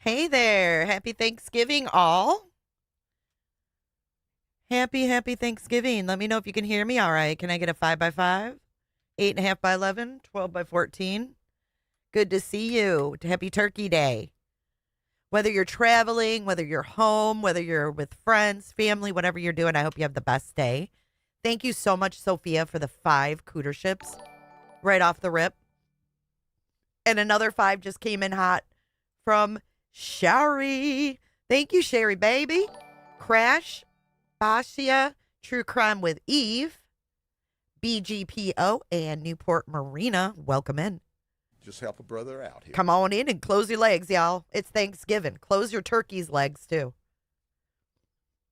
Hey there. Happy Thanksgiving, all. Happy Thanksgiving. Let me know if you can hear me all right. Can I get a 5 by 5, 8.5 by 11, 12 by 14? Good to see you. Happy Turkey Day. Whether you're traveling, whether you're home, whether you're with friends, family, whatever you're doing, I hope you have the best day. Thank you so much, Sophia, for the 5 cooter ships right off the rip. And another 5 just came in hot from Sherry. Thank you, Sherry, baby. Crash, Basia, True Crime with Eve, BGPO, and Newport Marina. Welcome in. Just help a brother out here. Come on in and close your legs, y'all. It's Thanksgiving. Close your turkey's legs, too.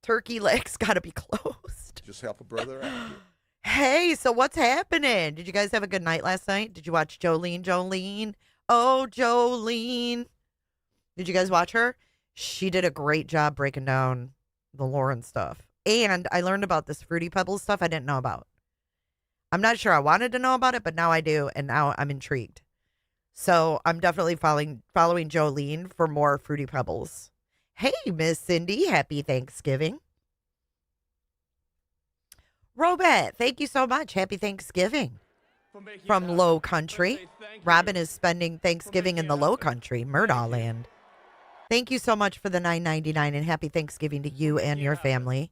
Turkey legs got to be closed. Just help a brother out here. Hey, so what's happening? Did you guys have a good night last night? Did you watch Jolene? Oh, Jolene. Did you guys watch her? She did a great job breaking down the lore and stuff. And I learned about this Fruity Pebbles stuff I didn't know about. I'm not sure I wanted to know about it, but now I do, and now I'm intrigued. So I'm definitely following Jolene for more Fruity Pebbles. Hey, Miss Cindy, happy Thanksgiving. Robet, thank you so much. Happy Thanksgiving. From Low Country. Robin is spending Thanksgiving in the Low Country, Murdaugh Land. Thank you so much for the $9.99 and happy Thanksgiving to you and your family.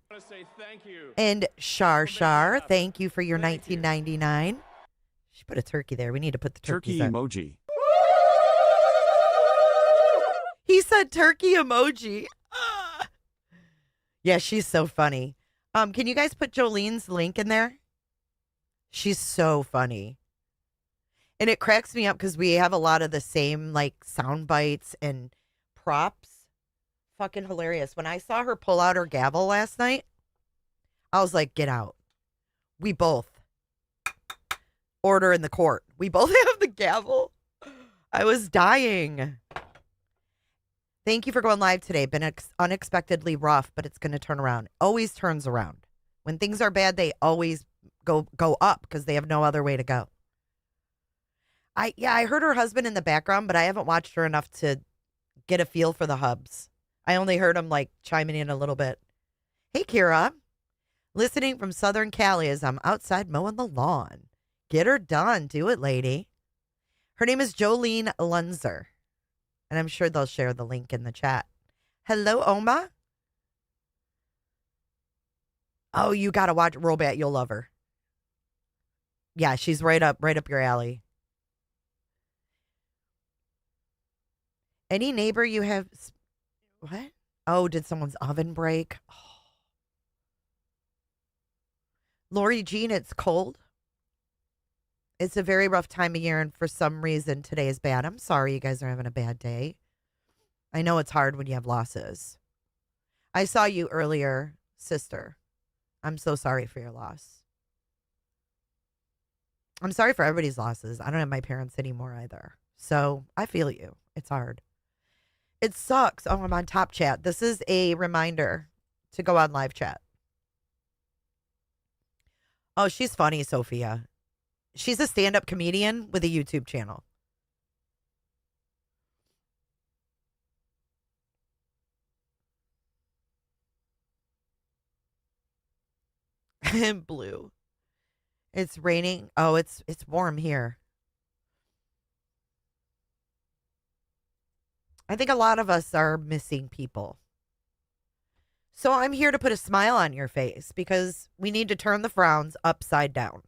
And Shar, thank you for your $19.99. She put a turkey there. We need to put the turkey emoji. He said turkey emoji. Yeah, she's so funny. Can you guys put Jolene's link in there? She's so funny. And it cracks me up because we have a lot of the same like sound bites and props. Fucking hilarious. When I saw her pull out her gavel last night, I was like, get out. We both. Order in the court. We both have the gavel. I was dying. Thank you for going live today. Been unexpectedly rough, but it's going to turn around. Always turns around. When things are bad, they always go up because they have no other way to go. I heard her husband in the background, but I haven't watched her enough to get a feel for the hubs. I only heard him like chiming in a little bit. Hey, Kira. Listening from Southern Cali as I'm outside mowing the lawn. Get her done. Do it, lady. Her name is Jolene Lunzer. And I'm sure they'll share the link in the chat. Hello, Oma. Oh, you got to watch Robot. You'll love her. Yeah, she's right up your alley. Any neighbor you have... What? Oh, did someone's oven break? Oh. Lori Jean, it's cold. It's a very rough time of year, and for some reason, today is bad. I'm sorry you guys are having a bad day. I know it's hard when you have losses. I saw you earlier, sister. I'm so sorry for your loss. I'm sorry for everybody's losses. I don't have my parents anymore either. So I feel you. It's hard. It sucks. Oh, I'm on top chat. This is a reminder to go on live chat. Oh, she's funny, Sophia. She's a stand-up comedian with a YouTube channel. And blue. It's raining. Oh, it's warm here. I think a lot of us are missing people. So I'm here to put a smile on your face because we need to turn the frowns upside down.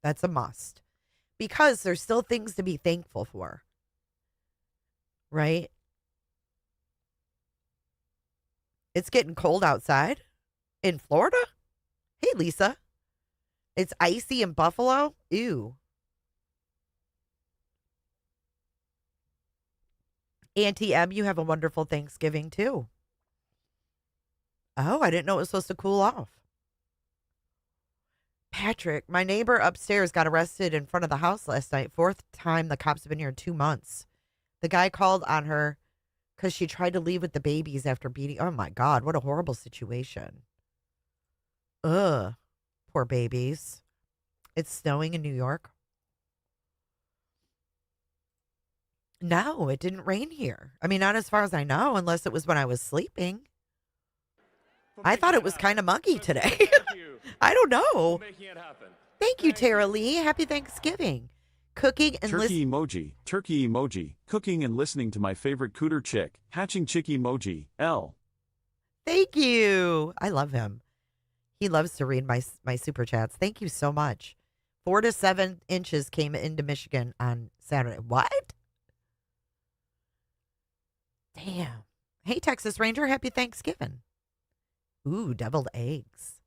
That's a must. Because there's still things to be thankful for. Right? It's getting cold outside in Florida. Hey, Lisa. It's icy in Buffalo. Ew. Auntie M, you have a wonderful Thanksgiving too. Oh, I didn't know it was supposed to cool off. Patrick, my neighbor upstairs got arrested in front of the house last night. 4th time the cops have been here in 2 months. The guy called on her because she tried to leave with the babies after beating. Oh my God, what a horrible situation. Ugh, poor babies. It's snowing in New York. No, it didn't rain here. I mean, not as far as I know, unless it was when I was sleeping. I thought it was kind of muggy today. I don't know. Thank you, Tara Lee. Happy Thanksgiving. Cooking and Turkey emoji, cooking and listening to my favorite cooter chick, hatching chick emoji, L. Thank you. I love him. He loves to read my super chats. Thank you so much. 4 to 7 inches came into Michigan on Saturday. What? Damn. Hey, Texas Ranger, happy Thanksgiving. Ooh, deviled eggs.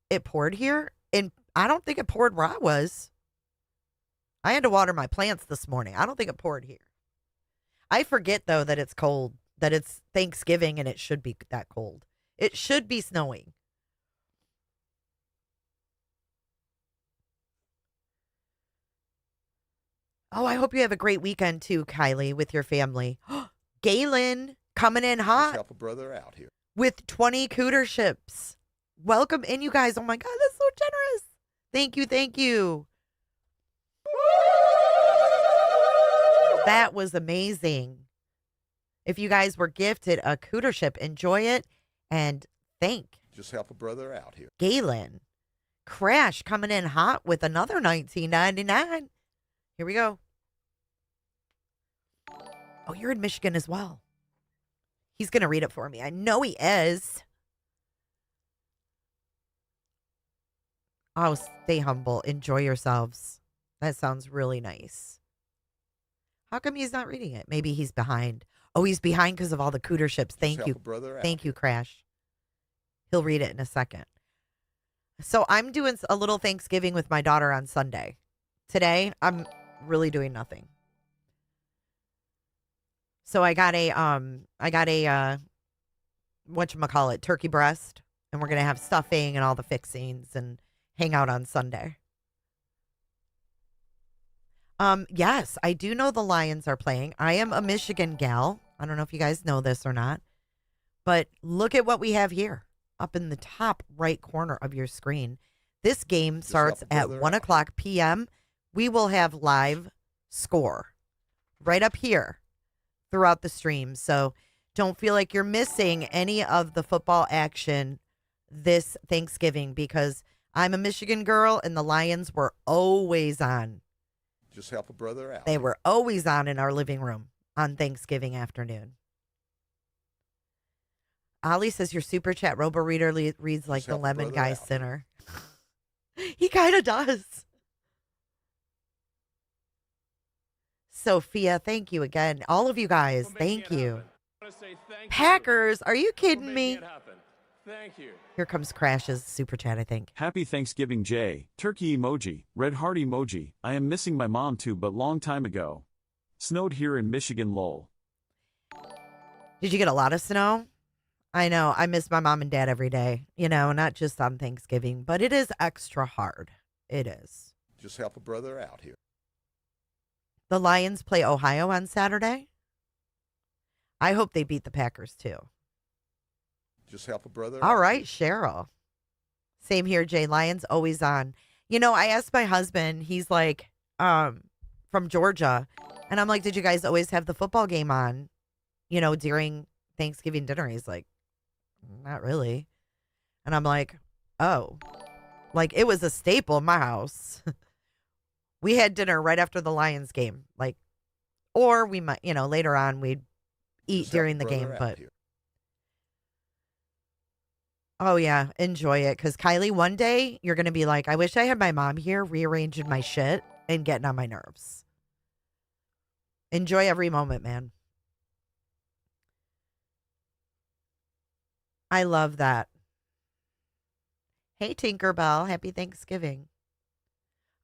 It poured here, and I don't think it poured where I was. I had to water my plants this morning. I don't think it poured here. I forget, though, that it's cold, that it's Thanksgiving, and it should be that cold. It should be snowing. Oh, I hope you have a great weekend, too, Kylie, with your family. Galen coming in Just hot help a brother out here. with 20 cooter ships. Welcome in, you guys. Oh, my God, that's so generous. Thank you, thank you. That was amazing. If you guys were gifted a cooter ship, enjoy it and thank Just help a brother out here. Galen. Crash coming in hot with another $19.99. Here we go. Oh, you're in Michigan as well. He's going to read it for me. I know he is. Oh, stay humble. Enjoy yourselves. That sounds really nice. How come he's not reading it? Maybe he's behind. Oh, he's behind because of all the cooter ships. Just Thank help you. a brother out Thank you, here. Crash. He'll read it in a second. So I'm doing a little Thanksgiving with my daughter on Sunday. Today, I'm really doing nothing. So I got a whatchamacallit, turkey breast, and we're gonna have stuffing and all the fixings and hang out on Sunday. Yes, I do know the Lions are playing. I am a Michigan gal. I don't know if you guys know this or not, but look at what we have here up in the top right corner of your screen. This game Just help starts a at brother 1 out o'clock p.m. We will have live score right up here throughout the stream. So don't feel like you're missing any of the football action this Thanksgiving because I'm a Michigan girl and the Lions were always on. Just help a brother out. They here. were always on in our living room on Thanksgiving afternoon. Ollie says your super chat robo reader reads like Just the help a lemon brother guy out here. sinner. He kind of does. Sophia, thank you again. All of you guys, thank you. Packers, are you kidding me? Thank you. Here comes Crash's super chat, I think. Happy Thanksgiving, Jay. Turkey emoji, red heart emoji. I am missing my mom too, but long time ago. Snowed here in Michigan, lol. Did you get a lot of snow? I know. I miss my mom and dad every day, not just on Thanksgiving, but it is extra hard. It is. Just help a brother out here. The Lions play Ohio on Saturday. I hope they beat the Packers too. Just help a brother All out right, Cheryl. Same here, Jay. Lions always on. I asked my husband, he's like, from Georgia. And I'm like, did you guys always have the football game on, during Thanksgiving dinner? He's like, not really. And I'm like, oh, like it was a staple in my house. We had dinner right after the Lions game, or we might, later on we'd eat Just help during a the game, brother out but here. oh yeah, enjoy it. Because Kylie, one day you're gonna be like, I wish I had my mom here rearranging my shit and getting on my nerves. Enjoy every moment, man. I love that. Hey, Tinkerbell. Happy Thanksgiving.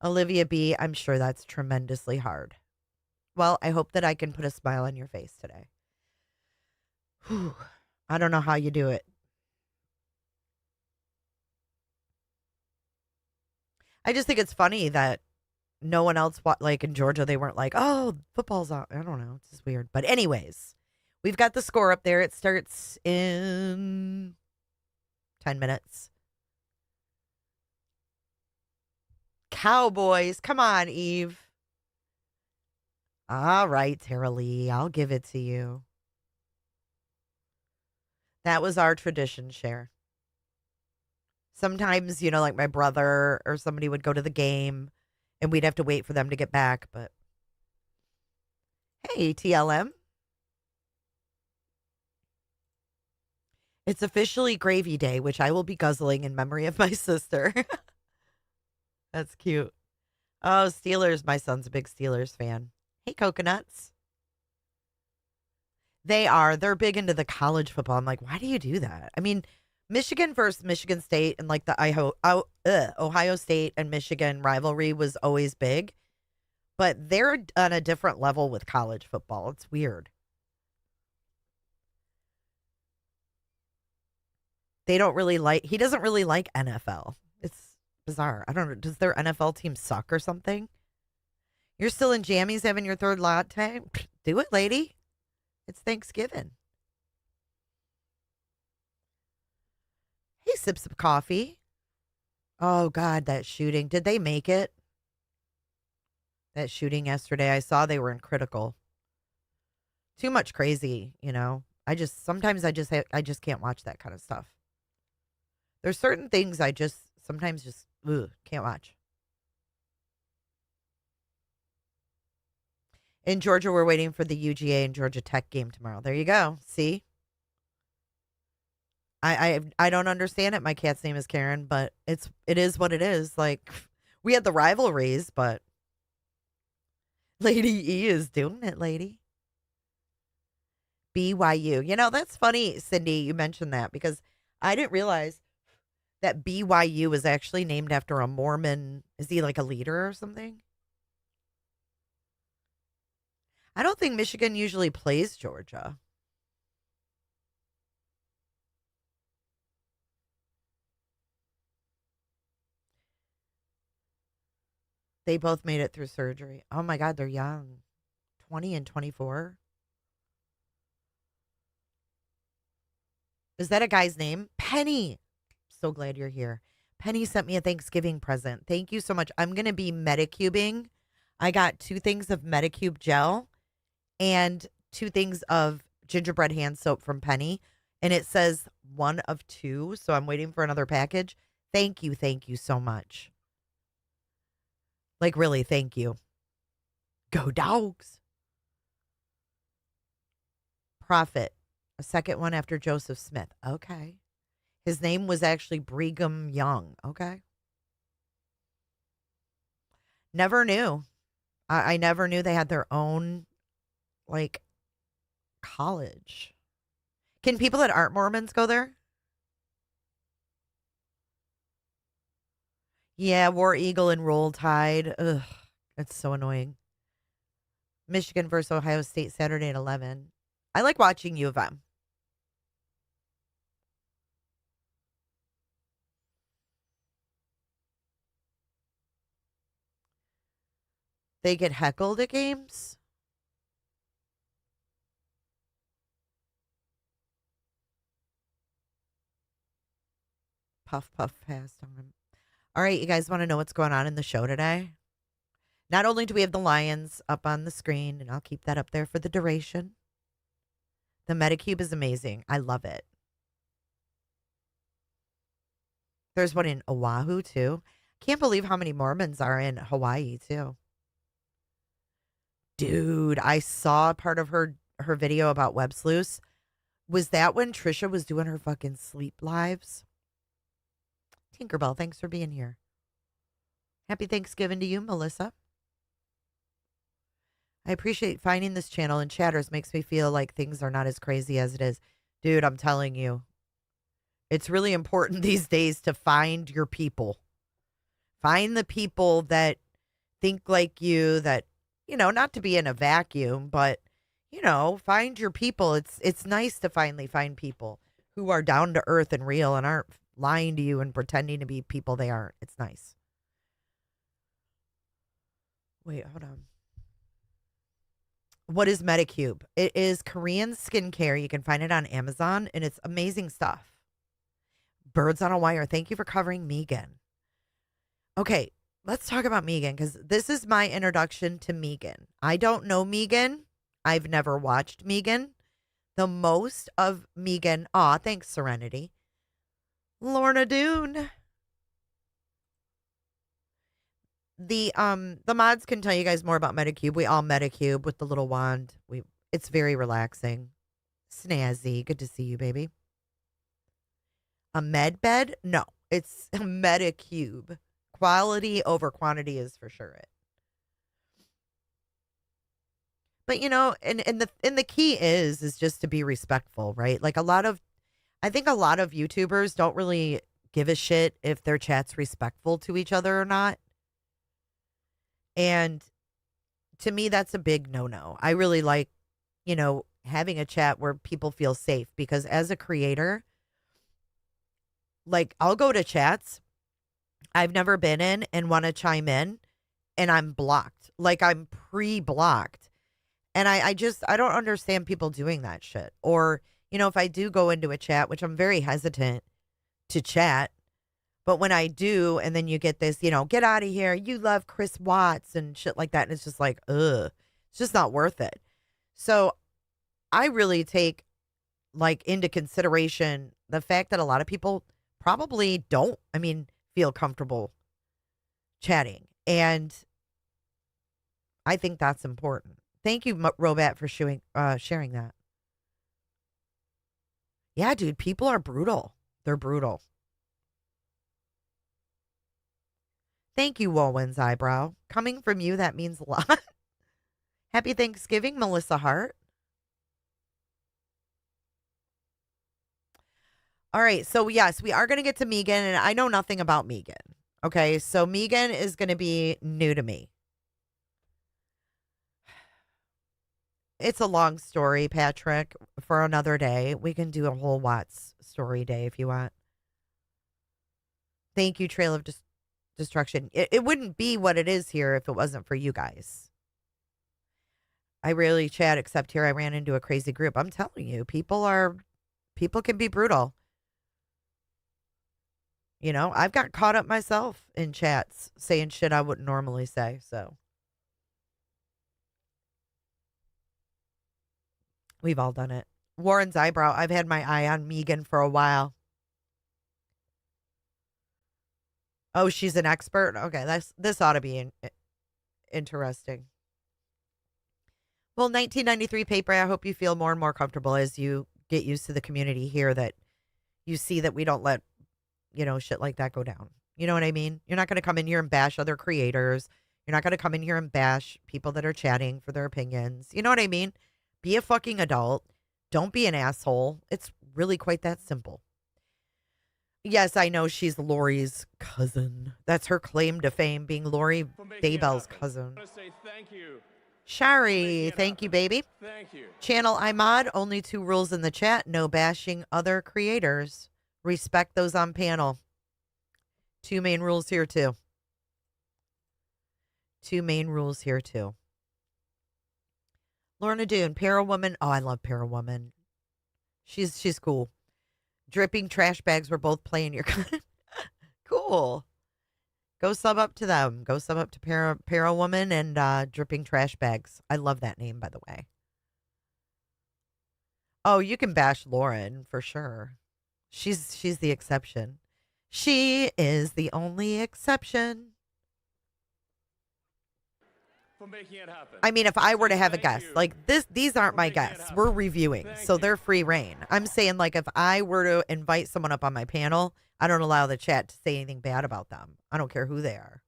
Olivia B., I'm sure that's tremendously hard. Well, I hope that I can put a smile on your face today. Whew. I don't know how you do it. I just think it's funny that no one else, like in Georgia, they weren't like, oh, football's on. I don't know. It's just weird. But anyways, we've got the score up there. It starts in 10 minutes. Cowboys. Come on, Eve. All right, Tara Lee, I'll give it to you. That was our tradition, Cher. Sometimes, like my brother or somebody would go to the game and we'd have to wait for them to get back. But hey, TLM. It's officially gravy day, which I will be guzzling in memory of my sister. That's cute. Oh, Steelers. My son's a big Steelers fan. Hey, coconuts. They are. They're big into the college football. I'm like, why do you do that? I mean, Michigan versus Michigan State and like the Ohio State and Michigan rivalry was always big, but they're on a different level with college football. It's weird. He doesn't really like NFL. It's bizarre. I don't know. Does their NFL team suck or something? You're still in jammies having your third latte? Do it, lady. It's Thanksgiving. Hey, sips of coffee. Oh, God, that shooting. Did they make it? That shooting yesterday, I saw they were in critical. Too much crazy, Sometimes I just can't watch that kind of stuff. There's certain things I sometimes can't watch. In Georgia, we're waiting for the UGA and Georgia Tech game tomorrow. There you go. See? I don't understand it. My cat's name is Karen, but it is what it is. Like, we had the rivalries, but Lady E is doing it, lady. BYU. That's funny, Cindy, you mentioned that because I didn't realize that BYU is actually named after a Mormon. Is he like a leader or something? I don't think Michigan usually plays Georgia. They both made it through surgery. Oh my God, they're young. 20 and 24. Is that a guy's name? Penny. So glad you're here. Penny sent me a Thanksgiving present. Thank you so much. I'm going to be Medicubing. I got 2 things of Medicube gel and 2 things of gingerbread hand soap from Penny. And it says 1 of 2. So I'm waiting for another package. Thank you. Thank you so much. Like, really, thank you. Go Dogs. Prophet. A second one after Joseph Smith. Okay. His name was actually Brigham Young. Okay. Never knew. I never knew they had their own, college. Can people that aren't Mormons go there? Yeah, War Eagle and Roll Tide. Ugh, that's so annoying. Michigan versus Ohio State Saturday at 11. I like watching U of M. They get heckled at games? Puff, puff, pass on. All right, you guys want to know what's going on in the show today? Not only do we have the lions up on the screen, and I'll keep that up there for the duration. The Medicube is amazing. I love it. There's one in Oahu, too. Can't believe how many Mormons are in Hawaii, too. Dude, I saw part of her video about Web Sleuths. Was that when Trisha was doing her fucking sleep lives? Tinkerbell, thanks for being here. Happy Thanksgiving to you, Melissa. I appreciate finding this channel, and Chatters makes me feel like things are not as crazy as it is. Dude, I'm telling you. It's really important these days to find your people. Find the people that think like you, that, not to be in a vacuum, but, find your people. It's nice to finally find people who are down to earth and real and aren't lying to you and pretending to be people they aren't. It's nice. Wait, hold on. What is Medicube? It is Korean skincare. You can find it on Amazon, and it's amazing stuff. Birds on a Wire. Thank you for covering Megan. Okay, let's talk about Megan because this is my introduction to Megan. I don't know Megan. I've never watched Megan. The most of Megan. Aw, thanks, Serenity. Lorna Doone. The mods can tell you guys more about Metacube. We all Metacube with the little wand. It's very relaxing. Snazzy. Good to see you, baby. A med bed? No, it's a Metacube. Quality over quantity is for sure it. But and the key is just to be respectful, right? Like I think a lot of YouTubers don't really give a shit if their chat's respectful to each other or not. And to me, that's a big no-no. I really like, having a chat where people feel safe because as a creator, like I'll go to chats I've never been in and want to chime in and I'm blocked. Like I'm pre-blocked. And I don't understand people doing that shit. Or, if I do go into a chat, which I'm very hesitant to chat, but when I do, and then you get this, get out of here, you love Chris Watts and shit like that. And it's just like, ugh, it's just not worth it. So I really take into consideration the fact that a lot of people probably don't, feel comfortable chatting. And I think that's important. Thank you, Robat, for sharing that. Yeah, dude, people are brutal. They're brutal. Thank you, Wowen's eyebrow. Coming from you, that means a lot. Happy Thanksgiving, Melissa Hart. All right, so yes, we are going to get to Megan, and I know nothing about Megan. Okay, so Megan is going to be new to me. It's a long story, Patrick, for another day. We can do a whole Watts story day if you want. Thank you, Trail of Destruction. It wouldn't be what it is here if it wasn't for you guys. I rarely chat except here I ran into a crazy group. I'm telling you, people can be brutal. I've got caught up myself in chats saying shit I wouldn't normally say, so. We've all done it. Warren's eyebrow. I've had my eye on Megan for a while. Oh, she's an expert? Okay, this ought to be interesting. Well, 1993 paper, I hope you feel more and more comfortable as you get used to the community here that you see that we don't let, shit like that go down. You know what I mean? You're not going to come in here and bash other creators. You're not going to come in here and bash people that are chatting for their opinions. You know what I mean? Be a fucking adult. Don't be an asshole. It's really quite that simple. Yes, I know she's Lori's cousin. That's her claim to fame, being Lori Daybell's cousin. Thank you. Shari, thank you, baby. Thank you. Channel iMod, only 2 rules in the chat. No bashing other creators. Respect those on panel. 2 main rules here, too. 2 main rules here, too. Lorna Doone, Parawoman. Oh, I love Parawoman. She's cool. Dripping Trash Bags were both playing your cool. Go sub up to them. Go sub up to Parawoman and Dripping Trash Bags. I love that name, by the way. Oh, you can bash Lauren for sure. She's the exception. She is the only exception. For making it happen. I mean, if I were to have a guest, like these aren't my guests. We're reviewing, so they're free reign. I'm saying, like, if I were to invite someone up on my panel, I don't allow the chat to say anything bad about them. I don't care who they are.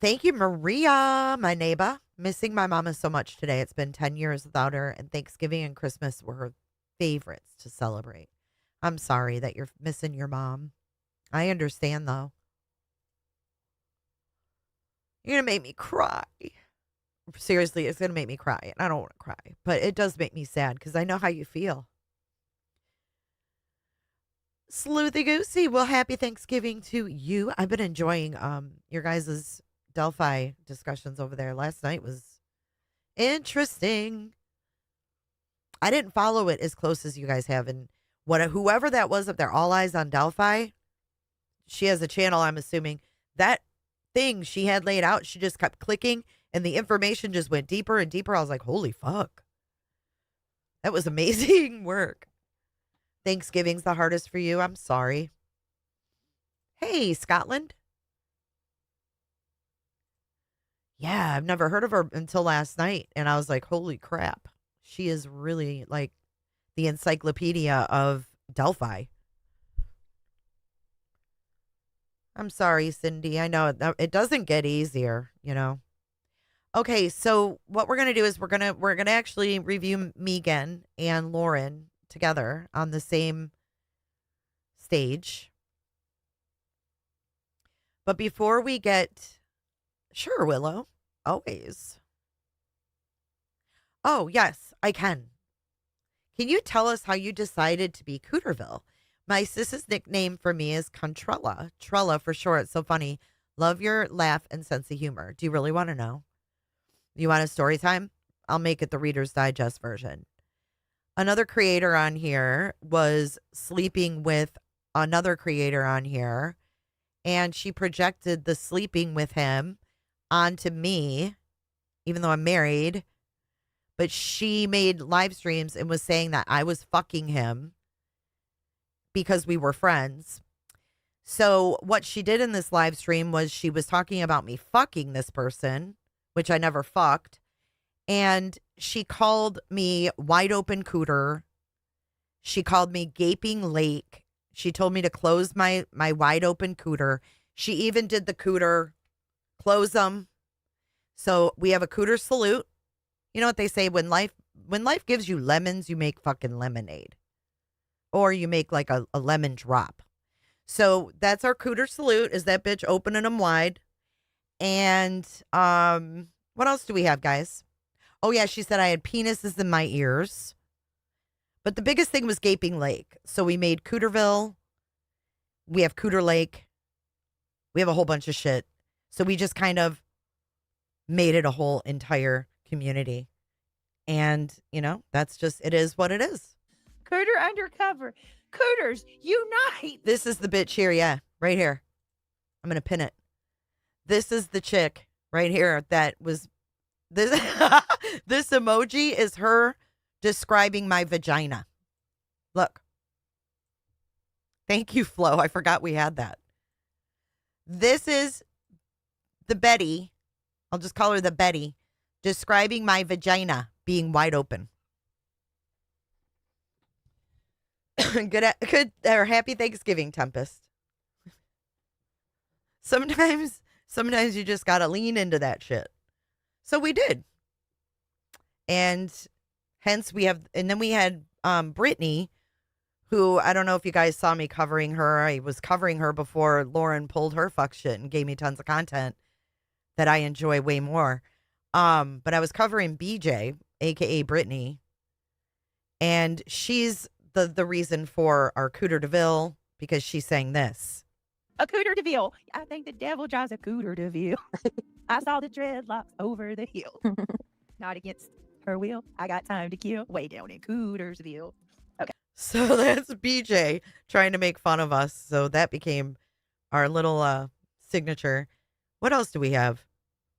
Thank you, Maria, my neighbor. Missing my mama so much today. It's been 10 years without her, and Thanksgiving and Christmas were her favorites to celebrate. I'm sorry that you're missing your mom. I understand, though. You're going to make me cry. Seriously, it's going to make me cry. And I don't want to cry. But it does make me sad because I know how you feel. Sleuthy Goosey, well, happy Thanksgiving to you. I've been enjoying your guys' Delphi discussions over there. Last night was interesting. I didn't follow it as close as you guys have. And whoever that was up there, All Eyes on Delphi, she has a channel, I'm assuming. that thing she had laid out, she just kept clicking and the information just went deeper and deeper. I was like, holy fuck. That was amazing work. Thanksgiving's the hardest for you. I'm sorry. Hey, Scotland. Yeah, I've never heard of her until last night. And I was like, holy crap. She is really like the encyclopedia of Delphi. I'm sorry, Cindy. I know it doesn't get easier, you know. Okay, so what we're gonna do is we're gonna actually review Megan and Lauren together on the same stage. But before we get, sure, Willow, always. Oh yes, I can. Can you tell us how you decided to be Cooterville? My sis's nickname for me is Contrella. Trella for short. It's so funny. Love your laugh and sense of humor. Do you really want to know? You want a story time? I'll make it the Reader's Digest version. Another creator on here was sleeping with another creator on here, and she projected the sleeping with him onto me, even though I'm married. But she made live streams and was saying that I was fucking him because we were friends. So what she did in this live stream was she was talking about me fucking this person, which I never fucked. And she called me wide open cooter. She called me gaping lake. She told me to close my wide open cooter. She even did the cooter, close them. So we have a cooter salute. You know what they say, when life gives you lemons, you make fucking lemonade. Or you make like a lemon drop. So that's our cooter salute, is that bitch opening them wide. And what else do we have, guys? Oh yeah, she said I had penises in my ears. But the biggest thing was gaping lake. So we made Cooterville. We have Cooter Lake. We have a whole bunch of shit. So we just kind of made it a whole entire community. And, you know, that's just, it is what it is. Cooter undercover. Cooters, unite. This is the bitch here, yeah, right here. I'm going to pin it. This is the chick right here that was, this, this emoji is her describing my vagina. Look. Thank you, Flo. I forgot we had that. This is the Betty. I'll just call her the Betty, describing my vagina being wide open. Good or happy Thanksgiving, Tempest. Sometimes you just gotta lean into that shit. So we did. And hence we had Brittany, who I don't know if you guys saw me covering her. I was covering her before Lauren pulled her fuck shit and gave me tons of content that I enjoy way more. But I was covering BJ, aka Brittany, and she's the reason for our Cooter DeVille because she sang this. A Cooter DeVille. I think the devil drives a Cooter DeVille. I saw the dreadlocks over the hill. Not against her will. I got time to kill. Way down in Cootersville. Okay. So that's BJ trying to make fun of us. So that became our little signature. What else do we have?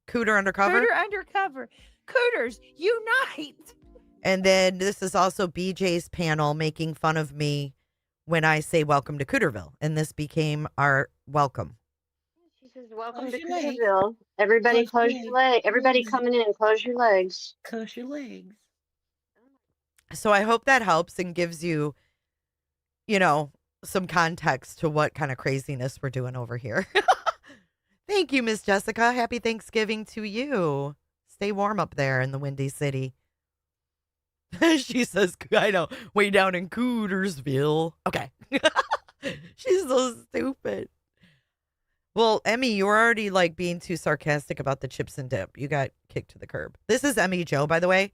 Cooter undercover. Cooter undercover. Cooters, unite. And then this is also BJ's panel making fun of me when I say welcome to Cooterville. And this became our welcome. She says, welcome Close to your legs. Cooterville. Everybody Close close your your legs. legs. Everybody coming in, close your legs. Close your legs. So I hope that helps and gives you, you know, some context to what kind of craziness we're doing over here. Thank you, Miss Jessica. Happy Thanksgiving to you. Stay warm up there in the Windy City. She says, I know, way down in Cootersville. Okay. She's so stupid. Well, Emmy, you were already like being too sarcastic about the chips and dip. You got kicked to the curb. This is Emmy Joe, by the way,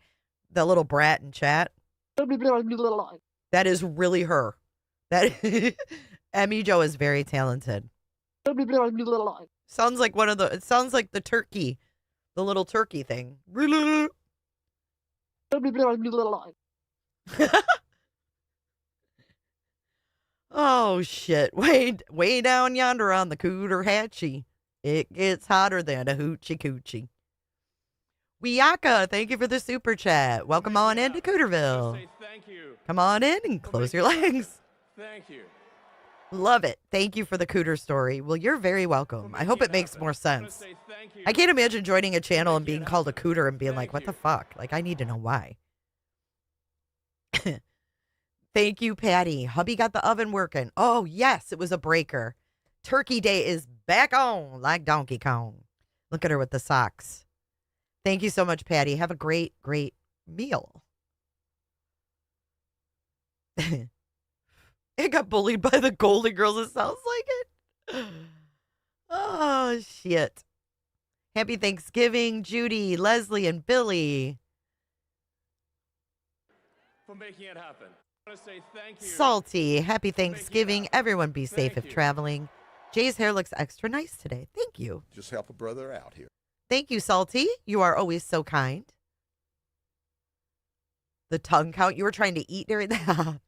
the little brat in chat. That is really her. That Emmy Joe is very talented. Sounds like it sounds like the turkey, the little turkey thing. Oh shit! Way down yonder on the Cooter Hatchie. It gets hotter than a hoochie coochie. Wiaka, thank you for the super chat. Welcome on into Cooterville. Say thank you Come on in and for close making your it happen. legs. Thank you. Love it. Thank you for the cooter story. Well, you're very welcome. I hope it makes more sense. Say thank you. I can't imagine joining a channel and making being it called a happen. cooter and being like, Thank what the you. fuck? Like, I need to know why. Thank you, Patty. Hubby got the oven working. Oh, yes, it was a breaker. Turkey Day is back on like Donkey Kong. Look at her with the socks. Thank you so much, Patty. Have a great, great meal. I got bullied by the Golden Girls. It sounds like it. Oh, shit. Happy Thanksgiving, Judy, Leslie, and Billy. For making it happen. I want to say thank you. Salty. Happy Thanksgiving. Everyone be safe Thank if you. traveling. Jay's hair looks extra nice today. Thank you. Just help a brother out here. Thank you, Salty. You are always so kind. The tongue count you were trying to eat during that.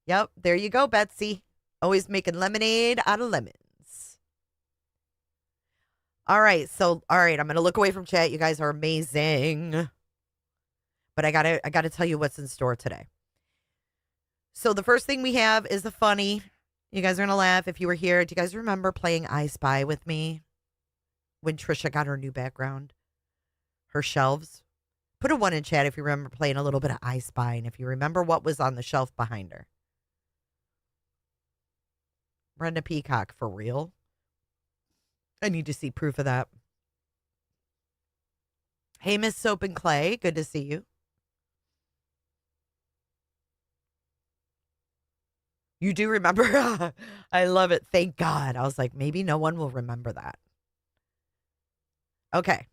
Yep, there you go, Betsy. Always making lemonade out of lemons. All right, I'm gonna look away from chat. You guys are amazing. But I gotta tell you what's in store today. So the first thing we have is a funny. You guys are gonna laugh if you were here. Do you guys remember playing I Spy with me when Trisha got her new background? Her shelves? Put a 1 in chat if you remember playing a little bit of I Spy and if you remember what was on the shelf behind her. Brenda Peacock, for real? I need to see proof of that. Hey, Miss Soap and Clay. Good to see you. You do remember? I love it. Thank God. I was like, maybe no one will remember that. Okay.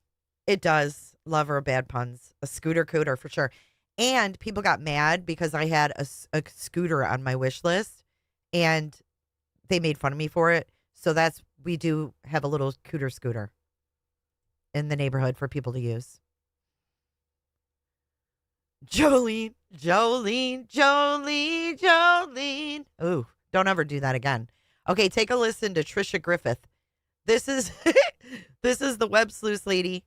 It does. Love her bad puns. A scooter cooter for sure. And people got mad because I had a scooter on my wish list and they made fun of me for it. So we do have a little cooter scooter in the neighborhood for people to use. Jolene. Ooh, don't ever do that again. Okay, take a listen to Trisha Griffith. This is the web sleuth lady.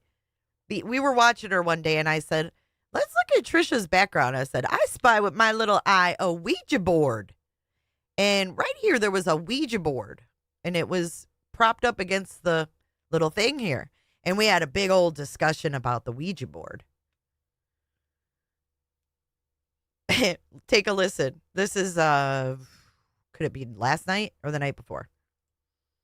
We were watching her one day and I said, let's look at Trisha's background. I said, I spy with my little eye a Ouija board. And right here there was a Ouija board and it was propped up against the little thing here. And we had a big old discussion about the Ouija board. Take a listen. This is could it be last night or the night before?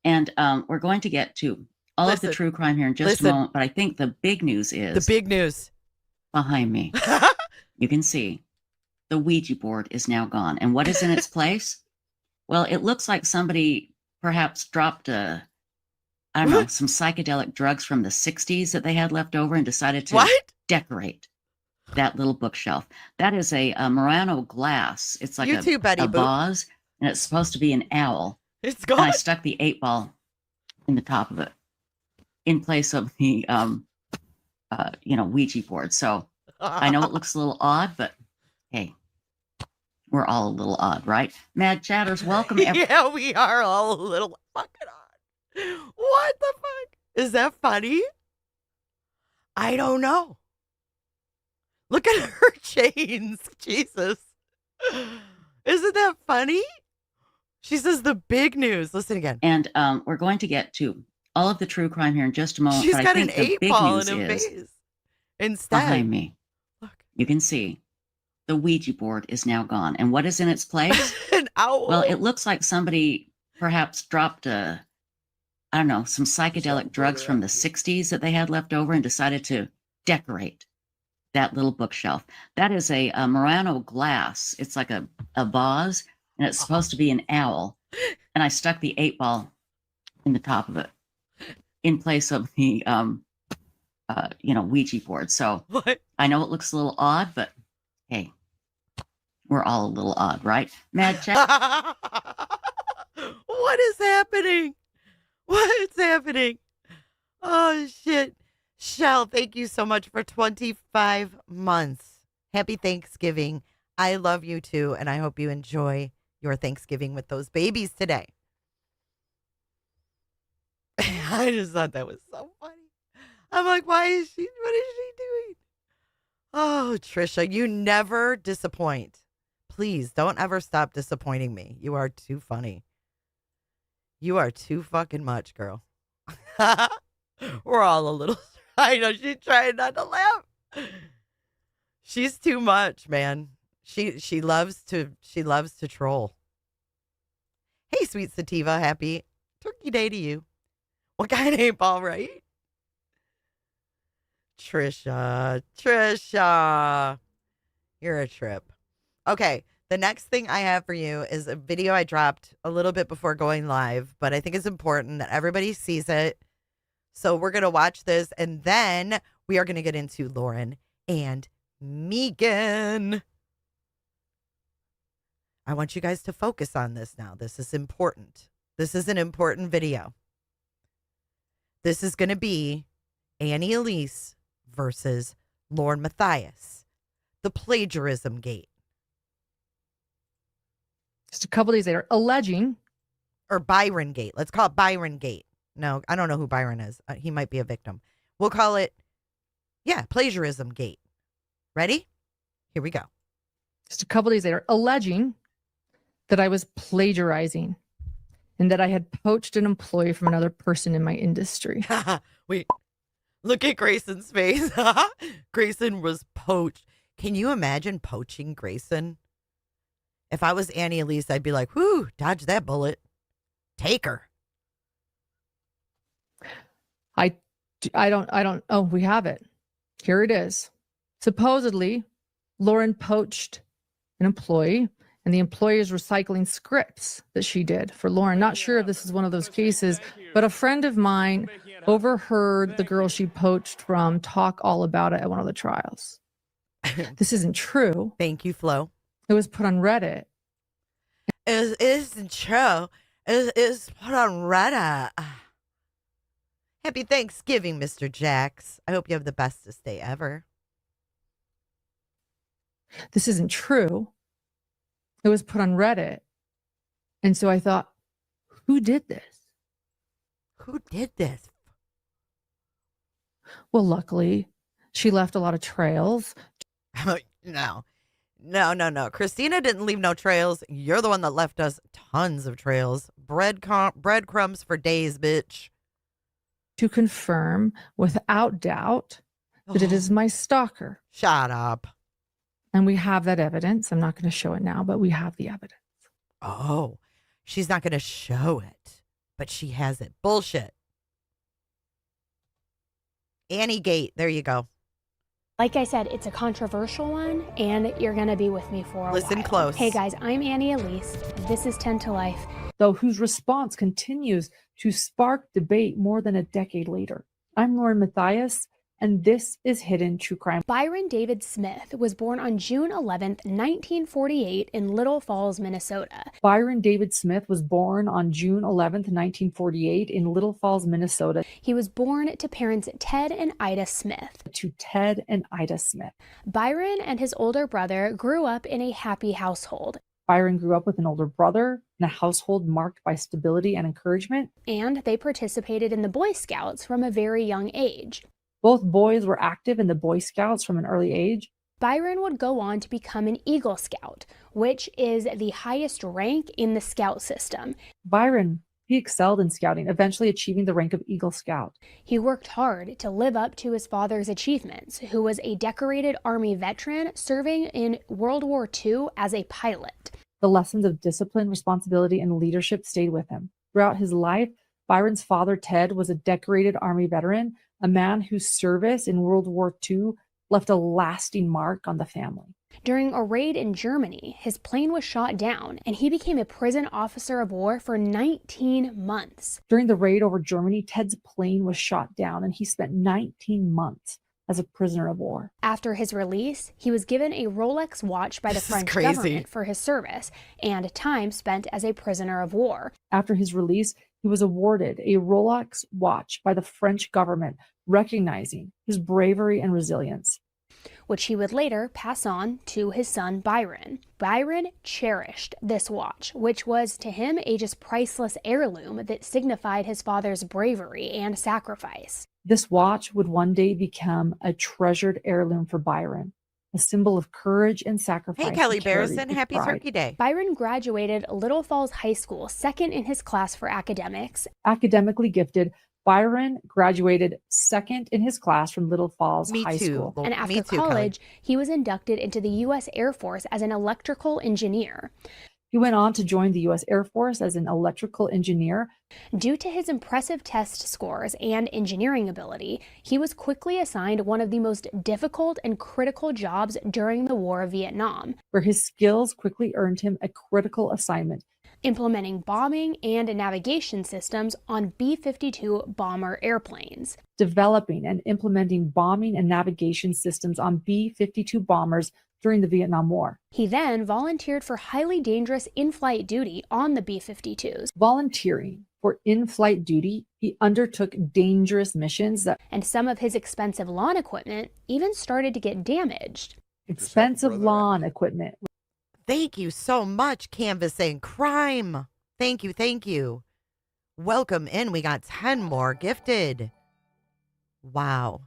And we're going to get to all of the true crime here in just a moment. But I think the big news is the big news behind me. You can see the Ouija board is now gone. And what is in its place? Well, it looks like somebody perhaps dropped some psychedelic drugs from the 60s that they had left over and decided to decorate that little bookshelf. That is a Murano glass. It's like a vase, and it's supposed to be an owl. It's gone. And I stuck the 8-ball in the top of it in place of the Ouija board. So I know it looks a little odd, but hey, we're all a little odd, right? Mad Chatters, welcome. Yeah, we are all a little fucking odd. What the fuck? Is that funny? I don't know. Look at her chains. Jesus. Isn't that funny? She says the big news. Listen again. And we're going to get to all of the true crime here in just a moment. She's but got I an think the 8-ball big in her news face. Instead. behind me, Look. You can see the Ouija board is now gone. And what is in its place? An owl. Well, it looks like somebody perhaps dropped some psychedelic drugs from the 60s that they had left over and decided to decorate that little bookshelf. That is a Murano glass. It's like a vase, and it's supposed to be an owl. And I stuck the 8-ball in the top of it in place of the Ouija board. So I know it looks a little odd, but hey, we're all a little odd, right? Mad Chat. What is happening? What's happening? Oh, shit. Shell, thank you so much for 25 months. Happy Thanksgiving. I love you too, and I hope you enjoy your Thanksgiving with those babies today. I just thought that was so funny. I'm like, what is she doing? Oh, Trisha, you never disappoint. Please don't ever stop disappointing me. You are too funny. You are too fucking much, girl. We're all a little. I know she's trying not to laugh. She's too much, man. She loves to troll. Hey, sweet sativa, happy Turkey Day to you. What kind ain't all right? Trisha, you're a trip. Okay, the next thing I have for you is a video I dropped a little bit before going live, but I think it's important that everybody sees it. So we're going to watch this, and then we are going to get into Lauren and Megan. I want you guys to focus on this now. This is important. This is an important video. This is going to be Annie Elise versus Lauren Matthias, the plagiarism gate. Just a couple days later, alleging. Or Byron gate. Let's call it Byron gate. No, I don't know who Byron is. He might be a victim. We'll call it, plagiarism gate. Ready? Here we go. Just a couple days later, alleging that I was plagiarizing and that I had poached an employee from another person in my industry. Wait, look at Grayson's face. Grayson was poached. Can you imagine poaching Grayson? If I was Annie Elise, I'd be like, whoo, dodge that bullet. Take her. I don't, oh, we have it. Here it is. Supposedly, Lauren poached an employee, and the employee is recycling scripts that she did for Lauren. Not sure if this is one of those cases, but a friend of mine overheard the girl she poached from talk all about it at one of the trials. This isn't true. Thank you, Flo. It was put on Reddit. It isn't true. It's put on Reddit. Happy Thanksgiving, Mr. Jax. I hope you have the bestest day ever. This isn't true. It was put on Reddit. And so I thought, who did this? Who did this? Well, luckily, she left a lot of trails. No. Christina didn't leave no trails. You're the one that left us tons of trails. Breadcrumbs for days, bitch. To confirm without doubt that it is my stalker. Shut up. And we have that evidence. I'm not going to show it now, but we have the evidence. Oh, she's not going to show it, but she has it. Bullshit. Annie Gate. There you go. Like I said, it's a controversial one, and you're going to be with me for a while. Listen close. Hey guys, I'm Annie Elise. This is 10 to Life. Though whose response continues to spark debate more than a decade later. I'm Lauren Matthias, and this is Hidden True Crime. Byron David Smith was born on June 11th, 1948 in Little Falls, Minnesota. Byron David Smith was born on June 11th, 1948 in Little Falls, Minnesota. He was born to parents Ted and Ida Smith. To Ted and Ida Smith. Byron and his older brother grew up in a happy household. Byron grew up with an older brother in a household marked by stability and encouragement. And they participated in the Boy Scouts from a very young age. Both boys were active in the Boy Scouts from an early age. Byron would go on to become an Eagle Scout, which is the highest rank in the Scout system. He excelled in scouting, eventually achieving the rank of Eagle Scout. He worked hard to live up to his father's achievements, who was a decorated Army veteran serving in World War II as a pilot. The lessons of discipline, responsibility, and leadership stayed with him. Throughout his life, Byron's father, Ted, was a decorated Army veteran, a man whose service in World War II left a lasting mark on the family. During a raid in Germany, his plane was shot down, and he became a prison officer of war for 19 months. During the raid over Germany, Ted's plane was shot down, and he spent 19 months as a prisoner of war. After his release, he was given a Rolex watch by the French government for his service and time spent as a prisoner of war. After his release, he was awarded a Rolex watch by the French government, recognizing his bravery and resilience. which he would later pass on to his son Byron. Byron cherished this watch, which was to him a just priceless heirloom that signified his father's bravery and sacrifice. This watch would one day become a treasured heirloom for Byron, a symbol of courage and sacrifice. Hey, Kelly he carried Barrison, with happy pride. Turkey Day. Byron graduated Little Falls High School, second in his class for academics. Academically gifted, Byron graduated second in his class from Little Falls Me High too. School. Well, And me after too, Kelly. college, he was inducted into the U.S. Air Force as an electrical engineer. He went on to join the U.S. Air Force as an electrical engineer. Due to his impressive test scores and engineering ability, he was quickly assigned one of the most difficult and critical jobs during the War of Vietnam, where his skills quickly earned him a critical assignment. implementing bombing and navigation systems on B-52 bomber airplanes. Developing and implementing bombing and navigation systems on B-52 bombers during the Vietnam War. He then volunteered for highly dangerous in-flight duty on the B-52s. Volunteering for in-flight duty, he undertook dangerous missions that And some of his expensive lawn equipment even started to get damaged. expensive brother lawn equipment. Thank you so much, Canvassing Crime. Thank you, thank you. Welcome in. We got 10 more gifted. Wow.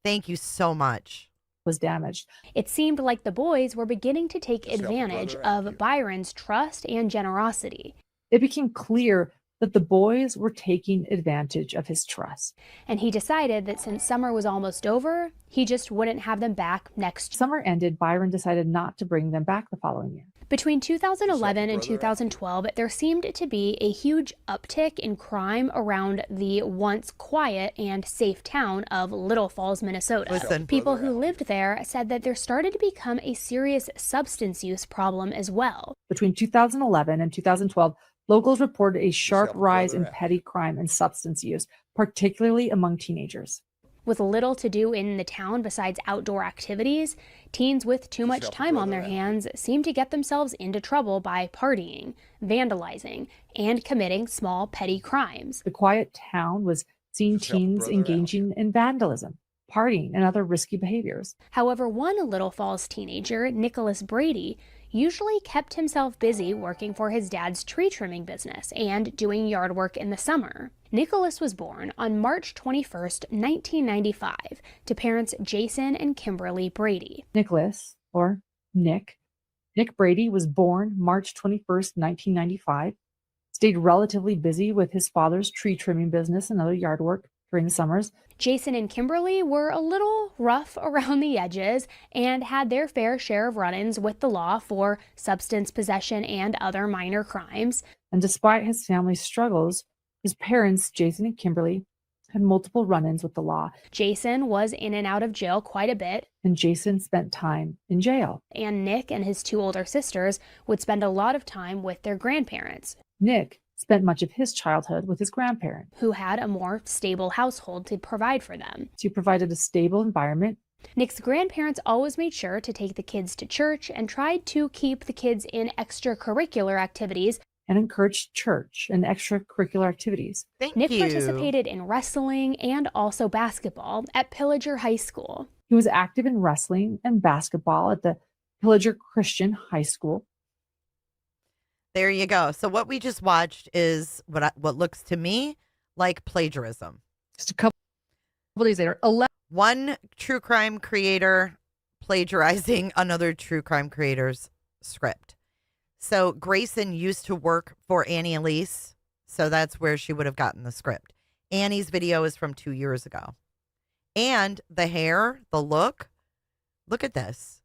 Thank you so much. Was damaged. It seemed like the boys were beginning to take Just help a advantage brother out here. of Byron's trust and generosity. It became clear that the boys were taking advantage of his trust. And he decided that since summer was almost over, he just wouldn't have them back next. Summer ended, Byron decided not to bring them back the following year. Between 2011 and brother out. 2012, there seemed to be a huge uptick in crime around the once quiet and safe town of Little Falls, Minnesota. Listen. People Brother who out. lived there said that there started to become a serious substance use problem as well. Between 2011 and 2012, locals reported a sharp help a rise brother in out. petty crime and substance use, particularly among teenagers. With little to do in the town besides outdoor activities, teens with too much help a time on their brother out. hands seem to get themselves into trouble by partying, vandalizing, and committing small petty crimes. The quiet town was seeing Just help a teens brother out. engaging in vandalism, partying, and other risky behaviors. However, one Little Falls teenager, Nicholas Brady, usually kept himself busy working for his dad's tree trimming business and doing yard work in the summer. Nicholas was born on March 21st, 1995, to parents Jason and Kimberly Brady. Nicholas, or Nick Brady, was born March 21st, 1995, stayed relatively busy with his father's tree trimming business and other yard work during the summers. Jason and Kimberly were a little rough around the edges and had their fair share of run-ins with the law for substance possession and other minor crimes. And despite his family's struggles, his parents, Jason and Kimberly, had multiple run-ins with the law, Jason was in and out of jail quite a bit, and Jason spent time in jail. and Nick and his two older sisters would spend a lot of time with their grandparents, Nick spent much of his childhood with his grandparent. who had a more stable household to provide for them. She provided a stable environment. Nick's grandparents always made sure to take the kids to church and tried to keep the kids in extracurricular activities. And encouraged church and extracurricular activities. Thank Nick you. participated in wrestling and also basketball at Pillager High School. He was active in wrestling and basketball at the Pillager Christian High School. There you go. So what we just watched is what looks to me like plagiarism. Just a couple days later, One true crime creator plagiarizing another true crime creator's script. So Grayson used to work for Annie Elise, so that's where she would have gotten the script. Annie's video is from 2 years ago. And the hair, the look at this.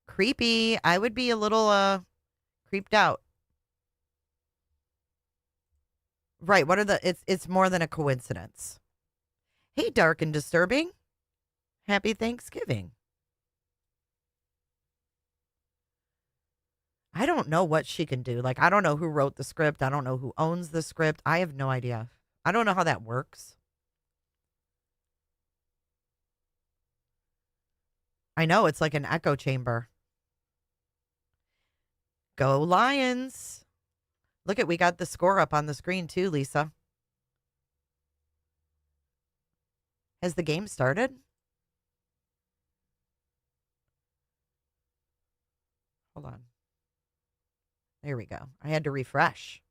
Creepy. I would be a little creeped out. Right, it's more than a coincidence. Hey, dark and disturbing. Happy Thanksgiving. I don't know what she can do. Like, I don't know who wrote the script. I don't know who owns the script. I have no idea. I don't know how that works. I know it's like an echo chamber. Go Lions. Look we got the score up on the screen too, Lisa. Has the game started? Hold on. There we go. I had to refresh.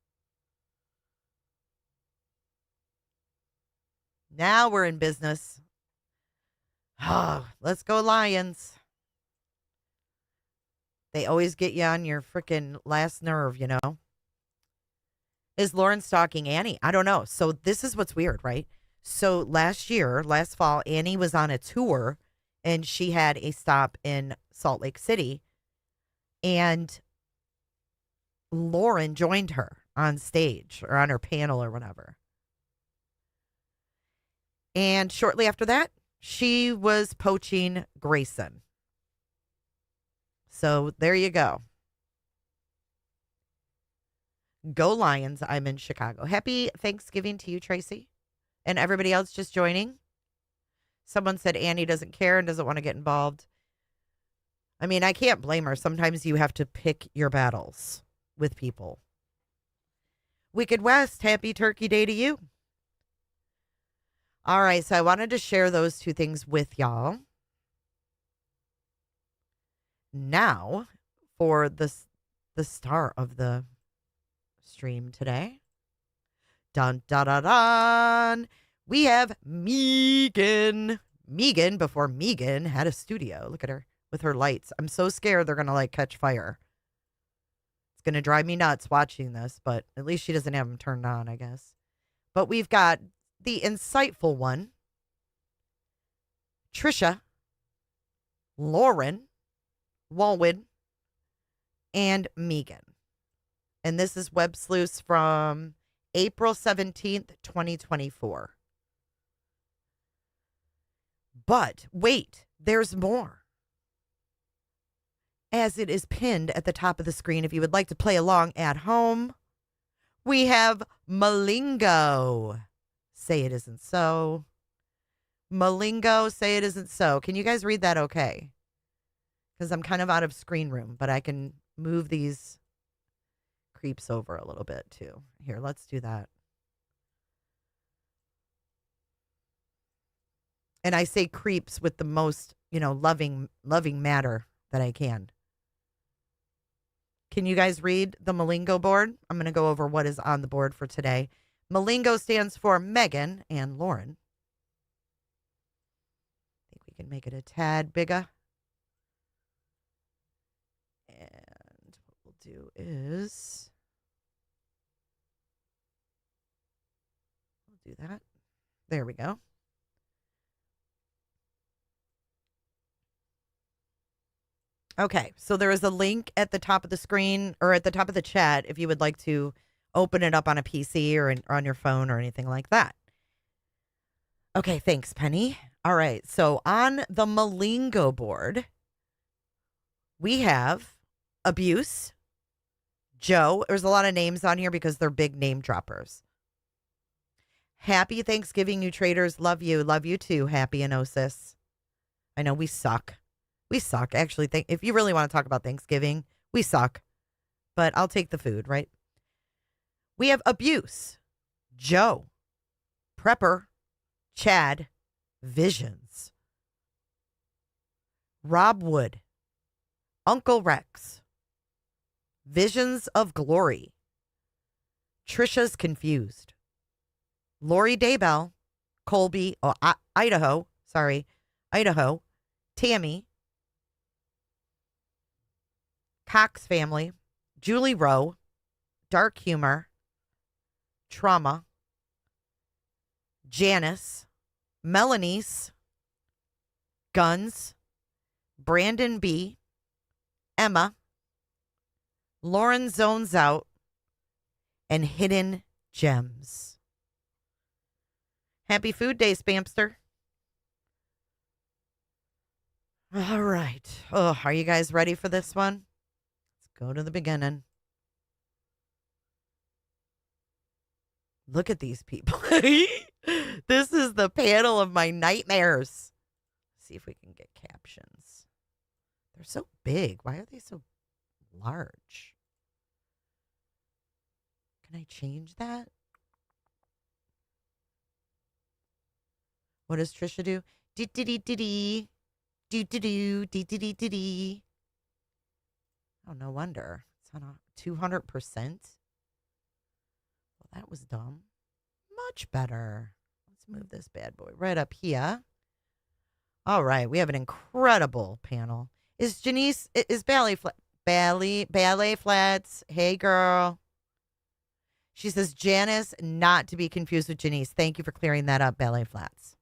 Now we're in business. Oh, let's go Lions. They always get you on your freaking last nerve, you know? Is Lauren stalking Annie? I don't know. So this is what's weird, right? So last fall, Annie was on a tour and she had a stop in Salt Lake City. And Lauren joined her on stage or on her panel or whatever. And shortly after that, she was poaching Grayson. So there you go. Go Lions. I'm in Chicago. Happy Thanksgiving to you, Tracy. And everybody else just joining. Someone said Annie doesn't care and doesn't want to get involved. I mean, I can't blame her. Sometimes you have to pick your battles with people. Wicked West, happy Turkey Day to you. All right, so I wanted to share those two things with y'all. Now, for the star of the stream today. Dun, dun, dun, dun. We have Megan. Megan, before Megan had a studio. Look at her with her lights. I'm so scared they're going to like catch fire. It's going to drive me nuts watching this, but at least she doesn't have them turned on, I guess. But we've got the insightful one, Trisha, Lauren, Walwood, and Megan. And this is Web Sleuths from April 17th, 2024. But wait, there's more. As it is pinned at the top of the screen, if you would like to play along at home, we have Mlingo. Say it isn't so. Mlingo, say it isn't so. Can you guys read that okay? Because I'm kind of out of screen room, but I can move these creeps over a little bit too. Here, let's do that. And I say creeps with the most, loving manner that I can. Can you guys read the Mlingo board? I'm going to go over what is on the board for today. Mlingo stands for Megan and Lauren. I think we can make it a tad bigger. And what we'll do is we'll do that. There we go. Okay, so there is a link at the top of the screen or at the top of the chat if you would like to open it up on a PC or on your phone or anything like that. Okay, thanks, Penny. All right, so on the Mlingo board, we have Abuse, Joe. There's a lot of names on here because they're big name droppers. Happy Thanksgiving, you traders. Love you. Love you too, Happy Enosis. I know we suck. We suck. Actually, if you really want to talk about Thanksgiving, we suck. But I'll take the food, right? We have Abuse, Joe, Prepper, Chad, Visions, Rob Wood, Uncle Rex, Visions of Glory, Trisha's Confused, Lori Daybell, Colby, Idaho, Tammy, Cox Family, Julie Rowe, Dark Humor, Trauma, Janice, Melanie's, Guns, Brandon B, Emma, Lauren Zones Out, and Hidden Gems. Happy Food Day, Spamster. All right. Oh, are you guys ready for this one? Let's go to the beginning. Look at these people. This is the panel of my nightmares. Let's see if we can get captions. They're so big. Why are they so large? Can I change that? What does Trisha do? Dee-dee-dee-dee-dee. Do-do-do. Dee-dee-dee-dee-dee. Oh, no wonder. It's on a 200%. Well, that was dumb. Much better. Let's move this bad boy right up here. All right, we have an incredible panel. Is Janice, is Ballet Flats? Hey, girl. She says, Janice, not to be confused with Janice. Thank you for clearing that up, Ballet Flats.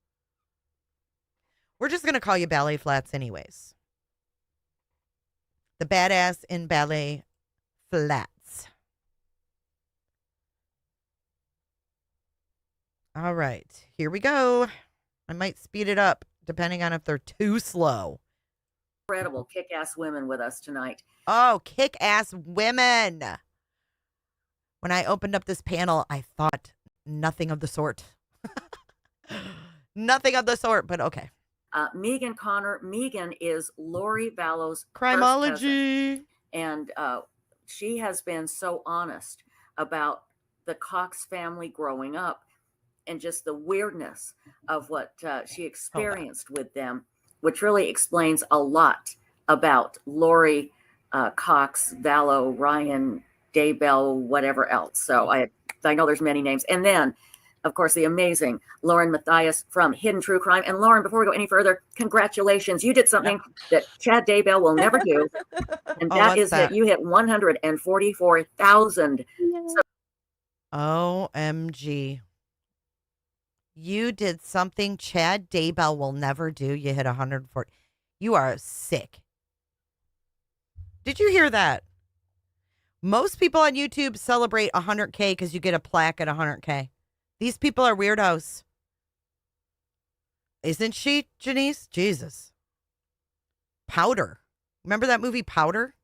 We're just going to call you Ballet Flats anyways. The badass in Ballet Flats. All right, here we go. I might speed it up depending on if they're too slow. Incredible kick-ass women with us tonight. Oh, kick-ass women. When I opened up this panel, I thought nothing of the sort. Nothing of the sort, but okay. Megan Connor. Megan is Lori Vallow's Crimology. and she has been so honest about the Cox family growing up and just the weirdness of what she experienced with them, which really explains a lot about Lori, Cox, Vallow, Ryan, Daybell, whatever else. So I know there's many names. And then, of course, the amazing Lauren Matthias from Hidden True Crime. And Lauren, before we go any further, congratulations. You did something that Chad Daybell will never do. And that is that you hit 144,000. OMG. You did something Chad Daybell will never do. You hit 140. You are sick. Did you hear that? Most people on YouTube celebrate 100K because you get a plaque at 100K. These people are weirdos. Isn't she, Janice? Jesus. Powder. Remember that movie Powder?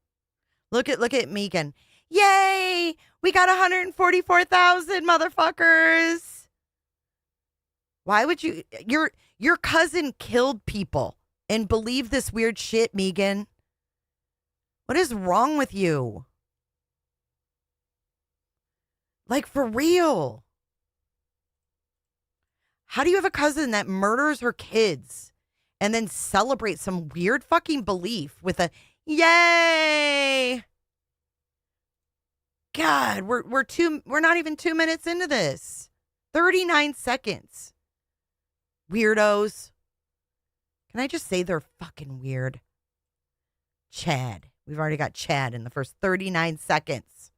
Look at Megan. Yay! We got 144,000 motherfuckers. Why would you? Your cousin killed people and believe this weird shit, Megan. What is wrong with you? Like, for real. How do you have a cousin that murders her kids and then celebrates some weird fucking belief with a yay? God, we're not even 2 minutes into this. 39 seconds. Weirdos. Can I just say they're fucking weird? Chad. We've already got Chad in the first 39 seconds.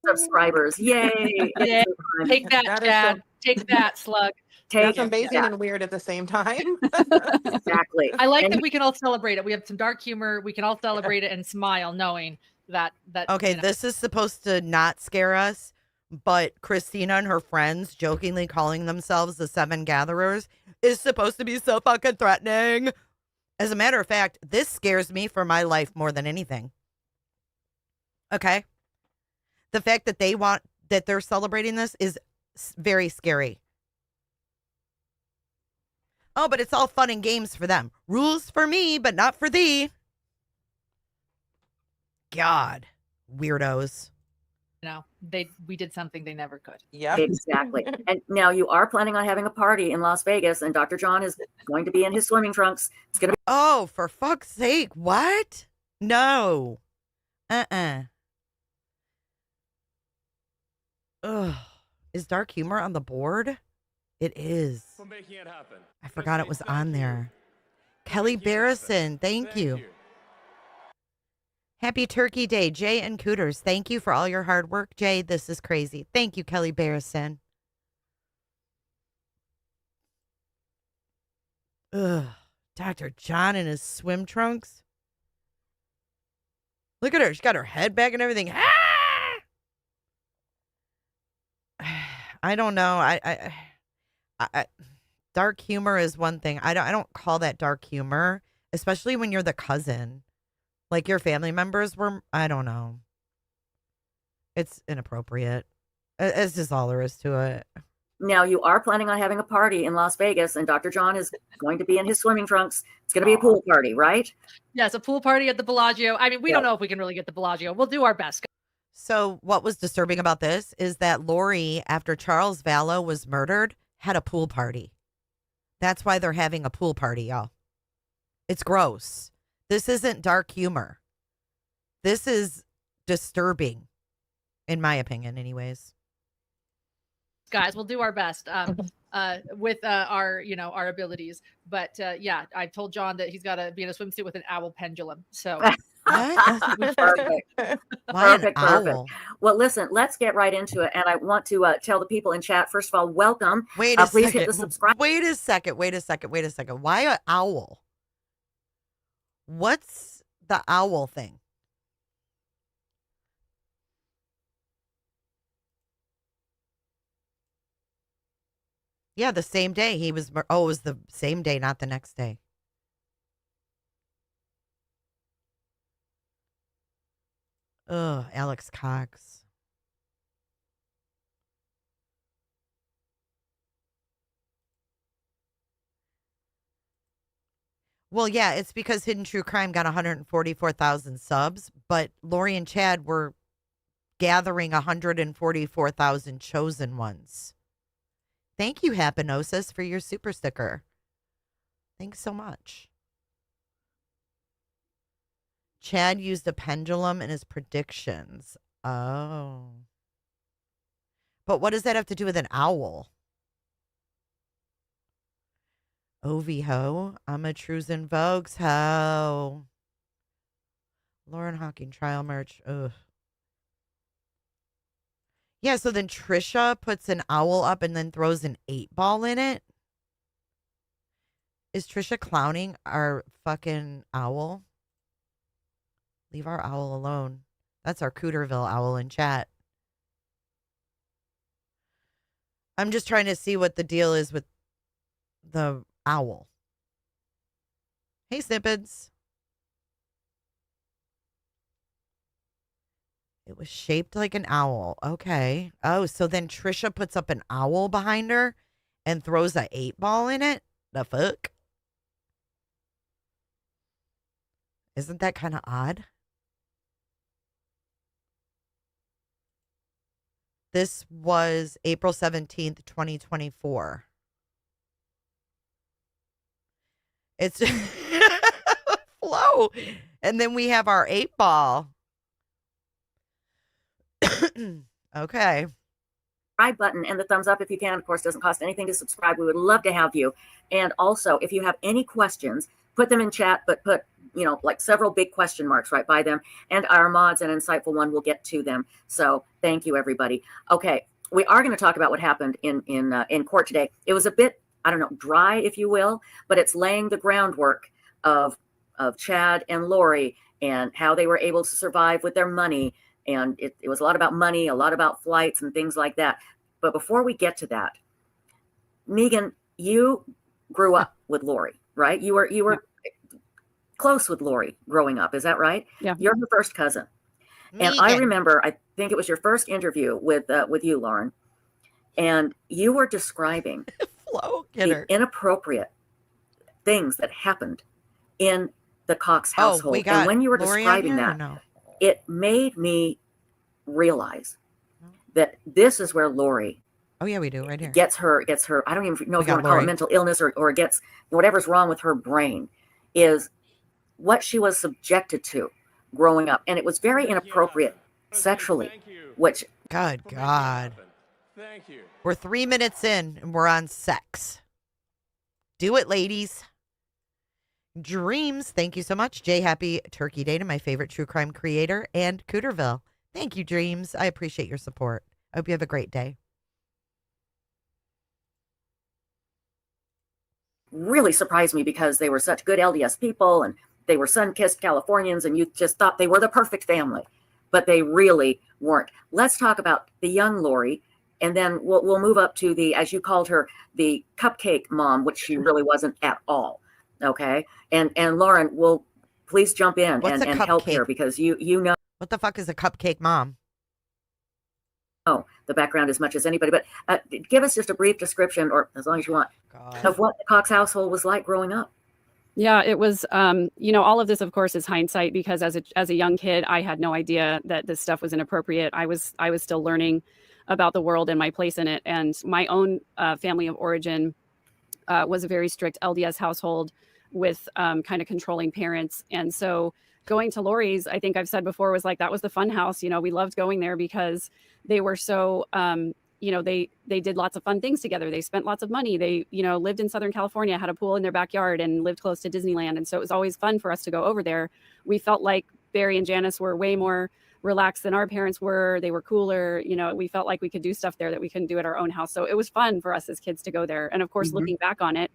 Subscribers. Yay. Yay. Take that, Chad. Take that, slug. That's amazing and weird at the same time. Exactly. I like that we can all celebrate it. We have some dark humor. We can all celebrate it and smile knowing that. Okay, you know. this is supposed to not scare us, but Christina and her friends jokingly calling themselves the Seven Gatherers is supposed to be so fucking threatening. As a matter of fact, this scares me for my life more than anything. Okay? The fact that they're celebrating this is very scary. Oh, but it's all fun and games for them. Rules for me, but not for thee. God, weirdos. No, we did something they never could. Yeah, exactly. And now you are planning on having a party in Las Vegas, and Dr. John is going to be in his swimming trunks. It's gonna be. Oh, for fuck's sake! What? No. Ugh. Is dark humor on the board? It is. For making it happen. I forgot it was on there. Kelly Barrison, thank you. Happy Turkey Day, Jay and Cooters. Thank you for all your hard work, Jay. This is crazy. Thank you, Kelly Barrison. Ugh. Dr. John in his swim trunks. Look at her. She's got her head back and everything. Ah! I don't know. I dark humor is one thing. I don't call that dark humor, especially when you're the cousin. Like your family members were, I don't know. It's inappropriate. It's just all there is to it. Now you are planning on having a party in Las Vegas, and Dr. John is going to be in his swimming trunks. It's going to be a pool party, right? Yes, a pool party at the Bellagio. I mean, we don't know if we can really get the Bellagio. We'll do our best. So what was disturbing about this is that Lori, after Charles Vallow was murdered, had a pool party. That's why they're having a pool party, y'all. It's gross. This isn't dark humor. This is disturbing, in my opinion, anyways. Guys, we'll do our best with our our abilities. But yeah, I told John that he's got to be in a swimsuit with an owl pendulum. So Perfect. Perfect. Well, listen, let's get right into it. And I want to tell the people in chat, first of all, welcome. Wait a please second. hit the subscribe. Wait a second. Why an owl? What's the owl thing? Yeah, the same day he was. It was the same day, not the next day. Ugh, Alex Cox. Well, yeah, it's because Hidden True Crime got 144,000 subs, but Lori and Chad were gathering 144,000 chosen ones. Thank you, Hapinosis, for your super sticker. Thanks so much. Chad used a pendulum in his predictions. Oh. But what does that have to do with an owl? Ovi ho. I'm a Trues Vogues ho. Lauren Hawking trial merch. Ugh. Yeah, so then Trisha puts an owl up and then throws an 8-ball in it. Is Trisha clowning our fucking owl? Leave our owl alone. That's our Cooterville owl in chat. I'm just trying to see what the deal is with the owl. Hey, Snippets. It was shaped like an owl. Okay. Oh, so then Trisha puts up an owl behind her and throws a 8-ball in it? The fuck? Isn't that kind of odd? This was April 17th, 2024. It's Flo. And then we have our 8-ball. Okay. Subscribe button and the thumbs up if you can. Of course, doesn't cost anything to subscribe. We would love to have you. And also, if you have any questions, put them in chat, but put, like several big question marks right by them. And our mods and Insightful One will get to them. So thank you, everybody. Okay, we are going to talk about what happened in court today. It was a bit, I don't know, dry, if you will, but it's laying the groundwork of Chad and Lori and how they were able to survive with their money. And it was a lot about money, a lot about flights and things like that. But before we get to that, Megan, you grew up with Lori, right? You were close with Lori growing up. Is that right? Yeah. You're her first cousin. And I remember, I think it was your first interview with you, Lauren, and you were describing the inappropriate things that happened in the Cox household. And when you were describing that, it made me realize that this is where Lori we do right here. Gets her, I don't even know if you want to call it mental illness or gets whatever's wrong with her brain, is what she was subjected to growing up. And it was very inappropriate sexually, which God. Thank you. We're 3 minutes in and we're on sex. Do it, ladies. Dreams, thank you so much. Jay, happy Turkey Day to my favorite true crime creator and Cooterville. Thank you, Dreams. I appreciate your support. I hope you have a great day. Really surprised me because they were such good LDS people and they were sun-kissed Californians and you just thought they were the perfect family, but they really weren't. Let's talk about the young Lori, and then we'll move up to the, as you called her, the cupcake mom, which she really wasn't at all. Okay. And Lauren, will please jump in and help here because you know. What the fuck is a cupcake mom? Oh, the background as much as anybody, but give us just a brief description, or as long as you want, of what the Cox household was like growing up. Yeah, it was, all of this, of course, is hindsight because as a young kid, I had no idea that this stuff was inappropriate. I was still learning about the world and my place in it. And my own family of origin was a very strict LDS household with kind of controlling parents. And so going to Lori's, I think I've said before, was like, that was the fun house. You know, we loved going there because they were so, they did lots of fun things together. They spent lots of money. They, lived in Southern California, had a pool in their backyard and lived close to Disneyland. And so it was always fun for us to go over there. We felt like Barry and Janice were way more relaxed than our parents were. They were cooler. We felt like we could do stuff there that we couldn't do at our own house. So it was fun for us as kids to go there. And of course, looking back on it,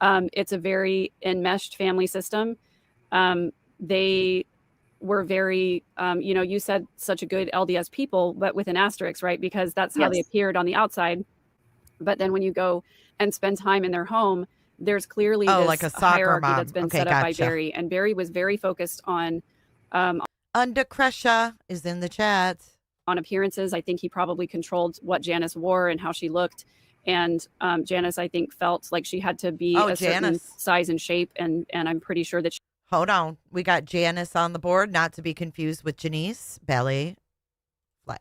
it's a very enmeshed family system. They were very, you said such a good LDS people, but with an asterisk, right? Because that's how they appeared on the outside. But then when you go and spend time in their home, there's clearly this like a soccer hierarchy mom. that's been Okay, set up by gotcha. Barry. And Barry was very focused on Under Crusher is in the chat. On appearances. I think he probably controlled what Janice wore and how she looked. And Janice, I think, felt like she had to be a certain size and shape. And I'm pretty sure that Hold on. We got Janice on the board, not to be confused with Janice. Belly.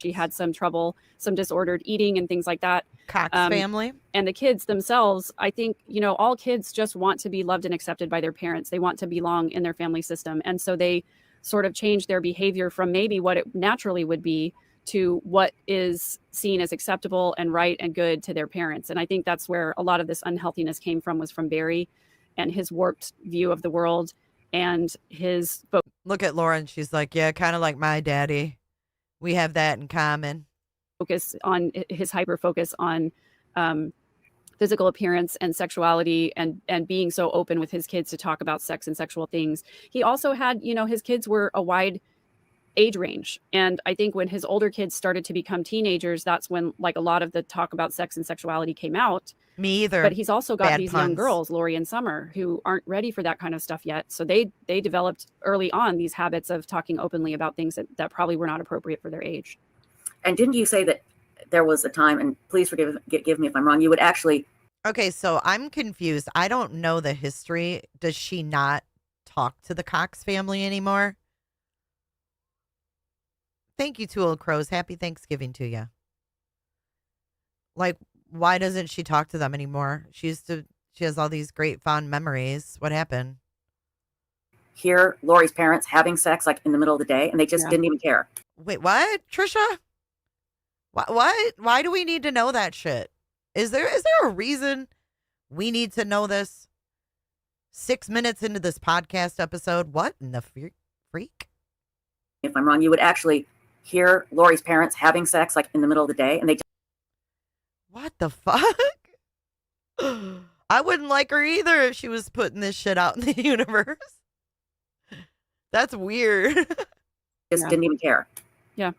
She had some trouble, some disordered eating and things like that. Cox family. And the kids themselves, I think, all kids just want to be loved and accepted by their parents. They want to belong in their family system. And so they sort of change their behavior from maybe what it naturally would be to what is seen as acceptable and right and good to their parents. And I think that's where a lot of this unhealthiness came from, was from Barry and his warped view of the world and his... Look at Lauren. She's like, yeah, kind of like my daddy. We have that in common. Focus on his hyper focus on physical appearance and sexuality and being so open with his kids to talk about sex and sexual things. He also had, his kids were a wide age range. And I think when his older kids started to become teenagers, that's when like a lot of the talk about sex and sexuality came out. Me either. But he's also got Bad these puns. young girls, Lori and Summer, who aren't ready for that kind of stuff yet. So they developed early on these habits of talking openly about things that probably were not appropriate for their age. And didn't you say that there was a time, and please forgive me if I'm wrong, you would actually... Okay, so I'm confused. I don't know the history. Does she not talk to the Cox family anymore? Thank you, Two Old Crows. Happy Thanksgiving to you. Like, why doesn't she talk to them anymore? She has all these great fond memories. What happened? Hear Lori's parents having sex like in the middle of the day, and they just didn't even care. Wait, what? Trisha? What? Why do we need to know that shit? Is there a reason we need to know this? 6 minutes into this podcast episode, what in the freak? If I'm wrong, you would actually hear Lori's parents having sex like in the middle of the day, and they just... What the fuck? I wouldn't like her either if she was putting this shit out in the universe. That's weird. Just didn't even care. Yeah.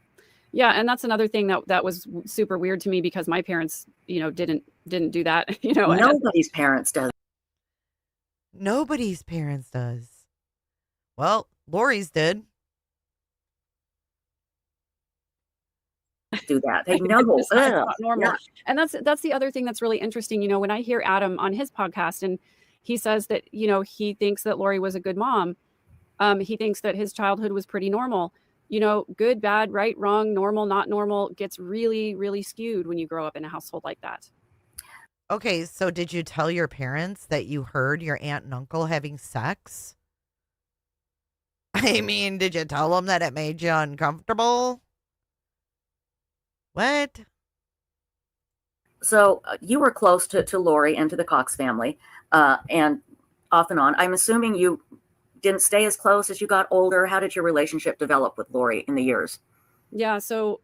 Yeah. And that's another thing that was super weird to me, because my parents, didn't do that, Nobody's parents does. Nobody's parents does. Well, Lori's did. Do that. They know. It's not normal. Yeah. And that's the other thing that's really interesting. When I hear Adam on his podcast and he says that, he thinks that Lori was a good mom. He thinks that his childhood was pretty normal. Good, bad, right, wrong, normal, not normal gets really, really skewed when you grow up in a household like that. Okay, so did you tell your parents that you heard your aunt and uncle having sex? I mean, did you tell them that it made you uncomfortable? What? So you were close to Lori and to the Cox family, and off and on. I'm assuming you didn't stay as close as you got older. How did your relationship develop with Lori in the years? Yeah, so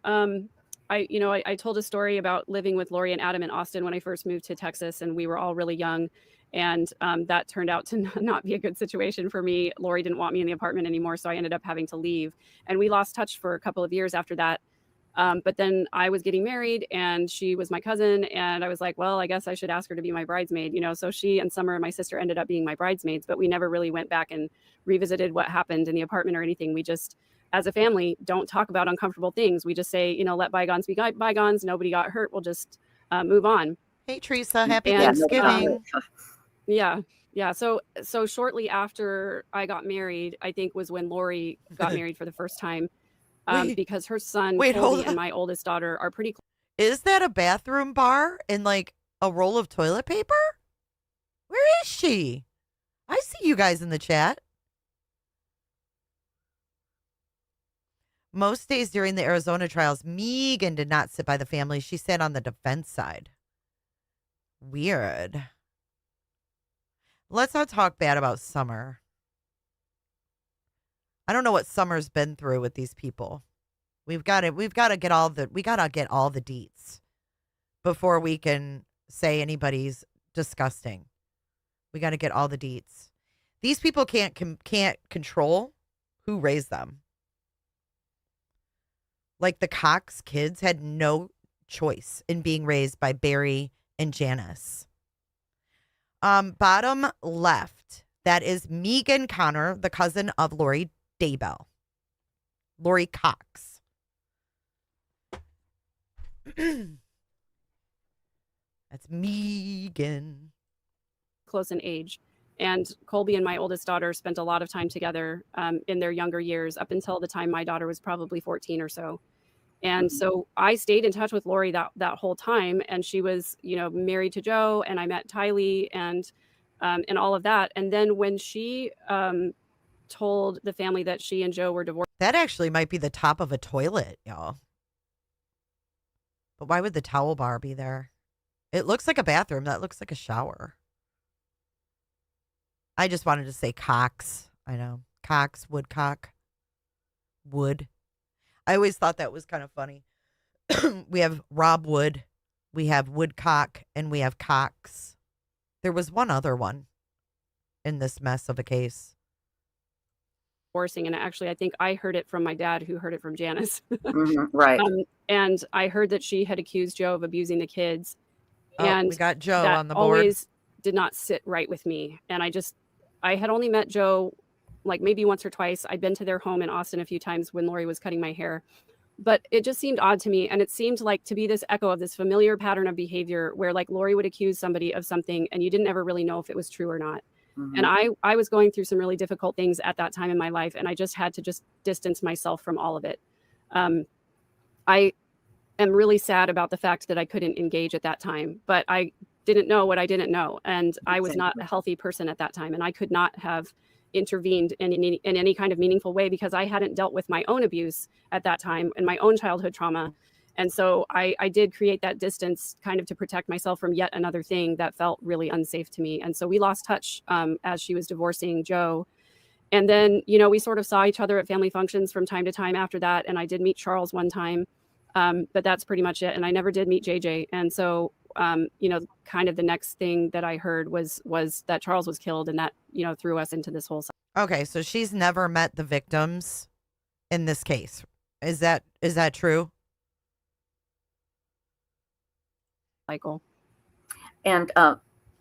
I told a story about living with Lori and Adam in Austin when I first moved to Texas, and we were all really young. And that turned out to not be a good situation for me. Lori didn't want me in the apartment anymore, so I ended up having to leave. And we lost touch for a couple of years after that. But then I was getting married and she was my cousin. And I was like, well, I guess I should ask her to be my bridesmaid. So she and Summer and my sister ended up being my bridesmaids, but we never really went back and revisited what happened in the apartment or anything. We just, as a family, don't talk about uncomfortable things. We just say, let bygones be bygones. Nobody got hurt. We'll just move on. Hey, Teresa, happy Thanksgiving. Yeah. So shortly after I got married, I think was when Lori got married for the first time. Because her son, Cody, and my oldest daughter are pretty close. Is that a bathroom bar and like a roll of toilet paper? Where is she? I see you guys in the chat. Most days during the Arizona trials, Megan did not sit by the family. She sat on the defense side. Weird. Let's not talk bad about Summer. I don't know what Summer's been through with these people. We've got to get all the deets before we can say anybody's disgusting. We got to get all the deets. These people can't control who raised them. Like the Cox kids had no choice in being raised by Barry and Janice. Bottom left, that is Megan Connor, the cousin of Lori Daybell. Lori Cox. That's Megan. Close in age. And Colby and my oldest daughter spent a lot of time together in their younger years, up until the time my daughter was probably 14 or so. And so I stayed in touch with Lori that whole time. And she was, married to Joe, and I met Tylee and all of that. And then when she told the family that she and Joe were divorced. That actually might be the top of a toilet, y'all. But why would the towel bar be there? It looks like a bathroom. That looks like a shower. I just wanted to say Cox. I know. Cox, Woodcock. Wood. I always thought that was kind of funny. We have Rob Wood. We have Woodcock. And we have Cox. There was one other one in this mess of a case. And actually, I think I heard it from my dad, who heard it from Janice. Right. And I heard that she had accused Joe of abusing the kids. And we got Joe that on the board. Always did not sit right with me. And I had only met Joe like maybe once or twice. I'd been to their home in Austin a few times when Lori was cutting my hair. But it just seemed odd to me. And it seemed like to be this echo of this familiar pattern of behavior where like Lori would accuse somebody of something and you didn't ever really know if it was true or not. And I was going through some really difficult things at that time in my life, and I just had to just distance myself from all of it. I am really sad about the fact that I couldn't engage at that time, but I didn't know what I didn't know, and I was not a healthy person at that time, and I could not have intervened in any kind of meaningful way because I hadn't dealt with my own abuse at that time and my own childhood trauma. And so I did create that distance kind of to protect myself from yet another thing that felt really unsafe to me. And so we lost touch as she was divorcing Joe. And then, we sort of saw each other at family functions from time to time after that. And I did meet Charles one time, but that's pretty much it. And I never did meet JJ. And so, kind of the next thing that I heard was that Charles was killed, and that, threw us into this whole cycle. Okay, so she's never met the victims in this case. Is that true? Cycle. And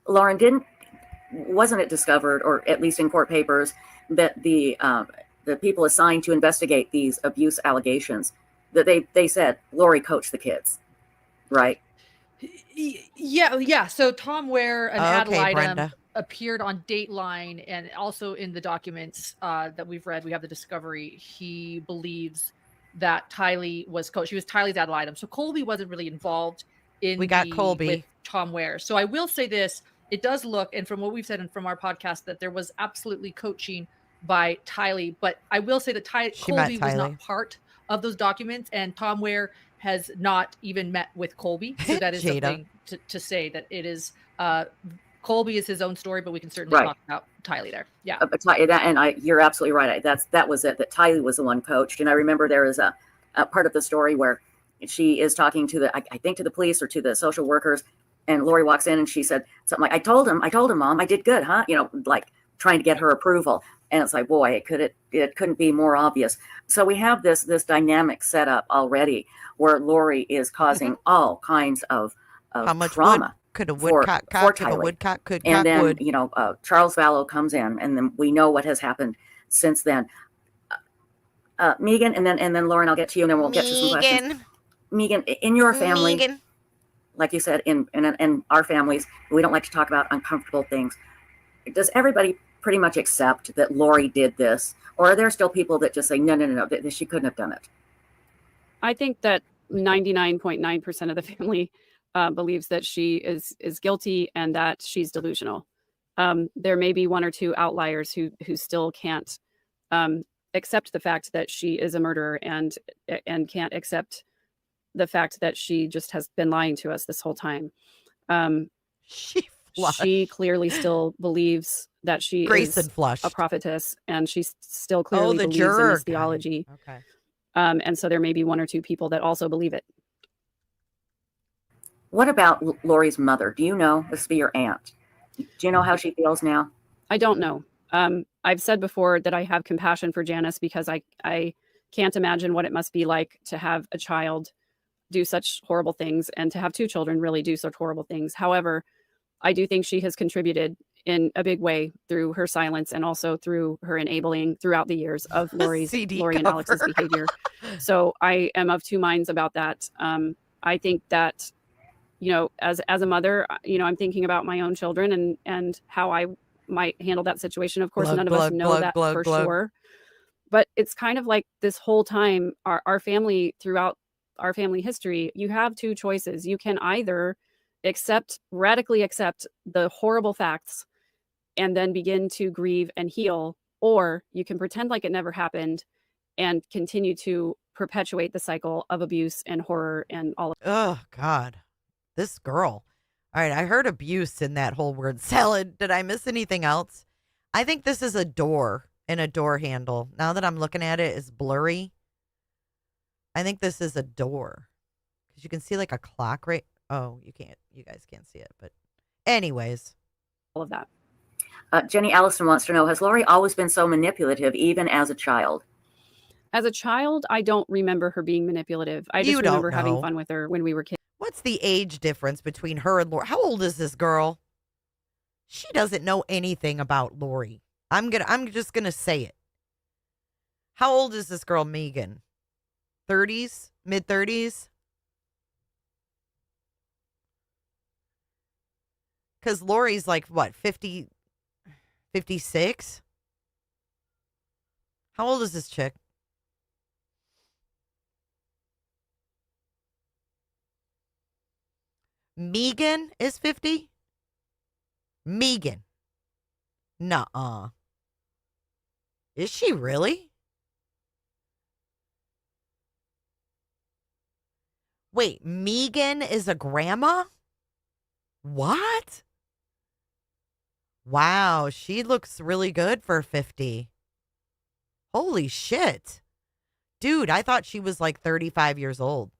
Lauren, wasn't it discovered, or at least in court papers, that the people assigned to investigate these abuse allegations, that they said Lori coached the kids, right? Yeah. So Tom Ware and Adelaide Brenda. appeared on Dateline, and also in the documents that we've read, we have the discovery. He believes that Tylee was coached. She was Tylee's ad litem. So Colby wasn't really involved in Colby with Tom Ware. So I will say this, it does look, and from what we've said and from our podcast, that there was absolutely coaching by Tylee, but I will say that Colby was not part of those documents, and Tom Ware has not even met with Colby. So that is something to say, that it is Colby is his own story, but we can certainly talk about Tylee there. Yeah. You're absolutely right. That was it, that Tylee was the one coached. And I remember there is a part of the story where she is talking to I think to the police or to the social workers, and Lori walks in and she said something like, I told him, Mom, I did good, huh? Like trying to get her approval. And it's like, boy, it couldn't be more obvious. So we have this dynamic set up already where Lori is causing all kinds of How much trauma. Could a woodcock cock? If a woodcock could and cock then, wood. Charles Vallow comes in, and then we know what has happened since then. Megan, and then Lauren, I'll get to you, and then we'll get to some questions. Megan, in your family, like you said, in our families, we don't like to talk about uncomfortable things. Does everybody pretty much accept that Lori did this, or are there still people that just say, no, she couldn't have done it? I think that 99.9% of the family believes that she is guilty and that she's delusional. There may be one or two outliers who still can't accept the fact that she is a murderer and can't accept the fact that she just has been lying to us this whole time. She clearly still believes that she Grayson is flushed. a prophetess, and she still clearly the believes juror in this guy. theology. Okay. And so there may be one or two people that also believe it. What about Lori's mother? Do you know? This would be your aunt. Do you know how she feels now? I don't know. I've said before that I have compassion for Janice because I can't imagine what it must be like to have a child do such horrible things and to have two children really do such horrible things. However, I do think she has contributed in a big way through her silence and also through her enabling throughout the years of Lori and Alex's behavior. So I am of two minds about that. I think that, as a mother, I'm thinking about my own children and how I might handle that situation. Of course, none of us know that for sure. But it's kind of like this whole time, our family, throughout our family history, you have two choices. You can either radically accept the horrible facts and then begin to grieve and heal, or you can pretend like it never happened and continue to perpetuate the cycle of abuse and horror and all of Oh, God. This girl. All right, I heard abuse in that whole word salad. Did I miss anything else? I think this is a door and a door handle. Now that I'm looking at it, it's blurry. I think this is a door. Because you can see like a clock right. Oh, you guys can't see it. But anyways. All of that. Jenny Allison wants to know, has Lori always been so manipulative, even as a child? As a child, I don't remember her being manipulative. I just remember having fun with her when we were kids. What's the age difference between her and Lori? How old is this girl? She doesn't know anything about Lori. I'm just gonna say it. How old is this girl, Megan? 30s? Mid-30s? Because Lori's like, what, 50, 56? How old is this chick? Megan is 50? Megan. Nuh-uh. Is she really? Wait, Megan is a grandma? What? Wow, she looks really good for 50. Holy shit. Dude, I thought she was like 35 years old.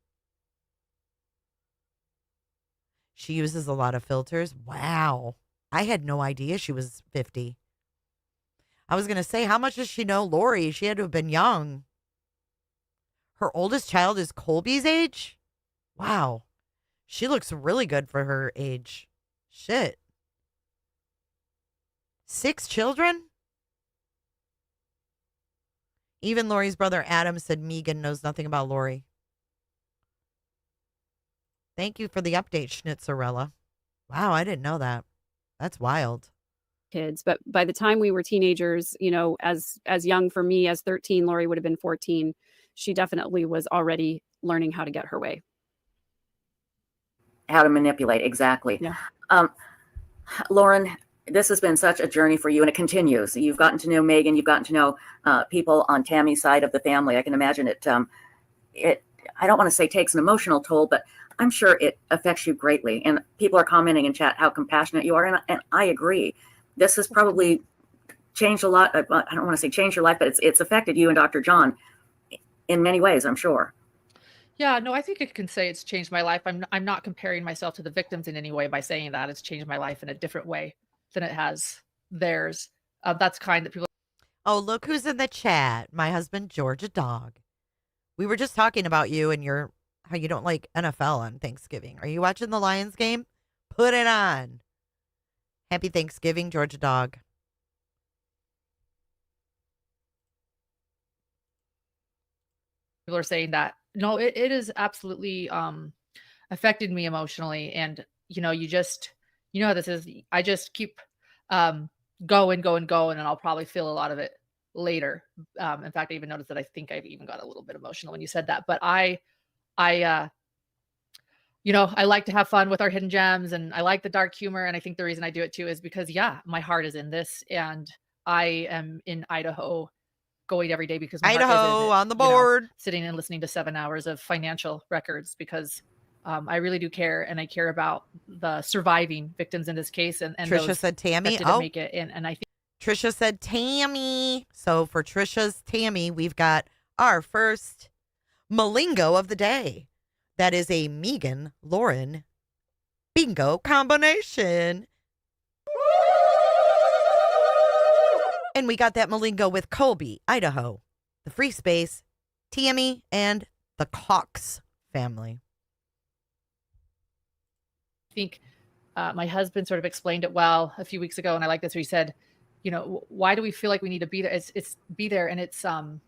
She uses a lot of filters. Wow. I had no idea she was 50. I was going to say, how much does she know Lori? She had to have been young. Her oldest child is Colby's age? Wow. She looks really good for her age. Shit. 6 children? Even Lori's brother Adam said Megan knows nothing about Lori. Thank you for the update, Schnitzerella. Wow, I didn't know that. That's wild. Kids, but by the time we were teenagers, as young for me as 13, Lori would have been 14. She definitely was already learning how to get her way. How to manipulate, exactly. Yeah. Lauren, this has been such a journey for you, and it continues. You've gotten to know Megan. You've gotten to know people on Tammy's side of the family. I can imagine it. I don't want to say takes an emotional toll, but I'm sure it affects you greatly. And people are commenting in chat how compassionate you are, and I agree. This has probably changed a lot. I don't want to say changed your life, but it's affected you and Dr. John in many ways, I'm sure. Yeah, no, I think I can say it's changed my life. I'm not comparing myself to the victims in any way by saying that. It's changed my life in a different way than it has theirs. That's kind that people. Oh, look who's in the chat. My husband, Georgia Dog. We were just talking about you and how you don't like NFL on Thanksgiving. Are you watching the Lions game? Put it on. Happy Thanksgiving, Georgia Dog. People are saying that. No, it is absolutely affected me emotionally. And, you just, how this is. I just keep going, and I'll probably feel a lot of it later. In fact, I even noticed that I think I've even got a little bit emotional when you said that. But I like to have fun with our hidden gems, and I like the dark humor. And I think the reason I do it too is because, yeah, my heart is in this, and I am in Idaho going every day because my heart is in Idaho it, on the board. sitting and listening to 7 hours of financial records because I really do care, and I care about the surviving victims in this case, and Trisha those said Tammy. that didn't make it. And I think Trisha said Tammy. So for Trisha's Tammy, we've got our first mlingo of the day. That is a Megan Lauren bingo combination. And we got that mlingo with Colby, Idaho, the Free Space, Tammy, and the Cox family. I think my husband sort of explained it well a few weeks ago, and I like this. Where he said, why do we feel like we need to be there? It's be there, and it's there's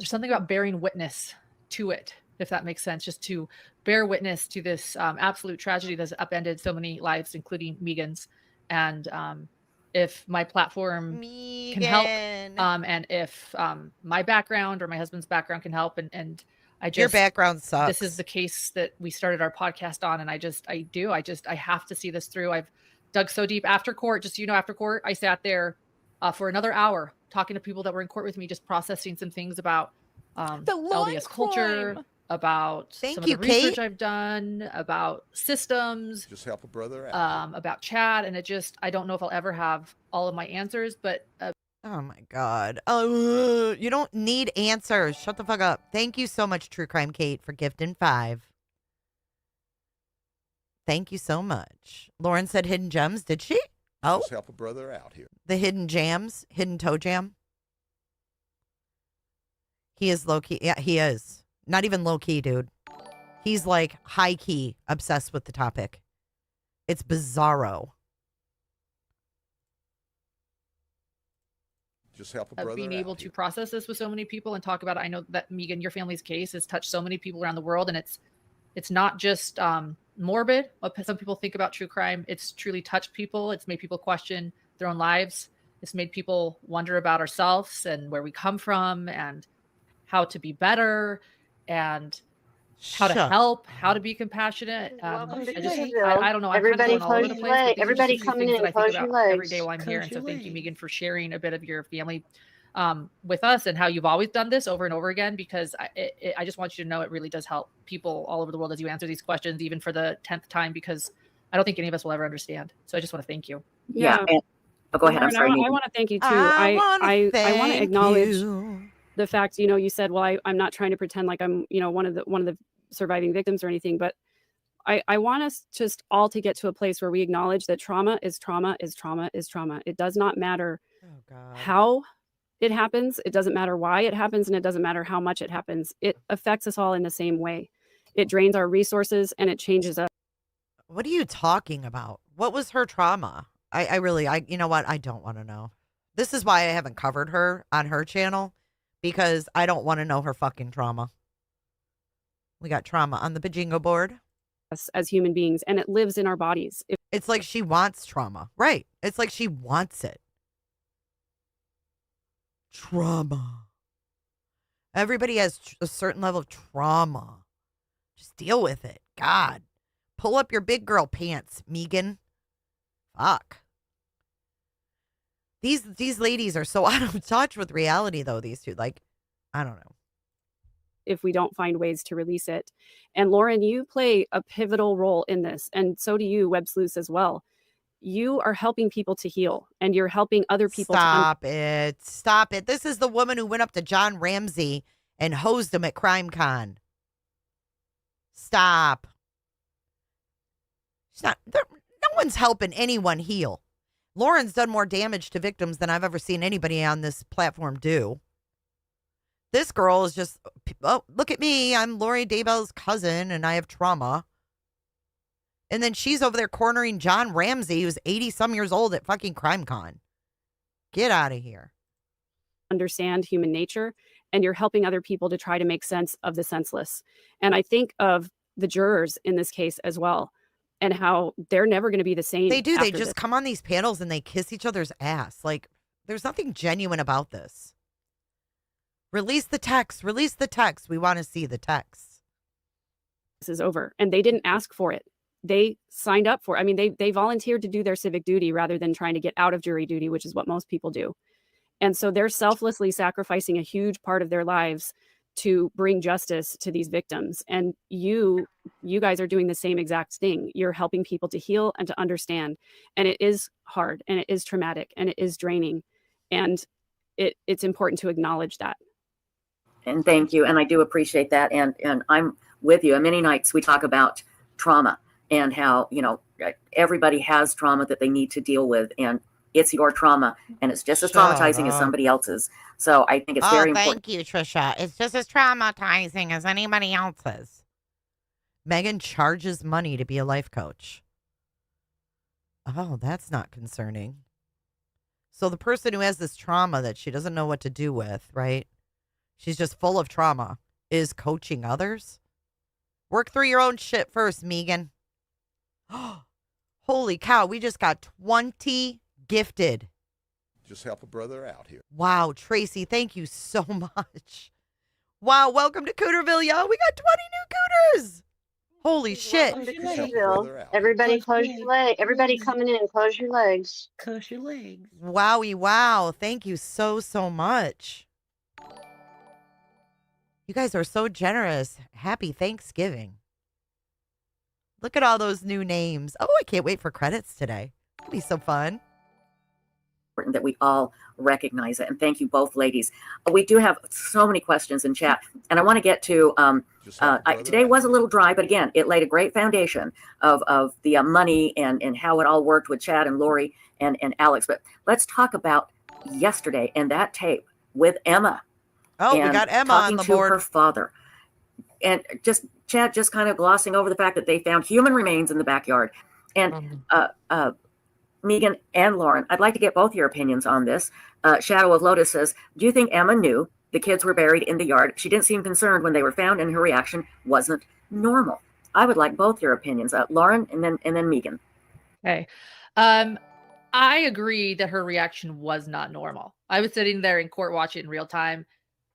something about bearing witness to it, if that makes sense. Just to bear witness to this absolute tragedy that's upended so many lives, including Megan's, and if my platform can help, and if my background or my husband's background can help, and your background sucks. This is the case that we started our podcast on, and I have to see this through. I've dug so deep after court. Just after court, I sat there for another hour talking to people that were in court with me, just processing some things about the LDS culture, about some of the research I've done, about systems. Just help a brother out. About chat, and I don't know if I'll ever have all of my answers, but. Oh my God. Oh, you don't need answers. Shut the fuck up. Thank you so much, True Crime Kate, for gifting 5. Thank you so much. Lauren said hidden gems. Did she? Oh. Just help a brother out here. The hidden jams, hidden toe jam. He is low key. Yeah, he is. Not even low key, dude. He's like high key obsessed with the topic. It's bizarro. Just help a brother being able to here. process this with so many people and talk about it. I know that Megan, your family's case has touched so many people around the world, and it's not just morbid what some people think about true crime. It's truly touched people. It's made people question their own lives. It's made people wonder about ourselves and where we come from and how to be better and how to help, how to be compassionate. I don't know. Everybody I'm kind of going all over the place. But these everybody are just a few coming things in, that I close think your about legs. every day while I'm here. And so thank you, Megan, for sharing a bit of your family with us and how you've always done this over and over again, because I just want you to know it really does help people all over the world as you answer these questions, even for the 10th time, because I don't think any of us will ever understand. So I just want to thank you. Yeah. Go ahead. I'm sorry. I want to thank you too. I want to acknowledge the fact, you said, well, I'm not trying to pretend like I'm, one of the surviving victims or anything, but I want us just all to get to a place where we acknowledge that trauma is trauma is trauma is trauma. It does not matter how it happens. It doesn't matter why it happens, and it doesn't matter how much it happens. It affects us all in the same way. It drains our resources and it changes us. What are you talking about? What was her trauma? I really, you know what? I don't want to know. This is why I haven't covered her on her channel, because I don't want to know her fucking trauma. We got trauma on the Bajingo board. As human beings, and it lives in our bodies. It's like she wants trauma. Right. It's like she wants it. Trauma. Everybody has a certain level of trauma. Just deal with it. God. Pull up your big girl pants, Megan. Fuck. These ladies are so out of touch with reality, though, these two. Like, I don't know. If we don't find ways to release it. And Lauren, you play a pivotal role in this. And so do you, Web Sleuths, as well. You are helping people to heal, and you're helping other people Stop it. Stop it. This is the woman who went up to John Ramsey and hosed him at CrimeCon. Stop. No one's helping anyone heal. Lauren's done more damage to victims than I've ever seen anybody on this platform do. This girl is just, oh, look at me. I'm Lori Daybell's cousin, and I have trauma. And then she's over there cornering John Ramsey, who's 80-some years old at fucking CrimeCon. Get out of here. Understand human nature, and you're helping other people to try to make sense of the senseless. And I think of the jurors in this case as well, and how they're never going to be the same. They do. They just come on these panels and they kiss each other's ass. Like, there's nothing genuine about this. Release the text. Release the text. We want to see the text. is over, and they didn't ask for it. They signed up for it. I mean, they volunteered to do their civic duty rather than trying to get out of jury duty, which is what most people do. And so they're selflessly sacrificing a huge part of their lives to bring justice to these victims. And you guys are doing the same exact thing. You're helping people to heal and to understand. And it is hard, and it is traumatic, and it is draining. And it's important to acknowledge that. And thank you. And I do appreciate that. And I'm with you. And many nights we talk about trauma and how, everybody has trauma that they need to deal with. And it's your trauma, and it's just as traumatizing as somebody else's. So I think it's very important. Thank you, Trisha. It's just as traumatizing as anybody else's. Megan charges money to be a life coach. Oh, that's not concerning. So the person who has this trauma that she doesn't know what to do with, right? She's just full of trauma, is coaching others? Work through your own shit first, Megan. Holy cow, we just got 20 gifted. Just help a brother out here. Wow, Tracy, thank you so much. Wow, welcome to Cooterville, y'all. We got 20 new Cooters. Holy shit. Welcome to Cooterville. Everybody close your legs. Everybody coming in, close your legs. Close your legs. Wowie, wow. Thank you so much. You guys are so generous. Happy Thanksgiving. Look at all those new names. Oh, I can't wait for credits today. It'll be so fun. That we all recognize it. And thank you both, ladies. We do have so many questions in chat, and I want to get to today was a little dry, but again, it laid a great foundation of the money and how it all worked with Chad and Lori and Alex. But let's talk about yesterday and that tape with Emma. Oh, we got Emma on the board. Her father, and Chad just kind of glossing over the fact that they found human remains in the backyard. And Megan and Lauren, I'd like to get both your opinions on this. Shadow of Lotus says, do you think Emma knew the kids were buried in the yard? She didn't seem concerned when they were found, and her reaction wasn't normal. I would like both your opinions, Lauren, and then Megan. Okay. I agree that her reaction was not normal. I was sitting there in court watching in real time,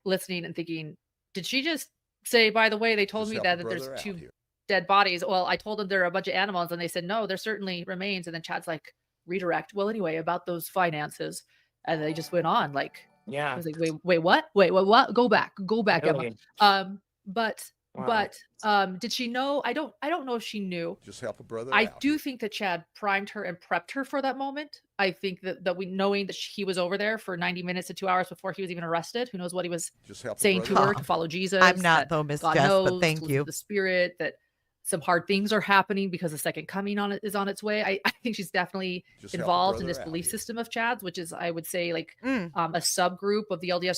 listening and thinking, did she just say, by the way, they told me that there's 2 dead bodies? Well, I told them there are a bunch of animals, and they said, no, there certainly remains. And then Chad's like, redirect. Well, anyway, about those finances. And they just went on like, yeah. I was like, wait, what? Wait, what? Go back, really? Emma. But did she know? I don't know if she knew. Just help a brother I out do here. think that Chad primed her and prepped her for that moment. I think that we knowing that he was over there for 90 minutes to 2 hours before he was even arrested. Who knows what he was saying to her to follow Jesus. I'm not though, Miss Jess, but thank you. The spirit that some hard things are happening because the second coming is on its way. I think she's definitely involved in this belief system of Chad's, which is, I would say, like a subgroup of the LDS.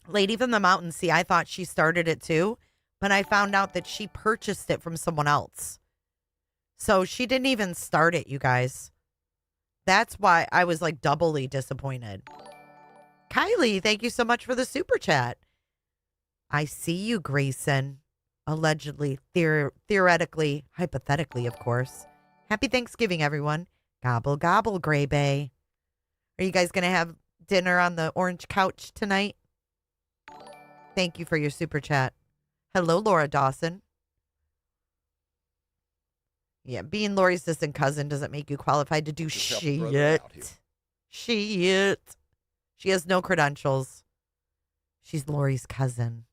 Lady from the Mountain. See, I thought she started it too, but I found out that she purchased it from someone else. So she didn't even start it, you guys. That's why I was like doubly disappointed. Kylie, thank you so much for the super chat. I see you, Grayson. Allegedly, theoretically, hypothetically, of course. Happy Thanksgiving, everyone. Gobble, gobble, Gray Bay. Are you guys going to have dinner on the orange couch tonight? Thank you for your super chat. Hello, Laura Dawson. Yeah, being Lori's distant cousin doesn't make you qualified to do shit. Shit. She has no credentials. She's Lori's cousin.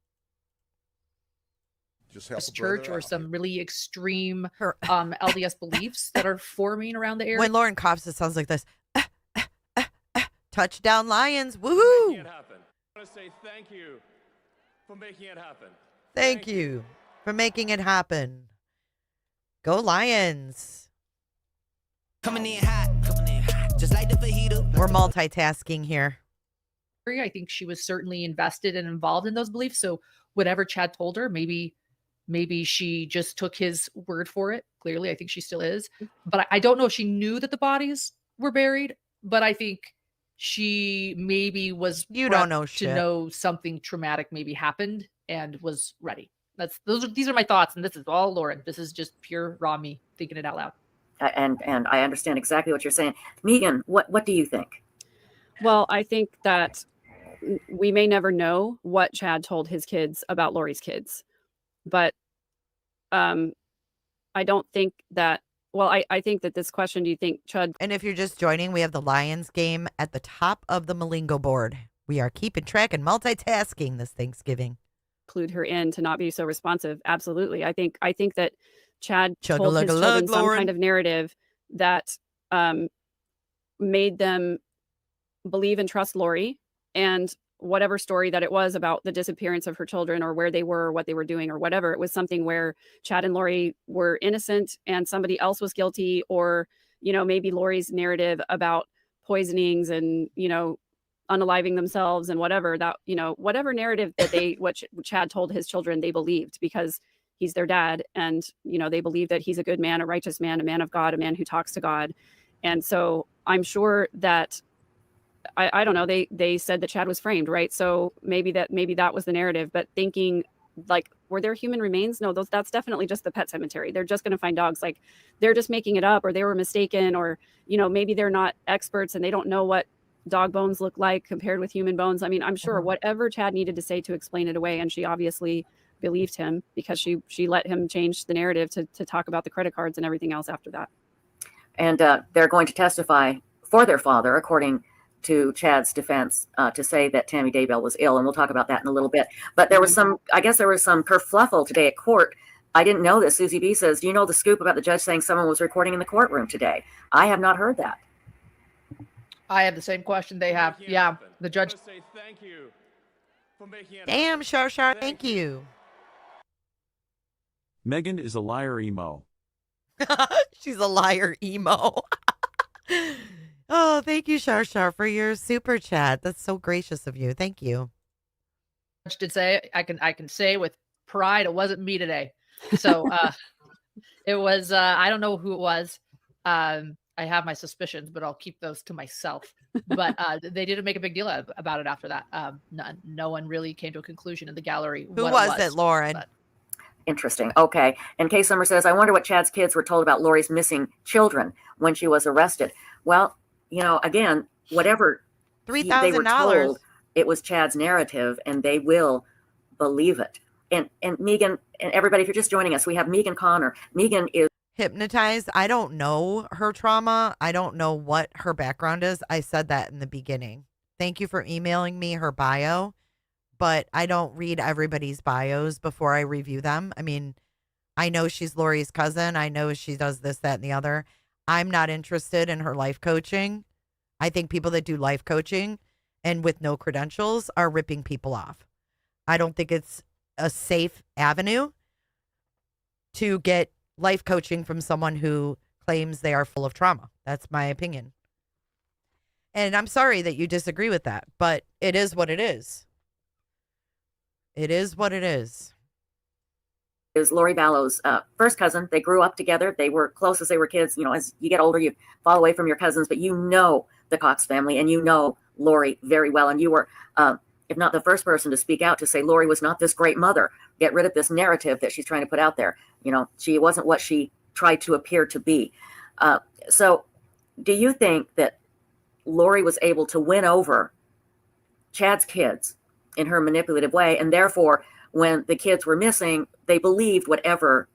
Church or some really extreme LDS beliefs that are forming around the area. When Lauren coughs, it sounds like this. Touchdown Lions. Woohoo! Making it happen. I want to say thank you for making it happen. Thank you for making it happen. Go Lions. Coming in hot, just like the fajita. We're multitasking here. I think she was certainly invested and involved in those beliefs. So whatever Chad told her, maybe she just took his word for it. Clearly, I think she still is. But I don't know if she knew that the bodies were buried. But I think she maybe was you don't know to know something traumatic maybe happened and was ready. These are my thoughts, and this is all Lauren. This is just pure raw me thinking it out loud. And I understand exactly what you're saying. Megan, what do you think? Well, I think that we may never know what Chad told his kids about Lori's kids, but I don't think that, well, I think that this question, do you think Chud? And if you're just joining, we have the Lions game at the top of the mlingo board. We are keeping track and multitasking this Thanksgiving. Clued her in to not be so responsive. Absolutely. I think that Chad told his children some kind of narrative that made them believe and trust Lori, and whatever story that it was about the disappearance of her children or where they were or what they were doing or whatever, it was something where Chad and Lori were innocent and somebody else was guilty, or, you know, maybe Lori's narrative about poisonings and, you know, unaliving themselves and whatever that, you know, whatever narrative that what Chad told his children, they believed because he's their dad. And, you know, they believe that he's a good man, a righteous man, a man of God, a man who talks to God. And so I'm sure that I don't know, they said that Chad was framed, right? So maybe that was the narrative, but thinking like, were there human remains? No, that's definitely just the pet cemetery. They're just going to find dogs. Like, they're just making it up, or they were mistaken, or, you know, maybe they're not experts and they don't know what dog bones look like compared with human bones. I mean, I'm sure whatever Chad needed to say to explain it away, and she obviously believed him because she let him change the narrative to talk about the credit cards and everything else after that. And they're going to testify for their father, according to Chad's defense, to say that Tammy Daybell was ill. And we'll talk about that in a little bit. But there was some kerfluffle today at court. I didn't know this. Susie B says, do you know the scoop about the judge saying someone was recording in the courtroom today? I have not heard that. I have the same question they have. Yeah, the judge. Say thank you for making it Damn, Shar, thank you. Megan is a liar emo. She's a liar emo. Oh, thank you, Shar, for your super chat. That's so gracious of you. Thank you. Judge did say, I can say with pride, it wasn't me today. So it was, I don't know who it was. I have my suspicions, but I'll keep those to myself. But they didn't make a big deal about it after that. No one really came to a conclusion in the gallery. Who was it, Lauren? But. Interesting. Okay. And Kay Summer says, I wonder what Chad's kids were told about Lori's missing children when she was arrested. Well, you know, again, whatever they were told, it was Chad's narrative, and they will believe it. And Megan and everybody, if you're just joining us, we have Megan Connor. Megan is hypnotized. I don't know her trauma. I don't know what her background is. I said that in the beginning. Thank you for emailing me her bio, but I don't read everybody's bios before I review them. I mean, I know she's Lori's cousin. I know she does this, that, and the other. I'm not interested in her life coaching. I think people that do life coaching and with no credentials are ripping people off. I don't think it's a safe avenue to get life coaching from someone who claims they are full of trauma. That's my opinion. And I'm sorry that you disagree with that, but it is what it is. It is what it is. Is Lori Vallow's first cousin. They grew up together. They were close as they were kids. You know, as you get older, you fall away from your cousins, but you know the Cox family and you know Lori very well. And you were, if not the first person to speak out to say Lori was not this great mother. Get rid of this narrative that she's trying to put out there. You know, she wasn't what she tried to appear to be. So do you think that Lori was able to win over Chad's kids in her manipulative way, and therefore when the kids were missing, they believed whatever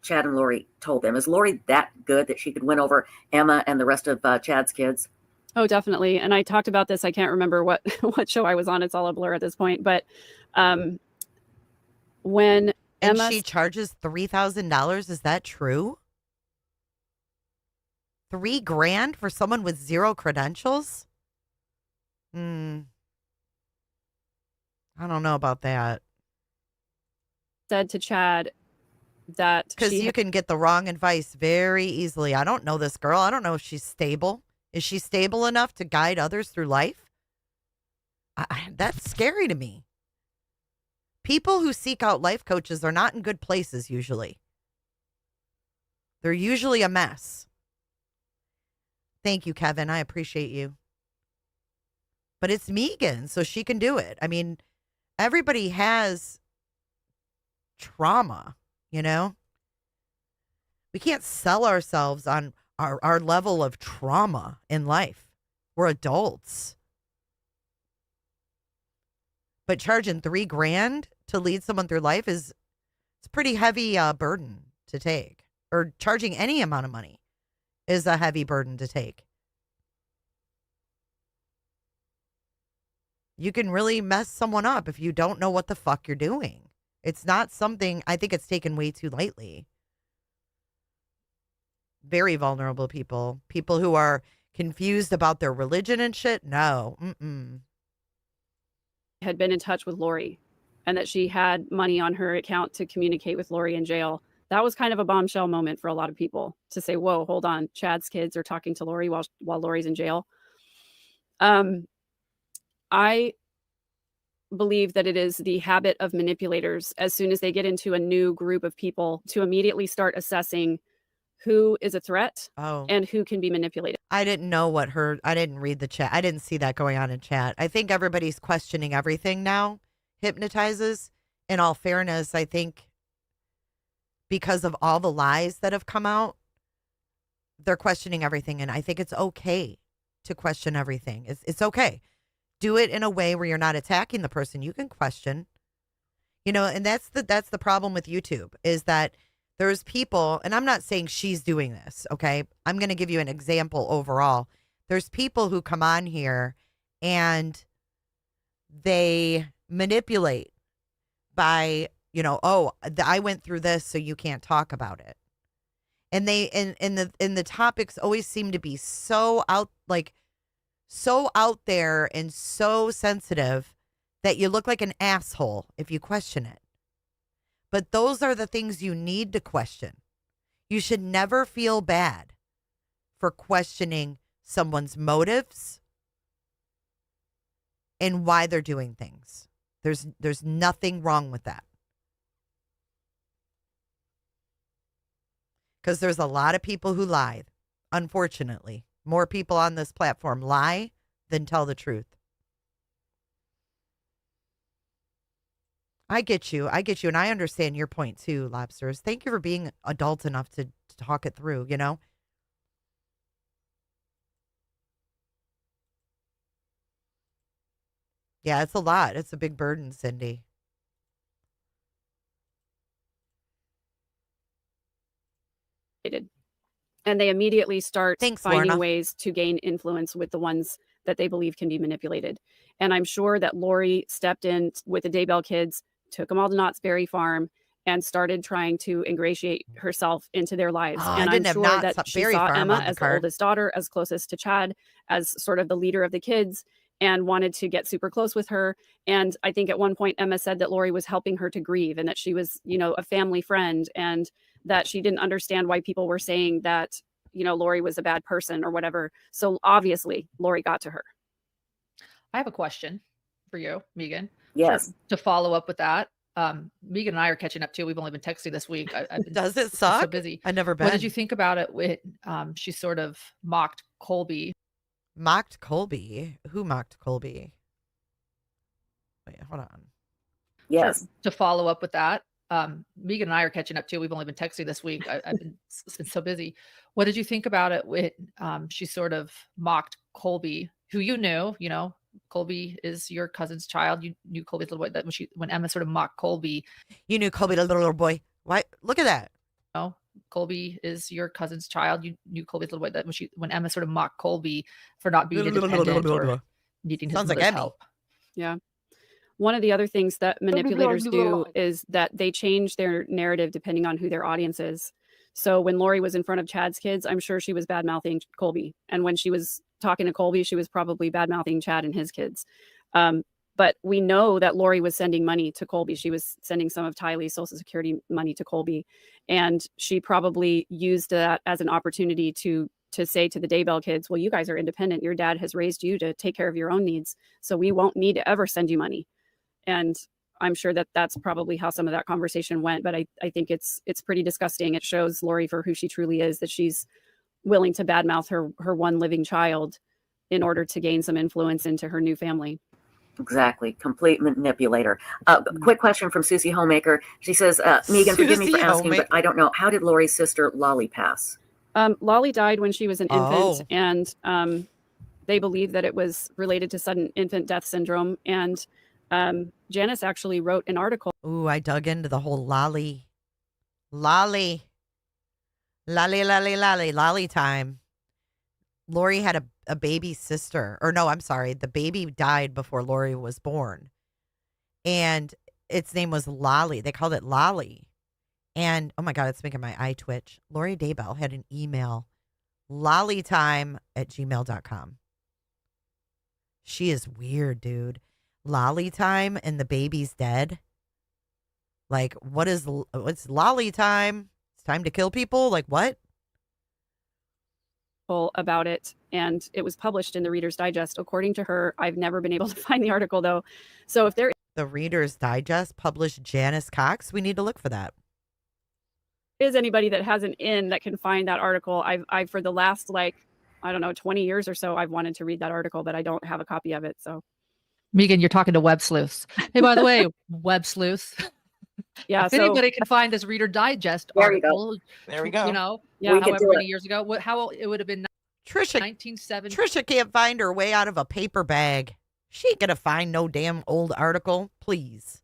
Chad and Lori told them? Is Lori that good that she could win over Emma and the rest of Chad's kids? Oh, definitely. And I talked about this. I can't remember what show I was on. It's all a blur at this point. But when Emma... And she charges $3,000. Is that true? $3,000 for someone with zero credentials? I don't know about that. Said to Chad that because you can get the wrong advice very easily. I don't know this girl. I don't know if she's stable. Is she stable enough to guide others through life? That's scary to me. People who seek out life coaches are not in good places usually. They're usually a mess. Thank you, Kevin. I appreciate you. But it's Megan, so she can do it. I mean, everybody has trauma, you know? We can't sell ourselves on our level of trauma in life. We're adults. But charging $3,000 to lead someone through life is It's a pretty heavy burden to take, or charging any amount of money is a heavy burden to take. You can really mess someone up if you don't know what the fuck you're doing. It's not something, I think it's taken way too lightly. Very vulnerable people. People who are confused about their religion and shit. No. Had been in touch with Lori and that she had money on her account to communicate with Lori in jail. That was kind of a bombshell moment for a lot of people to say, whoa, hold on. Chad's kids are talking to Lori while Lori's in jail. I believe that it is the habit of manipulators, as soon as they get into a new group of people, to immediately start assessing who is a threat and who can be manipulated. I didn't know I didn't read the chat. I didn't see that going on in chat. I think everybody's questioning everything now. Hypnotizes. In all fairness, I think because of all the lies that have come out, they're questioning everything. And I think it's okay to question everything. It's okay. Do it in a way where you're not attacking the person. You can question, and that's the problem with YouTube, is that there's people, and I'm not saying she's doing this, okay? I'm going to give you an example overall. There's people who come on here and they manipulate by, I went through this, so you can't talk about it. And they, and the topics always seem to be so out there and so sensitive that you look like an asshole if you question it. But those are the things you need to question. You should never feel bad for questioning someone's motives and why they're doing things. There's nothing wrong with that. Because there's a lot of people who lie, unfortunately. More people on this platform lie than tell the truth. I get you, and I understand your point too, Lobsters. Thank you for being adult enough to talk it through, Yeah, it's a lot. It's a big burden, Cindy. And they immediately start finding Lorna. ways to gain influence with the ones that they believe can be manipulated. And I'm sure that Lori stepped in with the Daybell kids, took them all to Knott's Berry Farm, and started trying to ingratiate herself into their lives. And I'm sure that she saw Emma as the oldest daughter, as closest to Chad, as sort of the leader of the kids, and wanted to get super close with her. And I think at one point Emma said that Lori was helping her to grieve and that she was, a family friend, and that she didn't understand why people were saying that, Lori was a bad person or whatever. So obviously Lori got to her. I have a question for you, Megan. Yes. To follow up with that. Megan and I are catching up too. We've only been texting this week. I've been Does it suck? So busy. I've never been. What did you think about it? With she sort of mocked Colby. Mocked Colby? Who mocked Colby? Wait, hold on. Yes. To follow up with that. Megan and I are catching up too. We've only been texting this week. I've been so busy. What did you think about it? With she sort of mocked Colby, who you knew, Colby is your cousin's child. You knew Colby's little boy. That when Emma sort of mocked Colby, you knew Colby, the little boy. Why? Look at that. No, Colby is your cousin's child. You knew Colby's little boy. That when Emma sort of mocked Colby for not being independent or needing his mother's help. Yeah. One of the other things that manipulators do is that they change their narrative depending on who their audience is. So when Lori was in front of Chad's kids, I'm sure she was bad-mouthing Colby. And when she was talking to Colby, she was probably bad-mouthing Chad and his kids. But we know that Lori was sending money to Colby. She was sending some of Tylee's Social Security money to Colby. And she probably used that as an opportunity to say to the Daybell kids, well, you guys are independent. Your dad has raised you to take care of your own needs. So we won't need to ever send you money. And I'm sure that that's probably how some of that conversation went. But I think it's pretty disgusting. It shows Lori for who she truly is, that she's willing to badmouth her one living child in order to gain some influence into her new family. Exactly. Complete manipulator. Quick question from Susie Homemaker. She says, Megan, forgive me for asking, but I don't know. How did Lori's sister Lolly pass? Lolly died when she was an infant, and they believe that it was related to sudden infant death syndrome. And Janice actually wrote an article. Ooh, I dug into the whole Lolly Lolly. Lolly time. Lori had a baby sister. Or no, I'm sorry. The baby died before Lori was born. And its name was Lolly. They called it Lolly. And oh my God, it's making my eye twitch. Lori Daybell had an email, lollytime@gmail.com. She is weird, dude. Lolly time and the baby's dead. Like, what's lolly time? It's time to kill people? Like, what? About it, and it was published in the Reader's Digest. According to her, I've never been able to find the article though. So if there The Reader's Digest published Janice Cox, we need to look for that. is anybody that has an in that can find that article, I've for the last, like, I don't know, 20 years or so, I've wanted to read that article, but I don't have a copy of it. So Megan, you're talking to web sleuths. Hey, by the way, web sleuths. Yeah, if so anybody can find this Reader Digest There we go. article, There we go. You know, Yeah, we can however do many it. years ago, how it would have been Trisha 1970. Trisha can't find her way out of a paper bag. She ain't gonna find no damn old article. Please.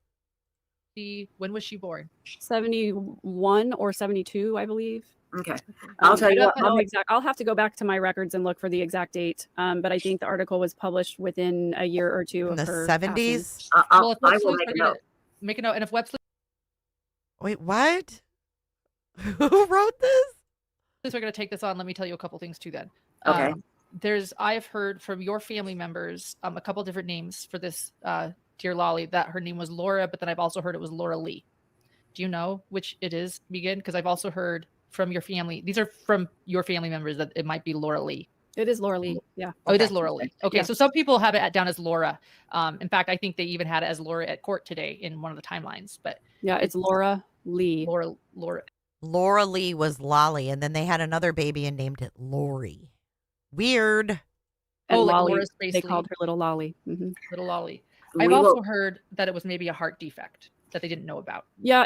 When was she born? 71 or 72, I believe. Okay. I'll tell I you don't what. know I'll have to go back to my records and look for the exact date. But I think the article was published within a year or two In of the her 70s? Well, if I web will sleuths make are a gonna note. make a note, and if web sleuths Wait, what? Who wrote this? are going to take this on, let me tell you a couple things too. Then, Okay. I've heard from your family members a couple different names for this dear Lolly. That her name was Laura, but then I've also heard it was Laura Lee. Do you know which it is, Megan? Because I've also heard from your family. These are from your family members that it might be Laura Lee. It is Laura Lee. Yeah. Oh, it is Laura Lee. Okay, Yeah. so some people have it down as Laura. In fact, I think they even had it as Laura at court today in one of the timelines. But Yeah, it's Laura Lee. Laura Lee was Lolly, and then they had another baby and named it Lori. Weird. And like Lolly, Laura Space they Lee. called her Little Lolly. Little Lolly. We I've will- also heard that it was maybe a heart defect that they didn't know about. Yeah,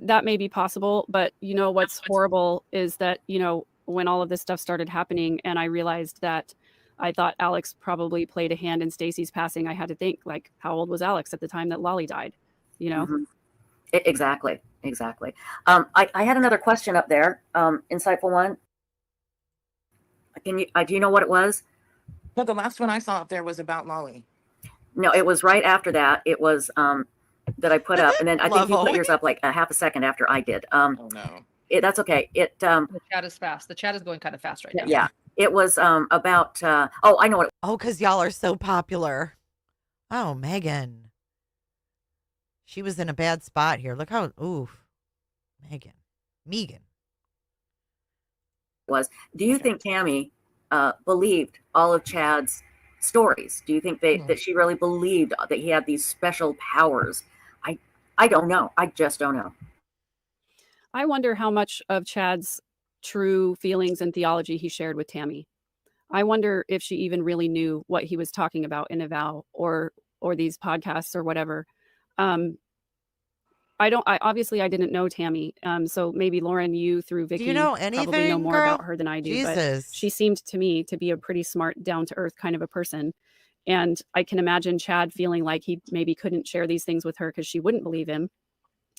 that may be possible, but you know what's horrible is that, you know, when all of this stuff started happening and I realized that I thought Alex probably played a hand in Stacy's passing, I had to think, like, how old was Alex at the time that Lolly died? You know? Mhm. Exactly. I had another question up there. Insightful one. Can you? Do you know what it was? No, the last one I saw up there was about Lolly. No, it was right after that. It was that I put up, and then I think Love you put Ollie. yours up like a half a second after I did. Oh no. That's okay. It The chat is fast. The chat is going kind of fast right now. yeah. It was about. Oh, I know what. Oh, because y'all are so popular. Oh, Megan. She was in a bad spot here. Look how, oof. Megan. Was. Do you think Tammy believed all of Chad's stories? Do you think that she really believed that he had these special powers? I don't know. I just don't know. I wonder how much of Chad's true feelings and theology he shared with Tammy. I wonder if she even really knew what he was talking about in Avow or these podcasts or whatever. Obviously I didn't know Tammy. So maybe Lauren, you through Vicky, you know probably know anything, more girl? about her than I do. Jesus. But she seemed to me to be a pretty smart, down to earth kind of a person. And I can imagine Chad feeling like he maybe couldn't share these things with her because she wouldn't believe him.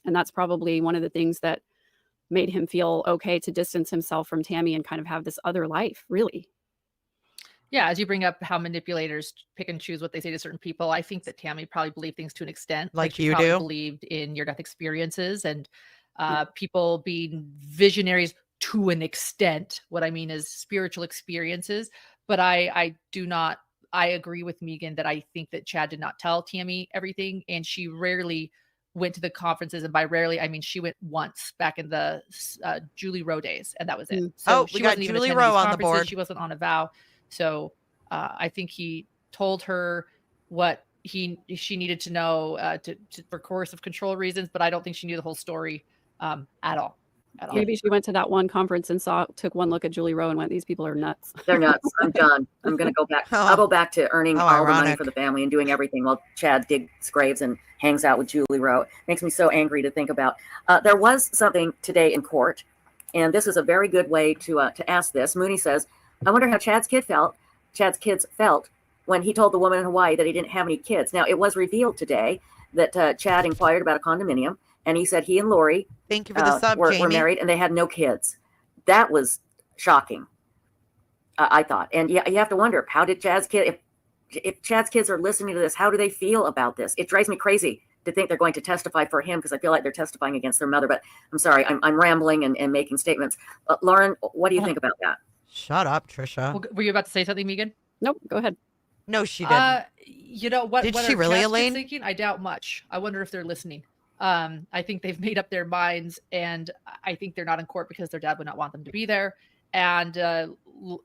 And that's probably one of the things that made him feel okay to distance himself from Tammy and kind of have this other life, really. Yeah, as you bring up how manipulators pick and choose what they say to certain people, I think that Tammy probably believed things to an extent. Like she you probably do? believed in near-death experiences and people being visionaries to an extent. What I mean is spiritual experiences. But I agree with Megan that I think that Chad did not tell Tammy everything, and she rarely went to the conferences, and by rarely I mean she went once back in the Julie Rowe days, and that was it. So we she got wasn't even Julie attending Rowe these on the conferences. board. She wasn't on a vow. So I think he told her what she needed to know for coercive control reasons, but I don't think she knew the whole story at all. Maybe she went to that one conference and took one look at Julie Rowe and went, "These people are nuts." They're nuts. I'm done. I'm going to go back. I'll go back to earning How all the money ironic. for the family and doing everything while Chad digs graves and hangs out with Julie Rowe. Makes me so angry to think about. There was something today in court, and this is a very good way to ask this. Mooney says, "I wonder how Chad's kids felt when he told the woman in Hawaii that he didn't have any kids." Now, it was revealed today that Chad inquired about a condominium, And he said he and Lori Thank you for the sub, were Jamie. married and they had no kids. That was shocking, I thought. And you have to wonder, how did Chad's kid, if Chad's kids are listening to this, how do they feel about this? It drives me crazy to think they're going to testify for him, because I feel like they're testifying against their mother. But I'm sorry, I'm rambling and making statements. Lauren, what do you think about that? Shut up, Trisha. Were you about to say something, Megan? Nope, go ahead. No, she didn't. You know what? Did what she are really, Chad's kids Elaine? thinking? I doubt much. I wonder if they're listening. I think they've made up their minds, and I think they're not in court because their dad would not want them to be there. And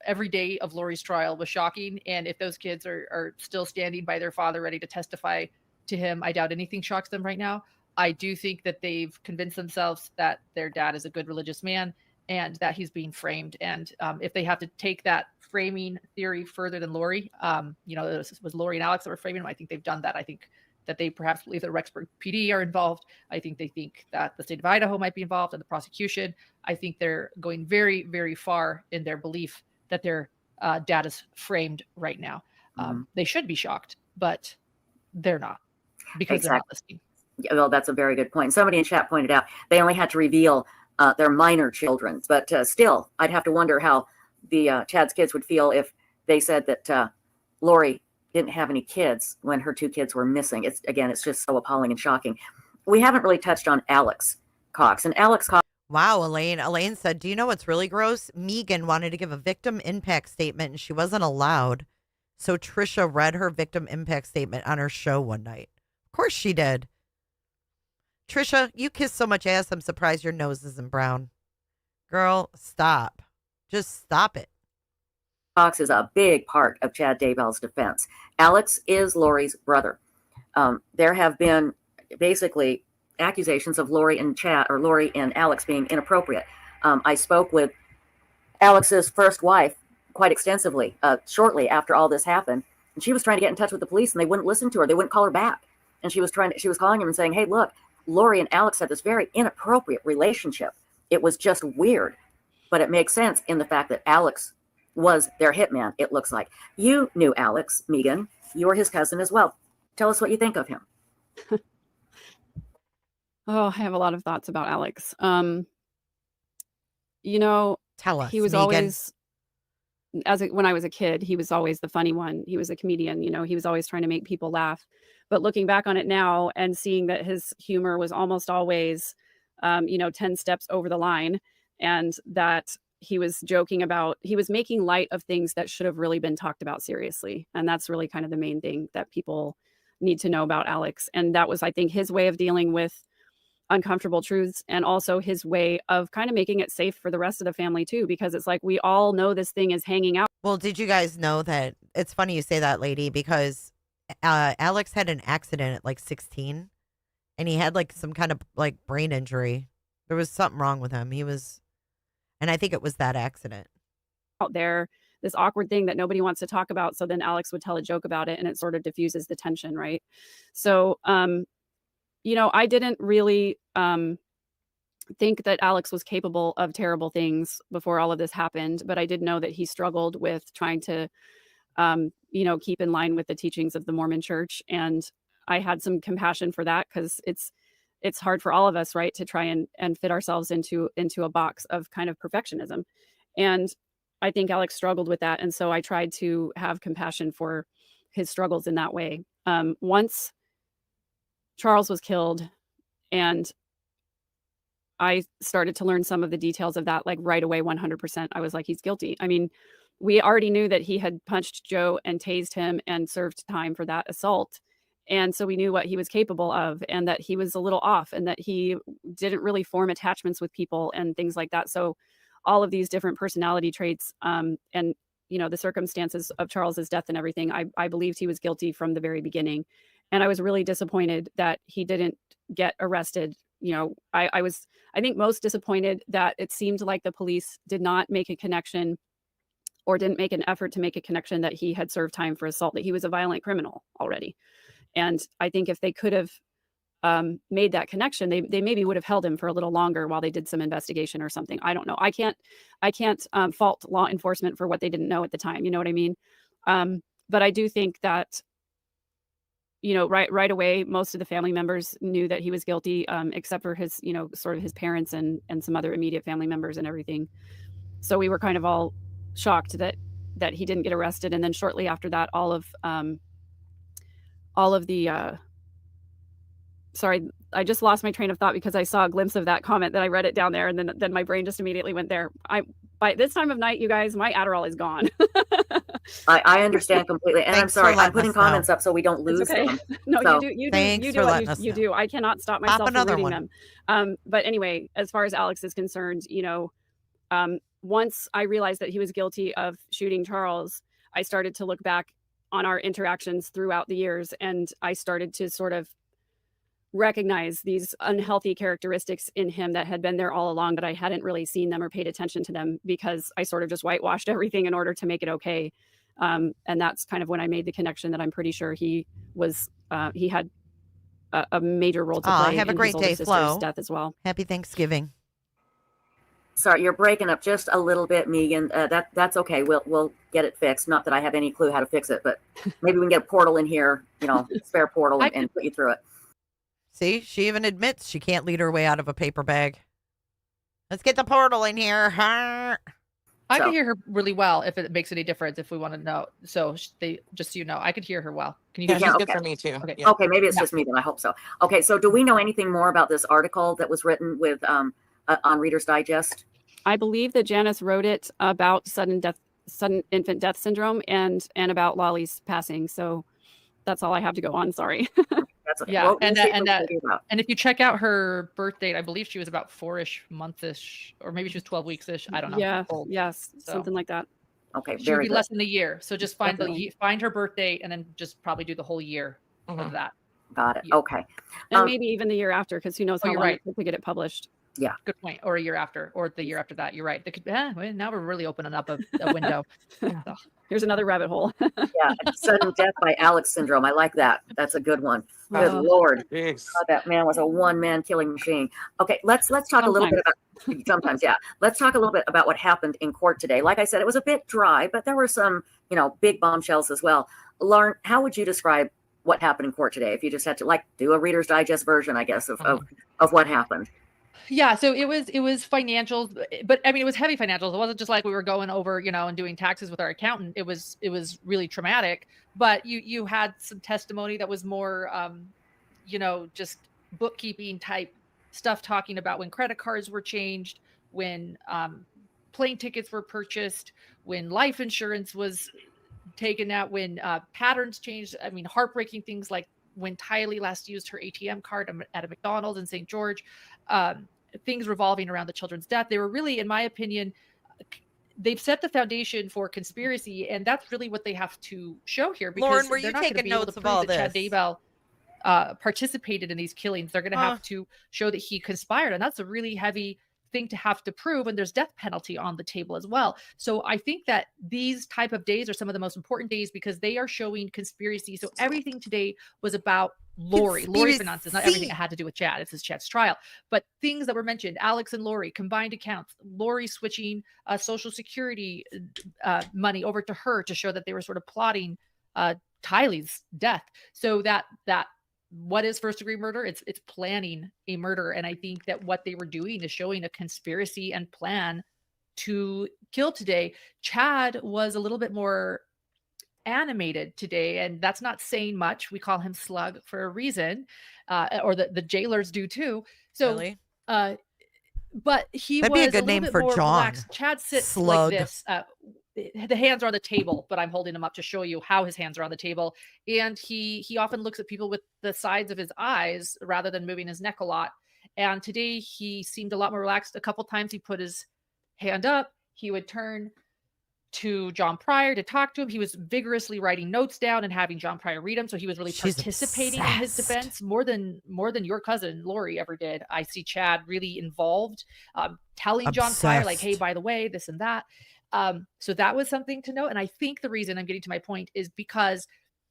every day of Lori's trial was shocking. And if those kids are still standing by their father, ready to testify to him, I doubt anything shocks them right now. I do think that they've convinced themselves that their dad is a good religious man and that he's being framed. And if they have to take that framing theory further than Lori, it was Lori and Alex that were framing him. I think they've done that. I think that they perhaps believe that Rexburg PD are involved. I think they think that the state of Idaho might be involved in the prosecution. I think they're going very, very far in their belief that their dad is framed right now. They should be shocked, but they're not, because they're not listening. Yeah, well, that's a very good point. Somebody in chat pointed out they only had to reveal their minor children, but still, I'd have to wonder how the Chad's kids would feel if they said that Lori didn't have any kids when her 2 kids were missing. It's just so appalling and shocking. We haven't really touched on Alex Cox, and Alex Cox. Wow, Elaine. Elaine said, do you know what's really gross? Megan wanted to give a victim impact statement and she wasn't allowed. So Trisha read her victim impact statement on her show one night. Of course she did. Trisha, you kiss so much ass, I'm surprised your nose isn't brown. Girl, stop. Just stop it. Cox is a big part of Chad Daybell's defense. Alex is Lori's brother. There have been basically accusations of Lori and Alex being inappropriate. I spoke with Alex's first wife quite extensively shortly after all this happened, and she was trying to get in touch with the police, and they wouldn't listen to her. They wouldn't call her back, and she was calling him and saying, "Hey, look, Lori and Alex had this very inappropriate relationship. It was just weird, but it makes sense in the fact that Alex was their hitman. It looks like you knew Alex, Megan. You were his cousin as well. Tell us what you think of him." Oh, I have a lot of thoughts about Alex. Tell us. He was Megan. always, when I was a kid, he was always the funny one. He was a comedian, he was always trying to make people laugh. But looking back on it now and seeing that his humor was almost always, 10 steps over the line, and that he was making light of things that should have really been talked about seriously. And that's really kind of the main thing that people need to know about Alex. And that was, I think, his way of dealing with uncomfortable truths, and also his way of kind of making it safe for the rest of the family too, because it's like, we all know this thing is hanging out. Well, did you guys know that? It's funny you say that, lady, because Alex had an accident at like 16 and he had like some kind of like brain injury. There was something wrong with him. And I think it was that accident. Out there, this awkward thing that nobody wants to talk about. So then Alex would tell a joke about it and it sort of diffuses the tension, right? So, I didn't really think that Alex was capable of terrible things before all of this happened, but I did know that he struggled with trying to, keep in line with the teachings of the Mormon Church. And I had some compassion for that, because it's hard for all of us, right, to try and fit ourselves into a box of kind of perfectionism. And I think Alex struggled with that. And so I tried to have compassion for his struggles in that way. Once Charles was killed and I started to learn some of the details of that, like right away, 100%, I was like, he's guilty. I mean, we already knew that he had punched Joe and tased him and served time for that assault. And so we knew what he was capable of, and that he was a little off, and that he didn't really form attachments with people and things like that. So all of these different personality traits, and the circumstances of Charles's death and everything, I believed he was guilty from the very beginning. And I was really disappointed that he didn't get arrested. I think most disappointed that it seemed like the police did not make a connection, or didn't make an effort to make a connection, that he had served time for assault, that he was a violent criminal already. And I think if they could have made that connection, they maybe would have held him for a little longer while they did some investigation or something. I don't know. I can't fault law enforcement for what they didn't know at the time. You know what I mean? But I do think that, right away, most of the family members knew that he was guilty, except for his, sort of his parents and some other immediate family members and everything. So we were kind of all shocked that he didn't get arrested. And then shortly after that, all of the sorry, I just lost my train of thought because I saw a glimpse of that comment that I read it down there, and then my brain just immediately went there. By this time of night, you guys, my Adderall is gone. I understand completely, and I'm Thanks for sorry. I'm letting putting us know. comments up so we don't lose Okay. them. No, So, Thanks you for do letting what us you know. do. I cannot stop Pop myself from another reading one. them. But anyway, as far as Alex is concerned, once I realized that he was guilty of shooting Charles, I started to look back on our interactions throughout the years, and I started to sort of recognize these unhealthy characteristics in him that had been there all along, but I hadn't really seen them or paid attention to them because I sort of just whitewashed everything in order to make it okay. And that's kind of when I made the connection that I'm pretty sure he had a major role to play Have a in great his older day, sister's Flo. death as well. Happy Thanksgiving. sorry, you're breaking up just a little bit, Megan. That's okay. We'll get it fixed. Not that I have any clue how to fix it, but maybe we can get a portal in here, spare portal, and put you through it. See, she even admits she can't lead her way out of a paper bag. Let's get the portal in here. I can hear her really well if it makes any difference, if we want to know. So just so you know, I could hear her well. Can you Yeah, hear she's me? good for me too. Okay. Yeah. Okay, maybe it's just me then. I hope so. Okay, so do we know anything more about this article that was written with on Reader's Digest? I believe that Janice wrote it about sudden infant death syndrome and about Lolly's passing. So that's all I have to go on. Sorry. That's okay. Yeah, Well, and we'll see what we can do about it. and if you check out her birth date, I believe she was about 4-ish month-ish, or maybe she was 12 weeks-ish. I don't know. Yeah. Old. Yes. So Something like that. Okay, she would very be good. less than a year. So just find Definitely. find her birth date and then just probably do the whole year of that. Got it. Yeah. Okay. And maybe even the year after, because who knows how you're long right. it took to get it published. Yeah. Good point. Or a year after, or the year after that. You're right. Well, now we're really opening up a window. So, Here's another rabbit hole. Yeah, Sudden Death by Alex Syndrome. I like that. That's a good one. Good Lord. God, that man was a one-man killing machine. Okay, let's talk a little bit about sometimes, yeah. Let's talk a little bit about what happened in court today. Like I said, it was a bit dry, but there were some, big bombshells as well. Lauren, how would you describe what happened in court today if you just had to do a Reader's Digest version, I guess, of what happened? yeah, so it was financials, but I mean, it was heavy financials. It wasn't just like we were going over, and doing taxes with our accountant. It was really traumatic, but you had some testimony that was more, just bookkeeping type stuff, talking about when credit cards were changed, when plane tickets were purchased, when life insurance was taken out, when patterns changed. I mean, heartbreaking things like when Tylee last used her ATM card at a McDonald's in St. George. Things revolving around the children's death. They were really, in my opinion, they've set the foundation for conspiracy, and that's really what they have to show here. Because Lauren, were they're you not gonna taking be able to notes of prove all that Chad this? Daybell participated in these killings. They're going to have to show that he conspired, and that's a really heavy thing to have to prove, and there's death penalty on the table as well. So I think that these type of days are some of the most important days because they are showing conspiracy. So everything today was about Lori finances, not everything that had to do with Chad. This is Chad's trial, but things that were mentioned: Alex and Lori combined accounts, Lori switching Social Security money over to her to show that they were sort of plotting Tylee's death. So that what is first degree murder? It's planning a murder. And I think that what they were doing is showing a conspiracy and plan to kill today. Chad was a little bit more animated today, and that's not saying much. We call him Slug for a reason, or the jailers do too. So, Really? But he That'd was be a good little name bit for more John. relaxed. Chad sits Slug. like this. The hands are on the table, but I'm holding him up to show you how his hands are on the table. And he often looks at people with the sides of his eyes rather than moving his neck a lot. And today he seemed a lot more relaxed. A couple times he put his hand up. He would turn to John Pryor to talk to him. He was vigorously writing notes down and having John Pryor read them. So he was really participating in his defense more than your cousin Lori ever did. I see Chad really involved, telling John Pryor, like, hey, by the way, this and that. So that was something to note. And I think the reason I'm getting to my point is because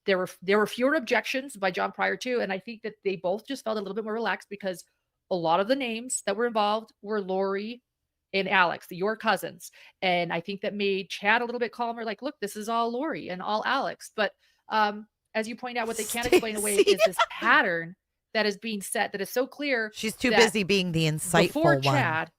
there were fewer objections by John Pryor too. And I think that they both just felt a little bit more relaxed because a lot of the names that were involved were Lori and Alex, your cousins. And I think that made Chad a little bit calmer. Like, look, this is all Lori and all Alex. But as you point out, what they can't explain away is this pattern that is being set that is so clear. She's too busy being the insightful before one. Chad,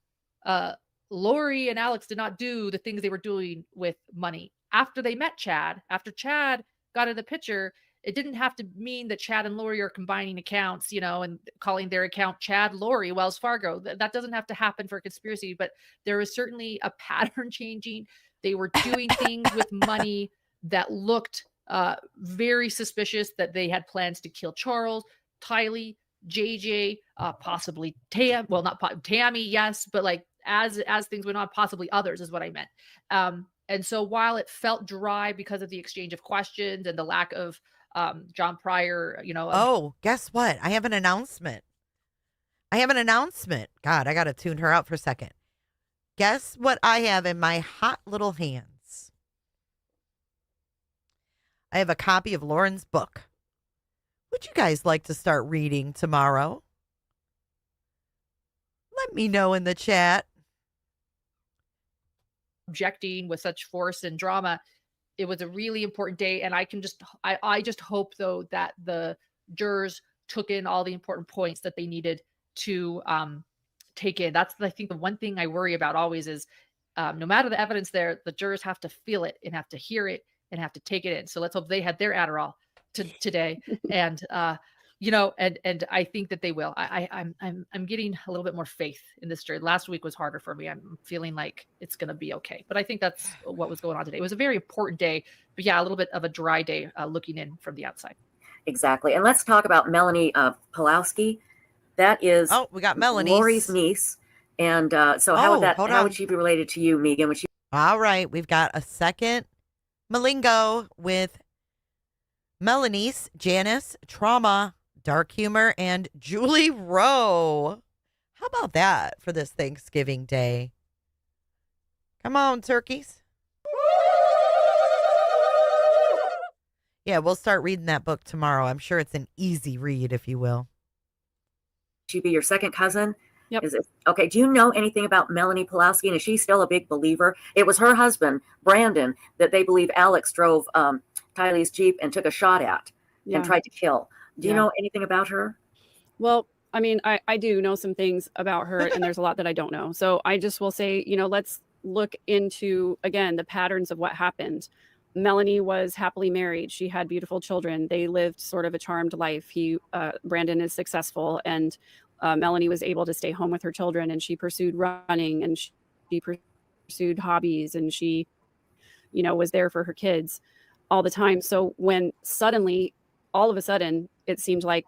Lori and Alex did not do the things they were doing with money. After they met Chad, after Chad got in the picture, it didn't have to mean that Chad and Lori are combining accounts, you know, and calling their account Chad Lori Wells Fargo. That doesn't have to happen for a conspiracy, but there is certainly a pattern changing. They were doing things with money that looked very suspicious, that they had plans to kill Charles, Tylee, JJ, possibly Tam. Well, not Tammy, yes, but like as things went on, possibly others is what I meant. And so while it felt dry because of the exchange of questions and the lack of John Pryor, you know. Oh, guess what? I have an announcement. God, I got to tune her out for a second. Guess what I have in my hot little hands? I have a copy of Lauren's book. Would you guys like to start reading tomorrow? Let me know in the chat. Objecting with such force and drama. It was a really important day, and I just hope though that the jurors took in all the important points that they needed to take in. That's, I think, the one thing I worry about always is no matter the evidence there, the jurors have to feel it and have to hear it and have to take it in. So let's hope they had their Adderall today, and you know, and I think that they will. I'm getting a little bit more faith in this jury. Last week was harder for me. I'm feeling like it's going to be okay, but I think that's what was going on today. It was a very important day, but yeah, a little bit of a dry day looking in from the outside. Exactly. And let's talk about Melanie Pulowski. That is we got Melanie, Lori's niece. And so how would she be related to you, Megan? All right, we've got a second mlingo with Melanie's, Janice, Trauma, Dark Humor, and Julie Rowe. How about that for this Thanksgiving Day? Come on, turkeys. Yeah, we'll start reading that book tomorrow. I'm sure it's an easy read, if you will. She'd be your second cousin? Yep. Okay, do you know anything about Melanie Pulowski, and is she still a big believer? It was her husband, Brandon, that they believe Alex drove Tylee's Jeep and took a shot at and tried to kill. Do you know anything about her? Well, I mean, I do know some things about her, and there's a lot that I don't know. So I just will say, you know, let's look into, again, the patterns of what happened. Melanie was happily married. She had beautiful children. They lived sort of a charmed life. Brandon is successful, and Melanie was able to stay home with her children, and she pursued running, and she pursued hobbies, and she, you know, was there for her kids all the time. So when suddenly, all of a sudden, it seemed like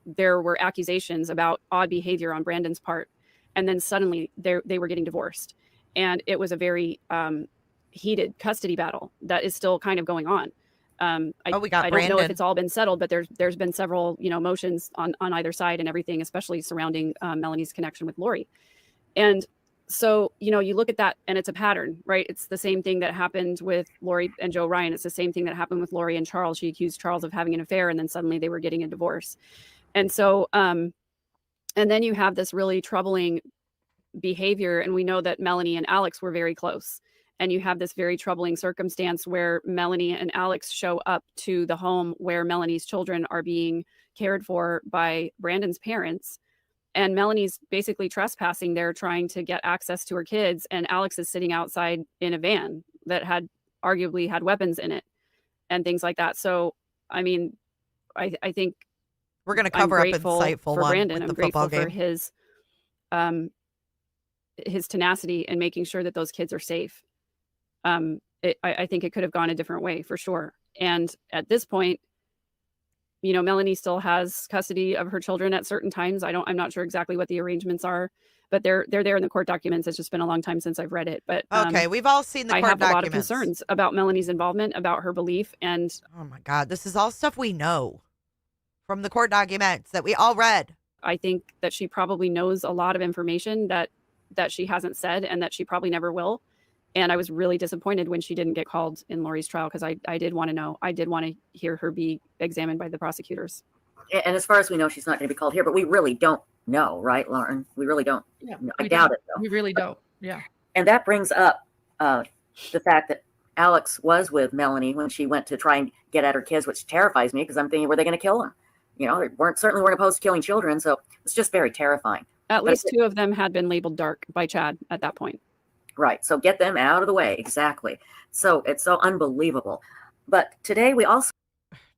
there were accusations about odd behavior on Brandon's part, and then suddenly they were getting divorced, and it was a very heated custody battle that is still kind of going on. I don't know if it's all been settled, but there's been several, you know, motions on either side and everything, especially surrounding Melanie's connection with Lori. And so, you know, you look at that and it's a pattern, right? It's the same thing that happened with Lori and Joe Ryan. It's the same thing that happened with Lori and Charles. She accused Charles of having an affair, and then suddenly they were getting a divorce. And so, and then you have this really troubling behavior. And we know that Melanie and Alex were very close. And you have this very troubling circumstance where Melanie and Alex show up to the home where Melanie's children are being cared for by Brandon's parents. And Melanie's basically trespassing there, trying to get access to her kids. And Alex is sitting outside in a van that had arguably had weapons in it and things like that. So, I mean, I think we're going to cover up Insightful for one Brandon. with I'm the football grateful game. for his tenacity and making sure that those kids are safe. I think it could have gone a different way for sure. And at this point, you know, Melanie still has custody of her children at certain times. I'm not sure exactly what the arrangements are, but they're there in the court documents. It's just been a long time since I've read it. But okay, we've all seen the court documents. I have a lot of concerns about Melanie's involvement, about her belief, and oh my God, this is all stuff we know from the court documents that we all read. I think that she probably knows a lot of information that she hasn't said, and that she probably never will. And I was really disappointed when she didn't get called in Lori's trial, because I did want to know. I did want to hear her be examined by the prosecutors. And as far as we know, she's not going to be called here, but we really don't know, right, Lauren? We really don't. Yeah, I doubt it, though. We really don't. Yeah. And that brings up the fact that Alex was with Melanie when she went to try and get at her kids, which terrifies me because I'm thinking, were they going to kill them? You know, they certainly weren't opposed to killing children. So it's just very terrifying. At least 2 of them had been labeled dark by Chad at that point. Right. So get them out of the way. Exactly. So it's so unbelievable. But today we also.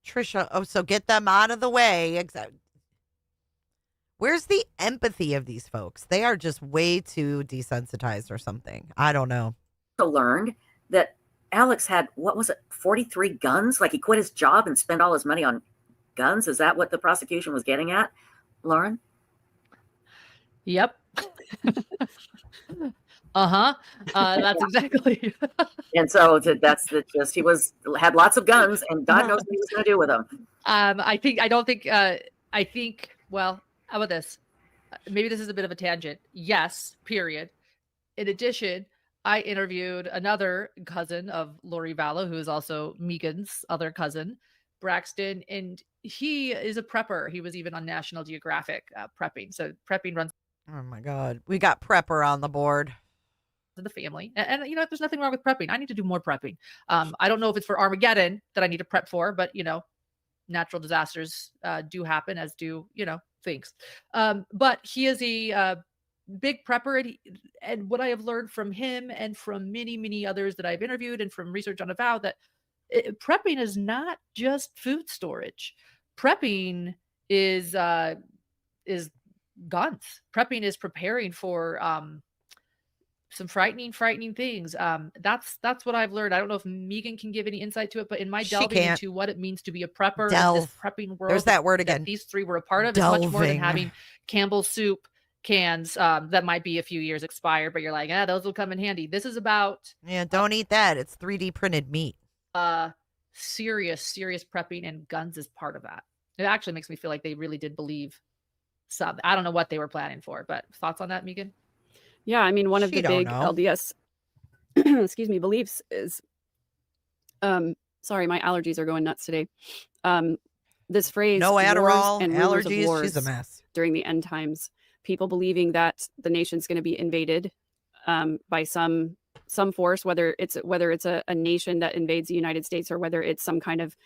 Trisha, so get them out of the way. Exactly. Where's the empathy of these folks? They are just way too desensitized or something. I don't know. Learned that Alex had, 43 guns? Like he quit his job and spent all his money on guns? Is that what the prosecution was getting at, Lauren? Yep. That's exactly. And so he had lots of guns, and God knows what he was going to do with them. Well, how about this? Maybe this is a bit of a tangent. Yes, period. In addition, I interviewed another cousin of Lori Vallow, who is also Megan's other cousin, Braxton, and he is a prepper. He was even on National Geographic prepping. So prepping runs. Oh my God. We got prepper on the board. The family. And you know, there's nothing wrong with prepping. I need to do more prepping. I don't know if it's for Armageddon that I need to prep for, but you know, natural disasters do happen, as do, you know, things. But he is a big prepper, and what I have learned from him and from many, many others that I've interviewed and from research on Avow, that prepping is not just food storage. Prepping is guns. Prepping is preparing for some frightening things. That's what I've learned. I don't know if Megan can give any insight to it, but in my delving into what it means to be a prepper in this prepping world, there's that word again. That these 3 were a part of. It's much more than having Campbell's soup cans that might be a few years expired, but you're like, those will come in handy. This is about don't eat that. It's 3D printed meat. Serious prepping, and guns is part of that. It actually makes me feel like they really did believe something. I don't know what they were planning for, but thoughts on that, Megan? Yeah, I mean, one of the big LDS beliefs is sorry, my allergies are going nuts today. This phrase, no Adderall, and allergies, wars she's a mess. During the end times, people believing that the nation's going to be invaded by some force, whether it's a nation that invades the United States, or whether it's some kind of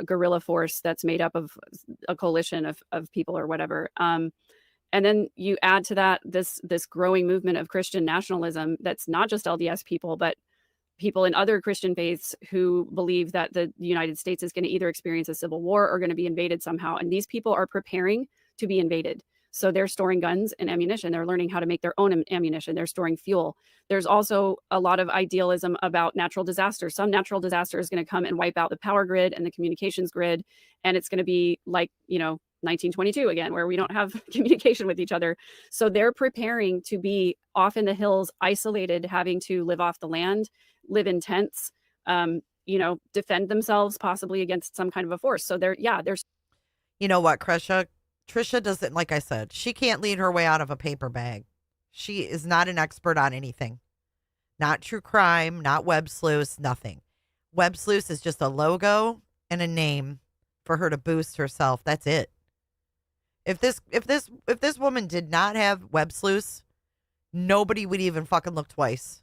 guerrilla force that's made up of a coalition of people or whatever. And then you add to that this growing movement of Christian nationalism that's not just LDS people, but people in other Christian faiths who believe that the United States is going to either experience a civil war or going to be invaded somehow. And these people are preparing to be invaded. So they're storing guns and ammunition. They're learning how to make their own ammunition. They're storing fuel. There's also a lot of idealism about natural disasters. Some natural disaster is going to come and wipe out the power grid and the communications grid. And it's going to be like, 1922 again, where we don't have communication with each other. So they're preparing to be off in the hills, isolated, having to live off the land, live in tents, defend themselves possibly against some kind of a force. So there's. You know what, Trisha doesn't, like I said, she can't lead her way out of a paper bag. She is not an expert on anything. Not true crime, not web sleuths, nothing. Web sleuths is just a logo and a name for her to boost herself. That's it. If this woman did not have web sleuths, nobody would even fucking look twice.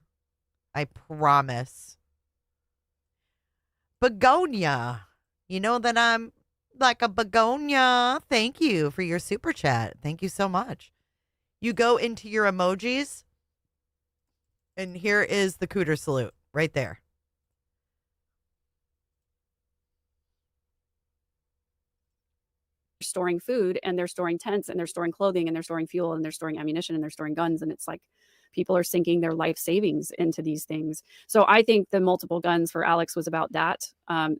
I promise. Begonia. You know that I'm like a begonia. Thank you for your super chat. Thank you so much. You go into your emojis, and here is the cooter salute right there. Storing food, and they're storing tents, and they're storing clothing, and they're storing fuel, and they're storing ammunition, and they're storing guns. And it's like people are sinking their life savings into these things. So I think the multiple guns for Alex was about that,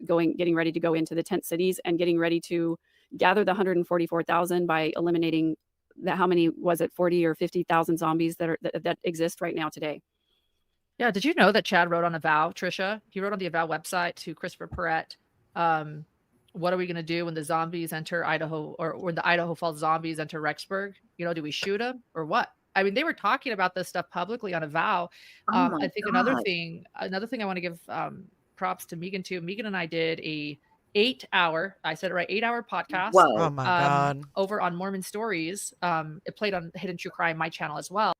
getting ready to go into the tent cities and getting ready to gather the 144,000 by eliminating how many was it, 40 or 50,000 zombies that exist right now today. Yeah. Did you know that Chad wrote on Avow, Trisha? He wrote on the Avow website to Christopher Perrett, what are we going to do when the zombies enter Idaho, or when the Idaho Falls zombies enter Rexburg? Do we shoot them or what? I mean, they were talking about this stuff publicly on Avow. I think another thing I want to give props to Megan too. Megan and I did a 8-hour, I said it right, 8-hour podcast. Whoa. Oh my God. Over on Mormon Stories. It played on Hidden True Crime, my channel as well.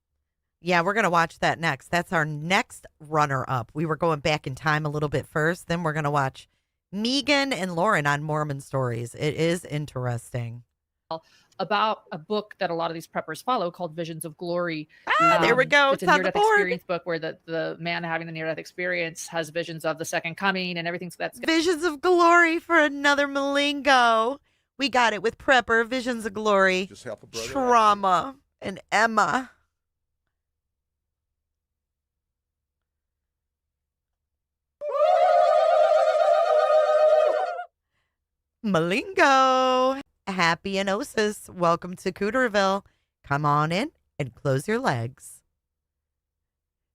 Yeah, we're going to watch that next. That's our next runner up. We were going back in time a little bit first. Then we're going to watch Megan and Lauren on Mormon Stories. It is interesting. About a book that a lot of these preppers follow called Visions of Glory. There we go. It's a near-death experience book where the man having the near-death experience has visions of the second coming and everything. So that's Visions of Glory for another Mlingo. We got it with Prepper, Visions of Glory, Just help a brother out. Trauma, and Emma. Mlingo. Happy Enosis. Welcome to Cooterville. Come on in and close your legs.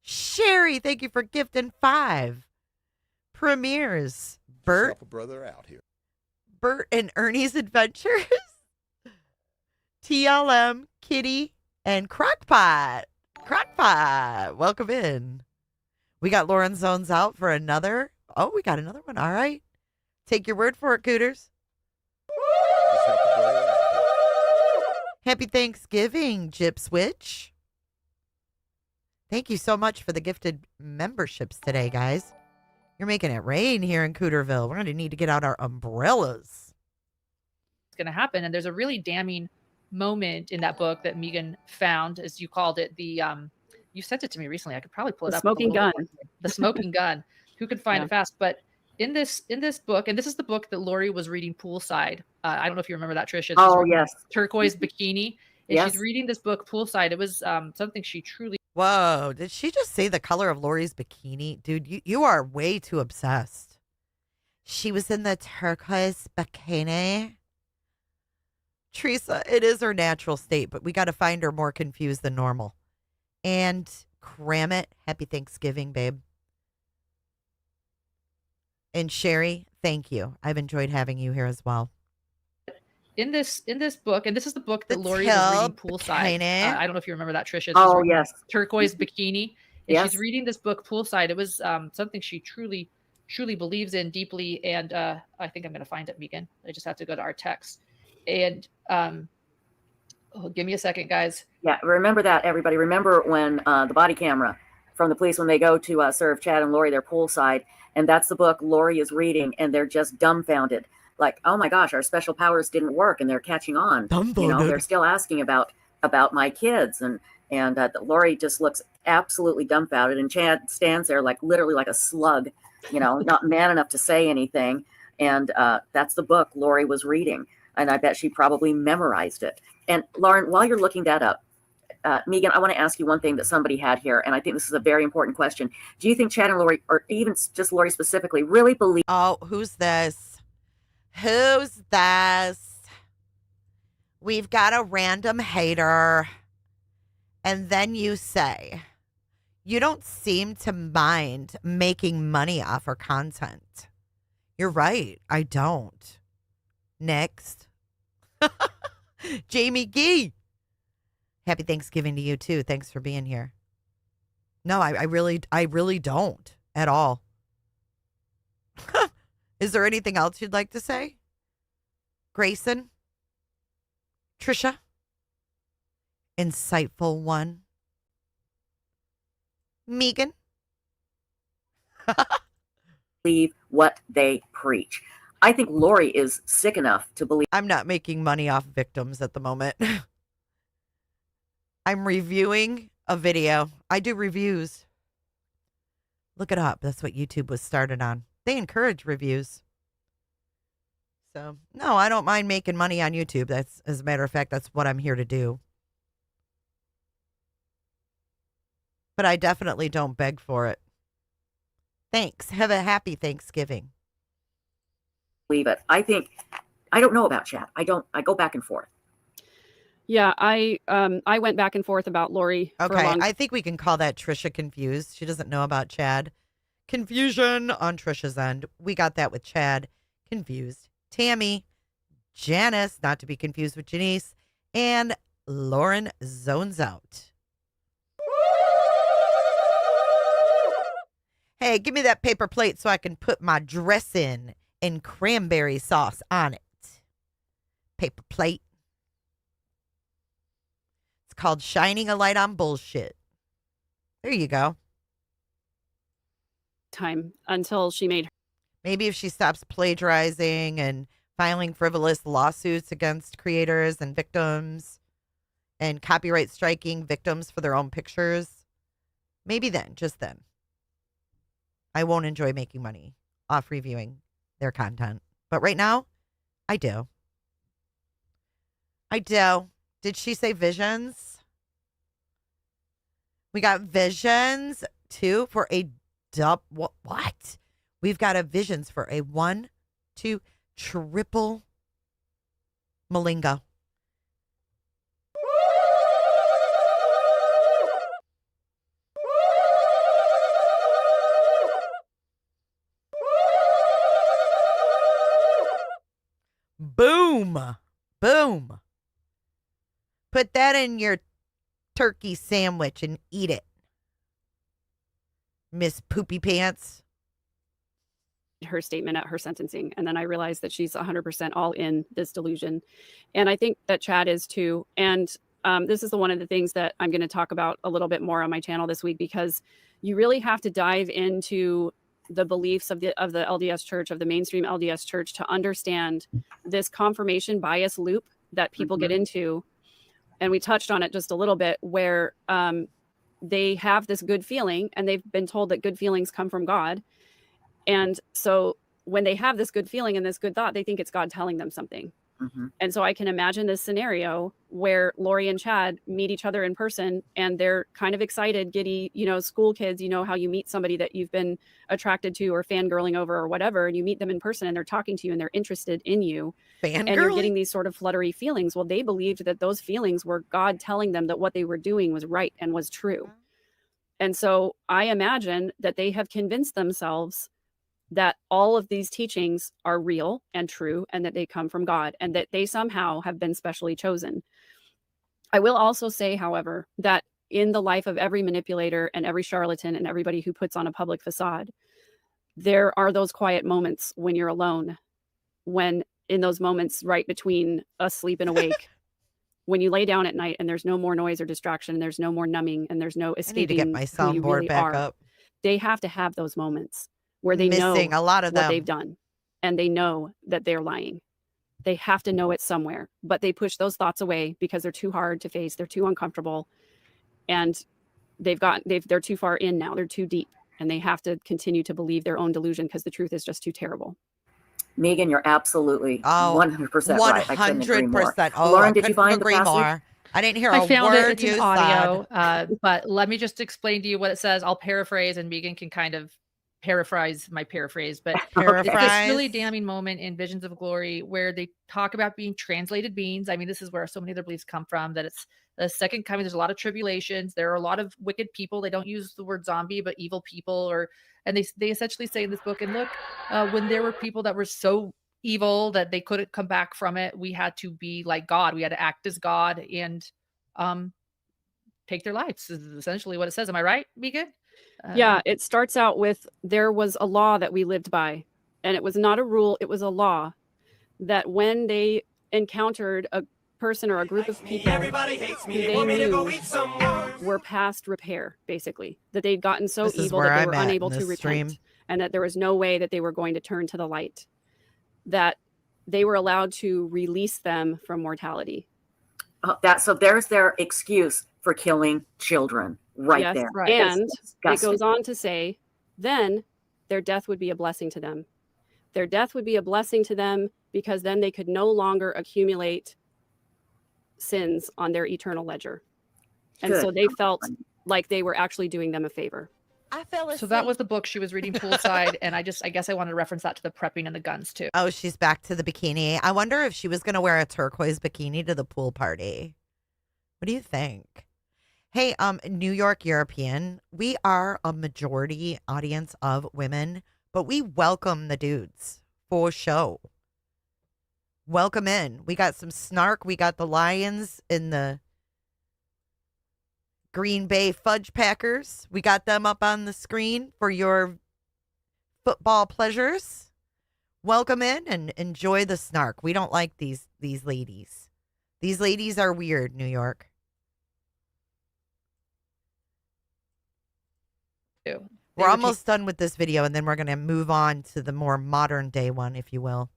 Sherry, thank you for gifting 5. Premieres. Just Bert. help a brother out here. Bert and Ernie's Adventures. TLM, Kitty, and Crockpot. Crockpot, welcome in. We got Lauren Zones out for another. Oh, we got another one. All right. Take your word for it, Cooters. Just help a brother out here. Happy Thanksgiving, Gyp Switch. Thank you so much for the gifted memberships today, guys. You're making it rain here in Cooterville. We're going to need to get out our umbrellas. going to happen. And there's a really damning moment in that book that Megan found, as you called it. You sent it to me recently. I could probably pull it The up. smoking gun. The smoking gun. Who could find Yeah. it fast? But in this book, and this is the book that Lori was reading poolside. I don't know if you remember that, Tricia. She's Oh, reading yes. Turquoise Bikini. And Yes. she's reading this book poolside. It was something she truly. Whoa, did she just say the color of Lori's bikini? Dude, you are way too obsessed. She was in the turquoise bikini. Teresa, it is her natural state, but we got to find her more confused than normal. And cram it. Happy Thanksgiving, babe. And Sherry, thank you. I've enjoyed having you here as well. In this book, and this is the book that The Lori was reading tail poolside. bikini. I don't know if you remember that, Tricia. She's Oh, reading yes. Turquoise Bikini. And Yes. she's reading this book poolside. It was something she truly believes in deeply. And I think I'm going to find it, Megan. I just have to go to our text. And give me a second, guys. Yeah, remember that, everybody. Remember when the body camera from the police, when they go to serve Chad and Lori, their poolside, and that's the book Lori is reading, and they're just dumbfounded. Like, oh my gosh, our special powers didn't work, and they're catching on. You know, Dumbfounded. they're still asking about my kids, and Lori just looks absolutely dumbfounded, and Chad stands there like literally like a slug, you know, not man enough to say anything. And that's the book Lori was reading, and I bet she probably memorized it. And Lauren, while you're looking that up, Megan, I want to ask you one thing that somebody had here, and I think this is a very important question. Do you think Chad and Lori, or even just Lori specifically, really believe? Oh, who's this? Who's this? We've got a random hater. And then you say, you don't seem to mind making money off her content. You're right. I don't. Next. Jamie Gee. Happy Thanksgiving to you too. Thanks for being here. No, I really don't at all. Is there anything else you'd like to say? Grayson? Trisha? Insightful one? Megan? Believe what they preach. I think Lori is sick enough to believe. I'm not making money off victims at the moment. I'm reviewing a video. I do reviews. Look it up. That's what YouTube was started on. They encourage reviews. So, no, I don't mind making money on YouTube. That's, as a matter of fact, that's what I'm here to do. But I definitely don't beg for it. Thanks. Have a happy Thanksgiving. Believe it. I don't know about Chad. I go back and forth. Yeah, I went back and forth about Lori for a Okay, long I think we can call that Trisha confused. She doesn't know about Chad. Confusion on Trisha's end. We got that with Chad. Confused. Tammy, Janice, not to be confused with Janice, and Lauren zones out. Hey, give me that paper plate so I can put my dressing and cranberry sauce on it. Paper plate. It's called Shining a Light on Bullshit. There you go. time until she made Maybe if she stops plagiarizing and filing frivolous lawsuits against creators and victims and copyright striking victims for their own pictures, maybe then, just then, I won't enjoy making money off reviewing their content. But right now, I do. I do. Did she say visions? We got visions too for a what? We've got a visions for a 1, 2, triple mlingo. Boom. Boom. Put that in your turkey sandwich and eat it, Miss Poopy Pants. her statement at her sentencing. And then I realized that she's 100% all in this delusion. And I think that Chad is too. And this is one of the things that I'm going to talk about a little bit more on my channel this week, because you really have to dive into the beliefs of the LDS church, of the mainstream LDS church, to understand this confirmation bias loop that people get into. And we touched on it just a little bit, where they have this good feeling and they've been told that good feelings come from God. And so when they have this good feeling and this good thought, they think it's God telling them something. And so I can imagine this scenario where Lori and Chad meet each other in person and they're kind of excited, giddy, school kids, how you meet somebody that you've been attracted to or fangirling over or whatever, and you meet them in person and they're talking to you and they're interested in you. And you're getting these sort of fluttery feelings. Well, they believed that those feelings were God telling them that what they were doing was right and was true. And so I imagine that they have convinced themselves that all of these teachings are real and true and that they come from God and that they somehow have been specially chosen. I will also say, however, that in the life of every manipulator and every charlatan and everybody who puts on a public facade, there are those quiet moments when you're alone, when in those moments right between asleep and awake, when you lay down at night and there's no more noise or distraction, and there's no more numbing and there's no escaping. I need to get my soundboard back up. They have to have those moments where they Missing know a lot of what them. they've done and they know that they're lying. They have to know it somewhere, but they push those thoughts away because they're too hard to face. They're too uncomfortable, and they're too far in now. They're too deep, and they have to continue to believe their own delusion because the truth is just too terrible. Megan, you're absolutely 100% right. I couldn't agree more. 100%. Oh, Lauren, I did you couldn't find the agree passage? more. I didn't hear I a found it. word It's you an audio, but let me just explain to you what it says. I'll paraphrase, and Megan can kind of paraphrase my paraphrase. But it's this really damning moment in Visions of Glory where they talk about being translated beings. I mean, this is where so many of their beliefs come from, that it's the second coming. There's a lot of tribulations. There are a lot of wicked people. They don't use the word zombie, but evil people. And they essentially say in this book, and look, when there were people that were so evil that they couldn't come back from it, we had to be like God. We had to act as God and take their lives. This is essentially what it says. Am I right, Megan? Yeah, it starts out with, there was a law that we lived by, and it was not a rule, it was a law, that when they encountered a person or a group of people who they knew were past repair, basically, that they'd gotten so evil that they were unable to repent, and that there was no way that they were going to turn to the light, that they were allowed to release them from mortality. So there's their excuse for killing children right there. Right. And it goes on to say, then their death would be a blessing to them. Their death would be a blessing to them because then they could no longer accumulate sins on their eternal ledger. And so they felt like they were actually doing them a favor. I fell asleep. So that was the book she was reading poolside, and I guess I wanted to reference that to the prepping and the guns too. Oh, she's back to the bikini. I wonder if she was going to wear a turquoise bikini to the pool party. What do you think? Hey, New York European, we are a majority audience of women, but we welcome the dudes for show. Welcome in. We got some snark. We got the Lions in the Green Bay Fudge Packers. We got them up on the screen for your football pleasures. Welcome in and enjoy the snark. We don't like these ladies. These ladies are weird, New York. We're almost done with this video, and then we're going to move on to the more modern day one, if you will.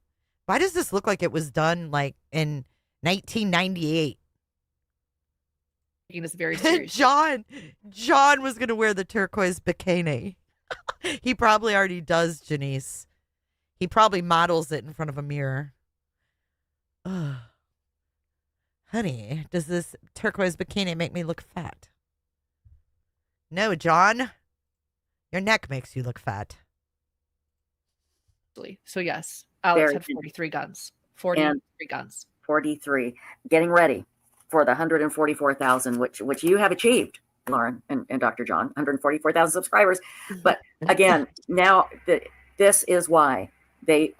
Why does this look like it was done like in 1998? Taking this very serious. John was going to wear the turquoise bikini. He probably already does, Janice. He probably models it in front of a mirror. Ugh. Honey, does this turquoise bikini make me look fat? No, John. Your neck makes you look fat. So yes, Alex Very had good. 43 guns. 43 guns. 43. Getting ready for the 144,000, which you have achieved, Lauren and Dr. John, 144,000 subscribers. But again, now this is why they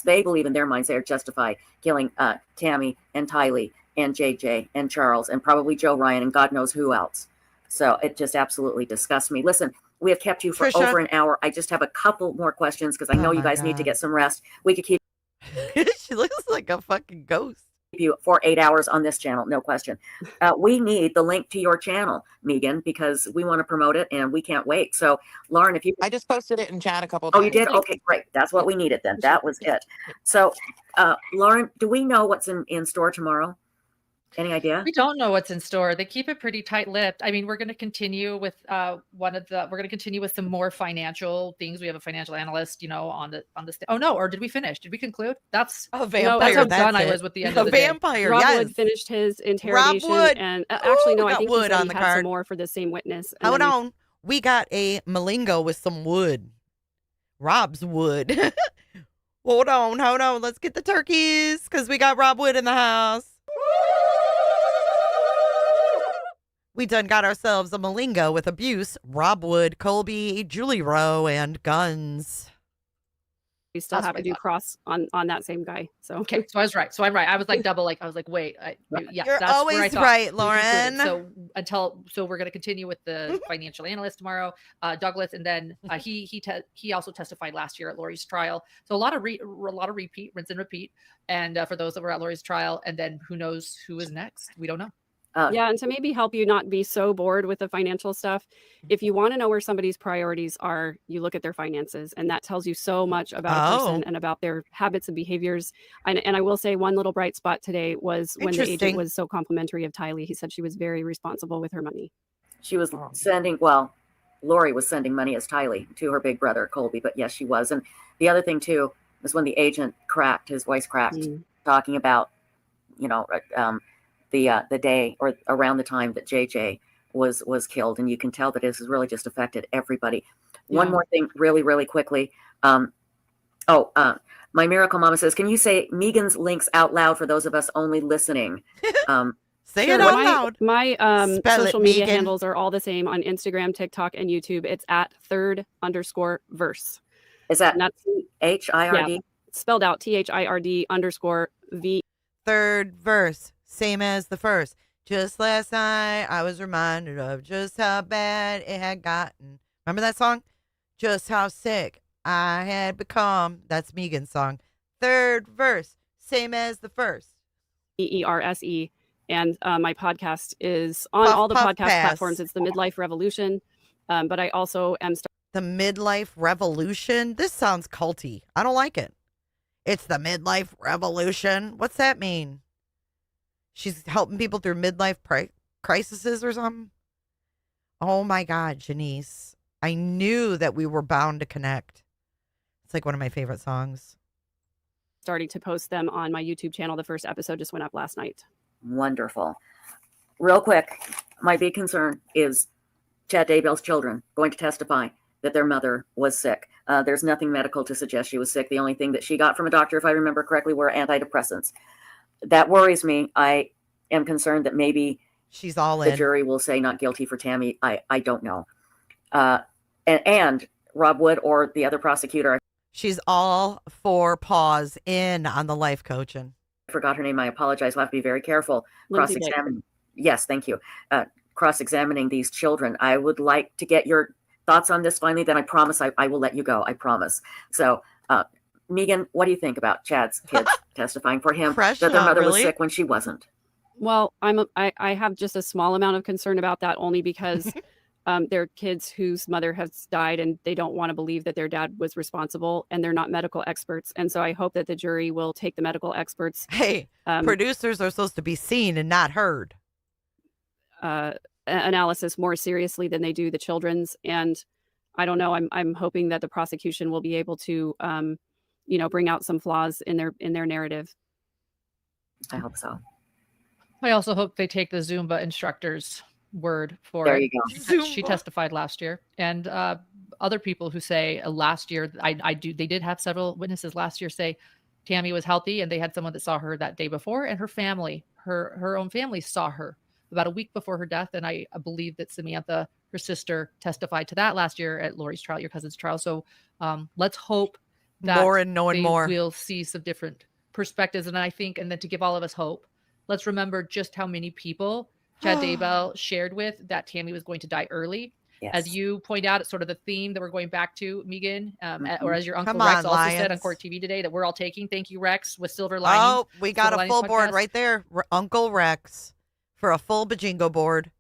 believe in their minds they are justified killing Tammy and Tylee and JJ and Charles and probably Joe Ryan and God knows who else. So it just absolutely disgusts me. Listen, we have kept you for Trisha? over an hour. I just have a couple more questions because I know you guys need to get some rest. We could keep She looks like a fucking ghost. you for 8 hours on this channel, no question. We need the link to your channel, Megan, because we want to promote it and we can't wait. So, Lauren, if you I just posted it in chat a couple of oh, times. you did? Okay, great. That's what we needed then. That was it. So, Lauren, do we know what's in store tomorrow? Any idea? We don't know what's in store. They keep it pretty tight-lipped. I mean, we're going to continue with we're going to continue with some more financial things. We have a financial analyst, on the oh no, or did we finish? Did we conclude? That's vampire. That's how that's done I it. was with the end A of the day. vampire. Rob yes. Wood finished his interrogation, Wood. and actually, Ooh, no, we I got think Wood he said on he the had card. some more for the same witness. and Hold then on. We got a mlingo with some wood. Rob's wood. Hold on. Let's get the turkeys because we got Rob Wood in the house. We done got ourselves a mlingo with abuse, Rob Wood, Colby, Julie Rowe, and guns. we still That's have what to I do cross on that same guy. So Okay, so I was right. I'm right. I was like double. I was like, wait. Yeah, You're that's where I always thought right, we concluded. Lauren. So we're going to continue with the financial analyst tomorrow, Douglas, and then he also testified last year at Lori's trial. So a lot of repeat, rinse and repeat. And for those that were at Lori's trial, and then who knows who is next? We don't know. yeah, and to maybe help you not be so bored with the financial stuff, if you want to know where somebody's priorities are, you look at their finances, and that tells you so much about a person and about their habits and behaviors. And I will say one little bright spot today was when the agent Interesting. was so complimentary of Tylee. He said she was very responsible with her money. She was Lori was sending money as Tylee to her big brother, Colby. But yes, she was. And the other thing, too, was when the agent his voice cracked, talking about, the day or around the time that JJ was killed. And you can tell that this has really just affected everybody. One more thing really, really quickly. My Miracle Mama says, can you say Megan's links out loud for those of us only listening? Say it out loud. My Spell it, social media Megan. handles are all the same on Instagram, TikTok, and YouTube. It's at @third_verse. Is that THIRD? Yeah, spelled out THIRD_V. Third verse, same as the first. Just last night, I was reminded of just how bad it had gotten. Remember that song? Just how sick I had become. That's Megan's song. Third verse, same as the first. EERSE. And my podcast is on Puff, all the puff, podcast pass. platforms. It's the Midlife Revolution. But I also am The Midlife Revolution? This sounds culty. I don't like it. It's the Midlife Revolution. What's that mean? She's helping people through midlife crises or something? Oh my God, Janice. I knew that we were bound to connect. It's like one of my favorite songs. starting to post them on my YouTube channel. The first episode just went up last night. Wonderful. Real quick, my big concern is Chad Daybell's children going to testify that their mother was sick. There's nothing medical to suggest she was sick. The only thing that she got from a doctor, if I remember correctly, were antidepressants. That worries me. I am concerned that maybe she's all the in. jury will say not guilty for Tammy. I don't know. And Rob Wood or the other prosecutor. She's all for pause in on the life coaching. I forgot her name. I apologize. We'll have to be very careful. Lindsay Cross-examining. Yes, thank you. Cross-examining these children. I would like to get your thoughts on this finally. Then I promise I will let you go. I promise. So, Megan, what do you think about Chad's kids testifying for him that their mother was sick when she wasn't? Well, I have just a small amount of concern about that only because they're kids whose mother has died and they don't want to believe that their dad was responsible, and they're not medical experts. And so I hope that the jury will take the medical experts. Hey, producers are supposed to be seen and not heard. Analysis more seriously than they do the children's. And I don't know, I'm hoping that the prosecution will be able to, bring out some flaws in their narrative. I hope so. I also hope they take the Zumba instructor's word for There it. you go. She testified last year, and other people who say last year, they did have several witnesses last year say Tammy was healthy, and they had someone that saw her that day before, and her family, her own family saw her about a week before her death. And I believe that Samantha, her sister, testified to that last year at Lori's trial, your cousin's trial. So let's hope that Lauren knowing more. We'll see some different perspectives. And I think, and then to give all of us hope, let's remember just how many people Chad Daybell shared with that Tammy was going to die early. Yes. As you point out, it's sort of the theme that we're going back to, Megan, or as your Uncle Come Rex on, also said on Lions. Court TV today, that we're all taking. Thank you, Rex, with Silver Linings. Oh, we got Silver a full Linings board podcast. right there. Uncle Rex for a full bajingo board.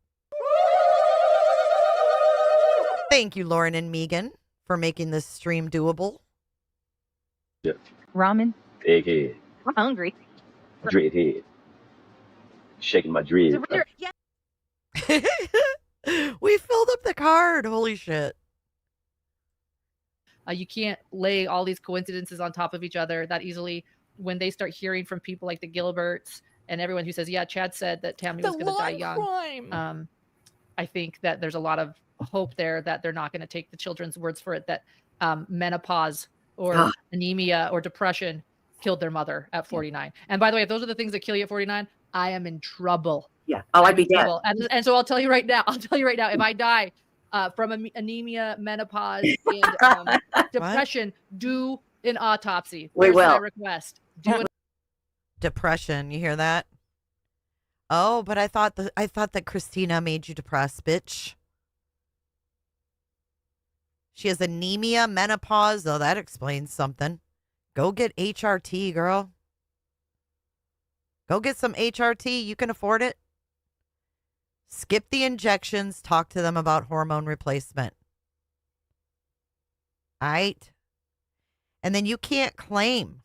Thank you, Lauren and Megan, for making this stream doable. Yep. Ramen. Egghead. I'm hungry. Dreadhead. Shaking my dread. We filled up the card. Holy shit. You can't lay all these coincidences on top of each other that easily. When they start hearing from people like the Gilberts and everyone who says, yeah, Chad said that Tammy was going to die young. I think that there's a lot of hope there that they're not going to take the children's words for it, that menopause or anemia or depression killed their mother at 49. And by the way, if those are the things that kill you at 49, I am in trouble. Yeah. Oh, I'd be dead. And so I'll tell you right now, if I die from anemia, menopause, and depression, do an autopsy. We Here's will. my request. Do an Depression. You hear that? Oh, but I thought that Christina made you depressed, bitch. She has anemia, menopause. Oh, that explains something. Go get HRT, girl. Go get some HRT. You can afford it. Skip the injections. Talk to them about hormone replacement. All right? And then you can't claim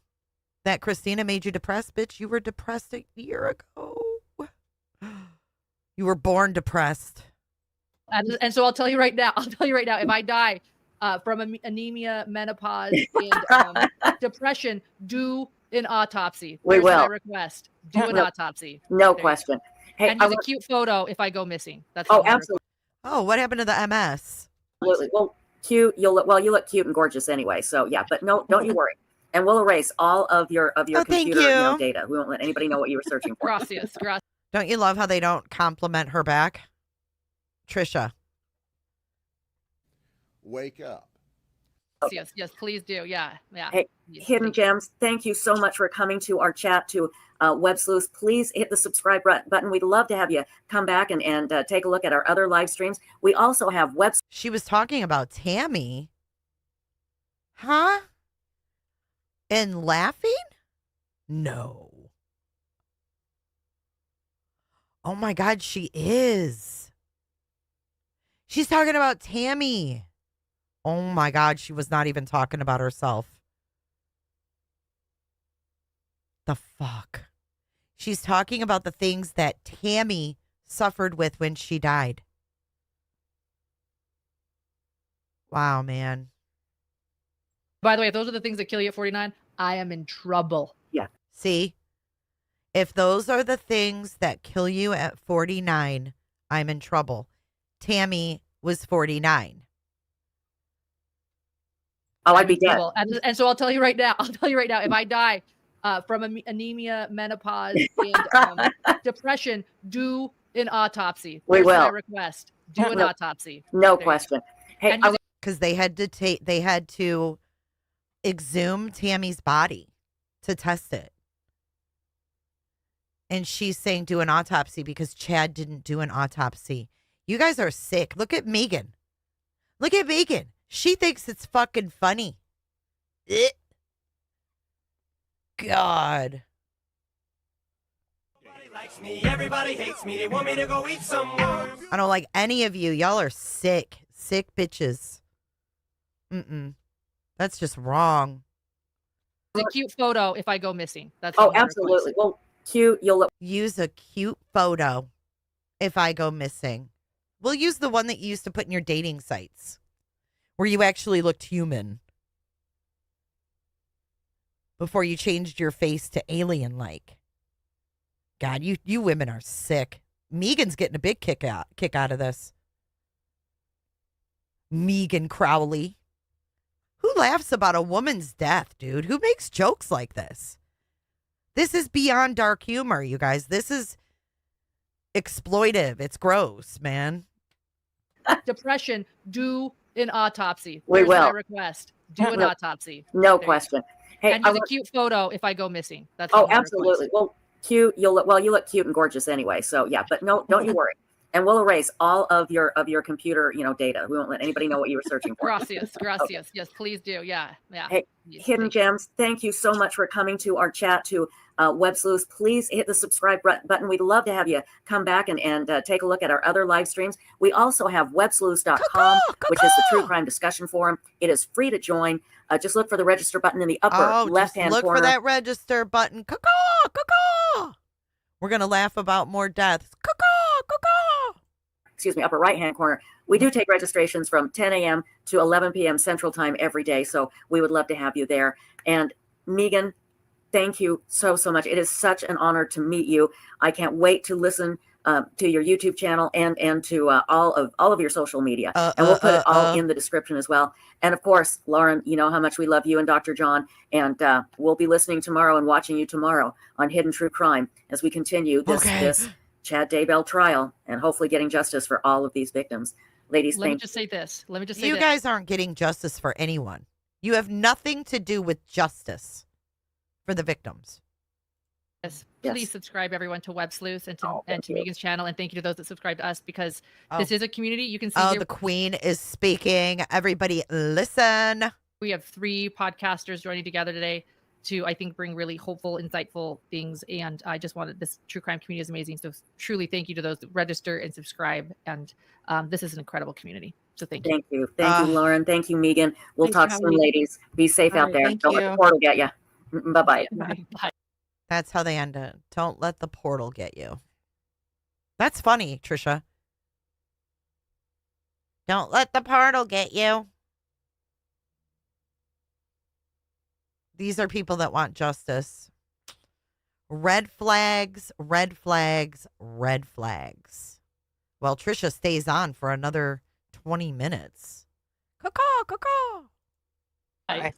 that Christina made you depressed, bitch. You were depressed a year ago. You were born depressed. And so I'll tell you right now, if I die from anemia, menopause, and depression, do an autopsy. We Here's will. my request. Do an autopsy. No There question. you go. Hey, And use a cute photo if I go missing. That's oh, my absolutely. Oh, what happened to the MS? Absolutely. Well, cute. You look cute and gorgeous anyway. So yeah, but no, don't you worry. And we'll erase all of your thank computer you. data. We won't let anybody know what you were searching for. Gracias. Don't you love how they don't compliment her back? Trisha. Wake up. Yes, please do. Yeah. Hey, Hidden Gems, thank you so much for coming to our chat to Web Sleuths. Please hit the subscribe button. We'd love to have you come back and take a look at our other live streams. We also have web. She was talking about Tammy. Huh? And laughing? No. Oh my God, she is. She's talking about Tammy. Oh my God, she was not even talking about herself. The fuck? She's talking about the things that Tammy suffered with when she died. Wow, man. By the way, if those are the things that kill you at 49, I am in trouble. Yeah. See? If those are the things that kill you at 49, I'm in trouble. Tammy was 49. Oh, I'd be dead. And so I'll tell you right now, if I die from anemia, menopause, and depression, do an autopsy. We Here's will. my request. Do an autopsy. No There you question. go. Hey, Because they had to exhume Tammy's body to test it. And she's saying do an autopsy because Chad didn't do an autopsy. You guys are sick. Look at Megan. Look at Megan. She thinks it's fucking funny. Everybody hates me. They want me to go eat some worms. I don't like any of you. Y'all are sick. Sick bitches. That's just wrong. It's a cute photo if I go missing. That's Oh, all my absolutely. request. Well, cute. You'll look. Use a cute photo if I go missing. We'll use the one that you used to put in your dating sites where you actually looked human before you changed your face to alien-like. God, you women are sick. Megan's getting a big kick out of this. Megan Crowley. Who laughs about a woman's death, dude? Who makes jokes like this? This is beyond dark humor, you guys. This is exploitive. It's gross, man. Depression, do an autopsy. We There's will. my request. Do an No- autopsy. No There you question. go. Hey, And use a cute photo if I go missing. That's oh, all my absolutely. request. Well, cute. You look cute and gorgeous anyway. So yeah, but no, don't you worry. And we'll erase all of your computer, data. We won't let anybody know what you were searching for. Gracias. Okay. Yes, please do. Yeah. Hey, Yes, Hidden thank you. Gems, thank you so much for coming to our chat to Web Sleuths. Please hit the subscribe button. We'd love to have you come back and take a look at our other live streams. We also have websleuths.com, which is the true crime discussion forum. It is free to join. Just look for the register button in the upper left-hand look corner. for that register button. Caw-caw, caw-caw. We're going to laugh about more deaths. Caw-caw, caw-caw. Excuse me, upper right-hand corner. We do take registrations from 10 a.m. to 11 p.m. Central Time every day, so we would love to have you there. And Megan, thank you so much. It is such an honor to meet you. I can't wait to listen to your YouTube channel and to all of your social media. And we'll put it all in the description as well. And of course, Lauren, you know how much we love you and Dr. John. And we'll be listening tomorrow and watching you tomorrow on Hidden True Crime as we continue this Chad Daybell trial and hopefully getting justice for all of these victims. Ladies, Let me thank just say this. You guys aren't getting justice for anyone. You have nothing to do with justice for the victims. Yes. Please subscribe everyone to Web Sleuths and to Megan's channel. And thank you to those that subscribe to us because this is a community. You can see the queen is speaking. Everybody listen. We have 3 podcasters joining together today to, I think, bring really hopeful, insightful things. And I just wanted this true crime community is amazing. So truly thank you to those that register and subscribe. And this is an incredible community. So thank you. Thank you. Thank you, Lauren. Thank you, Megan. We'll Thanks talk for soon, having me. ladies. Be safe All out right, there. thank Don't let you. the portal get you. Bye-bye. Bye. That's how they end it. Don't let the portal get you. That's funny, Trisha. Don't let the portal get you. These are people that want justice. Red flags, red flags, red flags. Well, Trisha stays on for another 20 minutes. Caw-caw, caw-caw. Bye.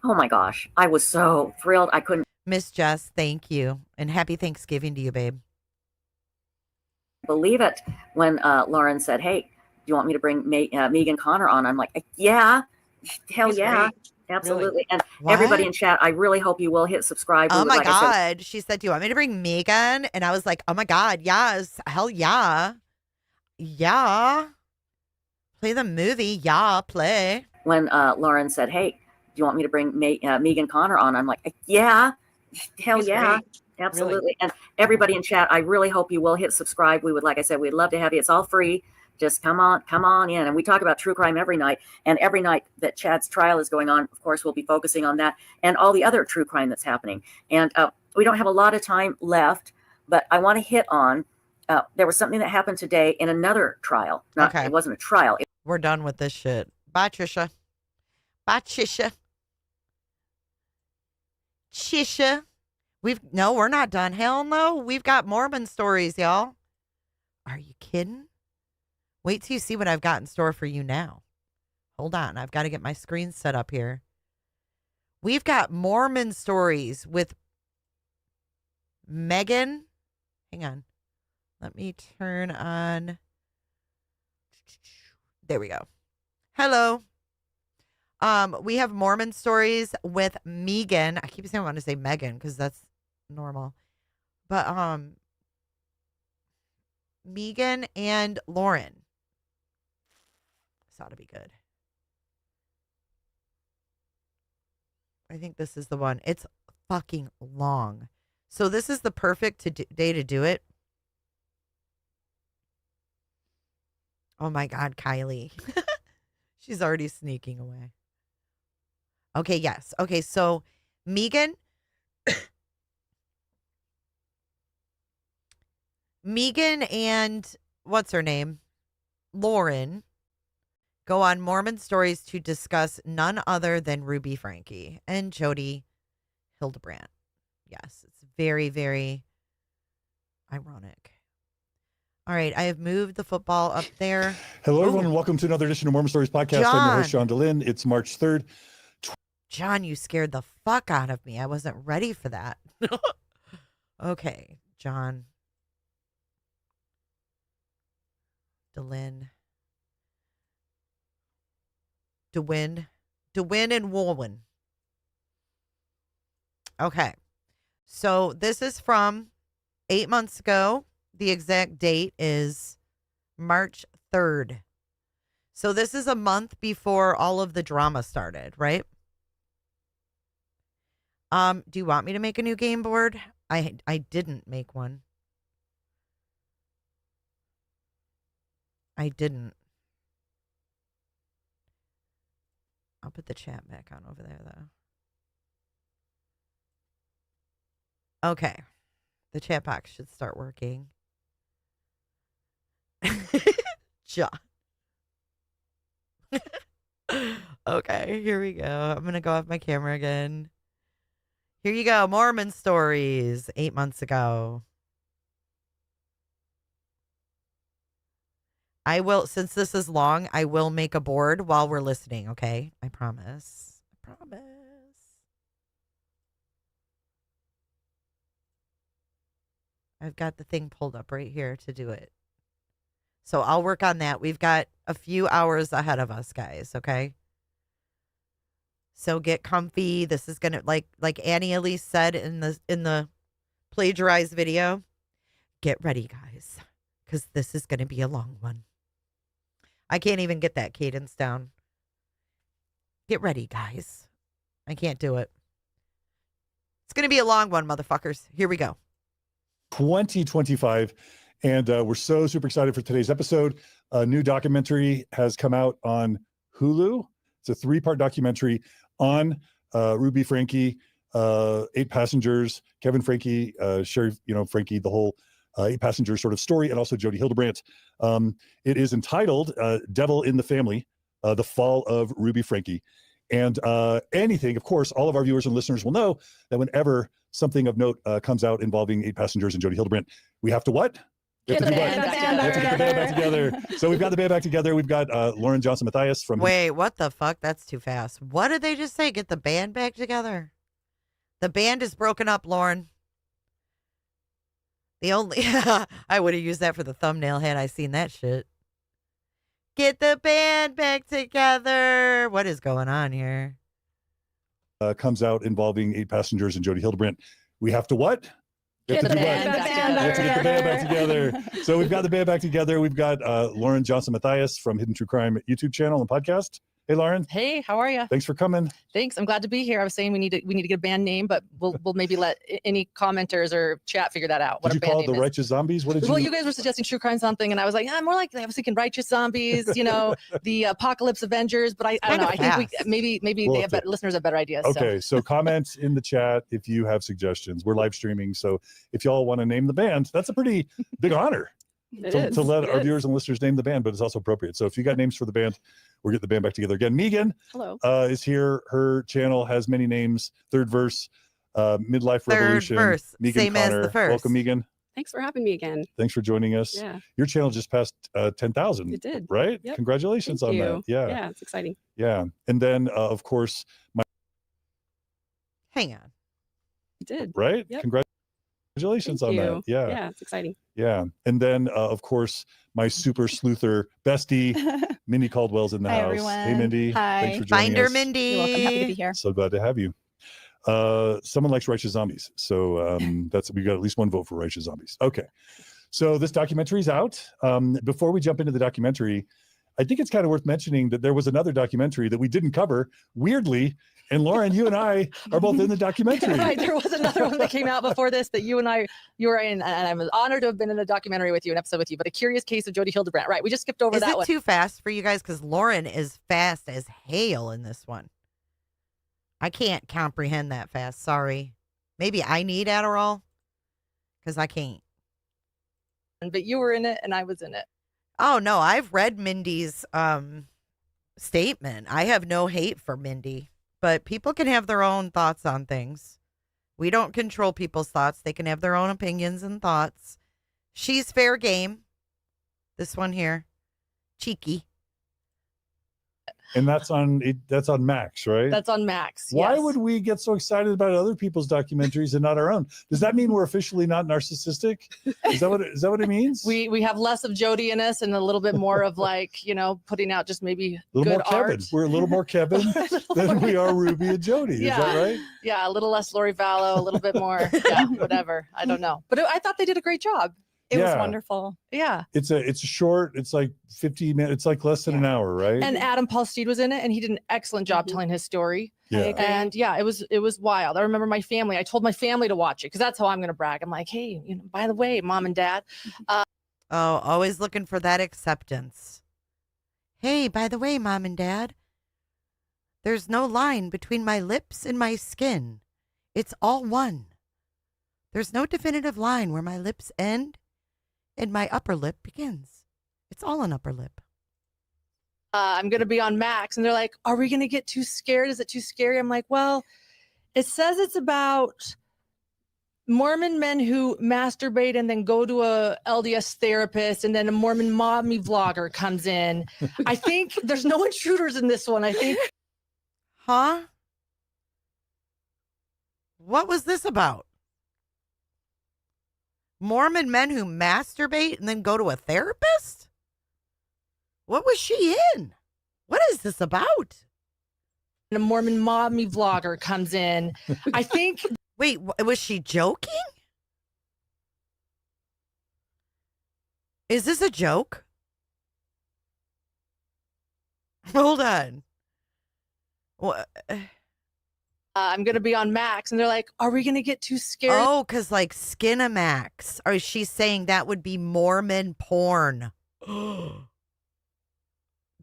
Oh my gosh. I was so thrilled. I couldn't Miss Jess, thank you. And happy Thanksgiving to you, babe. believe it when Lauren said, hey, do you want me to bring Megan Connor on? I'm like, yeah, hell He's yeah. great. Absolutely. Really. And What? everybody in chat, I really hope you will hit subscribe. We Oh would, my like I said, God. She said, do you want me to bring Megan? And I was like, oh my God, yes. Hell yeah. Yeah. Play the movie. Yeah, play. when Lauren said, hey, do you want me to bring Megan Connor on? I'm like, yeah, hell He's yeah. great. Absolutely. Really. And everybody in chat, I really hope you will hit subscribe. We would, like I said, we'd love to have you. It's all free. Just come on in. And we talk about true crime every night. And every night that Chad's trial is going on, of course, we'll be focusing on that and all the other true crime that's happening. And we don't have a lot of time left, but I want to hit on, there was something that happened today in another trial. It wasn't a trial. We're done with this shit. Bye, Trisha. Bye, Trisha. Trisha. No, we're not done. Hell no. We've got Mormon stories, y'all. Are you kidding? Wait till you see what I've got in store for you now. Hold on. I've got to get my screen set up here. We've got Mormon stories with Megan. Hang on. Let me turn on. There we go. Hello. We have Mormon stories with Megan. I keep saying I want to say Megan because that's normal. But Megan and Lauren. This ought to be good. I think this is the one. It's fucking long. So this is the perfect day to do it. Oh my God, Kylie. She's already sneaking away. Okay, yes. Okay, so Megan. Megan and what's her name? Lauren go on Mormon Stories to discuss none other than Ruby Frankie and Jody Hildebrandt. Yes, it's very, very ironic. All right, I have moved the football up there. Hello, everyone, and welcome to another edition of Mormon Stories Podcast. I'm your host, John DeLynn. It's March 3rd. John, you scared the fuck out of me. I wasn't ready for that. Okay, John DeLynn. DeWin and Woolwin. Okay. So this is from 8 months ago. The exact date is March 3rd. So this is a month before all of the drama started, right? Do you want me to make a new game board? I didn't make one. I didn't. I'll put the chat back on over there, though. Okay. The chat box should start working. John. Okay, here we go. I'm going to go off my camera again. Here you go. Mormon Stories 8 months ago. I will, since this is long, I will make a board while we're listening, okay? I promise. I promise. I've got the thing pulled up right here to do it. So I'll work on that. We've got a few hours ahead of us, guys, okay? So get comfy. This is gonna like Annie Elise said in the plagiarized video. Get ready, guys, because this is gonna be a long one. I can't even get that cadence down. Get ready, guys. I can't do it. It's gonna be a long one, motherfuckers. Here we go. 2025. And we're so super excited for today's episode. A new documentary has come out on Hulu. It's a 3-part documentary on Ruby Frankie, 8 passengers, Kevin Frankie, Sherry, Frankie, the whole 8 passengers sort of story, and also Jody Hildebrandt. It is entitled Devil in the Family, The Fall of Ruby Frankie. And anything, of course, all of our viewers and listeners will know that whenever something of note comes out involving 8 passengers and Jody Hildebrandt, we have to what? We have to get the band back together. So we've got the band back together. We've got Lauren Johnson Matthias from... Wait, what the fuck? That's too fast. What did they just say? Get the band back together? The band is broken up, Lauren. The only... I would have used that for the thumbnail had I seen that shit. Get the band back together. What is going on here? Comes out involving 8 passengers and Jody Hildebrandt. We have to what? We have to get the band back together. So we've got the band back together. We've got Lauren Johnson Matthias from Hidden True Crime YouTube channel and podcast. Hey, Lauren. Hey, how are you? Thanks for coming. Thanks. I'm glad to be here. I was saying we need to get a band name, but we'll maybe let any commenters or chat figure that out. Did you call it the Righteous Zombies? What did you? Well, you guys were suggesting true crime something, and I was like, more like I was thinking Righteous Zombies, the Apocalypse Avengers. But I don't know. I think maybe they have listeners have better ideas. Okay, so comments in the chat if you have suggestions. We're live streaming, so if y'all want to name the band, that's a pretty big honor. To let our viewers and listeners name the band, but it's also appropriate. So if you got names for the band, we're getting the band back together again. Megan is here. Her channel has many names. Third Verse, Midlife Revolution. Third Verse, Megan same Connor. as the first. Welcome, Megan. Thanks for having me again. Thanks for joining us. Yeah. Your channel just passed 10,000. It did. Right? Yep. Congratulations Thank on you. that. Yeah. Yeah, it's exciting. Yeah. And then, of course, Hang on. It did. Right? Yep. Congratulations Thank on you. that. Yeah. Yeah, it's exciting. Yeah. And then, of course, my super sleuther bestie, Mindy Caldwell's in the Hi, house. everyone. Hey, Mindy. Hi. Thanks for joining Find her, us. Mindy. You're welcome. Happy to be here. So glad to have you. Someone likes Righteous Zombies. So we got at least one vote for Righteous Zombies. Okay. So this documentary is out. Before we jump into the documentary, I think it's kind of worth mentioning that there was another documentary that we didn't cover, weirdly. And Lauren, you and I are both in the documentary. Right. There was another one that came out before this that you were in, and I'm honored to have been in a documentary with you, an episode with you, but A Curious Case of Jody Hildebrandt. Right. We just skipped over that one. Is it too fast for you guys? Because Lauren is fast as hail in this one. I can't comprehend that fast. Sorry. Maybe I need Adderall because I can't. But you were in it and I was in it. Oh, no. I've read Mindy's statement. I have no hate for Mindy. But people can have their own thoughts on things. We don't control people's thoughts. They can have their own opinions and thoughts. She's fair game. This one here. Cheeky. And that's on Max, right? That's on Max. Why yes. would we get so excited about other people's documentaries and not our own? Does that mean we're officially not narcissistic? Is that what it means? We have less of Jody in us and a little bit more of like, putting out just maybe a little good more art. Kevin. We're a little more Kevin than we are Ruby and Jody. Yeah. Is that right? Yeah, a little less Lori Vallow, a little bit more, whatever. I don't know. But I thought they did a great job. It was wonderful. Yeah. It's short. It's like 50 minutes. It's like less than an hour, right? And Adam Paul Steed was in it, and he did an excellent job telling his story. Yeah. And it was wild. I remember my family. I told my family to watch it because that's how I'm going to brag. I'm like, hey, by the way, mom and dad. Always looking for that acceptance. Hey, by the way, mom and dad, there's no line between my lips and my skin. It's all one. There's no definitive line where my lips end and my upper lip begins. It's all an upper lip. I'm going to be on Max. And they're like, are we going to get too scared? Is it too scary? I'm like, well, it says it's about Mormon men who masturbate and then go to a LDS therapist, and then a Mormon mommy vlogger comes in. I think there's no intruders in this one. I think. Huh? What was this about? Mormon men who masturbate and then go to a therapist? What was she in? What is this about? And a Mormon mommy vlogger comes in. I think. Wait, was she joking? Is this a joke? Hold on. What? I'm going to be on Max. And they're like, are we going to get too scared? Oh, because like Skinamax. Or is she saying that would be Mormon porn?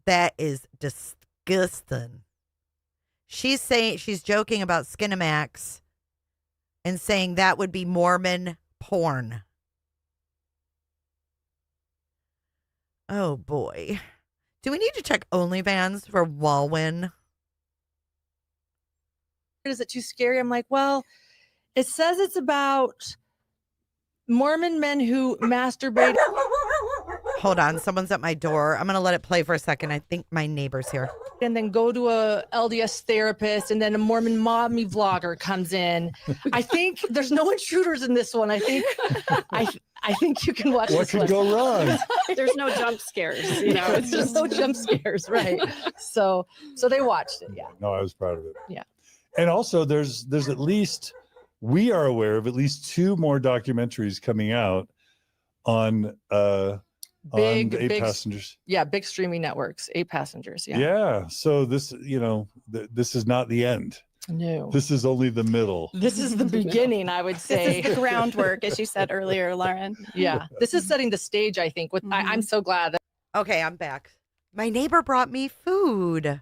That is disgusting. She's saying, she's joking about Skinamax and saying that would be Mormon porn. Oh boy. Do we need to check OnlyFans for Walwyn? Is it too scary? I'm like, well, it says it's about Mormon men who masturbate. Hold on, someone's at my door. I'm going to let it play for a second. I think my neighbor's here. And then go to a LDS therapist, and then a Mormon mommy vlogger comes in. I think there's no intruders in this one. I think you can watch What this could one. go wrong? There's no jump scares. It's There's just no jump scares, right? So they watched it. Yeah. No, I was proud of it. Yeah. And also there's at least, we are aware of at least 2 more documentaries coming out on the 8 Passengers. Yeah, big streaming networks, 8 Passengers. Yeah. Yeah. So this, this is not the end. No. This is only the middle. This is the beginning, I would say. This is the groundwork, as you said earlier, Lauren. Yeah. This is setting the stage, I think. I'm so glad that. Okay, I'm back. My neighbor brought me food.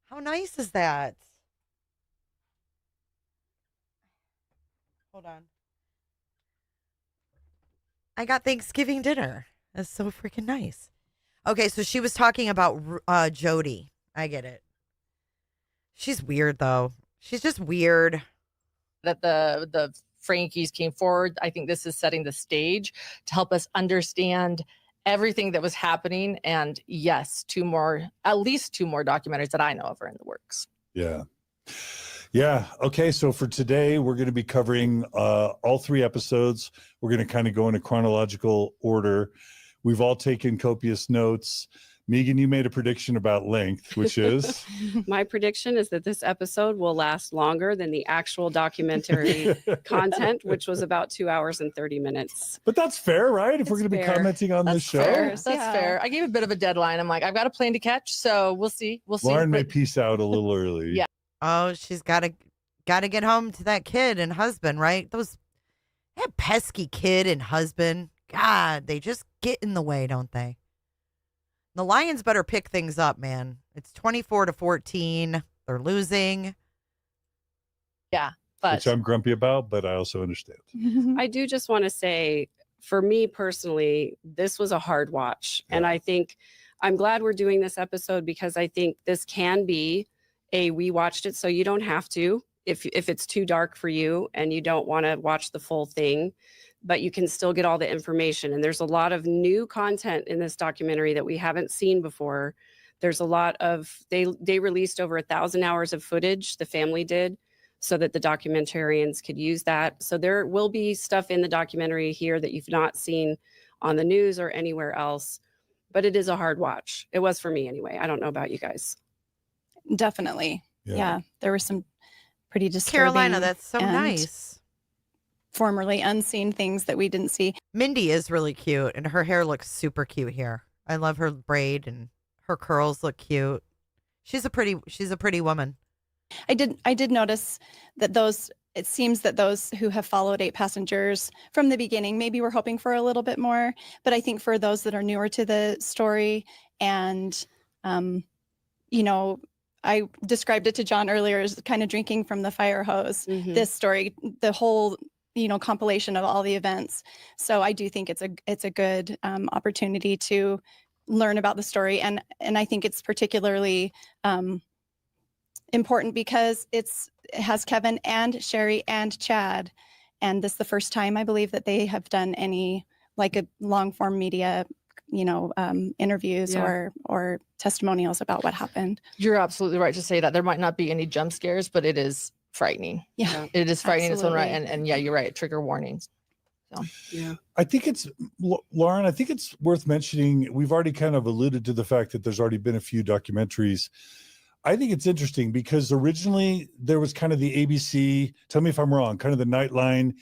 How nice is that? Hold on. I got Thanksgiving dinner. That's so freaking nice. Okay, so she was talking about Jody. I get it. She's weird, though. She's just weird. That the Frankies came forward. I think this is setting the stage to help us understand everything that was happening. And yes, at least two more documentaries that I know of are in the works. Yeah. Yeah. Okay. So for today, we're going to be covering all 3 episodes. We're going to kind of go in a chronological order. We've all taken copious notes. Megan, you made a prediction about length, which is My prediction is that this episode will last longer than the actual documentary content, which was about 2 hours and 30 minutes. But that's fair, right? If we're going to be fair. commenting on the That's show, fair. That's fair. I gave a bit of a deadline. I'm like, I've got a plane to catch, so we'll see. We'll see. Lauren may But peace out a little early. Yeah. Oh, she's got to get home to that kid and husband, right? That pesky kid and husband. God, they just get in the way, don't they? The Lions better pick things up, man. It's 24-14. They're losing. Yeah, Which I'm grumpy about, but I also understand. I do just want to say, for me personally, this was a hard watch. And I think I'm glad we're doing this episode because I think this can be we watched it so you don't have to if it's too dark for you and you don't want to watch the full thing, but you can still get all the information. And there's a lot of new content in this documentary that we haven't seen before. There's a lot of, they released over 1,000 hours of footage, the family did, so that the documentarians could use that. So there will be stuff in the documentary here that you've not seen on the news or anywhere else, but it is a hard watch. It was for me anyway. I don't know about you guys. Definitely. Yeah. There were some pretty disturbing. Carolina, that's so and nice. Formerly unseen things that we didn't see. Mindy is really cute, and her hair looks super cute here. I love her braid, and her curls look cute. She's a pretty woman. I did notice that it seems that those who have followed 8 Passengers from the beginning, maybe we're hoping for a little bit more, but I think for those that are newer to the story and, I described it to John earlier as kind of drinking from the fire hose. Mm-hmm. This story, the whole, compilation of all the events. So I do think it's a good opportunity to learn about the story, and I think it's particularly important because it has Kevin and Sherry and Chad, and this is the first time I believe that they have done any like a long form media interviews or testimonials about what happened. You're absolutely right to say that. There might not be any jump scares, but it is frightening. Yeah. It is frightening in its own right. Absolutely. And yeah, you're right. Trigger warnings. So yeah. I think Lauren, I think it's worth mentioning. We've already kind of alluded to the fact that there's already been a few documentaries. I think it's interesting because originally there was kind of the ABC, tell me if I'm wrong, kind of the Nightline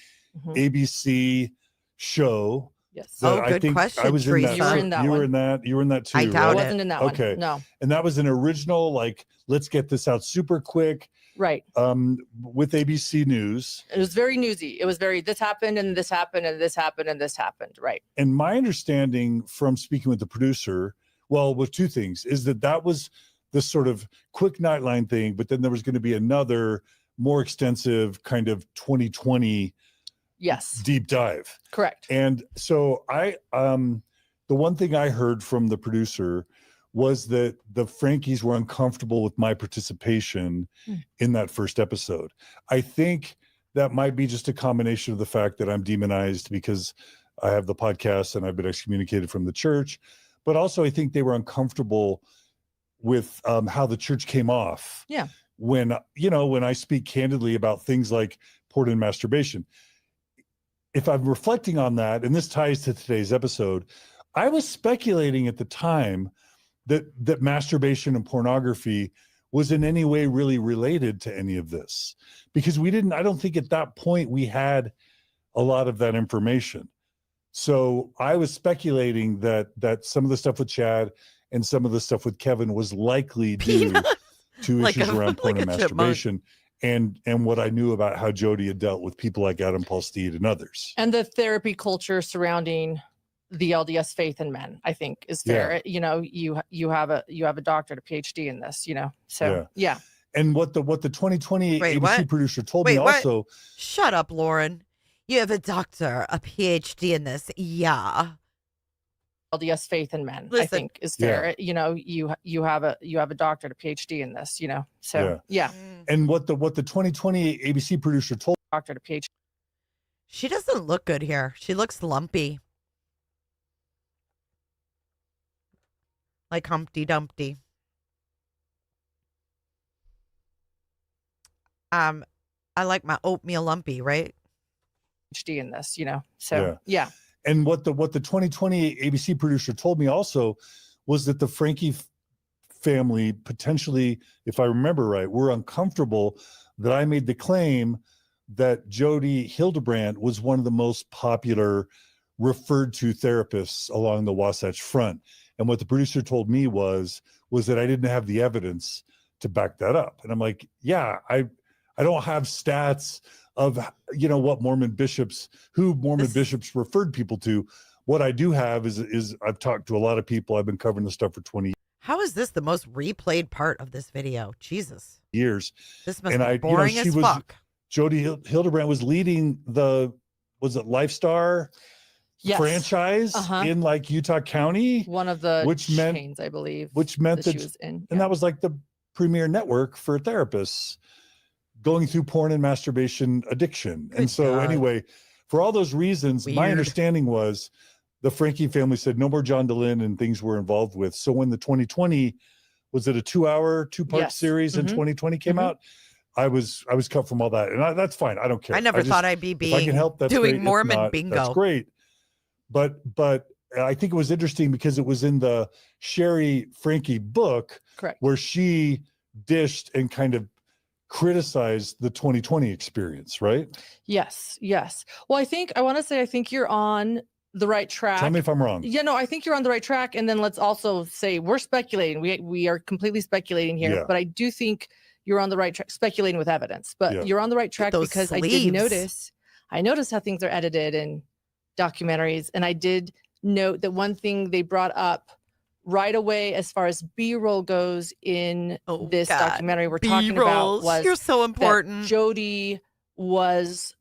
ABC show. Yes. Oh, good question, I was in that. Teresa. You were in that You one. were in that. You were in that too. I doubt right? it. wasn't in that Okay. one. No. And that was an original, like, let's get this out super quick. Right. With ABC News. It was very newsy. It was very, this happened and this happened and this happened and this happened. Right. And my understanding from speaking with the producer, well, with two things, is that was this sort of quick Nightline thing, but then there was going to be another more extensive kind of 2020 Yes. deep dive. Correct. And so the one thing I heard from the producer was that the Frankies were uncomfortable with my participation in that first episode. I think that might be just a combination of the fact that I'm demonized because I have the podcast and I've been excommunicated from the church, but also I think they were uncomfortable with how the church came off. Yeah. When I speak candidly about things like porn and masturbation. If I'm reflecting on that, and this ties to today's episode, I was speculating at the time that masturbation and pornography was in any way really related to any of this, because I don't think at that point we had a lot of that information. So I was speculating that some of the stuff with Chad and some of the stuff with Kevin was likely due to issues around porn and masturbation. And what I knew about how Jody had dealt with people like Adam Paul Steed and others. And the therapy culture surrounding the LDS faith in men, I think, is fair. Yeah. You have a doctorate, a PhD in this, So yeah. And what the 2020 Wait, ABC what? producer told Wait, me what? also. Shut up, Lauren. You have a doctor, a PhD in this. Yeah. LDS faith in men, I Listen. think, is fair. You have a doctorate, a PhD in this, So yeah. And what the 2020 ABC producer told Doctorate, a PhD. She doesn't look good here. She looks lumpy. Like Humpty Dumpty. I like my oatmeal lumpy, right? PhD in this, So yeah. And what the 2020 ABC producer told me also was that the Frankie family potentially, if I remember right, were uncomfortable that I made the claim that Jody Hildebrand was one of the most popular referred to therapists along the Wasatch Front. And what the producer told me was that I didn't have the evidence to back that up. And I'm like, yeah, I don't have stats of, what Mormon bishops referred people to. What I do have is I've talked to a lot of people. I've been covering this stuff for 20 How is this the most replayed part of this video? Jesus. years. This must be boring as fuck. Jody Hildebrand was leading was it Lifestar franchise in like Utah County? One of the chains, I believe. Which meant that she was in. And that was like the premier network for therapists going through porn and masturbation addiction. And so anyway, for all those reasons, my understanding was the Frankie family said no more John DeLynn and things we're involved with. So when the 2020, was it a 2-part series in 2020 came out? I was cut from all that. And that's fine. I don't care. I never thought I'd be if I can help, that's doing great. Mormon If not, bingo. That's great. But I think it was interesting because it was in the Sherry Frankie book, correct, where she dished and kind of criticized the 2020 experience, right? Yes. Well, I think you're on the right track. Tell me if I'm wrong. Yeah, no, I think you're on the right track. And then let's also say we're speculating. We are completely speculating here, Yeah. but I do think you're on the right track, speculating with evidence. But you're on the right track because I noticed how things are edited in documentaries, and I did note that one thing they brought up right away as far as B-roll goes in this documentary we're talking about was you're so important. Jody was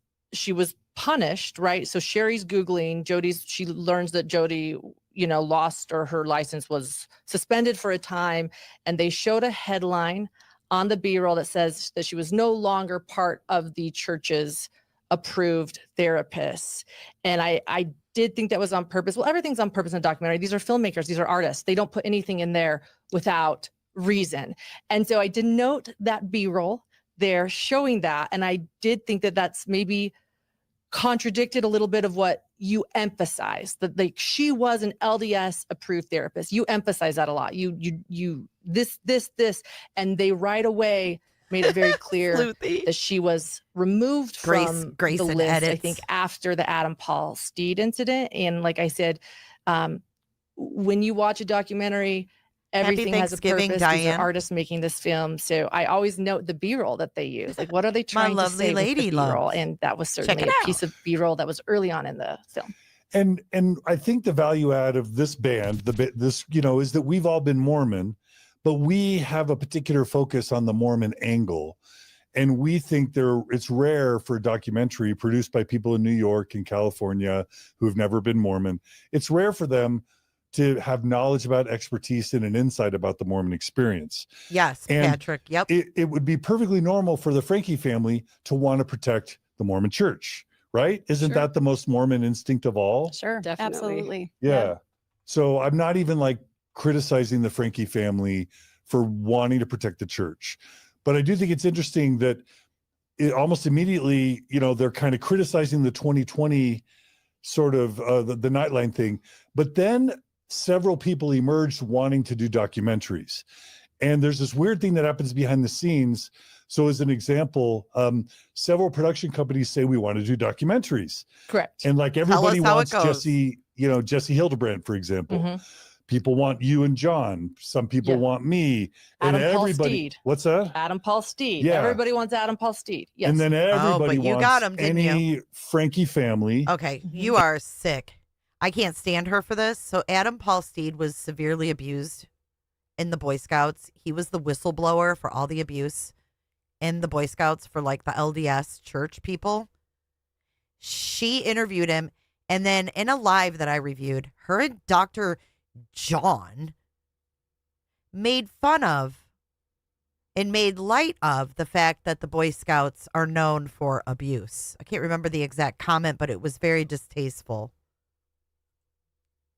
punished, right? So Sherry's Googling she learns that Jody, lost, or her license was suspended for a time. And they showed a headline on the B-roll that says that she was no longer part of the church's approved therapists. And I did think that was on purpose. Well, everything's on purpose in a documentary. These are filmmakers. These are artists. They don't put anything in there without reason. And so I did note that B-roll there showing that. And I did think that that's maybe contradicted a little bit of what you emphasize, that like she was an LDS approved therapist. You emphasize that a lot. You this, and they right away made it very clear that she was removed from the list, I think, after the Adam Paul Steed incident. And like I said, when you watch a documentary, everything has a purpose. These are artists making this film. So I always note the B-roll that they use. Like, what are they trying to say with the B-roll? And that was certainly a piece of B-roll that was early on in the film. And I think the value add of this band, is that we've all been Mormon, but we have a particular focus on the Mormon angle. And we think it's rare for a documentary produced by people in New York and California who have never been Mormon. It's rare for them to have knowledge about, expertise, and an insight about the Mormon experience. Yes, and Patrick. Yep. It would be perfectly normal for the Frankie family to want to protect the Mormon church, right? Isn't that the most Mormon instinct of all? Sure, definitely. Absolutely. Yeah. So I'm not even like criticizing the Frankie family for wanting to protect the church. But I do think it's interesting that it almost immediately, they're kind of criticizing the 2020 sort of the Nightline thing. But then several people emerged wanting to do documentaries. And there's this weird thing that happens behind the scenes. So as an example, several production companies say we want to do documentaries. Correct. And like everybody wants Jesse Hildebrand, for example. Mm-hmm. People want you and John. Some people want me. Adam and Paul everybody. Steed. What's that? Adam Paul Steed. Yeah. Everybody wants Adam Paul Steed. Yes. And then everybody but you wants got him, didn't any Frankie family. Okay, you are sick. I can't stand her for this. So Adam Paul Steed was severely abused in the Boy Scouts. He was the whistleblower for all the abuse in the Boy Scouts for like the LDS church people. She interviewed him, and then in a live that I reviewed, her and Dr. John made fun of and made light of the fact that the Boy Scouts are known for abuse. I can't remember the exact comment, but it was very distasteful.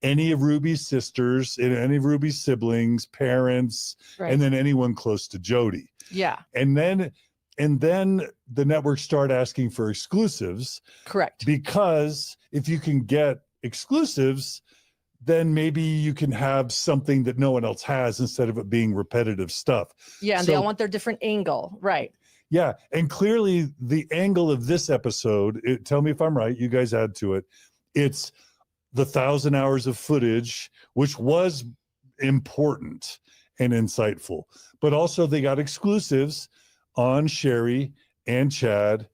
Any of Ruby's sisters, any of Ruby's siblings, parents, Right. and then anyone close to Jody. Yeah. And then the networks start asking for exclusives. Correct. Because if you can get exclusives, then maybe you can have something that no one else has instead of it being repetitive stuff. Yeah, and they all want their different angle, right? Yeah, and clearly the angle of this episode, tell me if I'm right, you guys add to it, it's the 1,000 hours of footage, which was important and insightful, but also they got exclusives on Sherry and Chad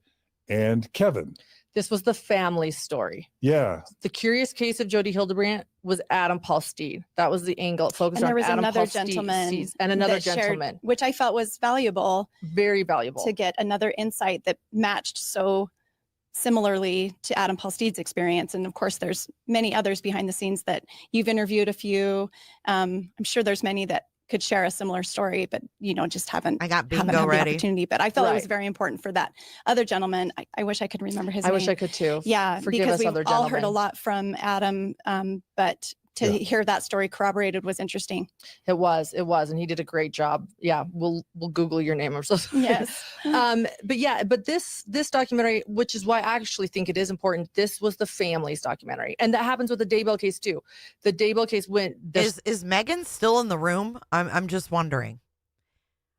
and Kevin. This was the family story. Yeah. The Curious Case of Jodi Hildebrandt was Adam Paul Steed. That was the angle. It focused And there on was Adam another Paul gentleman Steed and another that shared- gentleman, which I felt was valuable. Very valuable. To get another insight that matched so similarly to Adam Paul Steed's experience. And of course, there's many others behind the scenes that you've interviewed a few. I'm sure there's many that could share a similar story, but just haven't haven't had bingo the ready. opportunity. But I felt it was Right. very important for that other gentleman. I wish I could remember his I name. wish I could too. Yeah, Forgive because us, we've other all heard a gentlemen. lot from Adam, but to hear that story corroborated was interesting. It was, and he did a great job. Yeah, we'll Google your name. I'm so sorry. Yes. But this documentary, which is why I actually think it is important, this was the family's documentary, and that happens with the Daybell case too. The Daybell case went. Is Megan still in the room? I'm just wondering.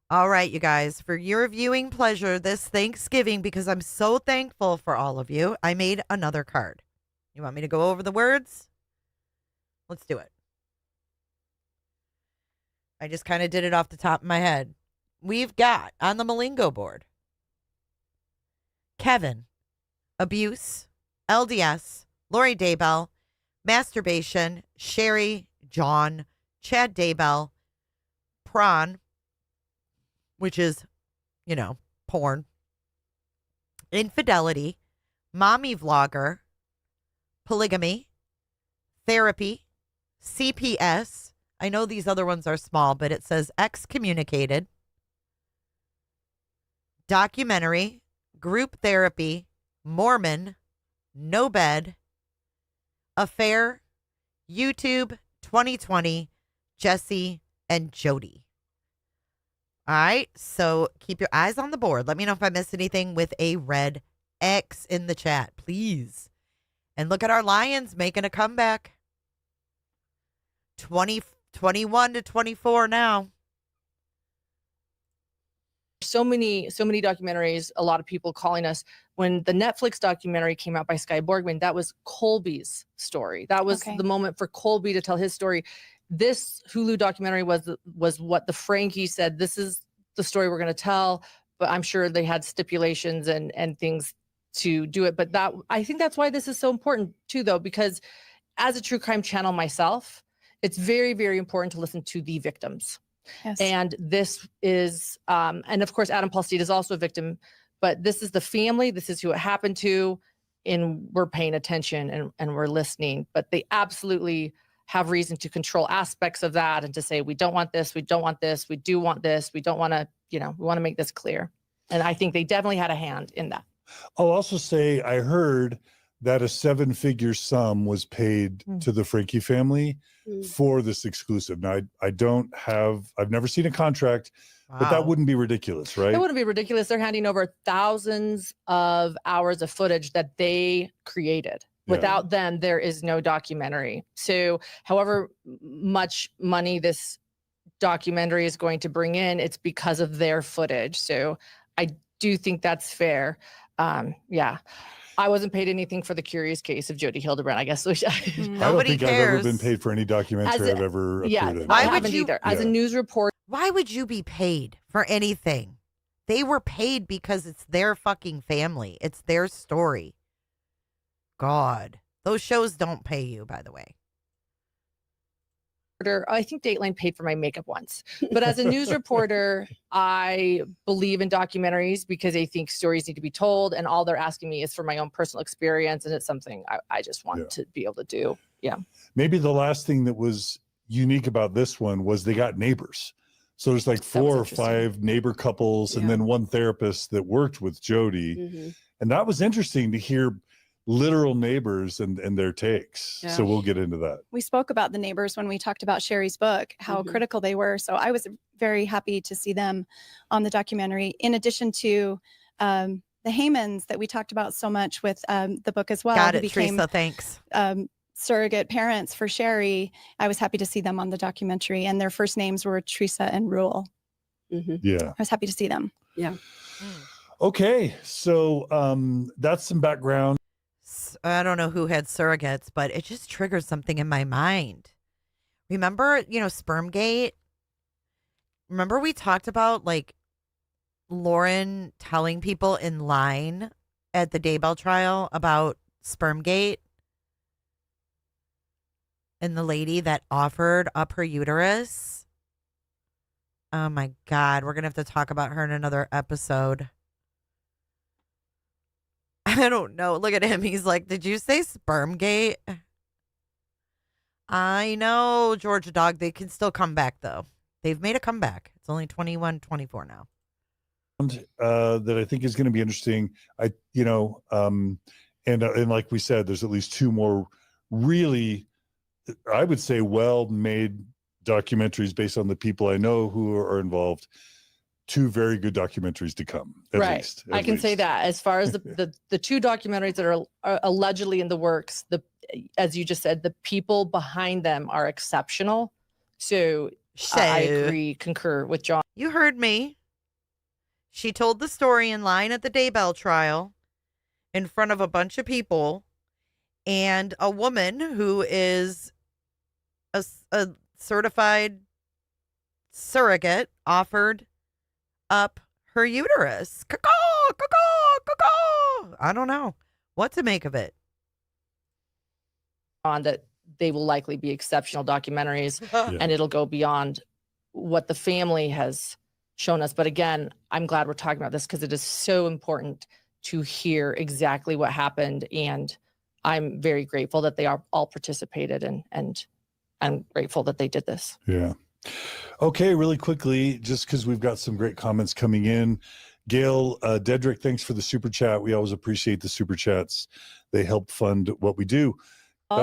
All right, you guys, for your viewing pleasure this Thanksgiving, because I'm so thankful for all of you, I made another card. You want me to go over the words? Let's do it. I just kind of did it off the top of my head. We've got on the Mlingo board Kevin, abuse, LDS, Lori Daybell, masturbation, Sherry, John, Chad Daybell, prawn, which is, porn, infidelity, mommy vlogger, polygamy, therapy, CPS. I know these other ones are small, but it says excommunicated, documentary, group therapy, Mormon, no bed, affair, YouTube, 2020, Jesse, and Jody. All right, so keep your eyes on the board. Let me know if I missed anything with a red X in the chat, please. And look at our Lions making a comeback. 21 to 24 now. So many documentaries, a lot of people calling us. When the Netflix documentary came out by Sky Borgman, that was Colby's story. That was the moment for Colby to tell his story. This Hulu documentary was what the Frankie said, this is the story we're going to tell, but I'm sure they had stipulations and things to do it. But I think that's why this is so important too, though, because as a true crime channel myself, it's very, very important to listen to the victims. Yes. And this is, and of course, Adam Paul Steed is also a victim, but this is the family. This is who it happened to, and we're paying attention and we're listening. But they absolutely have reason to control aspects of that and to say, we don't want this, we don't want this, we do want this, we don't want to, we want to make this clear. And I think they definitely had a hand in that. I'll also say I heard that a 7-figure sum was paid to the Frankie family for this exclusive. Now, I've never seen a contract, but that wouldn't be ridiculous, right? It wouldn't be ridiculous. They're handing over thousands of hours of footage that they created. Yeah. Without them, there is no documentary. So however much money this documentary is going to bring in, it's because of their footage. So I do think that's fair. Yeah. I wasn't paid anything for the Curious Case of Jodi Hildebrandt, I guess. I don't think I've ever been paid for any documentary I've ever appeared in. I haven't either. As a news reporter. Why would you be paid for anything? They were paid because it's their fucking family. It's their story. God. Those shows don't pay you, by the way. I think Dateline paid for my makeup once. But as a news reporter, I believe in documentaries because I think stories need to be told. And all they're asking me is for my own personal experience. And it's something I just want to be able to do. Yeah. Maybe the last thing that was unique about this one was they got neighbors. So there's like 4 or 5 neighbor couples and then one therapist that worked with Jodi. And that was interesting to hear literal neighbors and their takes. So we'll get into that. We spoke about the neighbors when we talked about Sherry's book, how critical they were. So I was very happy to see them on the documentary, in addition to the Haymans that we talked about so much with the book as well. Got it, Teresa, thanks. surrogate parents for Sherry, I was happy to see them on the documentary, and their first names were Teresa and Rule. Yeah. I was happy to see them. Yeah. Okay, so that's some background. I don't know who had surrogates, but it just triggered something in my mind. Remember, Spermgate? Remember we talked about like Lauren telling people in line at the Daybell trial about Spermgate? And the lady that offered up her uterus? Oh my God, we're going to have to talk about her in another episode. I don't know. Look at him. He's like, did you say Spermgate? I know, Georgia Dog. They can still come back, though. They've made a comeback. It's only 21, 24 now. That I think is going to be interesting. And like we said, there's at least two more really, I would say, well-made documentaries based on the people I know who are involved. Two very good documentaries to come. At least. I can say that as far as the two documentaries that are allegedly in the works, as you just said, the people behind them are exceptional. So I agree, concur with John. You heard me. She told the story in line at the Daybell trial in front of a bunch of people, and a woman who is a certified surrogate offered up her uterus. Caw-caw, caw-caw, caw-caw. I don't know what to make of it. On that, they will likely be exceptional documentaries, and it'll go beyond what the family has shown us. But again, I'm glad we're talking about this because it is so important to hear exactly what happened, and I'm very grateful that they all participated, and I'm grateful that they did this. Yeah. Okay, really quickly, just because we've got some great comments coming in. Gail Dedrick, thanks for the super chat. We always appreciate the super chats. They help fund what we do.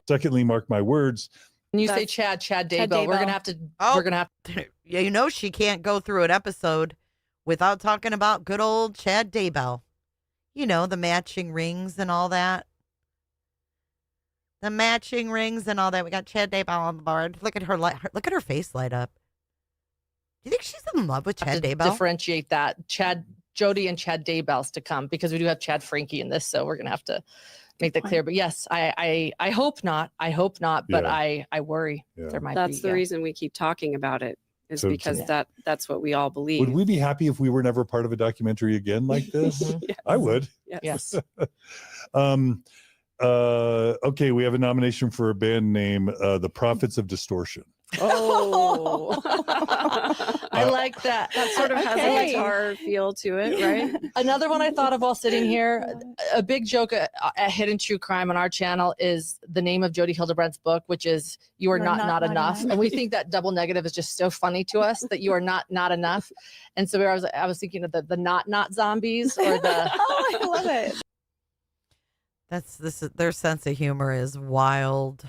Secondly, mark my words. When you say Chad Daybell, we're gonna have to. We're gonna have to. Yeah, she can't go through an episode without talking about good old Chad Daybell. The matching rings and all that. The matching rings and all that. We got Chad Daybell on the board. Look at her look at her face light up. Do you think she's in love with Chad Daybell? Differentiate that. Jody and Chad Daybell's to come, because we do have Chad Frankie in this, so we're gonna have to make that clear. But yes, I hope not. I hope not. But I worry there might be. That's the reason we keep talking about it, is because that's what we all believe. Would we be happy if we were never part of a documentary again like this? Yes. I would. Yes. Okay, we have a nomination for a band name, The Prophets of Distortion. Oh, I like that. That sort of has a guitar feel to it, right? Another one I thought of while sitting here, a big joke at Hidden True Crime on our channel is the name of Jody Hildebrandt's book, which is "You Are Not Enough," and we think that double negative is just so funny to us, that you are not enough. And so I was thinking of the not zombies, or the Oh, I love it. Their sense of humor is wild.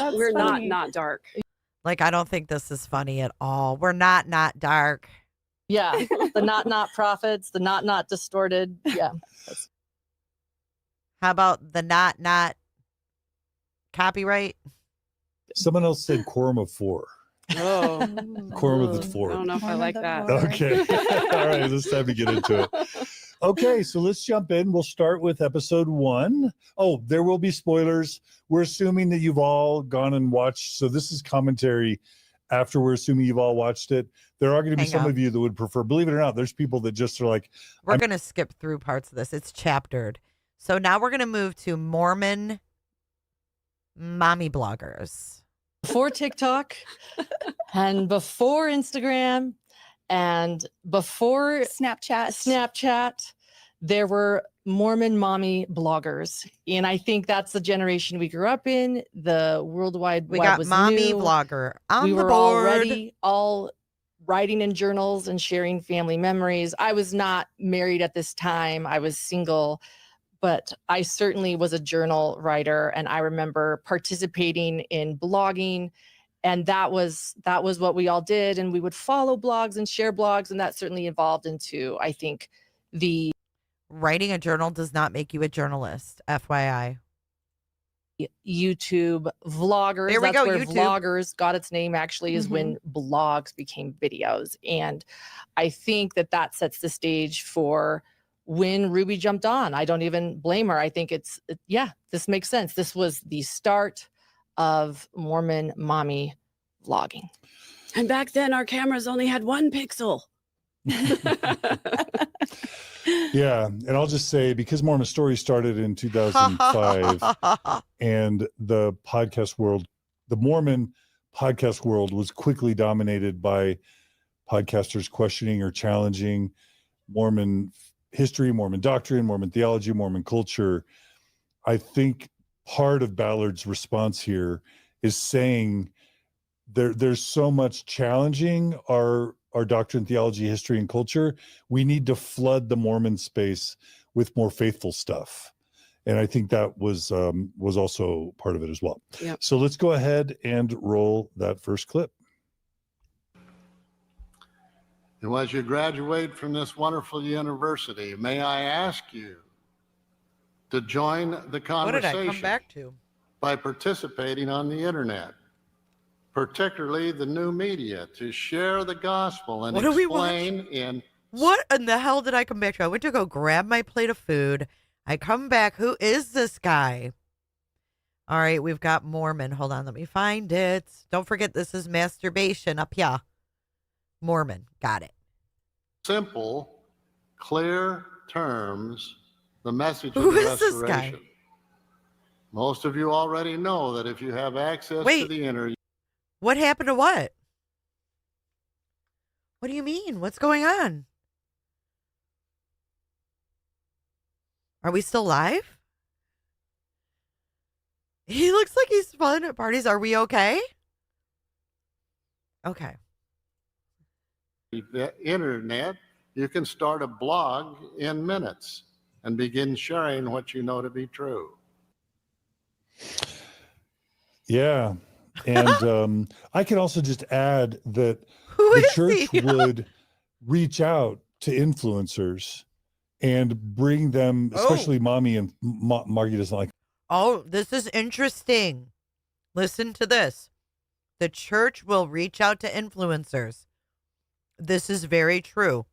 We're funny. not dark. Like, I don't think this is funny at all. We're not dark. Yeah, the not prophets, the not distorted. Yeah. How about the not copyright? Someone else said quorum of four. Oh, Quorum of the four. I don't know if I like that. Okay. All right, it's time to get into it. Okay, so let's jump in. We'll start with episode 1. Oh, there will be spoilers. We're assuming that you've all gone and watched. So this is commentary after we're assuming you've all watched it. There are going to be some of you that would prefer, believe it or not, there's people that just are like. We're going to skip through parts of this. It's chaptered. So now we're going to move to Mormon mommy bloggers. Before TikTok and before Instagram and before Snapchat, there were Mormon mommy bloggers. And I think that's the generation we grew up in. The worldwide We web got was mommy new. blogger on We the were board. already all writing in journals and sharing family memories. I was not married at this time. I was single, but I certainly was a journal writer, and I remember participating in blogging, and that was what we all did, and we would follow blogs and share blogs, and that certainly evolved into, I think, the Writing a journal does not make you a journalist, FYI. YouTube vloggers. There we That's go, where YouTube. vloggers got its name, actually, is when blogs became videos. And I think that sets the stage for when Ruby jumped on. I don't even blame her. I think this makes sense. This was the start of Mormon mommy vlogging. And back then, our cameras only had 1 pixel. Yeah, and I'll just say, because Mormon Story started in 2005, and the Mormon podcast world was quickly dominated by podcasters questioning or challenging Mormon history, Mormon doctrine, Mormon theology, Mormon culture. I think part of Ballard's response here is saying there's so much challenging our doctrine, theology, history, and culture. We need to flood the Mormon space with more faithful stuff. And I think that was also part of it as well. Yep. So let's go ahead and roll that first clip. And as you graduate from this wonderful university, may I ask you to join the What conversation did I come back to? by participating on the internet, particularly the new media, to share the gospel and What do we explain in What in the hell did I come back to? I went to go grab my plate of food. I come back. Who is this guy? All right, we've got Mormon. Hold on, let me find it. Don't forget, this is masturbation up here. Mormon. Got it. simple, clear terms the message Who of the is this guy? restoration. Most of you already know that if you have access to Wait. the internet, What happened to what? What do you mean? What's going on? Are we still live? He looks like he's fun at parties. Are we okay? Okay. the internet, you can start a blog in minutes and begin sharing what you know to be true. Yeah. And I can also just add that Who the is church he? would reach out to influencers and bring them, especially mommy and Margie doesn't like. Oh, this is interesting. Listen to this. The church will reach out to influencers. This is very true.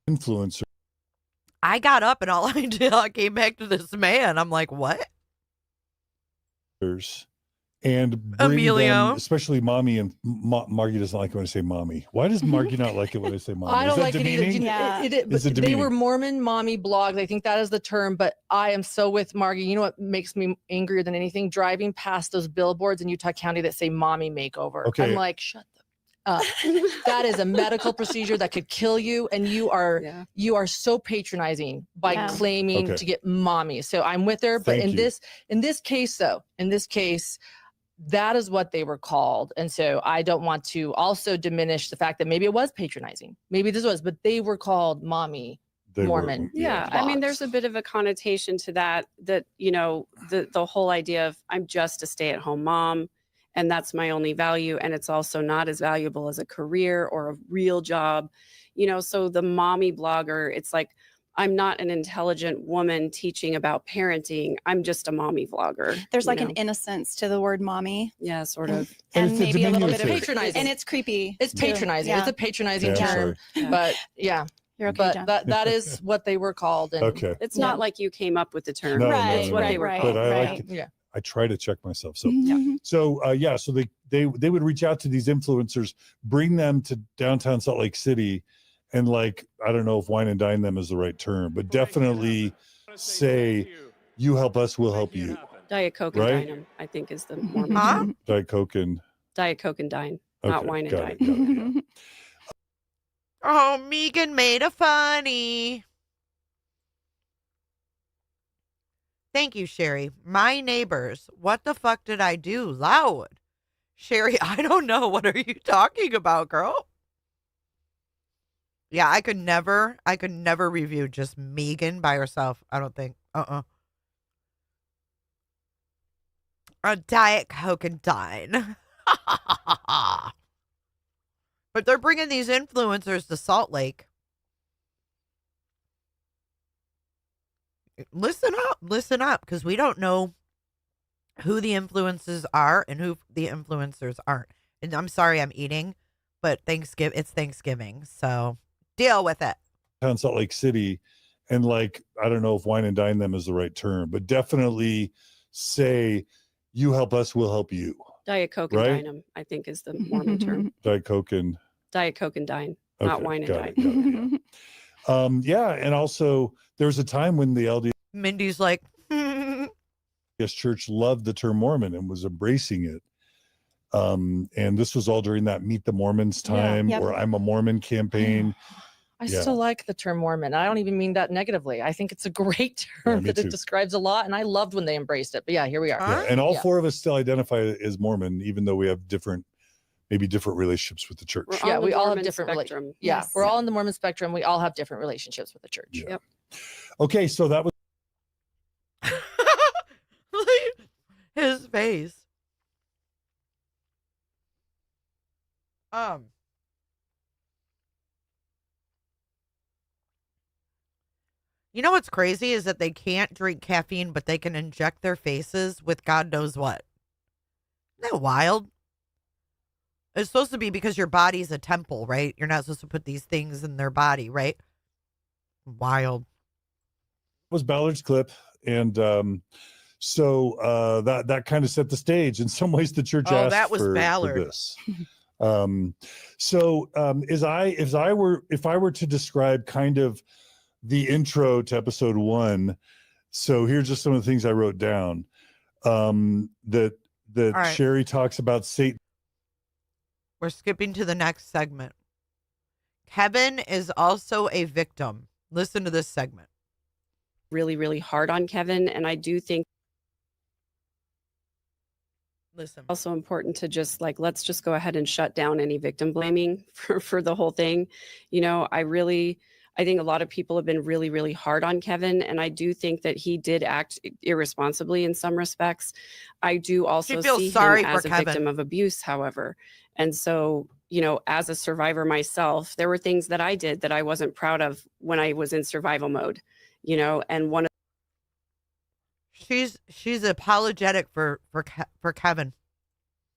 Influencers. I got up and all I did, I came back to this man. I'm like, what? And bring Emilio. them, especially mommy and Margie doesn't like it when I say mommy. Why does Margie not like it when I say mommy? I Is don't that like it either. demeaning? Is it They demeaning? were Mormon mommy blogs. I think that is the term, but I am so with Margie. You know what makes me angrier than anything? Driving past those billboards in Utah County that say mommy makeover. Okay. I'm like, shut up. That is a medical procedure that could kill you. And you are so patronizing by claiming to get mommy. So I'm with her. But Thank you. in this case, that is what they were called. And so I don't want to also diminish the fact that maybe it was patronizing. Maybe this was, but they were called mommy Mormon. Yeah. I mean, there's a bit of a connotation to that, you know, the whole idea of I'm just a stay-at-home mom and that's my only value. And it's also not as valuable as a career or a real job, you know, so the mommy blogger, it's like, I'm not an intelligent woman teaching about parenting. I'm just a mommy vlogger. There's like you an know? innocence to the word mommy. Yeah, sort of. And maybe a little bit of patronizing. And it's creepy. It's too. patronizing. Yeah. It's a patronizing Yeah, term. sorry. But yeah. You're okay, but John. that is what they were called. And Okay. It's not like you came up with the term. No, It's what they were But called. I like it. Yeah. I try to check myself. So, Mhm. so they would reach out to these influencers, bring them to downtown Salt Lake City, and like, I don't know if wine and dine them is the right term, but definitely say, you help us, we'll help you. Diet Coke and Right? dine 'em, I think is the Mormon Huh? term. Diet Coke and Diet Coke and dine, not okay, wine and got dine. it, got it, yeah. Oh, Megan made a funny. Thank you, Sherry. My neighbors. What the fuck did I do? Loud. Sherry, I don't know. What are you talking about, girl? Yeah, I could never review just Megan by herself. I don't think. A Diet Coke and dine. But they're bringing these influencers to Salt Lake. Listen up, because we don't know who the influencers are and who the influencers aren't. And I'm sorry I'm eating, but it's Thanksgiving, so deal with it. Town Salt Lake City, and like, I don't know if wine and dine them is the right term, but definitely say, you help us, we'll help you. Diet Coke Right? and dine 'em, I think is the Mormon term. Diet Coke and Diet Coke and dine, not Okay, wine and got dine. it, yeah, and also there was a time when the LDS Mindy's like, Church loved the term Mormon and was embracing it. And this was all during that Meet the Mormons time, Yep. or I'm a Mormon campaign. I Yeah. still like the term Mormon. I don't even mean that negatively. I think it's a great term me that too. it describes a lot. And I loved when they embraced it. But yeah, here we are. Yeah, and all Yeah. four of us still identify as Mormon, even though we have maybe different relationships with the church. We're Yeah, on the we all have Mormon different spectrum. Yeah, Yes. we're all in the Mormon spectrum. We all have different relationships with the church. Yeah. Yep. Okay, so that was his face. You know what's crazy is that they can't drink caffeine, but they can inject their faces with God knows what. Isn't that wild? It's supposed to be because your body's a temple, right? You're not supposed to put these things in their body, right? Wild. was Ballard's clip, and so that kind of set the stage. In some ways, the church asked that was for Ballard. this. If I were to describe kind of the intro to episode 1, so here's just some of the things I wrote down. That right. Sherry talks about Satan. We're skipping to the next segment. Kevin is also a victim. Listen to this segment. Really, really hard on Kevin. And I do think Listen. also important to just let's just go ahead and shut down any victim blaming for the whole thing. You know, I think a lot of people have been really, really hard on Kevin. And I do think that he did act irresponsibly in some respects. I do also feel see sorry him for as a Kevin. victim of abuse, however. And so, you know, as a survivor myself, there were things that I did that I wasn't proud of when I was in survival mode, you know, and one of She's apologetic for Kevin.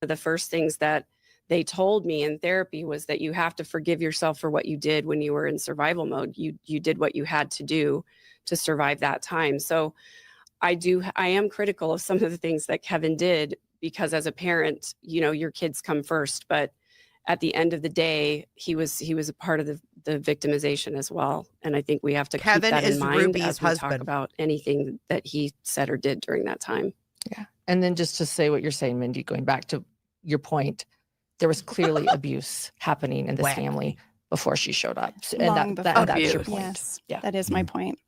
the first things that they told me in therapy was that you have to forgive yourself for what you did when you were in survival mode. You did what you had to do to survive that time. So I am critical of some of the things that Kevin did, because as a parent, you know, your kids come first, but at the end of the day, he was a part of the victimization as well. And I think we have to Kevin keep that is in mind Ruby's as we talk husband. about anything that he said or did during that time. Yeah. And then just to say what you're saying, Mindy, going back to your point, there was clearly abuse happening in this Wacky. family before she showed up. And Long that's your before. point. Yes, Yeah. that is my point.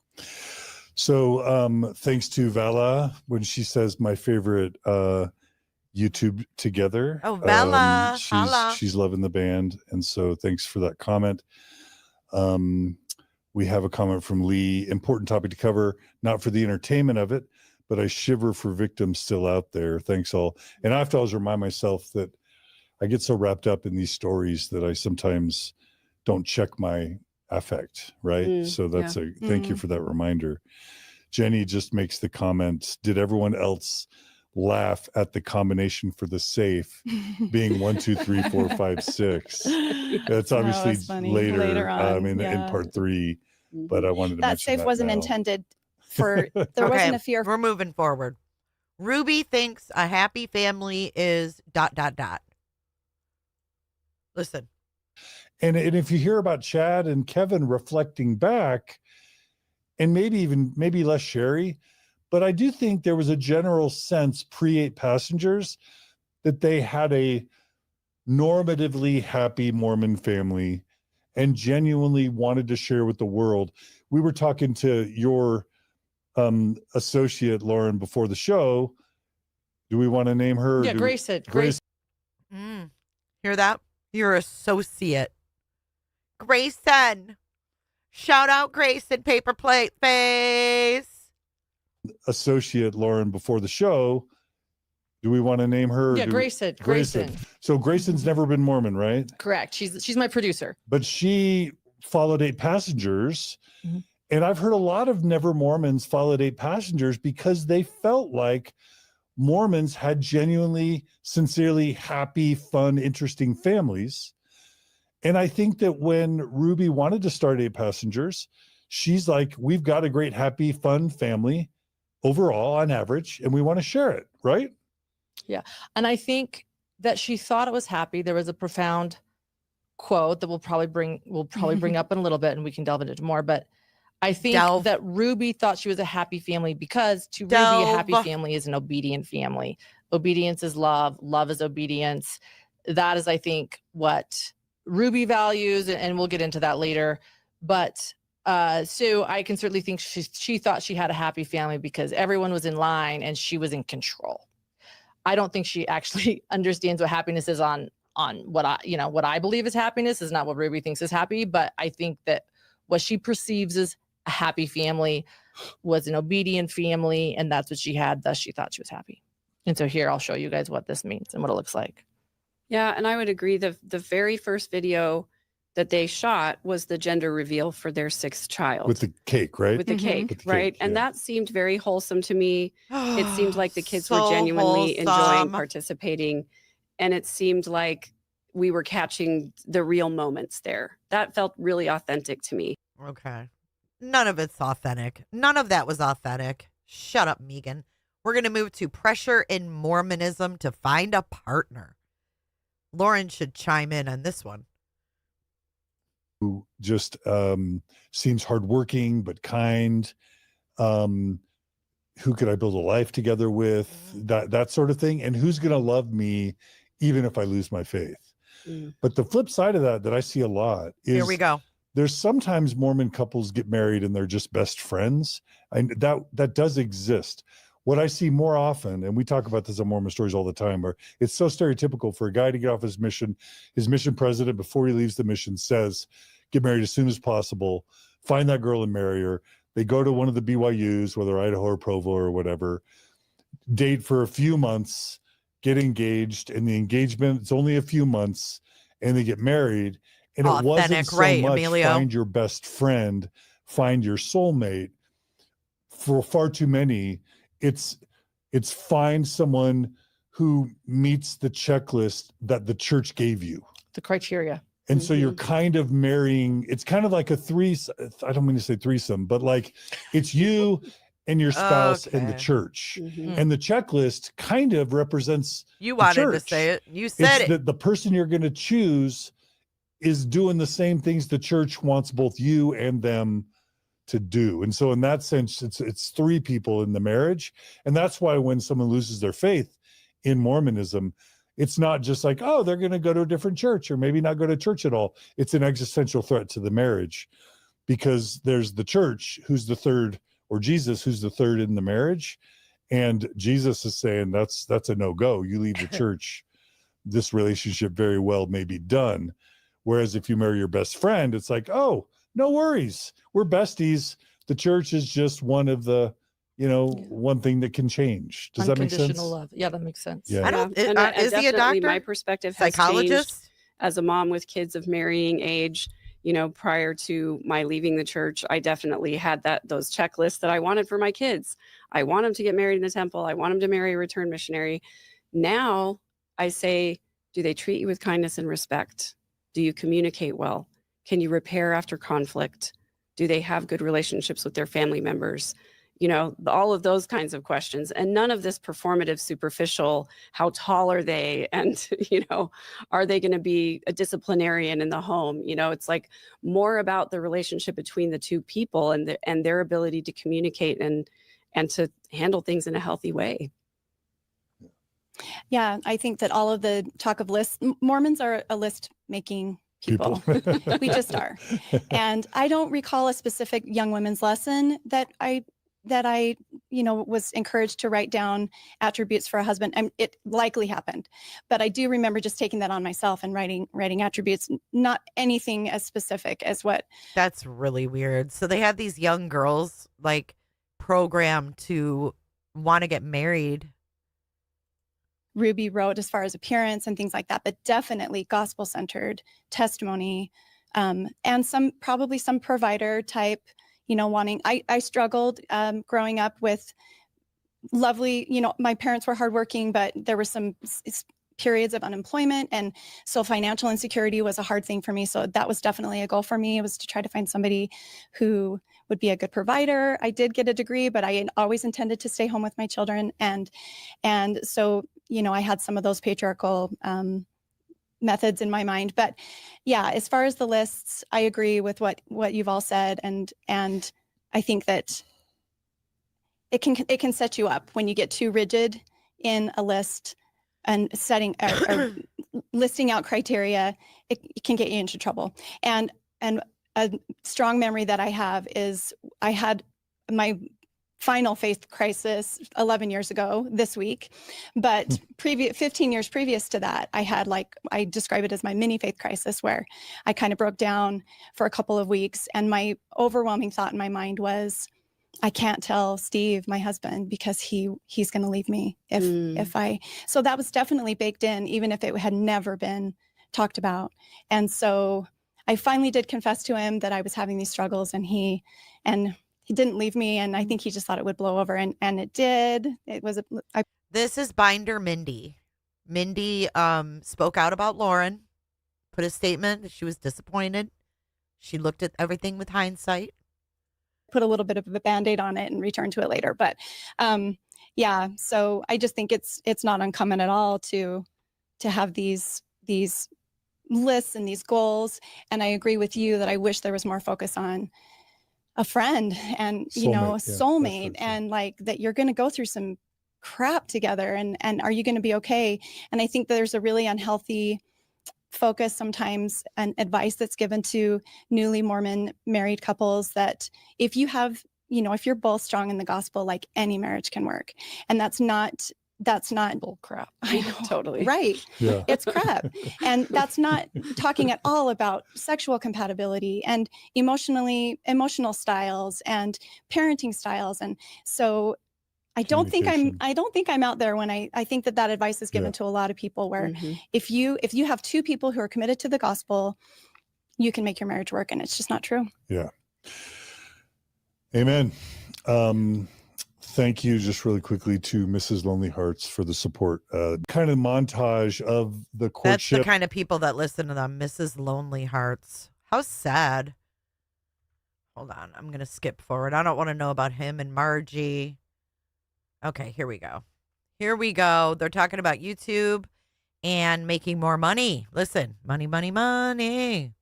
So thanks to Vala when she says my favorite YouTube together. Oh, Vala, holla. She's loving the band, and so thanks for that comment. We have a comment from Lee. Important topic to cover, not for the entertainment of it, but I shiver for victims still out there. Thanks all. And I have to always remind myself that I get so wrapped up in these stories that I sometimes don't check my affect, right? So that's thank you for that reminder. Jenny just makes the comment, did everyone else laugh at the combination for the safe being 1, 2, 3, 4, 5, 6? That's That obviously was funny. later, Later on, in yeah. part 3, but I wanted to That mention safe that wasn't now. intended for, there wasn't a fear. We're moving forward. Ruby thinks a happy family is ... Listen. And if you hear about Chad and Kevin reflecting back, and maybe less Sherry, but I do think there was a general sense pre-8 Passengers that they had a normatively happy Mormon family and genuinely wanted to share with the world. We were talking to your associate, Lauren, before the show. Do we want to name her? Yeah, Grayson. Hear that? Your associate. Grayson. Shout out Grayson, paper plate face. Associate, Lauren, before the show. Do we want to name her? Yeah, Grayson. So Grayson's never been Mormon, right? Correct. She's my producer. But she followed 8 Passengers. Mm-hmm. And I've heard a lot of never Mormons followed 8 Passengers because they felt like Mormons had genuinely, sincerely happy, fun, interesting families. And I think that when Ruby wanted to start 8 Passengers, she's like, we've got a great, happy, fun family overall on average, and we want to share it, right? Yeah. And I think that she thought it was happy. There was a profound quote that we'll probably bring up in a little bit, and we can delve into more. But I think that Ruby thought she was a happy family because to Ruby, a happy family is an obedient family. Obedience is love. Love is obedience. That is, I think, what Ruby values, and we'll get into that later. But so I can certainly think she thought she had a happy family because everyone was in line and she was in control. I don't think she actually understands what happiness is on what I believe is happiness is not what Ruby thinks is happy. But I think that what she perceives as a happy family was an obedient family, and that's what she had. Thus, she thought she was happy. And so here, I'll show you guys what this means and what it looks like. Yeah, and I would agree. The very first video that they shot was the gender reveal for their 6th child. With the cake, right? With the cake, With the right? cake, And yeah. that seemed very wholesome to me. It seemed like the kids were So genuinely enjoying wholesome. participating. And it seemed like we were catching the real moments there. That felt really authentic to me. Okay. None of it's authentic. None of that was authentic. Shut up, Megan. We're going to move to pressure in Mormonism to find a partner. Lauren should chime in on this one. Who just seems hardworking but kind. Who could I build a life together with? That sort of thing. And who's going to love me even if I lose my faith? But the flip side of that I see a lot is Here we go. There's sometimes Mormon couples get married and they're just best friends. And that does exist. What I see more often, and we talk about this on Mormon Stories all the time, where it's so stereotypical for a guy to get off his mission president before he leaves the mission says, get married as soon as possible, find that girl and marry her. They go to one of the BYUs, whether Idaho or Provo or whatever, date for a few months, get engaged, and the engagement, it's only a few months, and they get married. And it wasn't so right, much Emilio? find your best friend, find your soulmate. For far too many, it's find someone who meets the checklist that the church gave you. The criteria. And so you're kind of marrying, it's kind of like a I don't mean to say threesome, but like it's you and your spouse and the church. And the checklist kind of represents You the wanted to church. say it. You said It's it. the person you're going to choose is doing the same things the church wants both you and them to do. And so in that sense, it's 3 people in the marriage. And that's why when someone loses their faith in Mormonism, it's not just like, oh, they're going to go to a different church or maybe not go to church at all. It's an existential threat to the marriage because there's the church who's the third, or Jesus who's the third in the marriage. And Jesus is saying that's a no-go. You leave the church, this relationship very well may be done. Whereas if you marry your best friend, it's like, oh, no worries. We're besties. The church is just one of the, one thing that can change. Does that make sense? Unconditional love. Yeah, that makes sense. Yeah. I don't. And Is he a definitely doctor? my perspective has changed Psychologist? as a mom with kids of marrying age. Prior to my leaving the church, I definitely had those checklists that I wanted for my kids. I want them to get married in the temple. I want them to marry a returned missionary. Now I say, do they treat you with kindness and respect? Do you communicate well? Can you repair after conflict? Do they have good relationships with their family members? All of those kinds of questions. And none of this performative, superficial, how tall are they? And, are they going to be a disciplinarian in the home? It's like more about the relationship between the 2 people and their ability to communicate and to handle things in a healthy way. Yeah, I think that all of the talk of lists, Mormons are a list making people. We just are. And I don't recall a specific young women's lesson that I was encouraged to write down attributes for a husband. And it likely happened, but I do remember just taking that on myself and writing attributes, not anything as specific as what. That's really weird. So they had these young girls like programmed to want to get married. Ruby wrote as far as appearance and things like that, but definitely gospel-centered testimony, and probably some provider type, wanting. I struggled growing up with lovely, my parents were hardworking, but there were some periods of unemployment. And so financial insecurity was a hard thing for me. So that was definitely a goal for me. It was to try to find somebody who would be a good provider. I did get a degree, but I always intended to stay home with my children. And so, I had some of those patriarchal methods in my mind. But yeah, as far as the lists, I agree with what you've all said. And I think that it can set you up when you get too rigid in a list and setting or listing out criteria. It can get you into trouble. And a strong memory that I have is I had my final faith crisis 11 years ago this week, but 15 years previous to that, I had I describe it as my mini faith crisis, where I kind of broke down for a couple of weeks, and my overwhelming thought in my mind was, I can't tell Steve, my husband, because he's going to leave me if I. So that was definitely baked in, even if it had never been talked about. And so I finally did confess to him that I was having these struggles, and he didn't leave me. And I think he just thought it would blow over, and it did. It was This is Binder Mindy. Mindy spoke out about Lauren, put a statement that she was disappointed. She looked at everything with hindsight. Put a little bit of a Band-Aid on it and return to it later. But yeah, so I just think it's not uncommon at all to have these lists and these goals. And I agree with you that I wish there was more focus on a friend and soulmate, and that you're going to go through some crap together, and are you going to be okay? And I think there's a really unhealthy focus sometimes and advice that's given to newly Mormon married couples that if you have, if you're both strong in the gospel, any marriage can work. And that's not bull crap. I know. Totally. Right. Yeah. It's crap. And that's not talking at all about sexual compatibility and emotional styles and parenting styles. And so I don't think I'm out there when I think that advice is given to a lot of people, where if you have two people who are committed to the gospel, you can make your marriage work, and it's just not true. Yeah. Amen. Thank you just really quickly to Mrs. Lonely Hearts for the support. Kind of montage of the courtship. That's the kind of people that listen to them, Mrs. Lonely Hearts. How sad. Hold on. I'm going to skip forward. I don't want to know about him and Margie. Okay, here we go. They're talking about YouTube and making more money. Listen, money, money, money.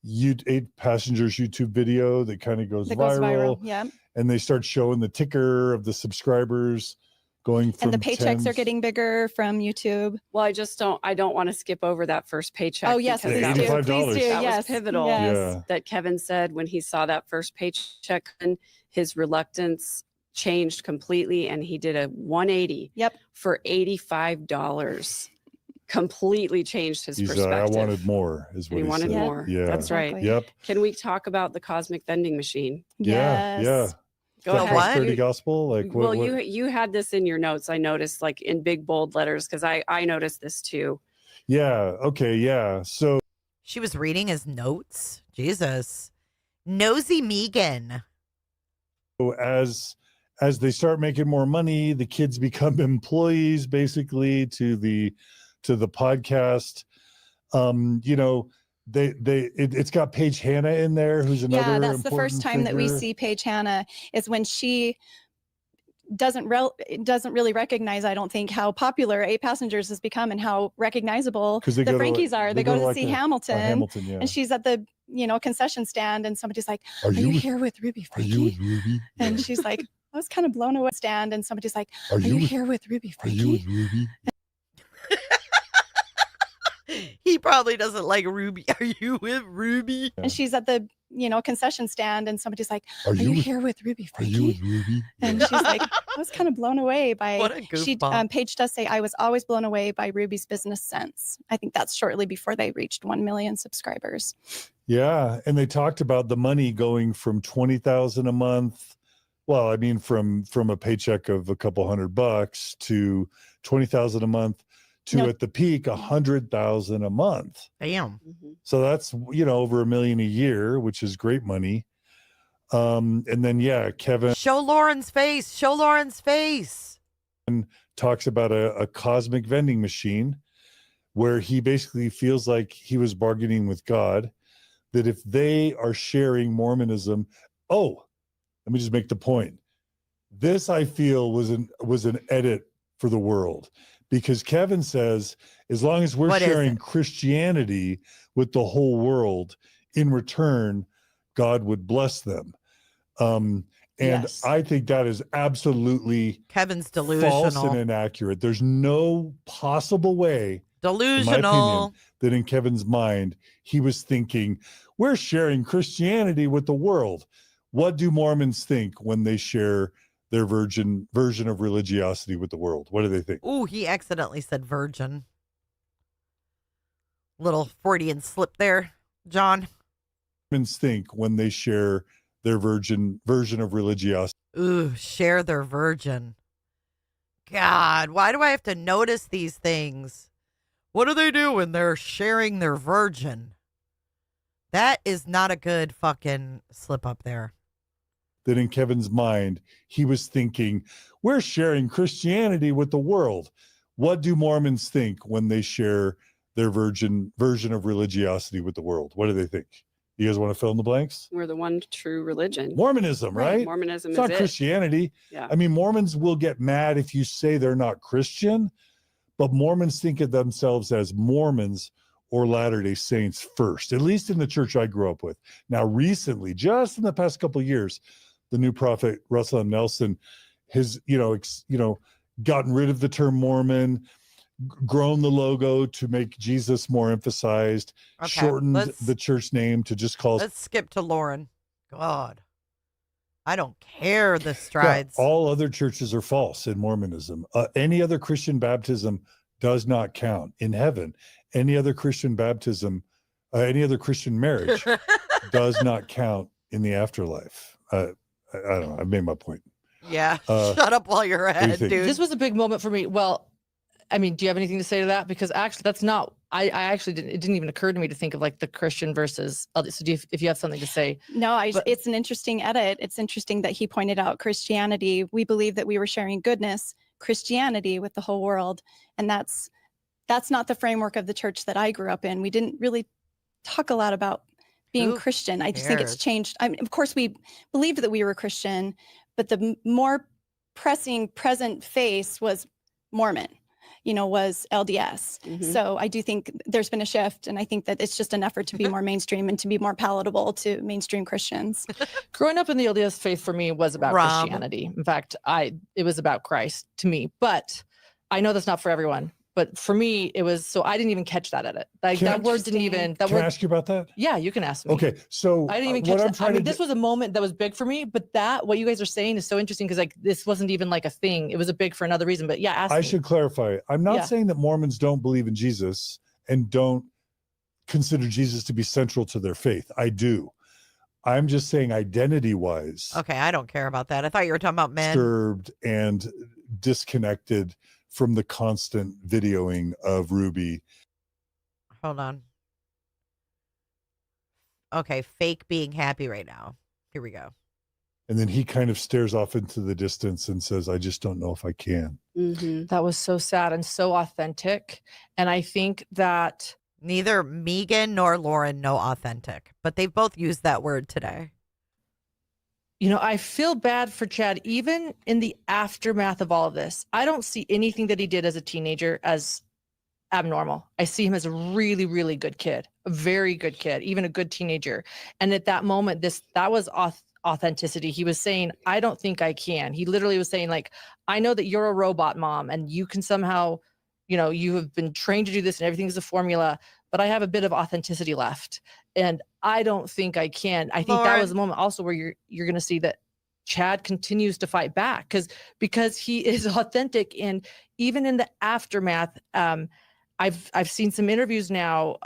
8 Passengers YouTube video that kind of goes viral. Yeah. And they start showing the ticker of the subscribers going from, and the paychecks are getting bigger from YouTube. Well, I don't want to skip over that first paycheck. Oh yes, please do. $85. Please do. That Yes. was pivotal. Yes. That Kevin said when he saw that first paycheck, and his reluctance changed completely, and he did a 180 for $85. Completely changed his perspective. I wanted more, is what he wanted said. more. Yeah, that's right. Yep. Can we talk about the cosmic vending machine? Yeah. Go ahead. Prosperity gospel. Well, you had this in your notes. I noticed, in big bold letters, because I noticed this too. Yeah. Okay. Yeah. So she was reading his notes. Jesus, nosy Megan. So as they start making more money, the kids become employees basically to the podcast. It's got Paige Hannah in there, who's another. Yeah, that's the first time that we see Paige Hannah, is when she doesn't really recognize, I don't think, how popular 8 Passengers has become and how recognizable the Frankies are. They go to see Hamilton, yeah. And she's at the concession stand, and somebody's like, "Are you here with Ruby Frankie?" Are you with Ruby? And she's like, I was kind of blown away. Stand, and somebody's like, "Are you here with Ruby Frankie?" Are you with Ruby? He probably doesn't like Ruby. Are you with Ruby? And she's at the concession stand, and somebody's like, "Are you here with Ruby Frankie?" Are you with Ruby? And she's like, I was kind of blown away by. What a goofball. Paige does say, I was always blown away by Ruby's business sense. I think that's shortly before they reached 1 million subscribers. Yeah, and they talked about the money going from $20,000 a month. Well, I mean, from a paycheck of a couple $100 to $20,000 a month to at the peak $100,000 a month. Damn. So that's over $1 million a year, which is great money. And then Kevin. Show Lauren's face. And talks about a cosmic vending machine where he basically feels like he was bargaining with God, that if they are sharing Mormonism, let me just make the point. This, I feel, was an edit for the world, because Kevin says, as long as we're What is sharing it? Christianity with the whole world, in return, God would bless them. And Yes. I think that is absolutely Kevin's false delusional. and inaccurate. There's no possible way, in my opinion, Delusional. that in Kevin's mind, he was thinking, we're sharing Christianity with the world. What do Mormons think when they share their version of religiosity with the world? What do they think? Ooh, he accidentally said virgin. Little Freudian slip there, John. Mormons think when they share their version of religiosity? Ooh, share their virgin. God, why do I have to notice these things? What do they do when they're sharing their virgin? That is not a good fucking slip up there. That in Kevin's mind, he was thinking, we're sharing Christianity with the world. What do Mormons think when they share their version of religiosity with the world? What do they think? You guys want to fill in the blanks? We're the one true religion. Mormonism, right? Mormonism It's is not it. Christianity. Yeah. I mean, Mormons will get mad if you say they're not Christian, but Mormons think of themselves as Mormons or Latter-day Saints first, at least in the church I grew up with. Now, recently, just in the past couple of years, the new prophet Russell M. Nelson has, gotten rid of the term Mormon, grown the logo to make Jesus more emphasized, Okay, shortened let's- the church name to just call. Let's skip to Lauren. God. I don't care the Yeah, strides. all other churches are false in Mormonism. Any other Christian baptism does not count in heaven. Any other Christian baptism, any other Christian marriage does not count in the afterlife. I don't know. I've made my point. Yeah. Uh, Shut up while you're do you ahead, think? dude. This was a big moment for me. Well, I mean, do you have anything to say to that? Because actually, that's not. I actually didn't. It didn't even occur to me to think of like the Christian versus. So, if you have something to say, No, But- it's an interesting edit. It's interesting that he pointed out Christianity. We believe that we were sharing goodness, Christianity with the whole world. And that's not the framework of the church that I grew up in. We didn't really talk a lot about being Who Christian. I just think it's cares? changed. I mean, of course, we believed that we were Christian, but the more pressing present face was Mormon, was LDS. Mhm. So I do think there's been a shift, and I think that it's just an effort to be more mainstream and to be more palatable to mainstream Christians. growing up in the LDS faith for me was about Rob. Christianity. In fact, it was about Christ to me. But I know that's not for everyone. But for me, it was. So I didn't even catch that edit. Like Can I- that word didn't even. That Can I word. ask you about that? Yeah, you can ask me. Okay, so I didn't even what catch I'm that. I trying mean, to this do- was a moment that was big for me, but what you guys are saying is so interesting because like this wasn't even like a thing. It was a big for another reason. But yeah, ask I me. should clarify. I'm not Yeah. saying that Mormons don't believe in Jesus and don't consider Jesus to be central to their faith. I do. I'm just saying identity-wise, Okay, I don't care about that. I thought you were talking about men. disturbed and disconnected from the constant videoing of Ruby. Hold on. Okay, fake being happy right now. Here we go. And then he kind of stares off into the distance and says, I just don't know if I can. Mm-hmm. That was so sad and so authentic. And I think that Neither Megan nor Lauren know authentic, but they've both used that word today. I feel bad for Chad, even in the aftermath of all of this. I don't see anything that he did as a teenager as abnormal. I see him as a really, really good kid, a very good kid, even a good teenager. And at that moment, that was authenticity. He was saying, I don't think I can. He literally was saying, like, I know that you're a robot mom and you can somehow, you have been trained to do this and everything is a formula, but I have a bit of authenticity left. And I don't think I can. I think that was a moment also where you're going to see that Chad continues to fight back because he is authentic. And even in the aftermath, I've seen some interviews now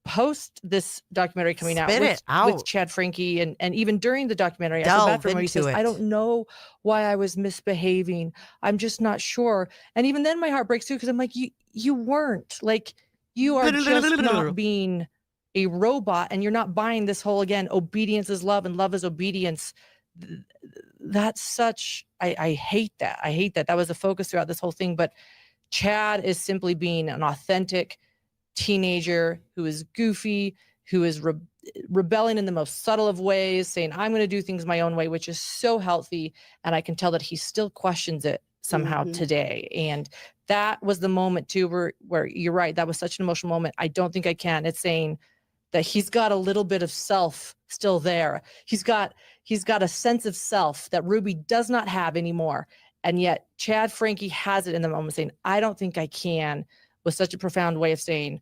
post this documentary coming Spit it out with out. Chad Frankie and even during the documentary, I feel bad Delve for him. He into says, it. I don't know why I was misbehaving. I'm just not sure. And even then my heart breaks too because I'm like, you weren't. Like you are just not being a robot and you're not buying this whole again, obedience is love and love is obedience. that's such, I hate that. I hate that. That was the focus throughout this whole thing. But Chad is simply being an authentic teenager who is goofy, who is rebelling in the most subtle of ways, saying, I'm going to do things my own way, which is so healthy. And I can tell that he still questions it somehow today. And that was the moment too, where you're right. That was such an emotional moment. I don't think I can. It's saying that he's got a little bit of self still there. He's got a sense of self that Ruby does not have anymore. And yet Chad Frankie has it in the moment, saying, I don't think I can, was such a profound way of saying,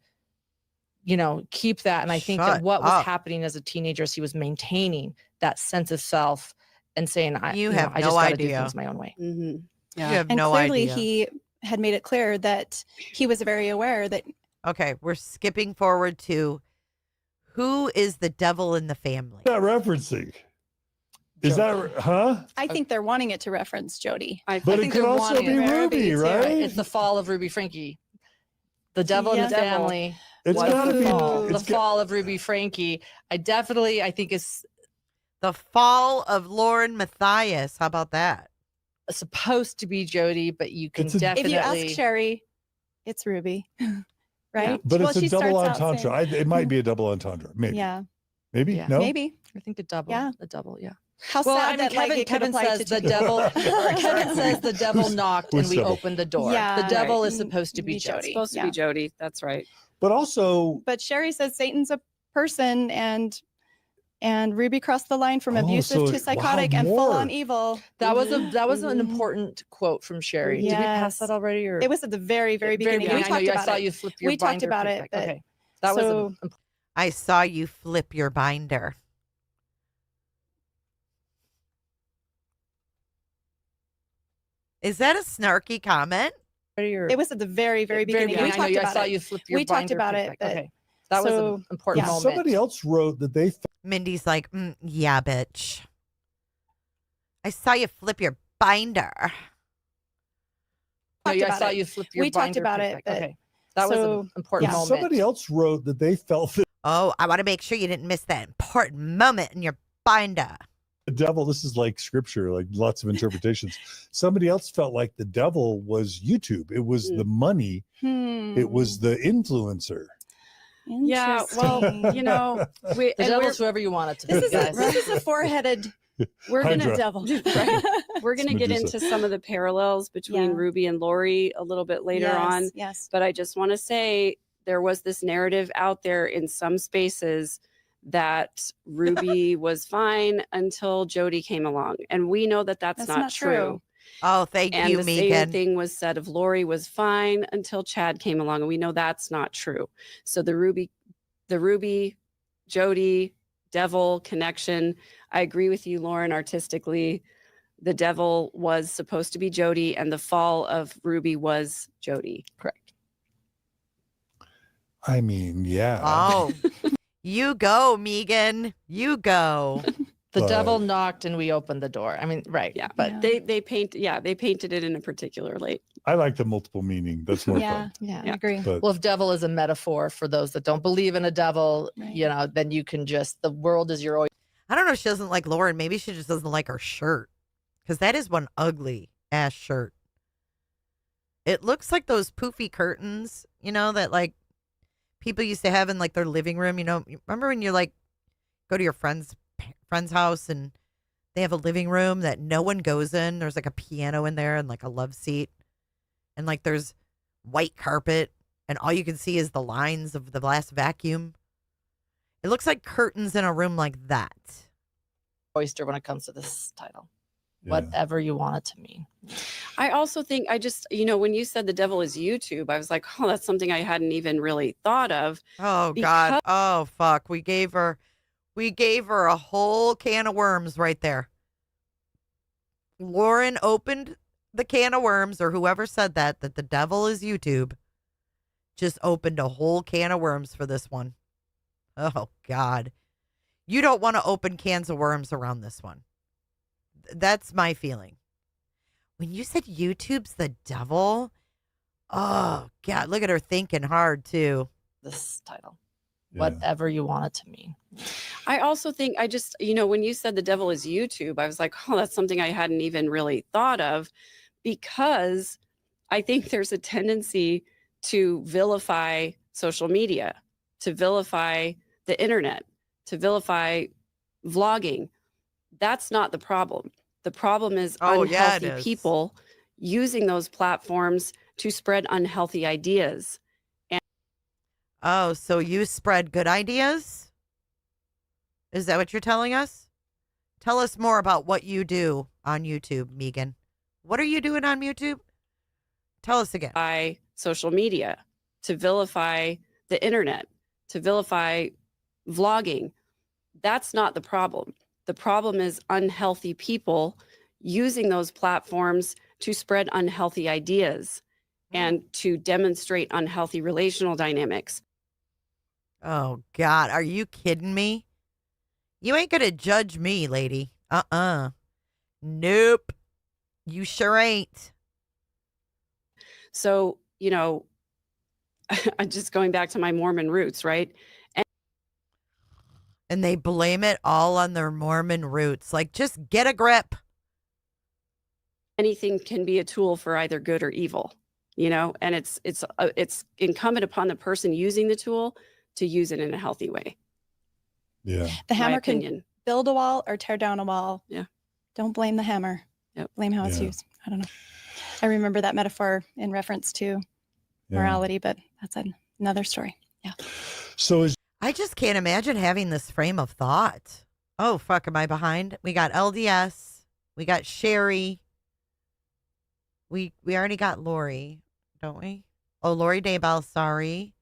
keep that. And I think that what was happening as a teenager is he was maintaining that sense of self and saying, I just got to do things my own way. Yeah. You have And no clearly idea. he had made it clear that he was very aware that. Okay, we're skipping forward to who is the devil in the family? That referencing. Is that, huh? I think they're wanting it to reference Jody. But it could also be Ruby, right? It's the fall of Ruby Frankie. The devil in the family. It's was gotta the be fall. it's The fall of Ruby Frankie. I think it's the fall of Lauren Matthias. How about that? Supposed to be Jody, but you can definitely. If you ask Sherry, it's Ruby, right? But Well, it's a she double starts out entendre. saying- It might be a double entendre. Maybe. Yeah. Maybe? Yeah. No? Maybe. I think the double. Yeah. The double. Yeah. How sad that like, it could Kevin apply says to the Jody. devil. Kevin says the devil knocked and who's we devil? opened the door. Yeah, The devil right. is supposed to be Be Jody. Jody. Supposed to Yeah. be Jody. That's right. But also, But Sherry says Satan's a person, and Ruby crossed the line from Oh, abusive so to psychotic and more. full on evil. That was an important quote from Sherry. Did we pass that already? Or It was at the very, very beginning. We I know talked you. I about saw it. you flip your We talked binder about quick. it. But Okay. That so, was I saw you flip your binder. Is that a snarky comment? it was at the very, very beginning. beginning. We I know talked you. I about saw it. you flip your We talked binder about quick. it. But Okay. That was so, an important yeah. moment. somebody else wrote that they Mindy's like, yeah, bitch. I saw you flip your binder. No, talked I about saw it. you flip your We talked binder about quick. it, but- Okay. That was so, an important yeah. moment. somebody else wrote that they felt that Oh, I want to make sure you didn't miss that important moment in your binder. the devil, this is like scripture, like lots of interpretations. Somebody else felt like the devil was YouTube. It was the money. It was the influencer. Yeah. Well, The devil's whoever you want it to be. guys. This is a four-headed we're Hydra. gonna we're gonna get Medusa. into some of the parallels between Yeah. Ruby and Lori a little bit later on. Yes. But I just want to say there was this narrative out there in some spaces that Ruby was fine until Jody came along, and we know that that's not true. Oh, thank And you, the Megan. same thing was said of Lori was fine until Chad came along, and we know that's not true. So the Ruby, Jody, devil connection. I agree with you, Lauren. Artistically, the devil was supposed to be Jody, and the fall of Ruby was Jody. Correct. I mean, yeah. Oh, you go, Megan. You go. The But- devil knocked and we opened the door. I mean, right. Yeah, But they painted it in a particular light. I like the multiple meaning. That's more fun. Yeah, I Yeah. agree. But well, if devil is a metaphor for those that don't believe in a devil, Right. then you can just, the world is your oyster. I don't know if she doesn't like Lauren. Maybe she just doesn't like her shirt. Because that is one ugly ass shirt. It looks like those poofy curtains, that like people used to have in like their living room. Remember when you like go to your friend's house and they have a living room that no one goes in? There's like a piano in there and like a love seat. And like there's white carpet and all you can see is the lines of the last vacuum. It looks like curtains in a room like that. Oyster when it comes to this title. Yeah. Whatever you want it to mean. I also think when you said the devil is YouTube, I was like, oh, that's something I hadn't even really thought of. Oh God. Oh fuck. We gave her a whole can of worms right there. Lauren opened the can of worms, or whoever said that the devil is YouTube, just opened a whole can of worms for this one. Oh God. You don't want to open cans of worms around this one. That's my feeling. When you said YouTube's the devil, oh God, look at her thinking hard too. This title. whatever you want it to mean. I also think when you said the devil is YouTube, I was like, oh, that's something I hadn't even really thought of, because I think there's a tendency to vilify social media, to vilify the internet, to vilify vlogging. That's not the problem. The problem is unhealthy people using those platforms to spread unhealthy ideas. Oh, so you spread good ideas? Is that what you're telling us? Tell us more about what you do on YouTube, Megan. What are you doing on YouTube? Tell us again. By social media, to vilify the internet, to vilify vlogging. That's not the problem. The problem is unhealthy people using those platforms to spread unhealthy ideas and to demonstrate unhealthy relational dynamics. Oh, God. Are you kidding me? You ain't going to judge me, lady. Nope. You sure ain't. So, I'm just going back to my Mormon roots, right? And they blame it all on their Mormon roots. Like, just get a grip. Anything can be a tool for either good or evil, and it's incumbent upon the person using the tool to use it in a healthy way. Yeah. The hammer can build a wall or tear down a wall. Yeah. Don't blame the hammer. Yep. Blame how it's used. I don't know. I remember that metaphor in reference to morality, but that's another story. Yeah. So I just can't imagine having this frame of thought. Oh, fuck, am I behind? We got LDS. We got Sherry. We already got Lori, don't we? Oh, Lori Daybell, sorry.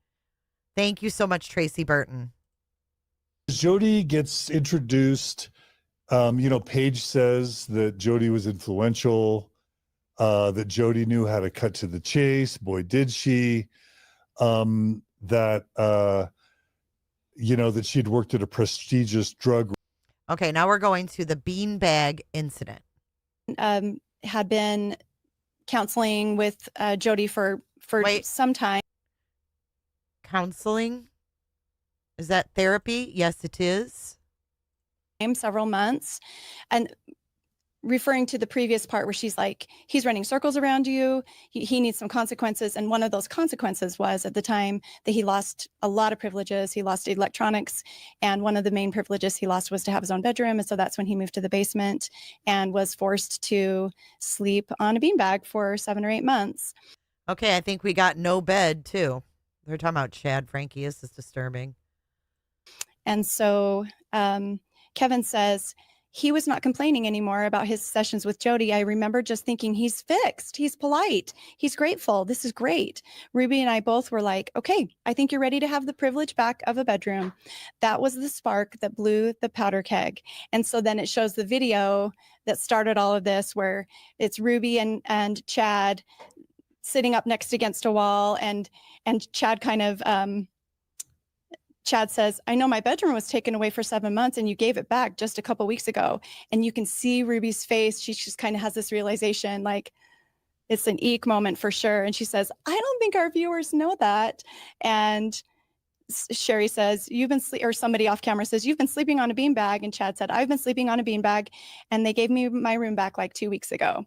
Thank you so much, Tracy Burton. Jody gets introduced. Paige says that Jody was influential, that Jody knew how to cut to the chase. Boy, did she. That she'd worked at a prestigious drug. Okay, now we're going to the beanbag incident. Had been counseling with Jody for some time. Counseling? Is that therapy? Yes, it is. Several months. And referring to the previous part where she's like, he's running circles around you. He needs some consequences. And one of those consequences was at the time that he lost a lot of privileges. He lost electronics. And one of the main privileges he lost was to have his own bedroom. And so that's when he moved to the basement and was forced to sleep on a beanbag for 7 or 8 months. Okay, I think we got no bed too. They're talking about Chad Frankie. This is disturbing. And so Kevin says he was not complaining anymore about his sessions with Jody. I remember just thinking, he's fixed. He's polite. He's grateful. This is great. Ruby and I both were like, okay, I think you're ready to have the privilege back of a bedroom. That was the spark that blew the powder keg. And so then it shows the video that started all of this, where it's Ruby and Chad sitting up next against a wall, and Chad kind of Chad says, I know my bedroom was taken away for 7 months and you gave it back just a couple weeks ago. And you can see Ruby's face. She just kind of has this realization, like, it's an eek moment for sure. And she says, I don't think our viewers know that. And Sherry says, or somebody off camera says, you've been sleeping on a beanbag. And Chad said, I've been sleeping on a beanbag and they gave me my room back like 2 weeks ago.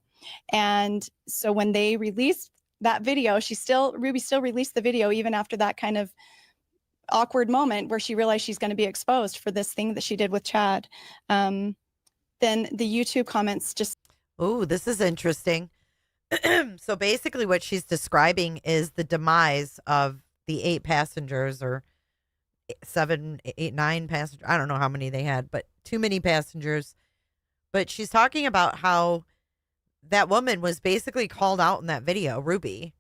And so when they released that video, Ruby still released the video even after that kind of awkward moment where she realized she's going to be exposed for this thing that she did with Chad. Then the YouTube comments just... Oh, this is interesting. So basically what she's describing is the demise of the 8 passengers, or 7, 8, 9 passengers. I don't know how many they had, but too many passengers. But she's talking about how that woman was basically called out in that video, Ruby,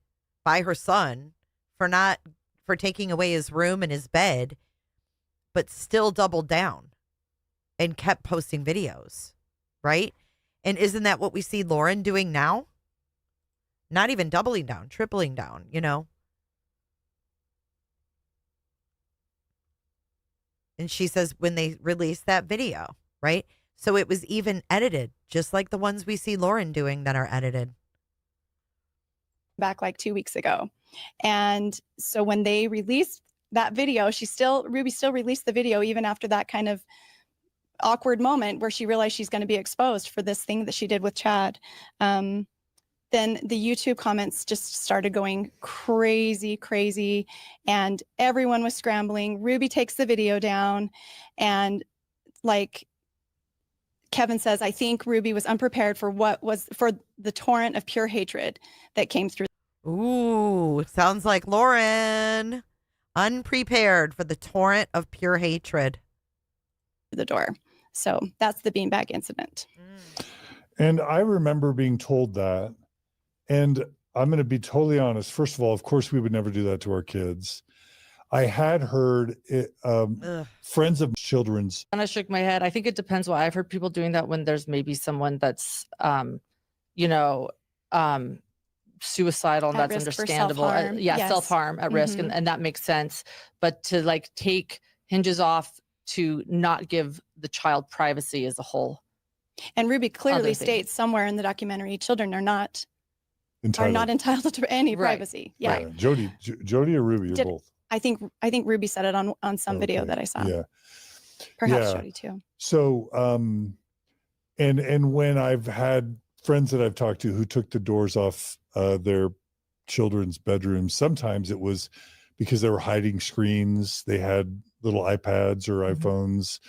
by her son for taking away his room and his bed, but still doubled down and kept posting videos, right? And isn't that what we see Lauren doing now? Not even doubling down, tripling down, And she says when they released that video, right? So it was even edited, just like the ones we see Lauren doing that are edited. Back like 2 weeks ago. And so when they released that video. Ruby still released the video even after that kind of awkward moment where she realized she's going to be exposed for this thing that she did with Chad. Then the YouTube comments just started going crazy, and everyone was scrambling. Ruby takes the video down, and like Kevin says, I think Ruby was unprepared for the torrent of pure hatred that came through. Ooh, sounds like Lauren. Unprepared for the torrent of pure hatred. The door. So that's the beanbag incident. And I remember being told that. And I'm going to be totally honest. First of all, of course, we would never do that to our kids. I had heard friends of children's. And I shook my head. I think it depends. Why I've heard people doing that when there's maybe someone that's, suicidal, and At that's risk for understandable. self-harm. Yes. Self-harm at risk, and that makes sense. But to like take hinges off to not give the child privacy as a whole. And Ruby clearly Other thing. states somewhere in the documentary, children are not Entitled. entitled to any Right. privacy. Yeah. Right. Jody or Ruby, or Did- both. I think Ruby said it on some video that I saw. Yeah. Perhaps Yeah. Jody too. So, and when I've had friends that I've talked to who took the doors off their children's bedrooms, sometimes it was because they were hiding screens. They had little iPads or iPhones,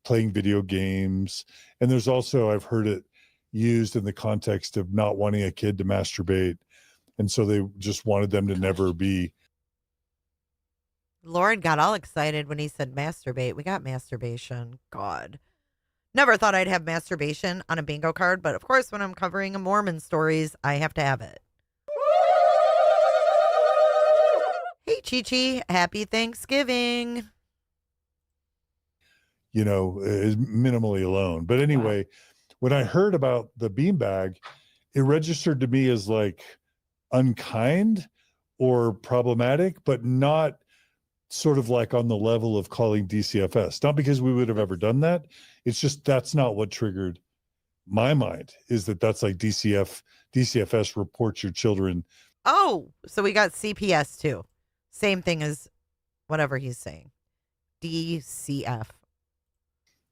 playing video games. And there's also, I've heard it used in the context of not wanting a kid to masturbate. And so they just wanted them to never be. Lauren got all excited when he said masturbate. We got masturbation. God. Never thought I'd have masturbation on a bingo card, but of course, when I'm covering a Mormon stories, I have to have it. Hey, Chi-Chi. Happy Thanksgiving. Is minimally alone. But anyway, when I heard about the beanbag, it registered to me as like unkind or problematic, but not sort of like on the level of calling DCFS. Not because we would have ever done that. It's just that's not what triggered my mind, is that's like DCFS reports your children. Oh, so we got CPS too. Same thing as whatever he's saying. DCF.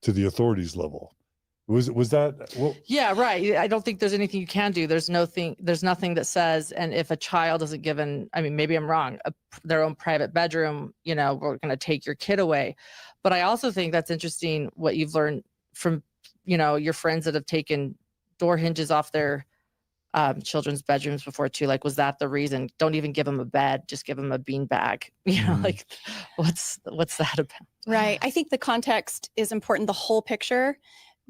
To the authorities level. Was that? Well, Yeah, right. I don't think there's anything you can do. There's nothing that says, and if a child isn't given, I mean, maybe I'm wrong, their own private bedroom, we're going to take your kid away. But I also think that's interesting what you've learned from, your friends that have taken door hinges off their children's bedrooms before too. Like, was that the reason? Don't even give them a bed, just give them a bean bag. Like what's that about? Right. I think the context is important, the whole picture,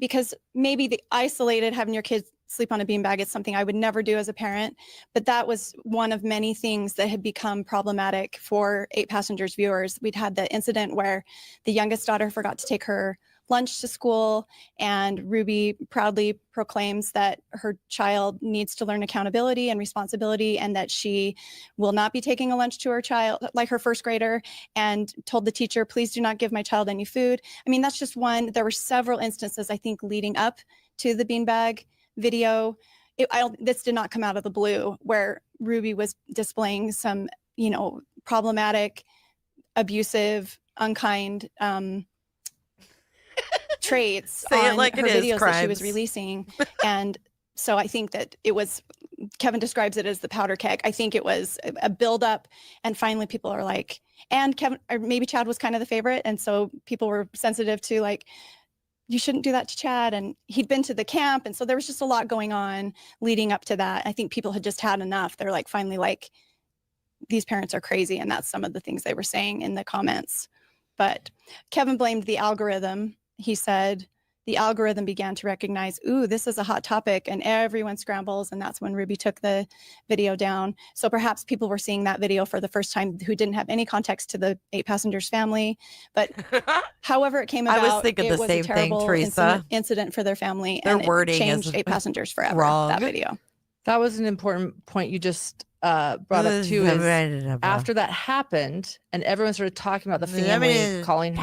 because maybe the isolated having your kids sleep on a beanbag is something I would never do as a parent, but that was one of many things that had become problematic for 8 Passengers viewers. We'd had the incident where the youngest daughter forgot to take her lunch to school, and Ruby proudly proclaims that her child needs to learn accountability and responsibility, and that she will not be taking a lunch to her child, like her first grader, and told the teacher, please do not give my child any food. I mean, that's just one. There were several instances, I think, leading up to the beanbag video. This did not come out of the blue, where Ruby was displaying some, problematic, abusive, unkind traits Say it on like her it is, videos that she was crimes. releasing. And so I think that it was, Kevin describes it as the powder keg. I think it was a buildup, and finally people are like, and Kevin, or maybe Chad was kind of the favorite, and so people were sensitive to like, you shouldn't do that to Chad, and he'd been to the camp, and so there was just a lot going on leading up to that. I think people had just had enough. They're like, finally, like, these parents are crazy, and that's some of the things they were saying in the comments. But Kevin blamed the algorithm. He said the algorithm began to recognize, ooh, this is a hot topic, and everyone scrambles, and that's when Ruby took the video down. So perhaps people were seeing that video for the first time who didn't have any context to the 8 Passengers family. But however it came about, I was thinking it the was same a thing, terrible Teresa. incident for their family, Their and wording it changed is 8 Passengers forever, wrong. that video. That was an important point you just brought up too. Is after that happened, and everyone started talking about the family, calling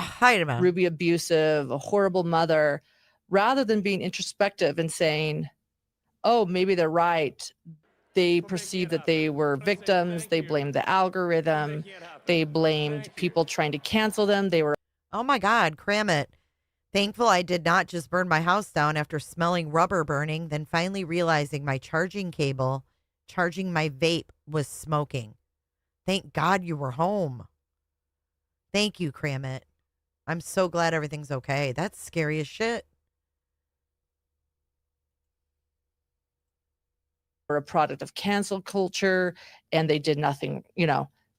Ruby abusive, a horrible mother, rather than being introspective and saying, "Oh, maybe they're right. they perceived that they were victims. They blamed the algorithm. They blamed people trying to cancel them. They were. Oh my God, cram it. Thankful I did not just burn my house down after smelling rubber burning, then finally realizing my charging cable, charging my vape, was smoking. Thank God you were home. Thank you, cram it. I'm so glad everything's okay. That's scary as shit. A product of cancel culture, and they did nothing.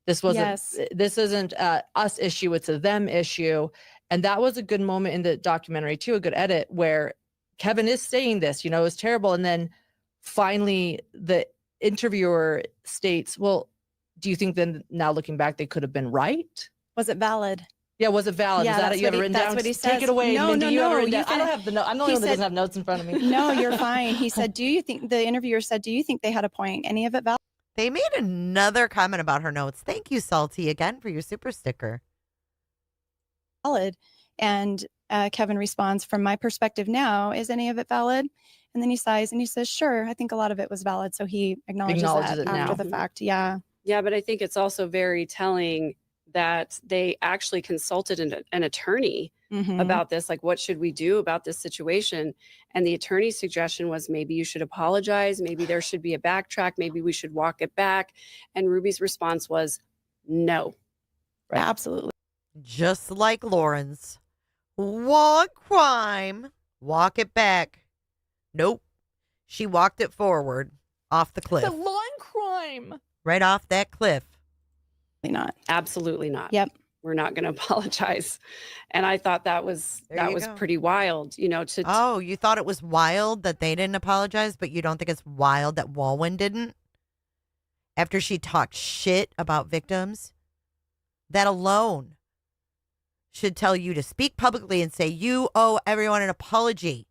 This wasn't. Yes. This isn't us issue. It's a them issue, and that was a good moment in the documentary too. A good edit where Kevin is saying this. It was terrible, and then finally the interviewer states, "Well, do you think then now looking back they could have been right? Was it valid?" Yeah, was it valid? Yeah, Is that that's it? You have what it he- written that's down? what he Take says. it away. No, Mindy. no, You have it no, written you down. I don't can- have the note. I'm the he only one that said- doesn't have notes in front of me. No, you're fine. He said, "Do you think," the interviewer said, "Do you think they had a point? Any of it valid?" They made another comment about her notes. Thank you, Salty, again for your super sticker. Valid. And Kevin responds, "From my perspective now, is any of it valid?" And then he sighs and he says, "Sure, I think a lot of it was valid." So he acknowledges Acknowledges that it after now. the fact. Yeah. Yeah, but I think it's also very telling that they actually consulted an attorney Mhm. about this. Like, what should we do about this situation? And the attorney's suggestion was maybe you should apologize. Maybe there should be a backtrack. Maybe we should walk it back. And Ruby's response was no. Absolutely. Just like Lauren's. Walk crime, walk it back. Nope. She walked it forward off the cliff. The lawn crime. Right off that cliff. Not. Absolutely not. Yep. We're not going to apologize. And I thought that was There you was go. pretty wild, to Oh, you thought it was wild that they didn't apologize, but you don't think it's wild that Walwyn didn't? After she talked shit about victims? That alone should tell you to speak publicly and say, you owe everyone an apology.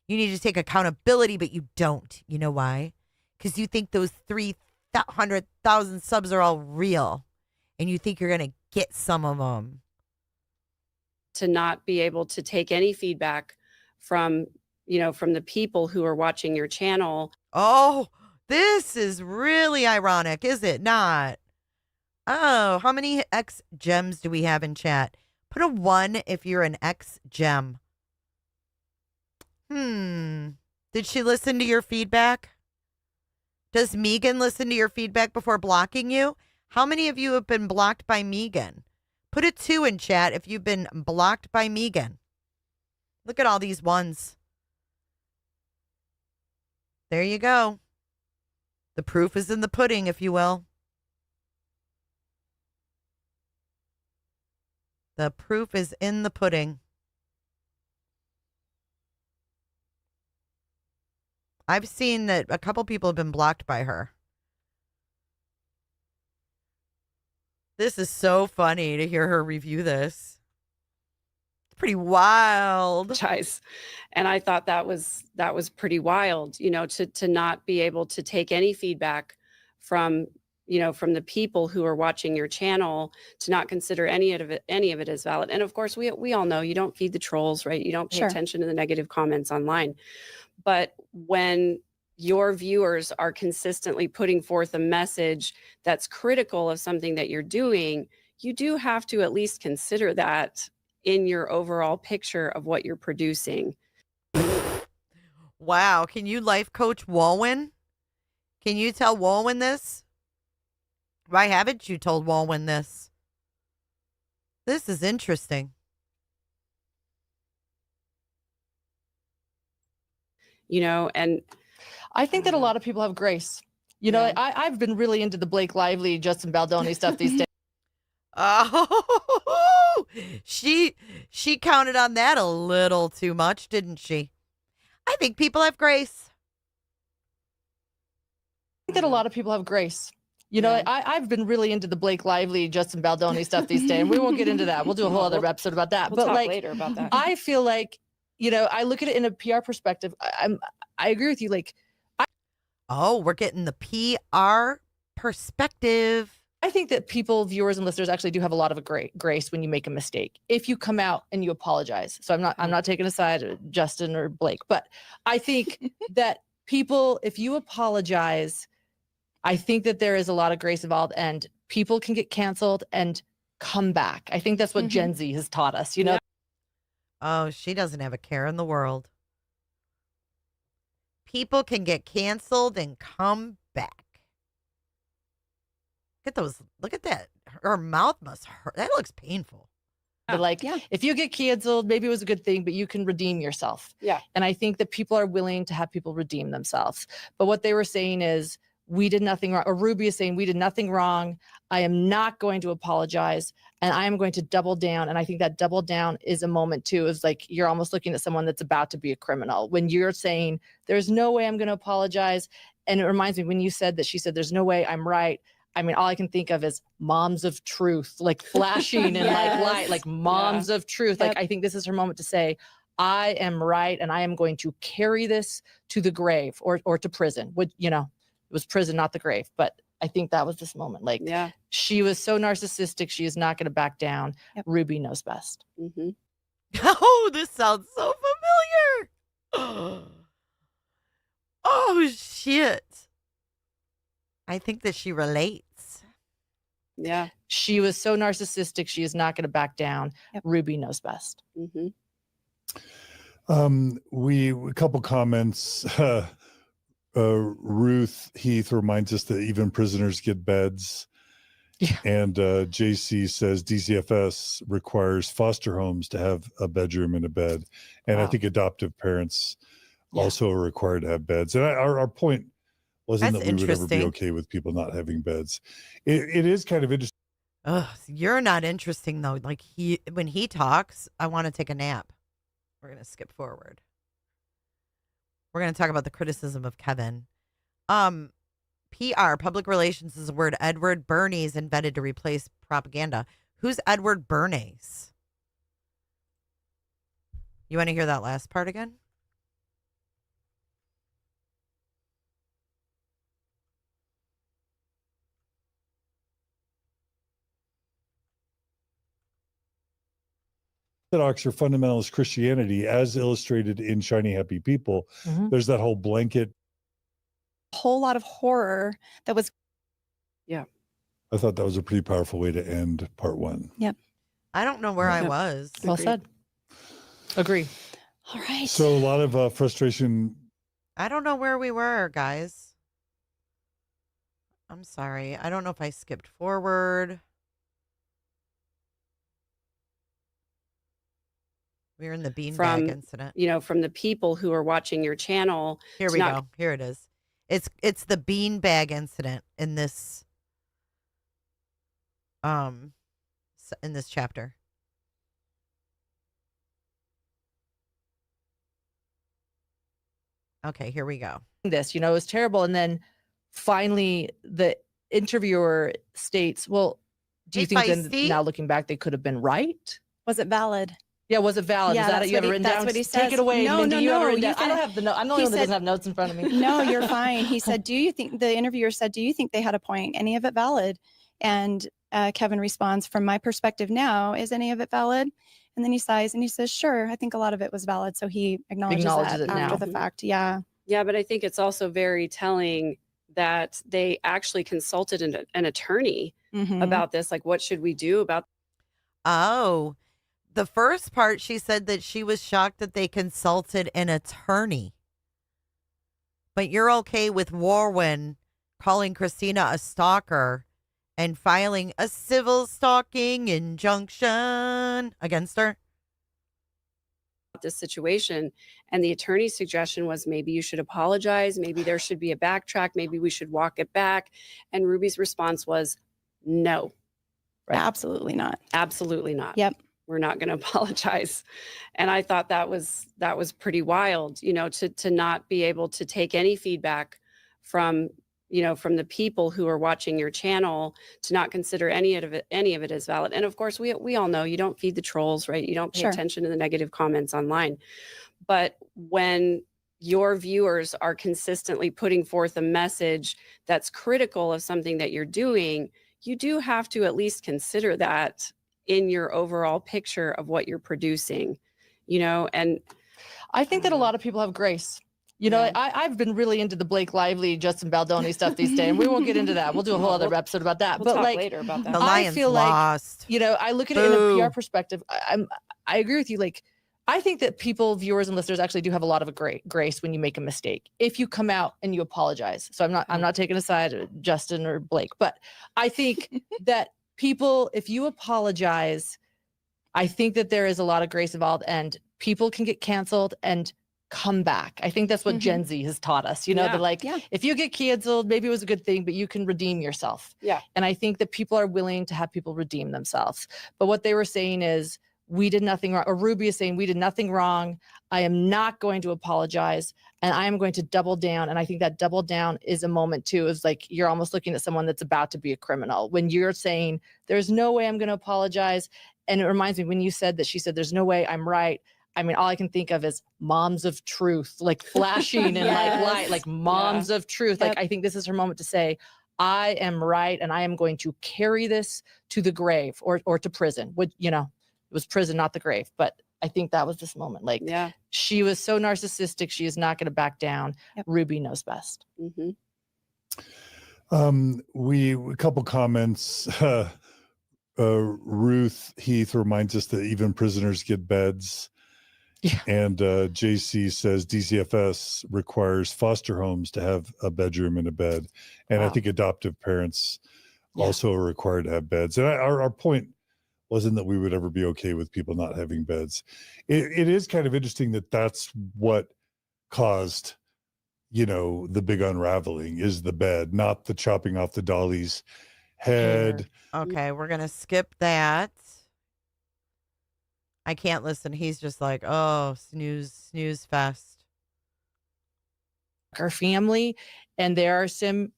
You need to take accountability, but you don't. You know why? Because you think those 300,000 subs are all real, and you think you're going to get some of them. to not be able to take any feedback from the people who are watching your channel. Oh, this is really ironic, is it not? Oh, how many X gems do we have in chat? Put a 1 if you're an X gem. Did she listen to your feedback? Does Megan listen to your feedback before blocking you? How many of you have been blocked by Megan? Put a 2 in chat if you've been blocked by Megan. Look at all these ones. There you go. The proof is in the pudding, if you will. The proof is in the pudding. I've seen that a couple people have been blocked by her. This is so funny to hear her review this. It's pretty wild. And I thought that was pretty wild, to not be able to take any feedback from the people who are watching your channel, to not consider any of it as valid. And of course, we all know you don't feed the trolls, right? You don't pay Sure. attention to the negative comments online. But when your viewers are consistently putting forth a message that's critical of something that you're doing, you do have to at least consider that in your overall picture of what you're producing. Wow. Can you life coach Walwyn? Can you tell Walwyn this? Why haven't you told Walwyn this? This is interesting. And I think that a lot of people have grace. I've been really into the Blake Lively, Justin Baldoni stuff these days. Oh, she counted on that a little too much, didn't she? I think people have grace. I think that a lot of people have grace. I've been really into the Blake Lively, Justin Baldoni stuff these days, and we won't get into that. We'll do a whole other episode about that. We'll but talk later about that. I feel like, I look at it in a PR perspective. I agree with you. Oh, we're getting the PR perspective. I think that people, viewers and listeners actually do have a lot of grace when you make a mistake. If you come out and you apologize. So I'm not taking a side of Justin or Blake, but I think that people, if you apologize, I think that there is a lot of grace involved, and people can get canceled and come back. I think that's what Gen Z has taught us, you know? Oh, she doesn't have a care in the world. People can get canceled and come back. Look at those. Look at that. Her mouth must hurt. That looks painful. But like, if you get canceled, maybe it was a good thing, but you can redeem yourself. Yeah. And I think that people are willing to have people redeem themselves. But what they were saying is, we did nothing wrong. Or Ruby is saying, we did nothing wrong. I am not going to apologize, and I am going to double down. And I think that double down is a moment too. Is like, you're almost looking at someone that's about to be a criminal when you're saying, there's no way I'm going to apologize. And it reminds me when you said that, she said, there's no way I'm right. I mean, all I can think of is moms of truth, like flashing and like light, like moms of truth. Like, I think this is her moment to say, I am right, and I am going to carry this to the grave or to prison. Would, you know, it was prison, not the grave. But I think that was this moment. Like, she was so narcissistic, she is not going to back down. Ruby knows best. Oh, this sounds so familiar. Oh, shit. I think that she relates. Yeah. She was so narcissistic, she is not going to back down. Ruby knows best. A couple comments. Ruth Heath reminds us that even prisoners get beds. And JC says DCFS requires foster homes to have a bedroom and a bed. And I think adoptive parents also are required to have beds. And our point wasn't that we would ever be okay with people not having beds. It is kind of interesting. Ugh, you're not interesting though. Like, when he talks, I want to take a nap. We're going to skip forward. We're going to talk about the criticism of Kevin. PR, public relations, is a word Edward Bernays invented to replace propaganda. Who's Edward Bernays? You want to hear that last part again? Orthodox or fundamentalist Christianity, as illustrated in Shiny Happy People, there's that whole blanket. Whole lot of horror that was. I thought that was a pretty powerful way to end part one. I don't know where I was. Well said. Agree. All right. So a lot of frustration. I don't know where we were, guys. I'm sorry. I don't know if I skipped forward. We were in the beanbag incident. You know, from the people who are watching your channel. Here we go. Here it is. It's the beanbag incident in this chapter. Okay, here we go. This, you know, it was terrible. And then finally the interviewer states, well, do you think then, now looking back, they could have been right? Was it valid? Yeah, was it valid? Yeah, Is that it? You have it written down? That's what he says. Take it away. No, Mindy, no, you have it no. written down. I don't have the note. I'm the only one that doesn't have notes in front of me. No, you're fine. He said, do you think, the interviewer said, do you think they had a point? Any of it valid? And Kevin responds, from my perspective now, is any of it valid? And then he sighs and he says, sure, I think a lot of it was valid. So he acknowledges that it after now. the fact. Yeah. Yeah, but I think it's also very telling that they actually consulted an attorney about this. Like, what should we do about? Oh, the first part, she said that she was shocked that they consulted an attorney. But you're okay with Warwin calling Christina a stalker and filing a civil stalking injunction against her? This situation, and the attorney's suggestion was maybe you should apologize, maybe there should be a backtrack, maybe we should walk it back. And Ruby's response was no. Right. Absolutely not. Absolutely not. Yep. We're not going to apologize. And I thought that was pretty wild, you know, to not be able to take any feedback from, you know, from the people who are watching your channel, to not consider any of it as valid. And of course, we all know you don't feed the trolls, right? You don't pay attention to the negative comments online. But when your viewers are consistently putting forth a message that's critical of something that you're doing, you do have to at least consider that in your overall picture of what you're producing, you know. And I think that a lot of people have grace. You know, I've been really into the Blake Lively, Justin Baldoni stuff these days, and we won't get into that. We'll do a whole other episode about that. We'll but talk like later about that. The I Lions feel lost. like, you know, I look at it in a Boo. PR perspective. I agree with you. Like, I think that people, viewers and listeners, actually do have a lot of grace when you make a mistake. If you come out and you apologize. So I'm not taking a side of Justin or Blake, but I think that people, if you apologize, I think that there is a lot of grace involved, and people can get canceled and come back. I think that's what Gen Z has taught us. You know, that like, if you get canceled, maybe it was a good thing, but you can redeem yourself. Yeah. And I think that people are willing to have people redeem themselves. But what they were saying is, we did nothing wrong, or Ruby is saying, we did nothing wrong. I am not going to apologize, and I am going to double down. And I think that double down is a moment too. It's like you're almost looking at someone that's about to be a criminal when you're saying, there's no way I'm going to apologize. And it reminds me when you said that, she said, there's no way I'm right. I mean, all I can think of is moms of truth, like flashing and like light, like moms of truth. Like, I think this is her moment to say, I am right, and I am going to carry this to the grave or to prison. Which, you know, it was prison, not the grave. But I think that was this moment. Like, she was so narcissistic, she is not going to back down. Ruby knows best. A couple comments. Ruth Heath reminds us that even prisoners get beds. And JC says DCFS requires foster homes to have a bedroom and a bed. And I think adoptive parents also are required to have beds. And our point wasn't that we would ever be okay with people not having beds. It is kind of interesting that that's what caused, you know, the big unraveling is the bed, not the chopping off the dolly's head. Okay, we're going to skip that. I can't listen. He's just like, oh, snooze fest. Our family, and there are some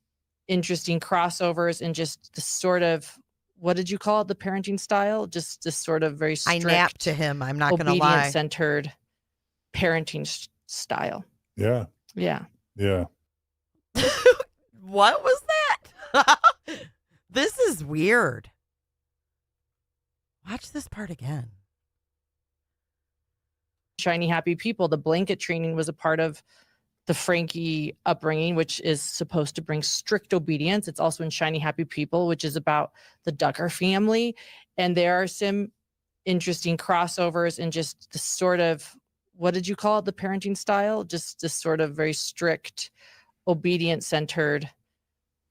interesting crossovers and just the sort of, what did you call it? The parenting style? Just this sort of very strict, I napped to him. I'm not going to lie. Obedience-centered parenting style. Yeah. Yeah. Yeah. What was that? This is weird. Watch this part again. Shiny happy people. The blanket training was a part of the Frankie upbringing, which is supposed to bring strict obedience. It's also in Shiny Happy People, which is about the Ducker family. And there are some interesting crossovers and just the sort of, what did you call it? The parenting style? Just this sort of very strict, obedience-centered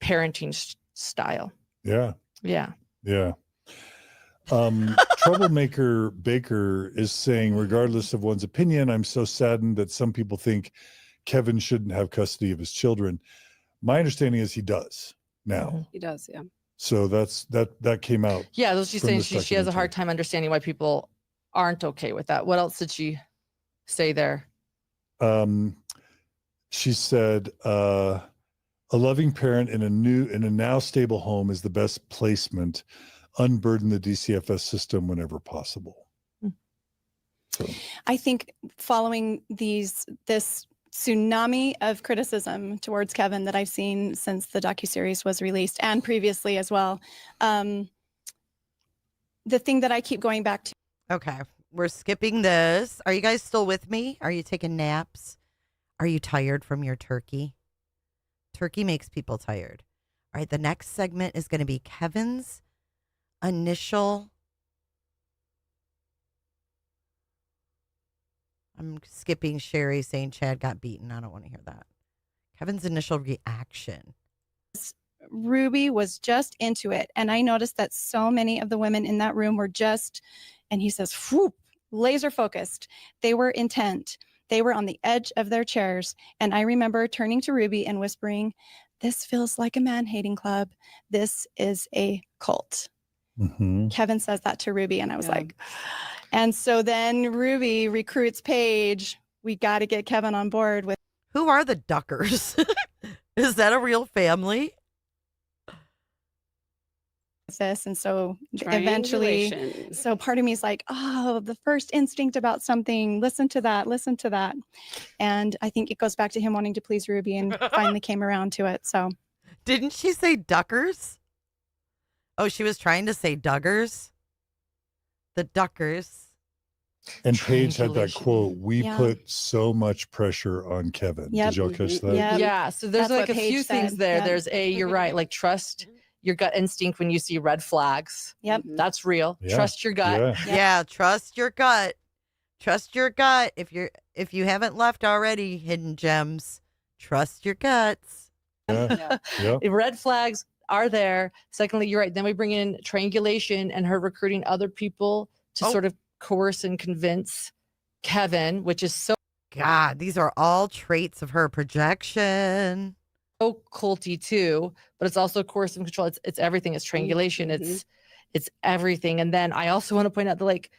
parenting style. Yeah. Yeah. Yeah. Troublemaker Baker is saying, regardless of one's opinion, I'm so saddened that some people think Kevin shouldn't have custody of his children. My understanding is he does now. He does, yeah. So that came out. Yeah, she's saying this she has a hard time understanding why people aren't okay with that. What else did she say there? She said, a loving parent in a now stable home is the best placement. Unburden the DCFS system whenever possible. So. I think following this tsunami of criticism towards Kevin that I've seen since the docuseries was released and previously as well, the thing that I keep going back to. Okay, we're skipping this. Are you guys still with me? Are you taking naps? Are you tired from your turkey? Turkey makes people tired. All right, the next segment is going to be Kevin's initial. I'm skipping Sherry saying Chad got beaten. I don't want to hear that. Kevin's initial reaction. Ruby was just into it. And I noticed that so many of the women in that room were just, and he says, whoop, laser focused. They were intent. They were on the edge of their chairs. And I remember turning to Ruby and whispering, this feels like a man-hating club. This is a cult. Mm-hmm. Kevin says that to Ruby, and I was like, and so then Ruby recruits Paige. We got to get Kevin on board with. Who are the Duckers? Is that a real family? This, and so eventually, so part of me is like, oh, the first instinct about something, listen to that. And I think it goes back to him wanting to please Ruby and finally came around to it. So didn't she say Duckers? Oh, she was trying to say Duggars. The Duckers. And Paige had that quote, we Yeah. put so much pressure on Kevin. Yep. Did y'all catch that? Yep. Yeah. So there's That's like what a few Paige things said. there. Yep. There's you're right, like trust your gut instinct when you see red flags. Yep. That's real. Yeah. Trust your gut. Yeah, trust your gut. Trust your gut. If you haven't left already, hidden gems, trust your guts. Yeah. Yeah. Red flags are there. Secondly, you're right. Then we bring in triangulation and her recruiting other people to sort of coerce and convince Kevin, which is so God, these are all traits of her projection. culty too, but it's also coercive control. It's everything. It's triangulation. It's everything. And then I also want to point out that, like,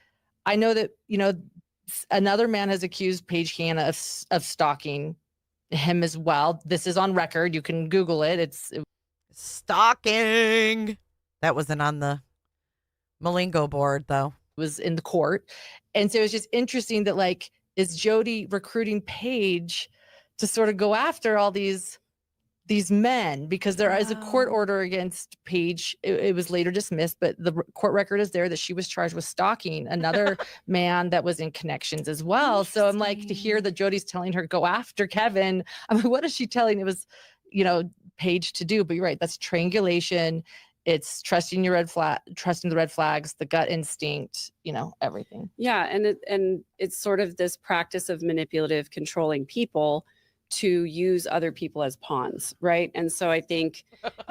I know that, another man has accused Paige Hanna of stalking him as well. This is on record. You can Google it. It's stalking. That wasn't on the Mlingo board, though. It was in the court. And so it's just interesting that, like, is Jody recruiting Paige to sort of go after all these men, because there is a court order against Paige. It was later dismissed, but the court record is there that she was charged with stalking another man that was in connections as well. So I'm like, to hear that Jody's telling her go after Kevin, I mean, what is she telling Paige to do? But you're right, that's triangulation. It's trusting trusting the red flags, the gut instinct, everything. Yeah, and it's sort of this practice of manipulative, controlling people to use other people as pawns, right? And so I think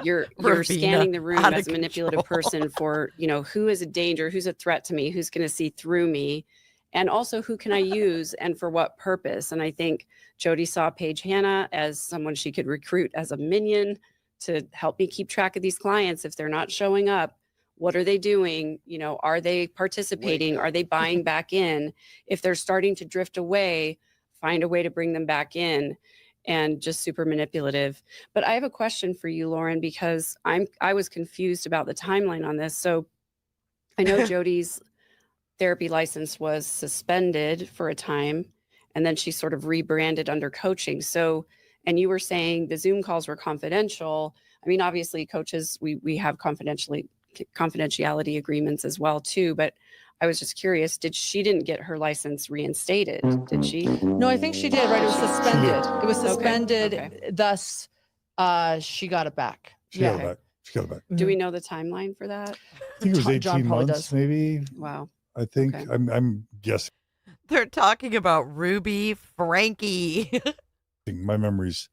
you're scanning the room as a manipulative person for, who is a danger, who's a threat to me, who's going to see through me, and also who can I use and for what purpose. And I think Jody saw Paige Hanna as someone she could recruit as a minion to help me keep track of these clients. If they're not showing up, what are they doing? Are they participating? Are they buying back in? If they're starting to drift away, find a way to bring them back in, and just super manipulative. But I have a question for you, Lauren, because I was confused about the timeline on this. So I know Jody's therapy license was suspended for a time, and then she sort of rebranded under coaching. So, and you were saying the Zoom calls were confidential. I mean, obviously coaches, we have confidentiality agreements as well too, but I was just curious, she didn't get her license reinstated, did she? No, I think she did, right? It was suspended. It was Okay, suspended. okay. Thus, she got it back. She got it back. Do we know the timeline for that? I think it was John 18 probably months, does. maybe. Wow. I think Okay. I'm guessing. They're talking about Ruby Frankie. My memory's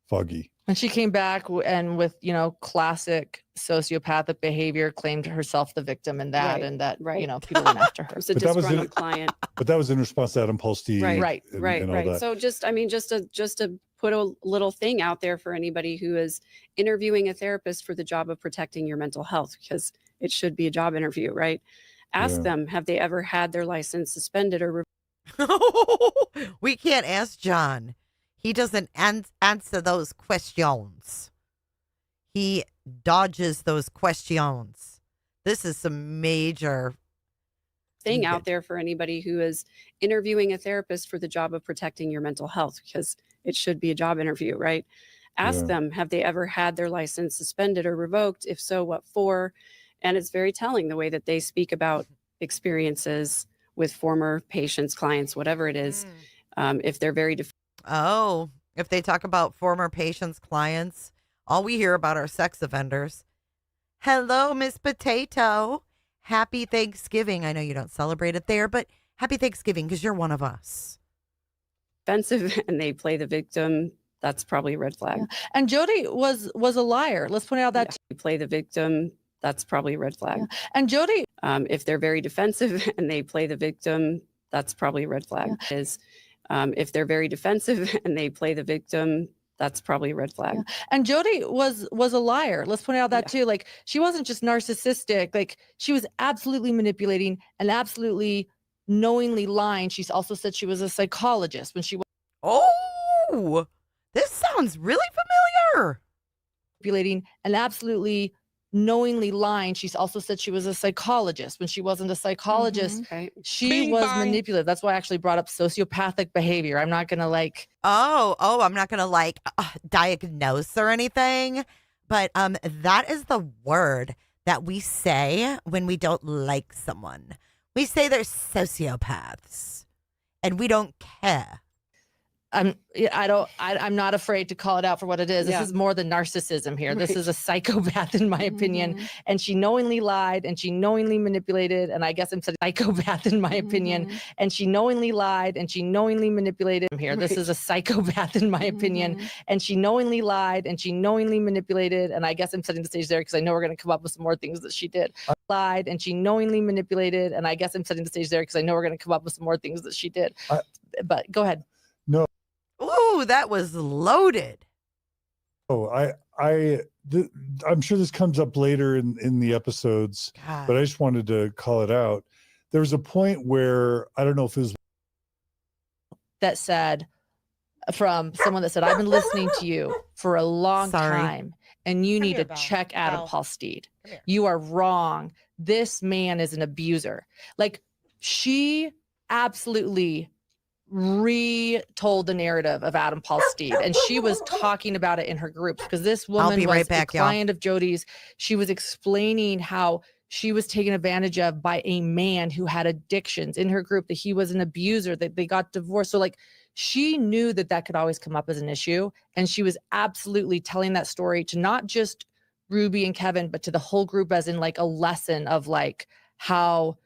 foggy. And she came back and with, classic sociopathic behavior, claimed herself the victim in that, Right, and that, right. people went after her. It was a But that was disgruntled in- client. But that was in response to Adam Polstein. Right. And all that. So just to put a little thing out there for anybody who is interviewing a therapist for the job of protecting your mental health, because it should be a job interview, right? Ask Yeah. them, have they ever had their license suspended or We can't ask John. He doesn't answer those questions. He dodges those questions. This is some major thing out there for anybody who is interviewing a therapist for the job of protecting your mental health, because it should be a job interview, right? Ask Yeah. them, have they ever had their license suspended or revoked? If so, what for? And it's very telling the way that they speak about experiences with former patients, clients, whatever it is. If they're very if they talk about former patients, clients, all we hear about are sex offenders. Hello, Miss Potato. Happy Thanksgiving. I know you don't celebrate it there, but happy Thanksgiving because you're one of us. offensive and they play the victim, that's probably a red flag. And Jody was a liar. Let's point out that You play the victim, that's probably a red flag. And Jody, if they're very defensive and they play the victim, that's probably a red flag. If they're very defensive and they play the victim, that's probably a red flag. And Jody was a liar. Let's point out that too. Like, she wasn't just narcissistic. Like, she was absolutely manipulating and absolutely knowingly lying. She's also said she was a psychologist when she was Oh, this sounds really familiar. manipulating and absolutely knowingly lying. She's also said she was a psychologist when she wasn't a psychologist. Okay. She Bing was bong. manipulative. That's why I actually brought up sociopathic behavior. I'm not going to I'm not going to diagnose or anything, but that is the word that we say when we don't like someone. We say they're sociopaths, and we don't care. I'm not afraid to call it out for what it is. Yeah. This is more than narcissism here. This Right. is a psychopath, in my opinion. And she knowingly lied and she knowingly manipulated. And I guess I'm saying psychopath, in my opinion. And she knowingly lied and she knowingly manipulated here. This is a psychopath, in my opinion. And she knowingly lied and she knowingly manipulated. And I guess I'm setting the stage there because I know we're going to come up with some more things that she did. Lied and she knowingly manipulated. And I guess I'm setting the stage there because I know we're going to come up with some more things that she did. But go ahead. No. Ooh, that was loaded. Oh, I'm sure this comes up later in the episodes, God. but I just wanted to call it out. There was a point where I don't know if it was that said, from someone that said, I've been listening to you for a long time and you need to check Adam Paul Steed. You are wrong. This man is an abuser. Like, she absolutely retold the narrative of Adam Paul Steed, and she was talking about it in her groups because this woman was right back, a client of Jody's. She was explaining how she was taken advantage of by a man who had addictions in her group, that he was an abuser, that they got divorced. So like, she knew that that could always come up as an issue, and she was absolutely telling that story to not just Ruby and Kevin, but to the whole group, as in like a lesson of like how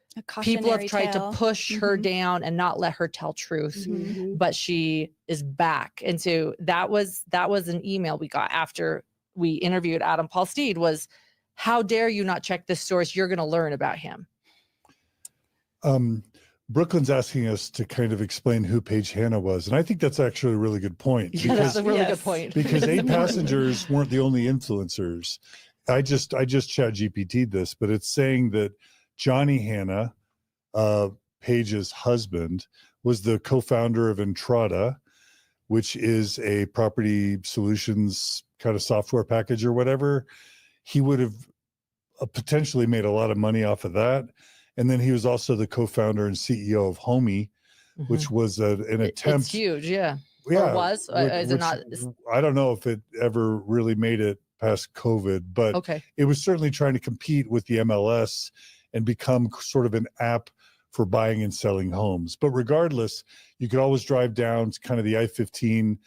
people have tried to push her down and not let her tell truth, but she is back. And so that was an email we got after we interviewed Adam Paul Steed was, how dare you not check this source? You're going to learn about him. Brooklyn's asking us to kind of explain who Paige Hanna was. And I think that's actually a really good point. Yeah, that's a really good point. Because 8 passengers weren't the only influencers. I just chat GPT'd this, but it's saying that Johnny Hanna, Paige's husband, was the co-founder of Entrada, which is a property solutions kind of software package or whatever. He would have potentially made a lot of money off of that. And then he was also the co-founder and CEO of Homey, which was an attempt. It's huge, yeah. Yeah. Or was? Is it not? I don't know if it ever really made it past COVID, but okay. It was certainly trying to compete with the MLS and become sort of an app for buying and selling homes. But regardless, you could always drive down to kind of the I-15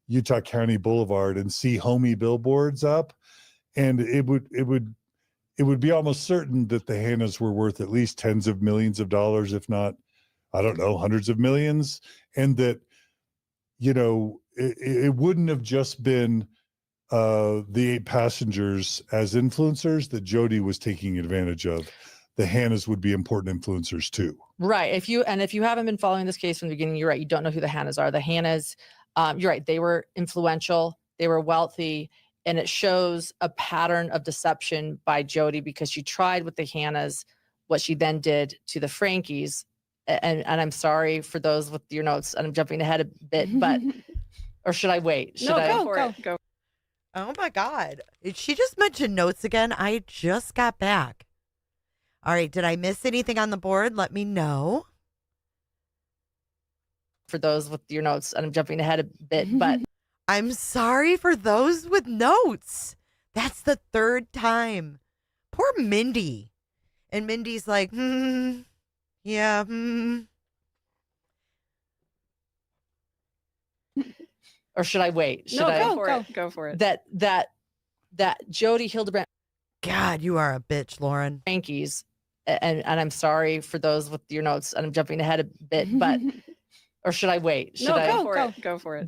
Utah County Boulevard and see Homey billboards up. And it would be almost certain that the Hannas were worth at least tens of millions of dollars, if not, I don't know, hundreds of millions. And that, you know, it wouldn't have just been the 8 passengers as influencers that Jody was taking advantage of. The Hannas would be important influencers too. Right. If you haven't been following this case from the beginning, you're right. You don't know who the Hannas are. The Hannas, you're right. They were influential. They were wealthy. And it shows a pattern of deception by Jody because she tried with the Hannas what she then did to the Frankies. And I'm sorry for those with your notes. I'm jumping ahead a bit, but or should I wait? Should I Go. Oh my God. Did she just mention notes again? I just got back. All right. Did I miss anything on the board? Let me know. For those with your notes, I'm jumping ahead a bit, but I'm sorry for those with notes. That's the 3rd time. Poor Mindy. And Mindy's like, yeah, Or should I wait? Should Go for it. That Jody Hildebrand. God, you are a bitch, Lauren. Frankie's, and I'm sorry for those with your notes. I'm jumping ahead a bit, but or should I wait? Should I Go for it.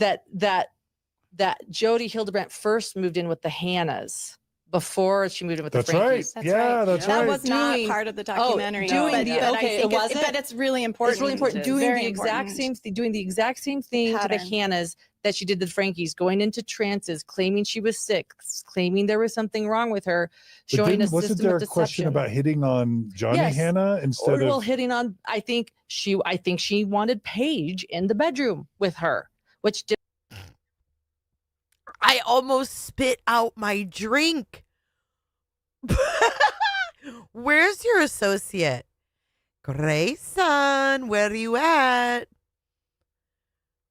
That Jody Hildebrandt first moved in with the Hannas before she moved in with the Frankies. Right. That's right. That was not part of the documentary. But it's really important. It's really important. Doing the exact same thing to the Hannas that she did to the Frankies, going into trances, claiming she was sick, claiming there was something wrong with her, showing us wasn't there a question about hitting on Johnny Hanna instead of hitting on? I think she wanted Paige in the bedroom with her, which did. I almost spit out my drink. Where's your associate? Grayson, where are you at?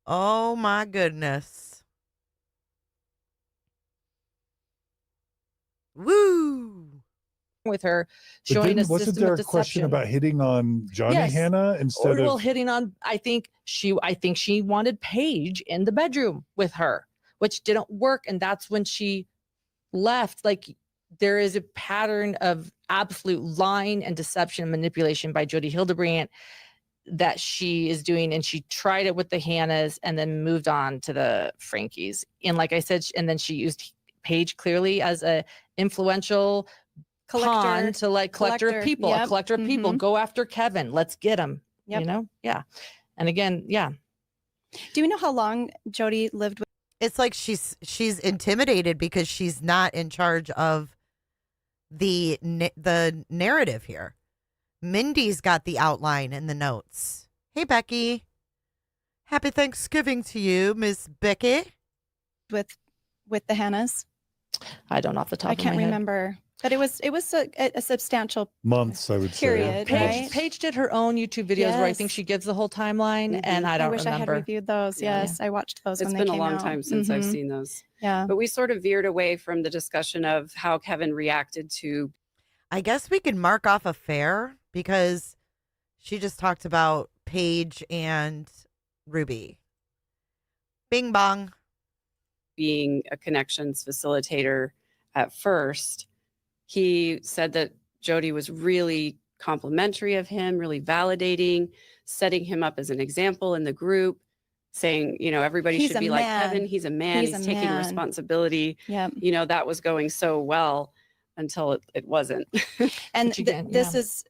Oh my goodness. Woo. working with her, But showing a wasn't system there of a question deception. about hitting on Johnny Yes. Hannah instead Well, of? hitting on, I think she wanted Paige in the bedroom with her, which didn't work. And that's when she left. Like, there is a pattern of absolute lying and deception and manipulation by Jodi Hildebrandt that she is doing. And she tried it with the Hannahs and then moved on to the Frankies. And like I said, and then she used Paige clearly as a influential pawn to like collector of people, a collector of people. Go after Kevin. Let's get him. You know? Yeah. And again, yeah. Do we know how long Jodi lived with? It's like she's intimidated because she's not in charge of the narrative here. Mindy's got the outline and the notes. Hey, Becky. Happy Thanksgiving to you, Miss Becky. With the Hannahs? I don't off the top I of my can't head. remember. But it was a substantial Months, I would period, say. right? Paige did her own YouTube videos where I think Yes. she gives the whole timeline, and I don't wish I had remember. reviewed those. Yeah. Yes, I watched those It's when they been a came long out. time since I've Mhm. seen those. Yeah. But we sort of veered away from the discussion of how Kevin reacted to. I guess we can mark off a fair because she just talked about Paige and Ruby. Bing bong. Being a connections facilitator at first, he said that Jodi was really complimentary of him, really validating, setting him up as an example in the group, saying, you know, everybody He's should a be like man. Kevin. He's a man. He's He's a taking man. responsibility. Yep. You know, that was going so well until it wasn't. And Which again, this yeah. is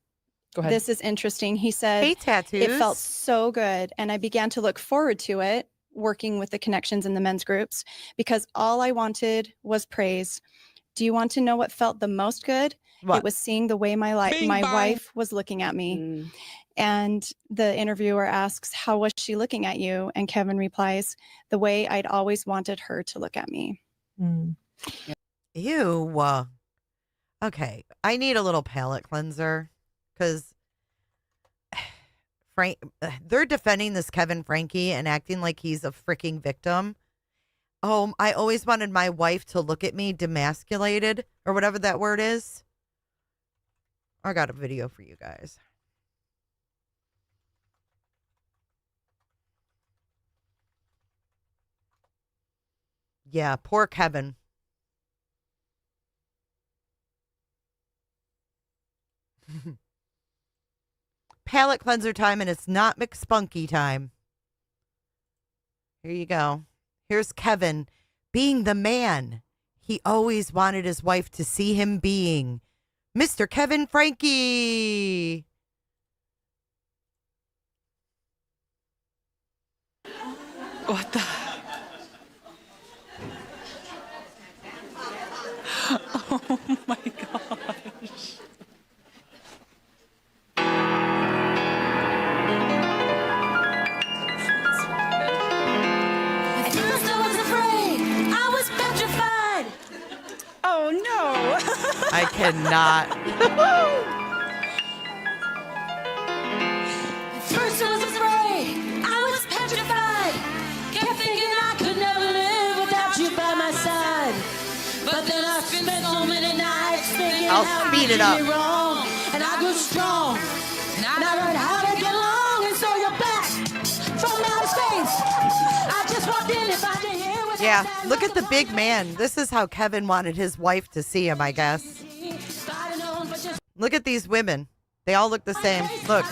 Go ahead. this is interesting. He said Hey, tattoos. it felt so good, and I began to look forward to it, working with the connections in the men's groups, because all I wanted was praise. Do you want to know what felt the most good? What? It was seeing the way my Bing bong. wife was looking at me. And the interviewer asks, "How was she looking at you?" And Kevin replies, "The way I'd always wanted her to look at me." Ew. Okay, I need a little palate cleanser because they're defending this Kevin Frankie and acting like he's a freaking victim. Oh, I always wanted my wife to look at me demasculated or whatever that word is. I got a video for you guys. Yeah, poor Kevin. Palate cleanser time, and it's not McSpunky time. Here you go. Here's Kevin being the man he always wanted his wife to see him being. Mr. Kevin Frankie. What the? Oh my gosh. At first I was afraid, I was petrified. Oh no. I cannot. At first I was afraid, I was petrified. Kept thinking I could never live without you by my side. But then I spent so many nights thinking I'll how speed you it did up. me wrong. And I grew strong. And I learned how to get along. And so you're back from outer space. I just walked in and found you here with Yeah, look at the big man. This is how Kevin wanted his wife to see him, I guess. Look at these women. They all look the same. Look.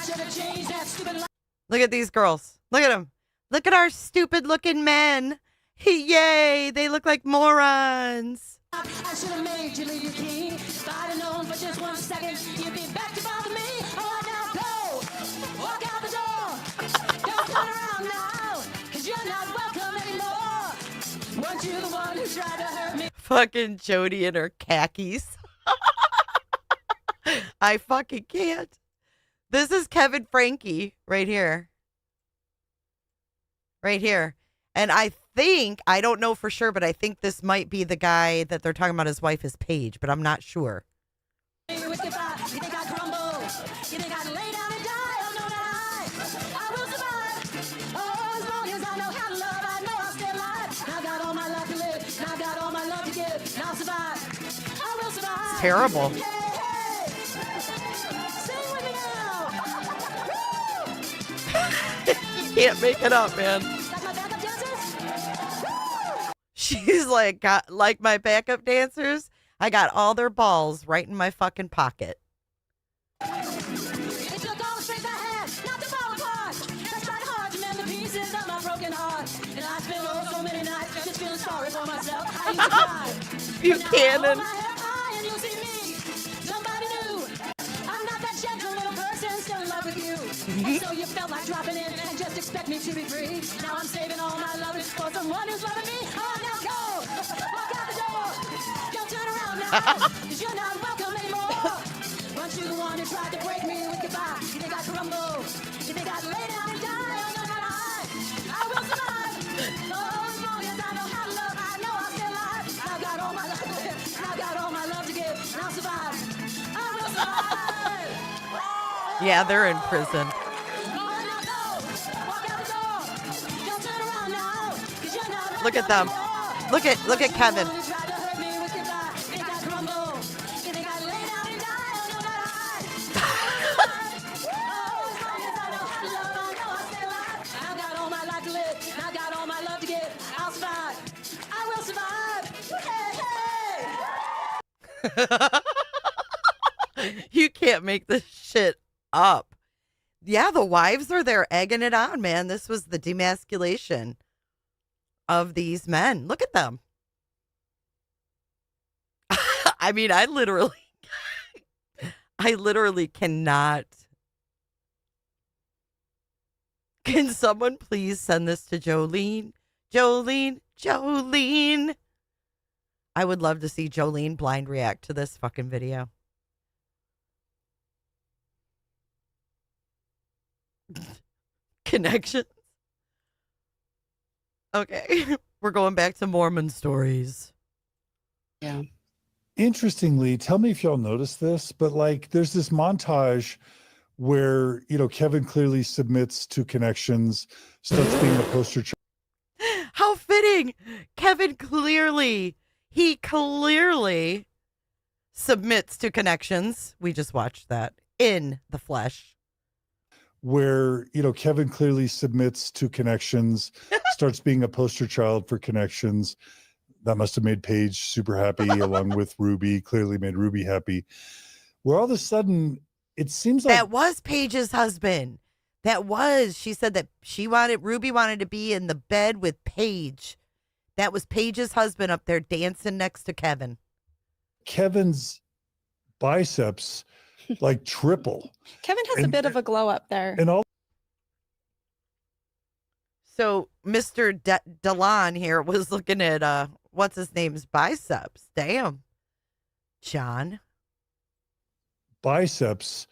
Look at these girls. Look at them. Look at our stupid looking men. Yay, they look like morons. I should have made you leave your key. If I'd have known for just 1 second, you'd be back to bother me. Oh, now go. Walk out the door. Don't turn around now, because you're not welcome anymore. Weren't you the one who tried to hurt me? Fucking Jody in her khakis. I fucking can't. This is Kevin Frankie right here. Right here. And I think, I don't know for sure, but I think this might be the guy that they're talking about his wife is Paige, but I'm not sure. You think I crumble? You think I'd lay down and die? Oh, no, not I will survive. Oh, as long as I know how to love, I know I'll stay alive. I've got all my life to live. I've got all my love to give. And I'll survive. I will survive. It's terrible. Hey, hey. can't make it up, man. She's like, got like my backup dancers. I got all their balls right in my fucking pocket. It took all the strength I had not to fall apart. I tried hard to mend the pieces of my broken heart. And I spent so many nights just feeling sorry for myself. I used to cry. Buchanan. And you'll see me, somebody new. I'm not that gentle little person still in love with you. And so you felt like dropping in and just expect me to be free. Now I'm saving all my love for someone who's loving me. Oh, now go, walk out the door. Don't turn around now, cause you're not welcome anymore. Weren't you the one who tried to break me with goodbye? You think I crumble? You think I'd lay down and die? Oh, no, no, no, I will survive. Oh, as long as I know how to love, I know I'll stay alive. I've got all my love to give, and I've got all my love to give, and I'll survive. I will survive. Yeah, they're in prison. Look at them. Look at Kevin. You can't make this shit up. Yeah, the wives are there egging it on, man. This was the demasculation of these men. Look at them. I mean, I literally cannot. Can someone please send this to Jolene? Jolene. I would love to see Jolene blind react to this fucking video. Connections. Okay, we're going back to Mormon stories. Yeah. Interestingly, tell me if y'all noticed this, but like there's this montage where, you know, Kevin clearly submits to connections, starts being a poster child. How fitting. Kevin clearly submits to connections. We just watched that in the flesh. Where, you know, Kevin clearly submits to connections, starts being a poster child for connections. That must have made Paige super happy, along with Ruby, clearly made Ruby happy. Where all of a sudden, it seems like that was Paige's husband. She said that Ruby wanted to be in the bed with Paige. That was Paige's husband up there dancing next to Kevin. Kevin's biceps like triple. Kevin has a bit of a glow up there. And all. So Mr. Delon here was looking at what's his name's biceps. Damn. John. Biceps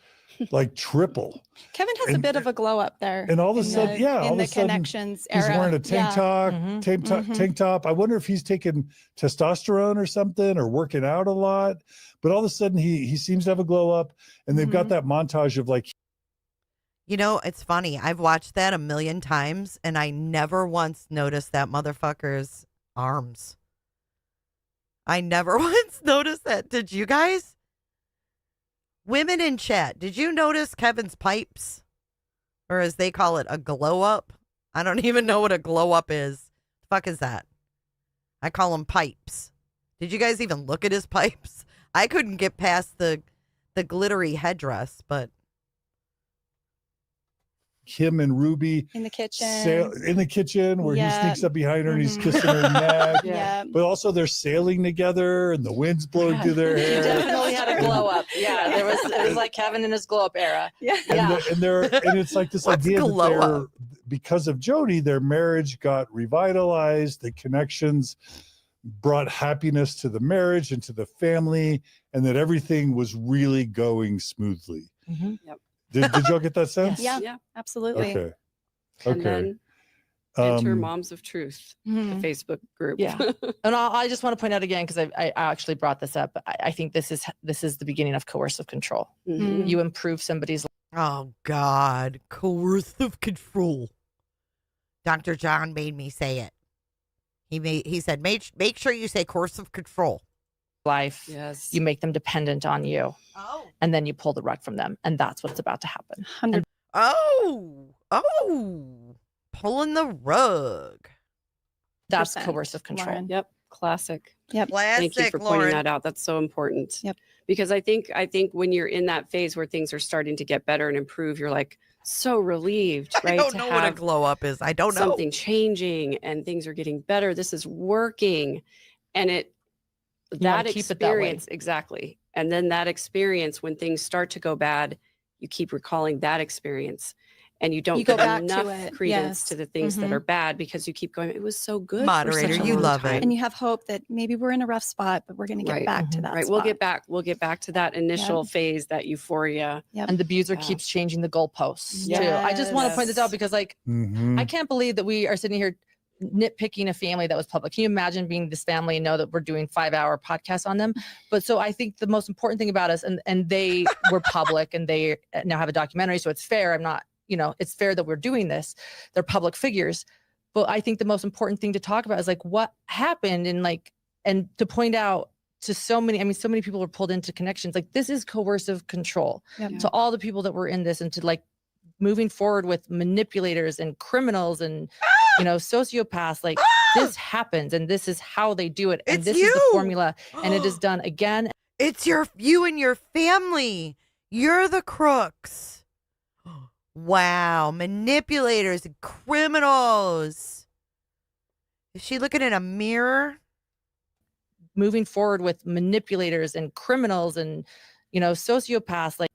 like triple. Kevin has a bit of a glow up there. And all of a sudden, in the connections era. He's wearing a tank top. I wonder if he's taking testosterone or something, or working out a lot. But all of a sudden, he seems to have a glow up, and they've got that montage of like. You know, it's funny. I've watched that a million times, and I never once noticed that motherfucker's arms. I never once noticed that. Did you guys? Women in chat, did you notice Kevin's pipes? Or as they call it, a glow up? I don't even know what a glow up is. The fuck is that? I call them pipes. Did you guys even look at his pipes? I couldn't get past the glittery headdress, but Him and Ruby in the kitchen, where he sneaks up behind her and he's kissing her neck. But also they're sailing together and the wind's blowing through their hair. He definitely had a glow up. Yeah, it was like Kevin in his glow up era. Yeah, and it's like this idea that because of Jody, their marriage got revitalized. The connections brought happiness to the marriage and to the family, and that everything was really going smoothly. Yep. Did y'all get that sense? Yeah, absolutely. Okay. And then enter Moms of Truth, the Facebook group. Yeah. And I just want to point out again, because I actually brought this up. I think this is the beginning of coercive control. You improve somebody's life. oh God, coercive control. Dr. John made me say it. He said, make sure you say coercive control. Life. Yes. You make them dependent on you. Oh. And then you pull the rug from them. And that's what's about to happen. pulling the rug. That's Percent, coercive control. Lauren. Yep. Classic. Yep. Thank you for pointing Lauren. that out. That's so important. Yep. Because I think when you're in that phase where things are starting to get better and improve, you're like so relieved, right? I don't to know what a have glow up is. I don't know. something changing and things are getting better. This is working. And that keep it that way. experience, exactly. And then that experience, when things start to go bad, you keep recalling that experience. And you don't You go give back to enough it, credence yes. to the things that Mhm. are bad because you keep going, it was so good. Moderator, for such a you long love it. time. And you have hope that maybe we're in a rough spot, but we're going to get Right. back to that Right. spot. We'll get back to that initial phase, that euphoria. Yep. And the abuser Yeah. keeps changing the goalposts too. I just want to point this out because like Mhm. I can't believe that we are sitting here nitpicking a family that was public. Can you imagine being this family and know that we're doing 5-hour podcasts on them? But so I think the most important thing about us, and they were public and they now have a documentary, so it's fair. I'm not, it's fair that we're doing this. They're public figures. But I think the most important thing to talk about is like what happened and to point out to so many people were pulled into connections. Like this is coercive control Yep. to all the people that were in this and to like moving forward with manipulators and criminals and sociopaths. Like this happens and this is how they do it. And It's this is the you! formula and it is done again. It's you and your family. You're the crooks. Wow. Manipulators and criminals. Is she looking in a mirror? Moving forward with manipulators and criminals and sociopaths, like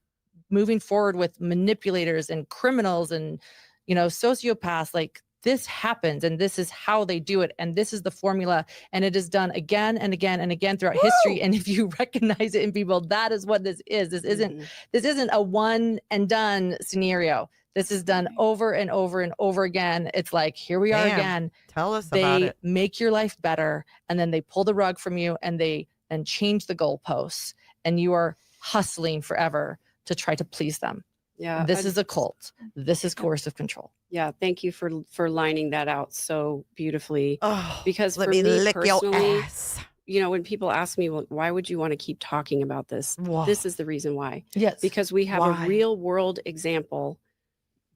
moving forward with manipulators and criminals and sociopaths. Like this happens and this is how they do it and this is the formula and it is done again and again and again throughout history. And if you recognize it in people, that is what this is. This isn't a one and done scenario. This is done over and over and over again. It's like, here we are Bam. again. Tell us about They it. make your life better and then they pull the rug from you and they then change the goalposts and you are hustling forever to try to please them. Yeah. This is a cult. This is coercive control. Yeah. Thank you for lining that out so beautifully. Oh, Because let for me me lick your personally, ass. when people ask me, well, why would you want to keep talking about this? Whoa. This is the reason why. Yes. Because we have Why? a real world example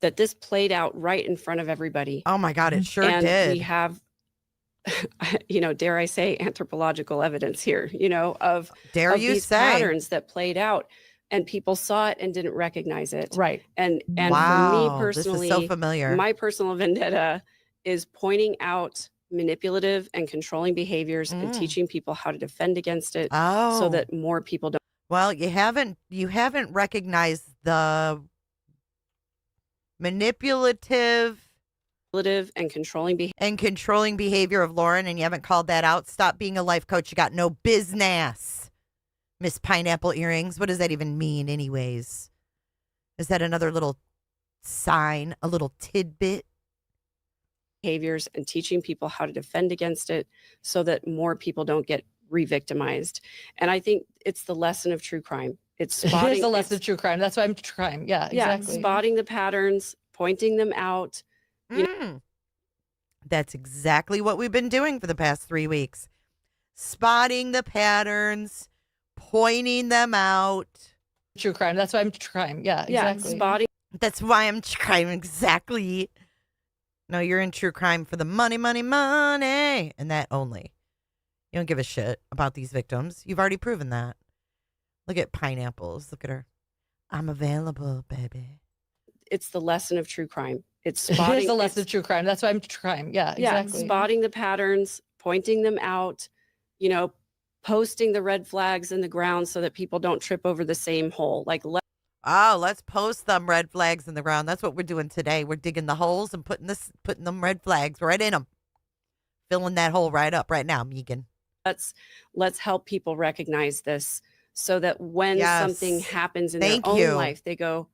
that this played out right in front of everybody. Oh my God, it sure And did. we have, dare I say, anthropological evidence here, of Dare of you these say? patterns that played out, and people saw it and didn't recognize it. Right. And for Wow, me this is so personally, familiar. my personal vendetta is pointing out manipulative and controlling behaviors and teaching people how to defend against it, Oh. so that more people don't. Well, you haven't recognized the manipulative and controlling behavior of Lauren, and you haven't called that out. Stop being a life coach. You got no business. Miss Pineapple Earrings. What does that even mean, anyways? Is that another little sign, a little tidbit? Behaviors and teaching people how to defend against it, so that more people don't get re-victimized. And I think it's the lesson of true crime. It's spotting. It is the lesson of true crime. That's why I'm true crime. Yeah, exactly. Spotting the patterns, pointing them out. That's exactly what we've been doing for the past 3 weeks. Spotting the patterns, pointing them out. True crime. That's why I'm true crime. Yeah, exactly. Spotting. That's why I'm true crime. Exactly. No, you're in true crime for the money, money, money, and that only. You don't give a shit about these victims. You've already proven that. Look at Pineapples. Look at her. I'm available, baby. It's the lesson of true crime. It's It spotting. is the lesson of true crime. That's why I'm true crime. Yeah, exactly. Spotting the patterns, pointing them out, posting the red flags in the ground so that people don't trip over the same hole. Like, Let's post them red flags in the ground. That's what we're doing today. We're digging the holes and putting them red flags right in them. Filling that hole right up right now, Megan. let's help people recognize this, so that when something Yes. happens in Thank their own you. life, they go,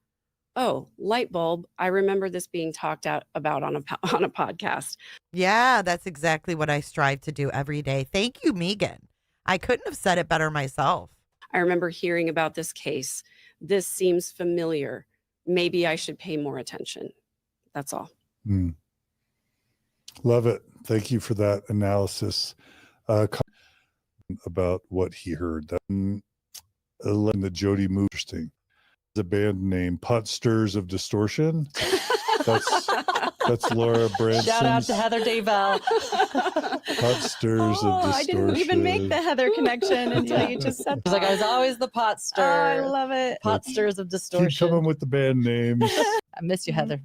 oh, light bulb. I remember this being talked about on a podcast. Yeah, that's exactly what I strive to do every day. Thank you, Megan. I couldn't have said it better myself. I remember hearing about this case. This seems familiar. Maybe I should pay more attention. That's all. Love it. Thank you for that analysis. About what he heard. The Jody movie. Interesting. The band name Pot Stirs of Distortion. That's That's Laura Branson's Shout out to Heather Daybell. Hot Stirs Oh, of I didn't even make the Distortion. Heather connection until you just said She's like, I was always the pot stir. Oh, I love it. Pot stirs of Keep distortion. coming with the band names. I miss you, Heather.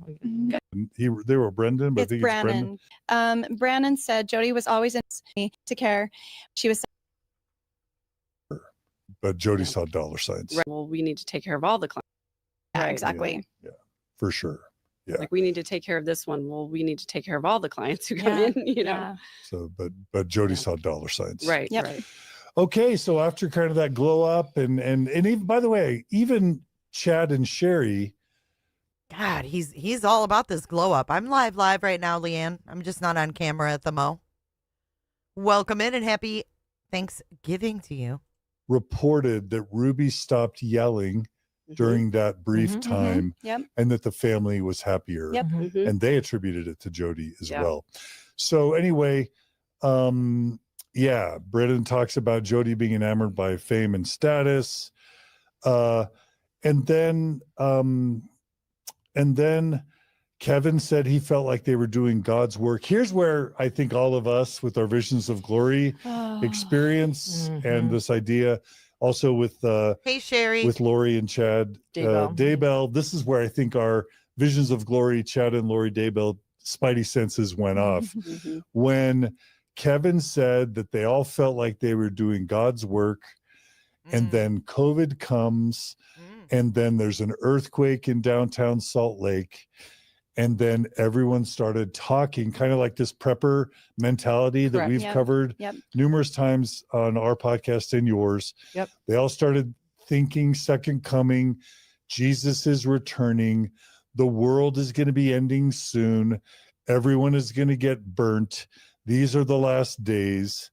They were Brendan, but I It's think it's Brendan. Brandon. Brandon said Jody was always in me to care. She was But Jody saw dollar signs. Right. Well, we need to take care of all the clients. yeah, exactly. Yeah, for sure. Yeah. Like we need to take care of this one. Well, we need to take care of all the clients who come Yeah, in, you know. So, but Jody saw dollar signs. Right. Yep. Right. Okay, so after kind of that glow up, and even, by the way, even Chad and Sherry. God, he's all about this glow up. I'm live right now, Leanne. I'm just not on camera at the Mo. Welcome in and happy Thanksgiving to you. Reported that Ruby stopped yelling during that brief time, Yep. and that the family was happier. Yep. And they attributed it to Jody as Yeah. well. So anyway, yeah, Brendan talks about Jody being enamored by fame and status, and then Kevin said he felt like they were doing God's work. Here's where I think all of us with our visions of glory experience and this idea also with Hey, Sherry. with Lori and Chad Daybell. This is where I think our visions of glory, Chad and Lori Daybell, spidey senses went off when Kevin said that they all felt like they were doing God's work, and then COVID comes, and then there's an earthquake in downtown Salt Lake. And then everyone started talking, kind of like this prepper mentality that Correct. we've Yep. covered Yep. numerous times on our podcast and yours. Yep. They all started thinking second coming, Jesus is returning, the world is going to be ending soon, everyone is going to get burnt, these are the last days.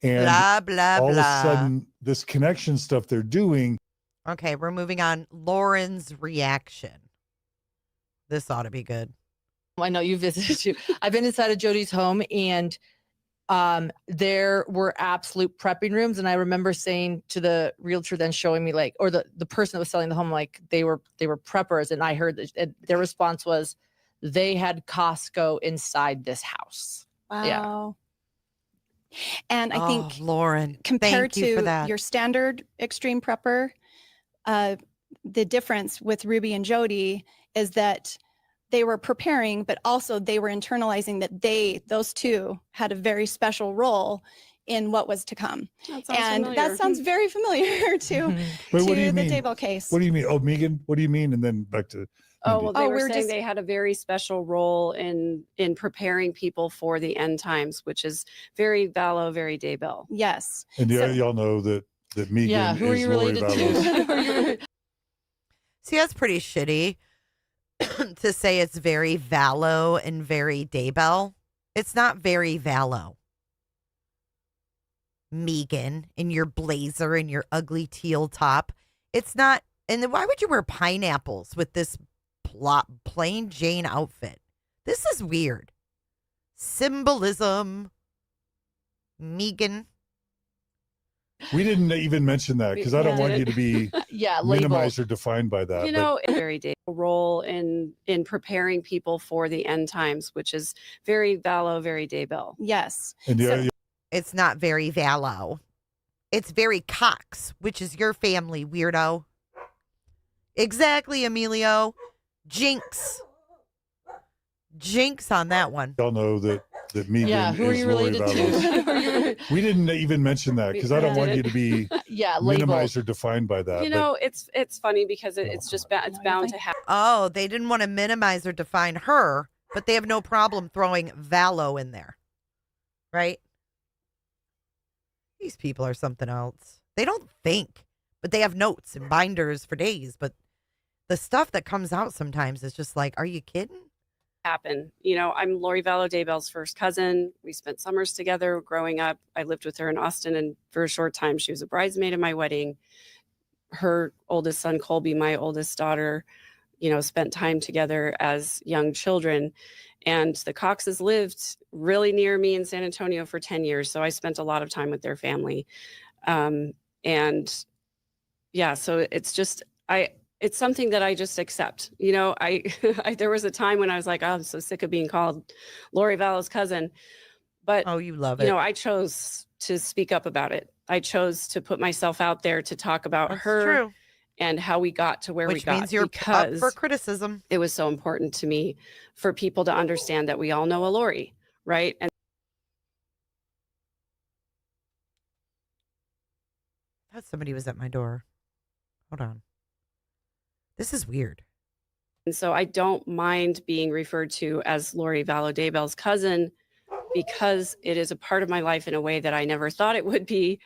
And Blah, blah, all blah. of a sudden, this connection stuff they're doing. Okay, we're moving on. Lauren's reaction. This ought to be good. I know you visited too. I've been inside of Jody's home, and there were absolute prepping rooms. And I remember saying to the realtor then showing me like, or the person that was selling the home, like they were preppers. And I heard that their response was they had Costco inside this house. Wow. Yeah. And I think Lauren, compared thank you for to that. your standard extreme prepper, the difference with Ruby and Jody is that they were preparing, but also they were internalizing that those two had a very special role in what was to come. That sounds And familiar. that sounds very familiar to Wait, what do you the mean? Daybell case. What do you mean? Oh, Megan, what do you mean? And then back to Oh, Mindy. well, they Oh, were we're saying just- they had a very special role in preparing people for the end times, which is very Vallow, very Daybell. Yes. And y'all know that Megan Yeah, who are is you Lori related Vallow. to? See, that's pretty shitty to say it's very Vallow and very Daybell. It's not very Vallow. Megan in your blazer and your ugly teal top. It's not. And then why would you wear pineapples with this plain Jane outfit? This is weird. Symbolism. Megan. We didn't even mention that because I don't Yeah. want you to be Yeah, minimized or defined by that. You know, a very Daybell role in preparing people for the end times, which is very Vallow, very Daybell. Yes. And It's not very Vallow. It's very Cox, which is your family, weirdo. Exactly, Emilio. Jinx. Jinx on that one. y'all know that Megan Yeah, who are is you Lori related Vallow. to? We didn't even mention that because I don't want you to be Yeah, minimized or defined by that. You know, it's funny because it's just it's bound to happen. Oh, they didn't want to minimize or define her, but they have no problem throwing Vallow in there. Right? These people are something else. They don't think, but they have notes and binders for days. But the stuff that comes out sometimes is just like, are you kidding? Happen. You know, I'm Lori Vallow Daybell's first cousin. We spent summers together growing up. I lived with her in Austin, and for a short time, she was a bridesmaid at my wedding. Her oldest son, Colby, my oldest daughter, you know, spent time together as young children. And the Coxes lived really near me in San Antonio for 10 years. So I spent a lot of time with their family. And yeah, so it's just, it's something that I just accept. You know, there was a time when I was like, oh, I'm so sick of being called Lori Vallow's cousin. But oh, you love you it. know, I chose to speak up about it. I chose to put myself out there to talk about That's her true. and how we got to where we Which got, means you're up because for criticism. it was so important to me for people to understand that we all know a Lori, right? And I thought somebody was at my door. Hold on. This is weird. And so I don't mind being referred to as Lori Vallow Daybell's cousin, because it is a part of my life in a way that I never thought it would be.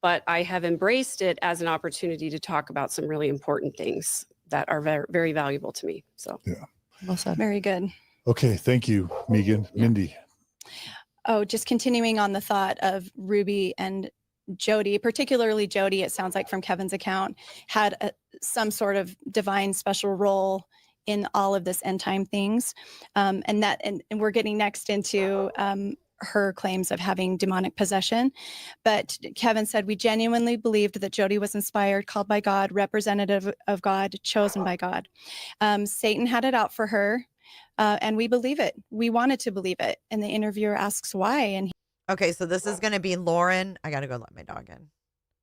But I have embraced it as an opportunity to talk about some really important things that are very, very valuable to me. So, yeah. Well said. Very good. Okay. Thank you, Megan. Mindy. Oh, just continuing on the thought of Ruby and Jody, particularly Jody, it sounds like from Kevin's account, had some sort of divine special role in all of this end time things. And we're getting next into her claims of having demonic possession. But Kevin said, we genuinely believed that Jody was inspired, called by God, representative of God, chosen by God. Satan had it out for her. And we believe it. We wanted to believe it. And the interviewer asks why. And Okay, so this is going to be Lauren. I got to go let my dog in.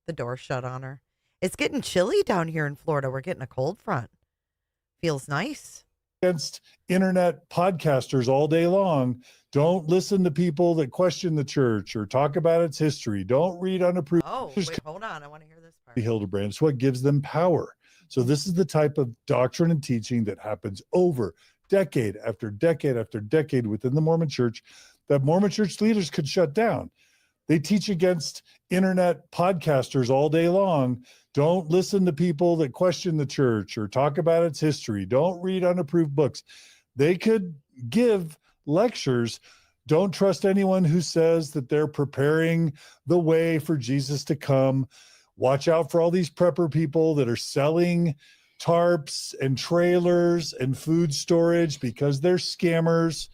The door shut on her. It's getting chilly down here in Florida. We're getting a cold front. Feels nice. Against internet podcasters all day long. Don't listen to people that question the church or talk about its history. Don't read unapproved. Oh, wait, hold on. I want to hear this part. Hildebrand. It's what gives them power. So this is the type of doctrine and teaching that happens over decade after decade after decade within the Mormon church that Mormon church leaders could shut down. They teach against internet podcasters all day long. Don't listen to people that question the church or talk about its history. Don't read unapproved books. They could give lectures. Don't trust anyone who says that they're preparing the way for Jesus to come. Watch out for all these prepper people that are selling tarps and trailers and food storage because they're scammers.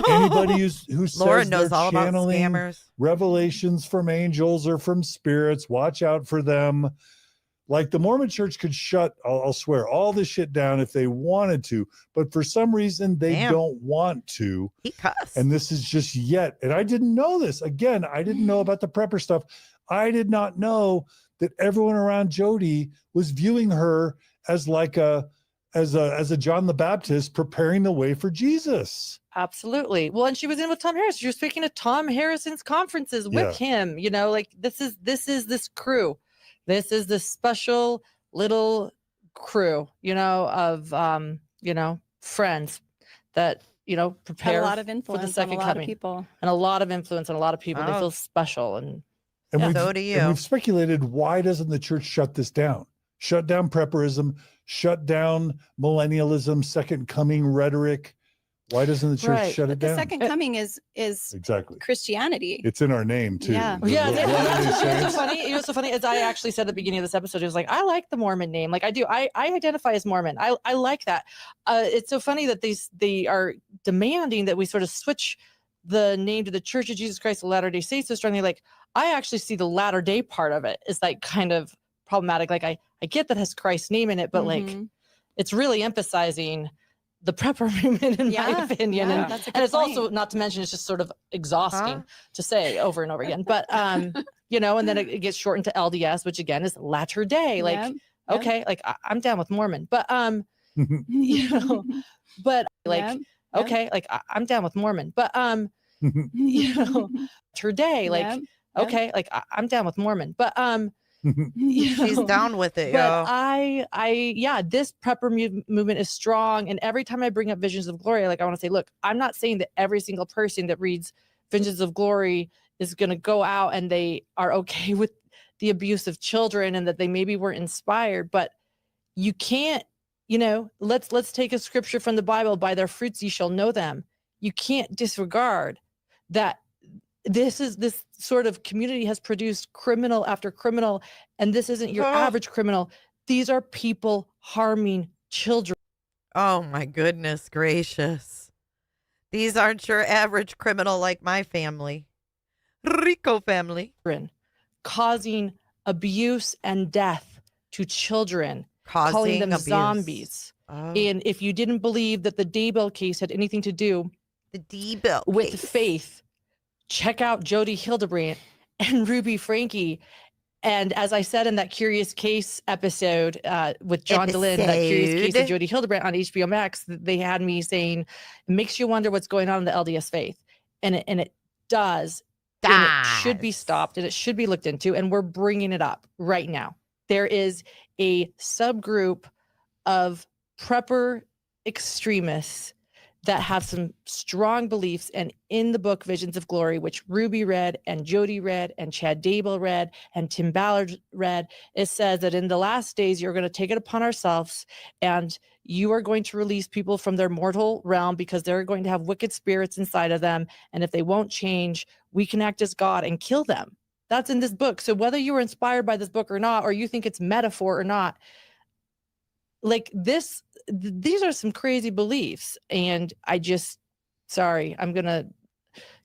Anybody who says Lauren knows they're all about channeling scammers. revelations from angels or from spirits, watch out for them. Like the Mormon church could shut, I'll swear, all this shit down if they wanted to, but for some reason they don't want to. He cussed. And this is just yet. And I didn't know this. Again, I didn't know about the prepper stuff. I did not know that everyone around Jody was viewing her as like as a John the Baptist preparing the way for Jesus. Absolutely. Well, and she was in with Tom Harris. She was speaking at Tom Harrison's conferences with him. You know, like this is this crew. This is this special little crew, you know, of friends that, you know, prepare had a lot of for influence the second on a lot coming. of people. And a lot of influence on a lot of people. They Oh. feel special. And So do you. And we've speculated, why doesn't the church shut this down? Shut down prepperism, shut down millennialism, second coming rhetoric. Why doesn't the church shut it the down? second coming is Exactly. Christianity. It's in our name too. Yeah. yeah, The you know Latter-day what's Saints. so funny? You know what's so funny is I actually said at the beginning of this episode, it was like, I like the Mormon name. Like I do. I identify as Mormon. I like that. It's so funny that they are demanding that we sort of switch the name to the Church of Jesus Christ of Latter-day Saints so strongly. Like I actually see the latter day part of it is like kind of problematic. Like I get that has Christ's name in it, but like it's really emphasizing the prepper movement in my opinion. Yeah, And, that's a and good it's also point. not to mention it's just sort of exhausting to say over and over again. But you know, and then it gets shortened to LDS, which again is latter day. Like, Yep. okay, like I'm down with Mormon, but you know, but like Yep. okay, like I'm down with Mormon, but you know, latter day, like Yep. okay, like I'm down with Mormon, but you She's know, down with it, but yo. yeah, this prepper movement is strong. And every time I bring up Visions of Glory, like I want to say, look, I'm not saying that every single person that reads Visions of Glory is going to go out and they are okay with the abuse of children and that they maybe weren't inspired, but you can't, you know, let's take a scripture from the Bible, by their fruits ye shall know them. You can't disregard that this sort of community has produced criminal after criminal, and this isn't your average criminal. These are people harming children. Oh my goodness gracious. These aren't your average criminal like my family. Rico family. Causing abuse and death to children. calling Causing them abuse. zombies. Oh. And if you didn't believe that the Daybell case had anything to do The Daybell with case. faith, check out Jody Hildebrandt and Ruby Frankie. And as I said in that Curious Case episode with John DeLynn, that Curious Case of Jody Hildebrandt on HBO Max, they had me saying, it makes you wonder what's going on in the LDS faith. And it does. And it should be stopped and it should be looked into. And we're bringing it up right now. There is a subgroup of prepper extremists that have some strong beliefs. And in the book Visions of Glory, which Ruby read and Jody read and Chad Daybell read and Tim Ballard read, it says that in the last days, you're going to take it upon ourselves and you are going to release people from their mortal realm because they're going to have wicked spirits inside of them. And if they won't change, we can act as God and kill them. That's in this book. So whether you were inspired by this book or not, or you think it's metaphor or not, like this, these are some crazy beliefs. And I just, sorry, I'm going to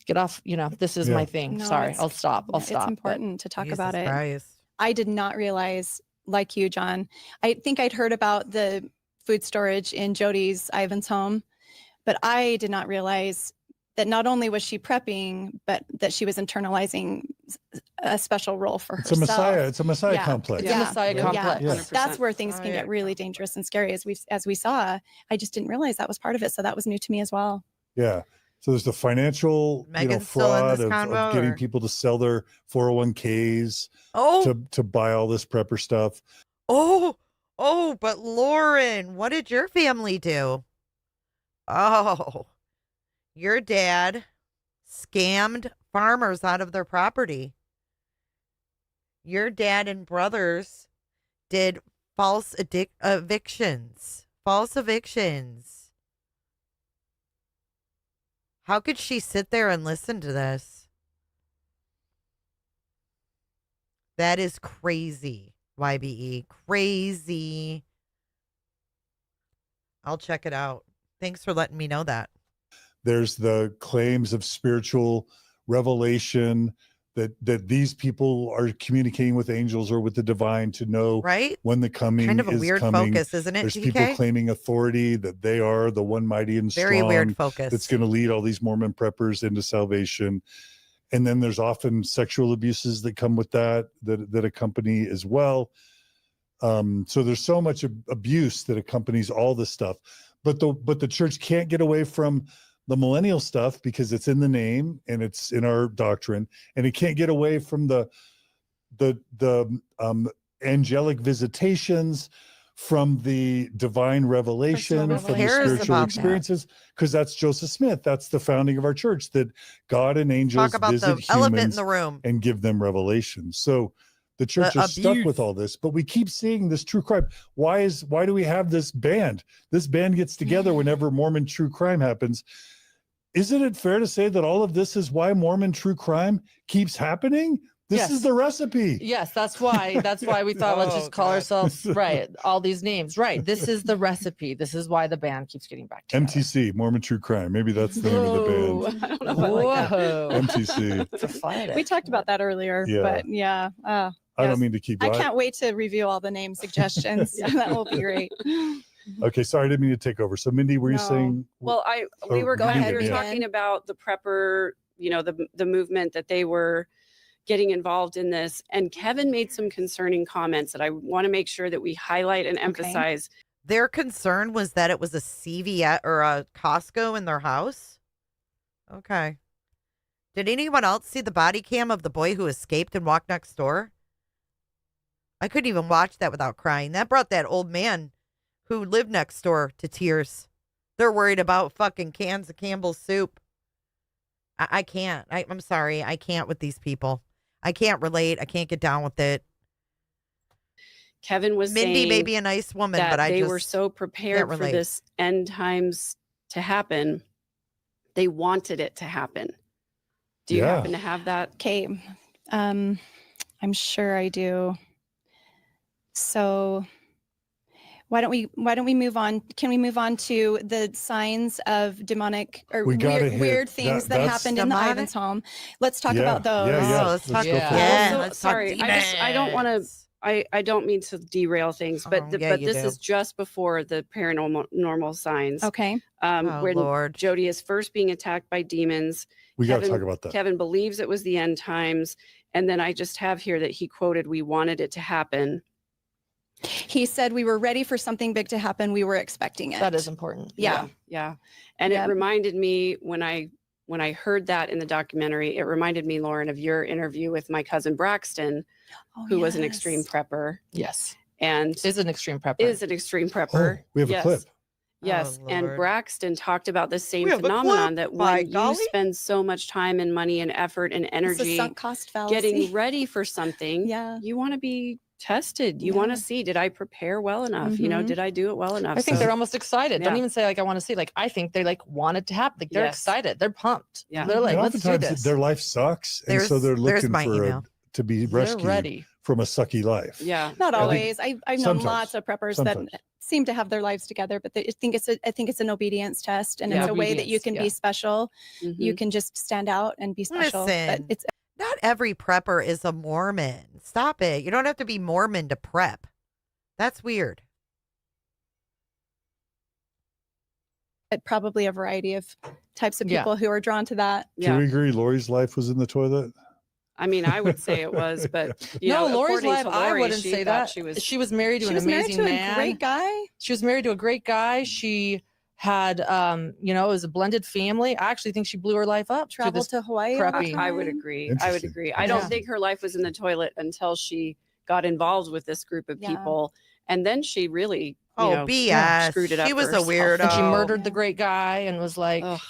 get off, this is my thing. No, Sorry, I'll stop. It's important to talk about it. Christ. I did not realize, like you, John, I think I'd heard about the food storage in Jody's Ivan's home, but I did not realize that not only was she prepping, but that she was internalizing a special role for herself. It's a Messiah complex. It's a Messiah complex. Yeah. That's where things can get really dangerous and scary, as we saw. I just didn't realize that was part of it, so that was new to me as well. Yeah. So there's the financial, Megan's still in fraud this of convo, getting or- people to sell their 401ks to buy all this prepper stuff. Oh, but Lauren, what did your family do? Oh, your dad scammed farmers out of their property. Your dad and brothers did false evictions. False evictions. How could she sit there and listen to this? That is crazy, YBE. Crazy. I'll check it out. Thanks for letting me know that. There's the claims of spiritual revelation that these people are communicating with angels or with the divine to know when the coming Kind of a is weird coming. focus, isn't it, There's TK? people claiming authority, that they are the one mighty and Very strong. weird focus. That's going to lead all these Mormon preppers into salvation. And then there's often sexual abuses that come with that accompany as well. So there's so much abuse that accompanies all this stuff. But the church can't get away from the millennial stuff because it's in the name and it's in our doctrine, and it can't get away from the angelic visitations, from the divine revelation, from the spiritual experiences, because that's Joseph Smith. That's the founding of our church, that God and angels Talk about visit the elephant in humans the room. and give them revelation. So the church is stuck with all this, but we keep seeing this true crime. Why do we have this band? This band gets together whenever Mormon true crime happens. Isn't it fair to say that all of this is why Mormon true crime keeps happening? This is the recipe. Yes, that's why we thought let's just call ourselves all these names. Right. This is the recipe. This is why the band keeps getting back together. MTC, Mormon True Crime. Maybe that's the name of the band. I don't know if I like that. MTC. We talked about that earlier, Yeah. but yeah. I don't mean to keep I going. can't wait to review all the name suggestions. That will be great. Okay, sorry, I didn't mean to take over. So Mindy, were you saying? Well, we were go ahead, talking about the prepper, the movement that they were getting involved in this, and Kevin made some concerning comments that I want to make sure that we highlight and emphasize. Their concern was that it was a CVS or a Costco in their house. Okay. Did anyone else see the body cam of the boy who escaped and walked next door? I couldn't even watch that without crying. That brought that old man who lived next door to tears. They're worried about fucking cans of Campbell's soup. I can't. I'm sorry. I can't with these people. I can't relate. I can't get down with it. Kevin was Mindy saying may be a nice woman, that but I they just were so prepared can't for relate. this end times to happen. They wanted it to happen. Do you happen to have that? Okay. I'm sure I do. So why don't we move on? Can we move on to the signs of demonic or weird things that happened in the demonic? Ivan's home? Let's talk about those. Yeah. Let's talk. go for it. Yeah, Also, let's talk sorry, I don't want to. I don't mean to derail things, but Oh, yeah, but you this do. is just before the paranormal normal signs. Okay. Oh, When Lord. Jody is first being attacked by demons. We got to talk about that. Kevin believes it was the end times, and then I just have here that he quoted, "We wanted it to happen." He said we were ready for something big to happen. We were expecting it. That is important. Yeah. Yeah. And Yep. it reminded me when I heard that in the documentary, it reminded me, Lauren, of your interview with my cousin Braxton, who was an extreme prepper. Yes. And is an extreme prepper. Oh, we have a clip. Yes. Oh, And Lord. Braxton talked about the same We have a phenomenon clip, that by when you golly. spend so much time and money and effort and It's a energy sunk cost fallacy. getting ready for something, Yeah. you want to be tested. You want Yeah. to see, did I prepare well enough? You know, Mhm. did I do it well enough? I think So- they're almost excited. Don't Yeah. even say like I want to see. Like I think they like want it to happen. Like they're Yes. excited. They're pumped. Yeah. They're like, And let's do oftentimes this. their life sucks, and so they're There's looking my for email. to be They're rescued ready. from a sucky life. Yeah. Not I think- always. I've known sometimes. lots of preppers Sometimes. that seem to have their lives together, but I think it's an obedience test, and Yeah. it's a way that you Obedience, can yeah. be special. You Mhm. can just stand out and be special. But Listen, it's not every prepper is a Mormon. Stop it. You don't have to be Mormon to prep. That's weird. probably a variety of types of Yeah. people who are drawn to that. Do Yeah. we agree Lori's life was in the toilet? I mean, I would say it was, but you No, know, Lori's according life, to I Lori, wouldn't she say thought that. She was married to She an was married amazing to man. a great guy. She was married to a great guy. She had it was a blended family. I actually think she blew her life up. through Traveled this to Hawaii. all the prepping. I would time. agree. I would Interesting. agree. I don't Yeah. think her life was in the toilet until she got involved with this group of Yeah. people, and then she really, Oh, you know, BS. screwed it up. She was for a herself. weirdo. And she Oh. murdered the great guy and was like, Ugh.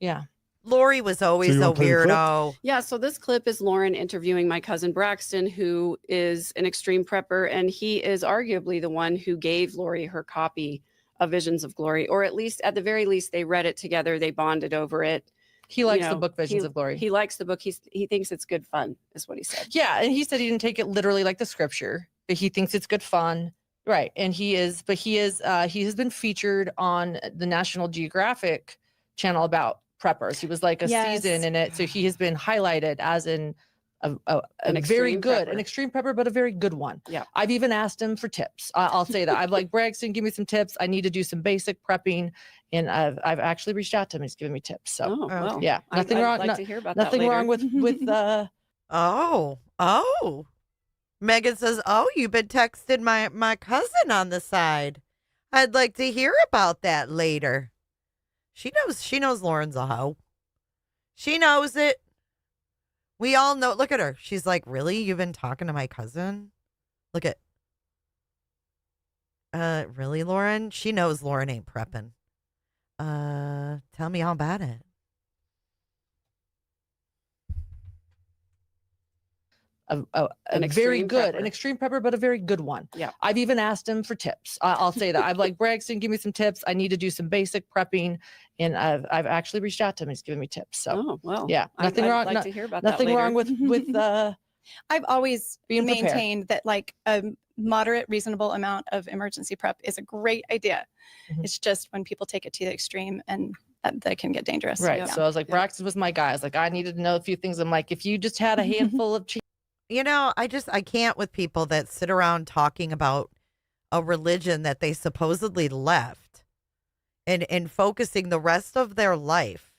yeah. Lori was always you a wanna play the clip? weirdo. Yeah, so this clip is Lauren interviewing my cousin Braxton, who is an extreme prepper, and he is arguably the one who gave Lori her copy of Visions of Glory, or at least, at the very least, they read it together, they bonded over it. He likes You the know, book Visions he- of Glory. He likes the book. He thinks it's good fun, is what he said. Yeah, and he said he didn't take it literally like the scripture, but he thinks it's good fun. Right. And he has been featured on the National Geographic channel about preppers. He was like a Yes. season in it. So he has been highlighted as an An very extreme good, prepper. an extreme prepper, but a very good one. Yeah. I've even asked him for tips. I'll say that. I'm like, Braxton, give me some tips. I need to do some basic prepping. And I've actually reached out to him. He's giving me tips. So Oh, well. yeah, nothing I'd wrong. like no- to hear about nothing that wrong later. with Oh. Megan says, "Oh, you've been texting my cousin on the side. I'd like to hear about that later." She knows Lauren's a hoe. She knows it. We all know. Look at her. She's like, "Really? You've been talking to my cousin?" Look at. Really, Lauren? She knows Lauren ain't prepping. Tell me all about it. a An very extreme good, prepper. an extreme prepper, but a very good one. Yeah. I've even asked him for tips. I'll say that. I'm like, Braxton, give me some tips. I need to do some basic prepping. And I've actually reached out to him. He's giving me tips. So Oh, well. yeah, nothing I'd wrong. like no- to hear about that nothing later. wrong with I've always being prepared. maintained that like a moderate, reasonable amount of emergency prep is a great idea. Mhm. It's just when people take it to the extreme and that can get dangerous. right. Yeah. So I was like, Braxton was my guy. I was like, I needed to know a few things. I'm like, if you just had a handful of You know, I can't with people that sit around talking about a religion that they supposedly left and focusing the rest of their life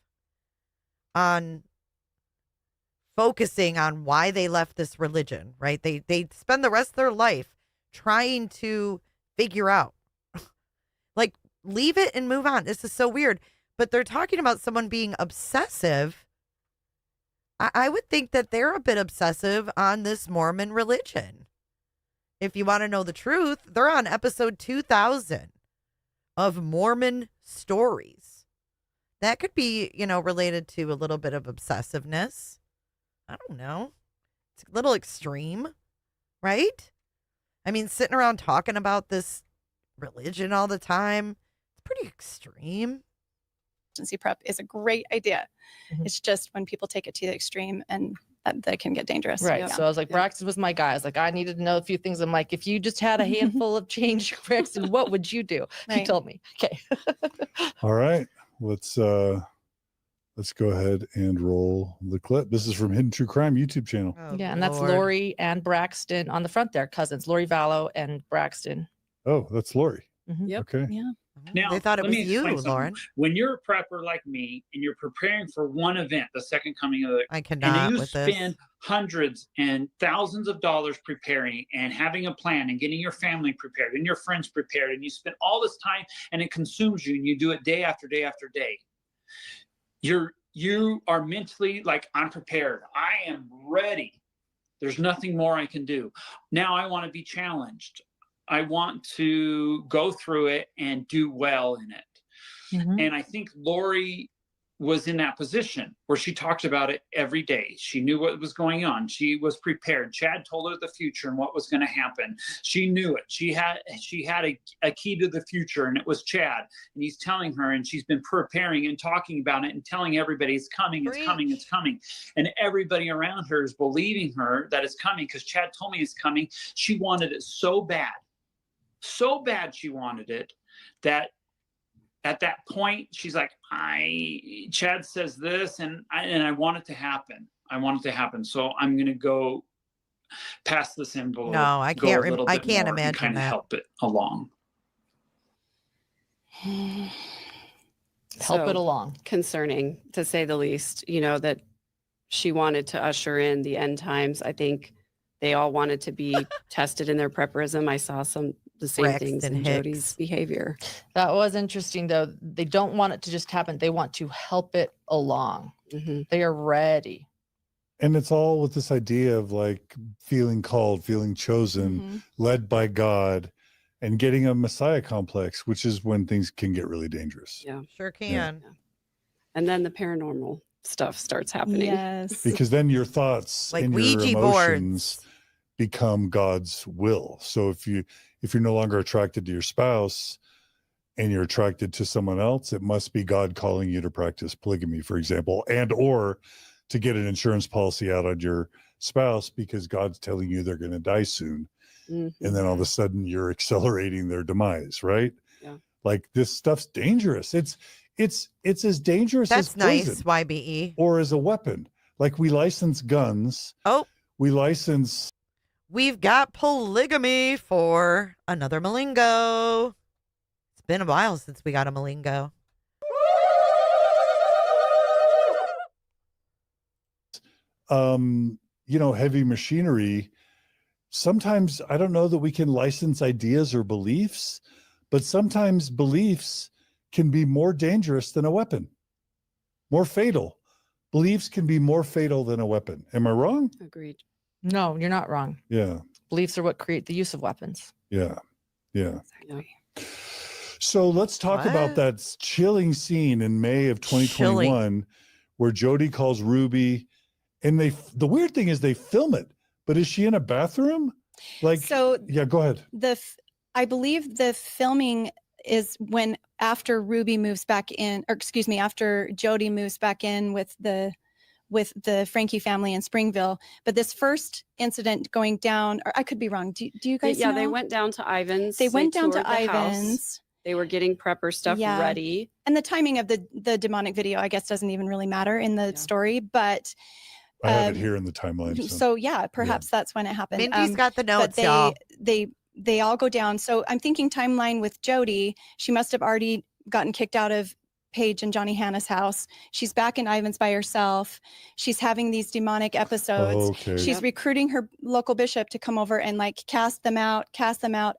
on focusing on why they left this religion, right? They spend the rest of their life trying to figure out. Like, leave it and move on. This is so weird. But they're talking about someone being obsessive. I would think that they're a bit obsessive on this Mormon religion. If you want to know the truth, they're on episode 2000 of Mormon Stories. That could be, related to a little bit of obsessiveness. I don't know. It's a little extreme, right? I mean, sitting around talking about this religion all the time, it's pretty extreme. Emergency prep is a great idea. Mhm. It's just when people take it to the extreme and that can get dangerous. Right. Yeah. So I was like, Braxton was my guy. I was like, I needed to know a few things. I'm like, if you just had a handful of change, Braxton, what would you do? He Right. told me. Okay. All right, let's Let's go ahead and roll the clip. This is from Hidden True Crime YouTube channel. Oh, Yeah, and that's Lord. Lori and Braxton on the front there, cousins, Lori Vallow and Braxton. Oh, that's Lori. Mhm. Okay. Yeah. Now, they thought it let was me you, explain something. Lauren. When you're a prepper like me and you're preparing for one event, the second coming of the, I and cannot you with spend this. hundreds and thousands of dollars preparing and having a plan and getting your family prepared and your friends prepared, and you spend all this time and it consumes you, and you do it day after day after day. You are mentally like, I'm prepared. I am ready. There's nothing more I can do. Now I want to be challenged. I want to go through it and do well in it. Mhm. And I think Lori was in that position where she talked about it every day. She knew what was going on. She was prepared. Chad told her the future and what was going to happen. She knew it. She had a key to the future, and it was Chad. And he's telling her, and she's been preparing and talking about it and telling everybody it's coming, it's coming, it's coming. And everybody around her is believing her that it's coming because Chad told me it's coming. She wanted it so bad she wanted it, that at that point she's like, Chad says this, and I want it to happen. I want it to happen. So I'm going to go past this envelope. No, I go can't. a little I bit can't more and imagine kind of that. help it along. Help it along. Concerning, to say the least, that she wanted to usher in the end times. I think they all wanted to be tested in their prepperism. I saw the same things Braxton in Hicks. Jody's behavior. That was interesting, though. They don't want it to just happen. They want to help it along. They are ready. And it's all with this idea of like feeling called, feeling chosen, led by God, and getting a Messiah complex, which is when things can get really dangerous. Yeah, sure can. Yeah. And then the paranormal stuff starts happening. Yes. Because then your thoughts Like and your Ouija emotions become God's will. So if you're no longer attracted to your spouse and you're attracted to someone else, it must be God calling you to practice polygamy, for example, and or to get an insurance policy out on your spouse because God's telling you they're going to die soon. And then all of a sudden you're accelerating their demise, right? Yeah. Like this stuff's dangerous. It's as dangerous as That's nice, poison YBE. or as a weapon. Like we license guns. Oh, we license. We've got polygamy for another mlingo. It's been a while since we got a mlingo. Heavy machinery. Sometimes I don't know that we can license ideas or beliefs, but sometimes beliefs can be more dangerous than a weapon, more fatal. Beliefs can be more fatal than a weapon. Am I wrong? Agreed. No, you're not wrong. Yeah. Beliefs are what create the use of weapons. Yeah. Yeah. Exactly. So let's talk about that chilling scene in May of 2021 where Jody calls Ruby, and the weird thing is they film it, but is she in a bathroom? Like, So yeah, go ahead. I believe the filming is when after Ruby moves back in, or excuse me, after Jody moves back in with the Frankie family in Springville. But this first incident going down, or I could be wrong. Do you guys know? They went down to Ivan's. They went down to toured the house. Ivan's. They were getting prepper stuff ready. And the timing of the demonic video, I guess, doesn't even really matter in the story, but I have it here in the timeline. so yeah, perhaps that's when it happened. Mindy's got the notes, but y'all. they all go down. So I'm thinking timeline with Jody. She must have already gotten kicked out of Paige and Johnny Hanna's house. She's back in Ivan's by herself. She's having these demonic episodes. Okay. She's recruiting her local bishop to come over and like cast them out,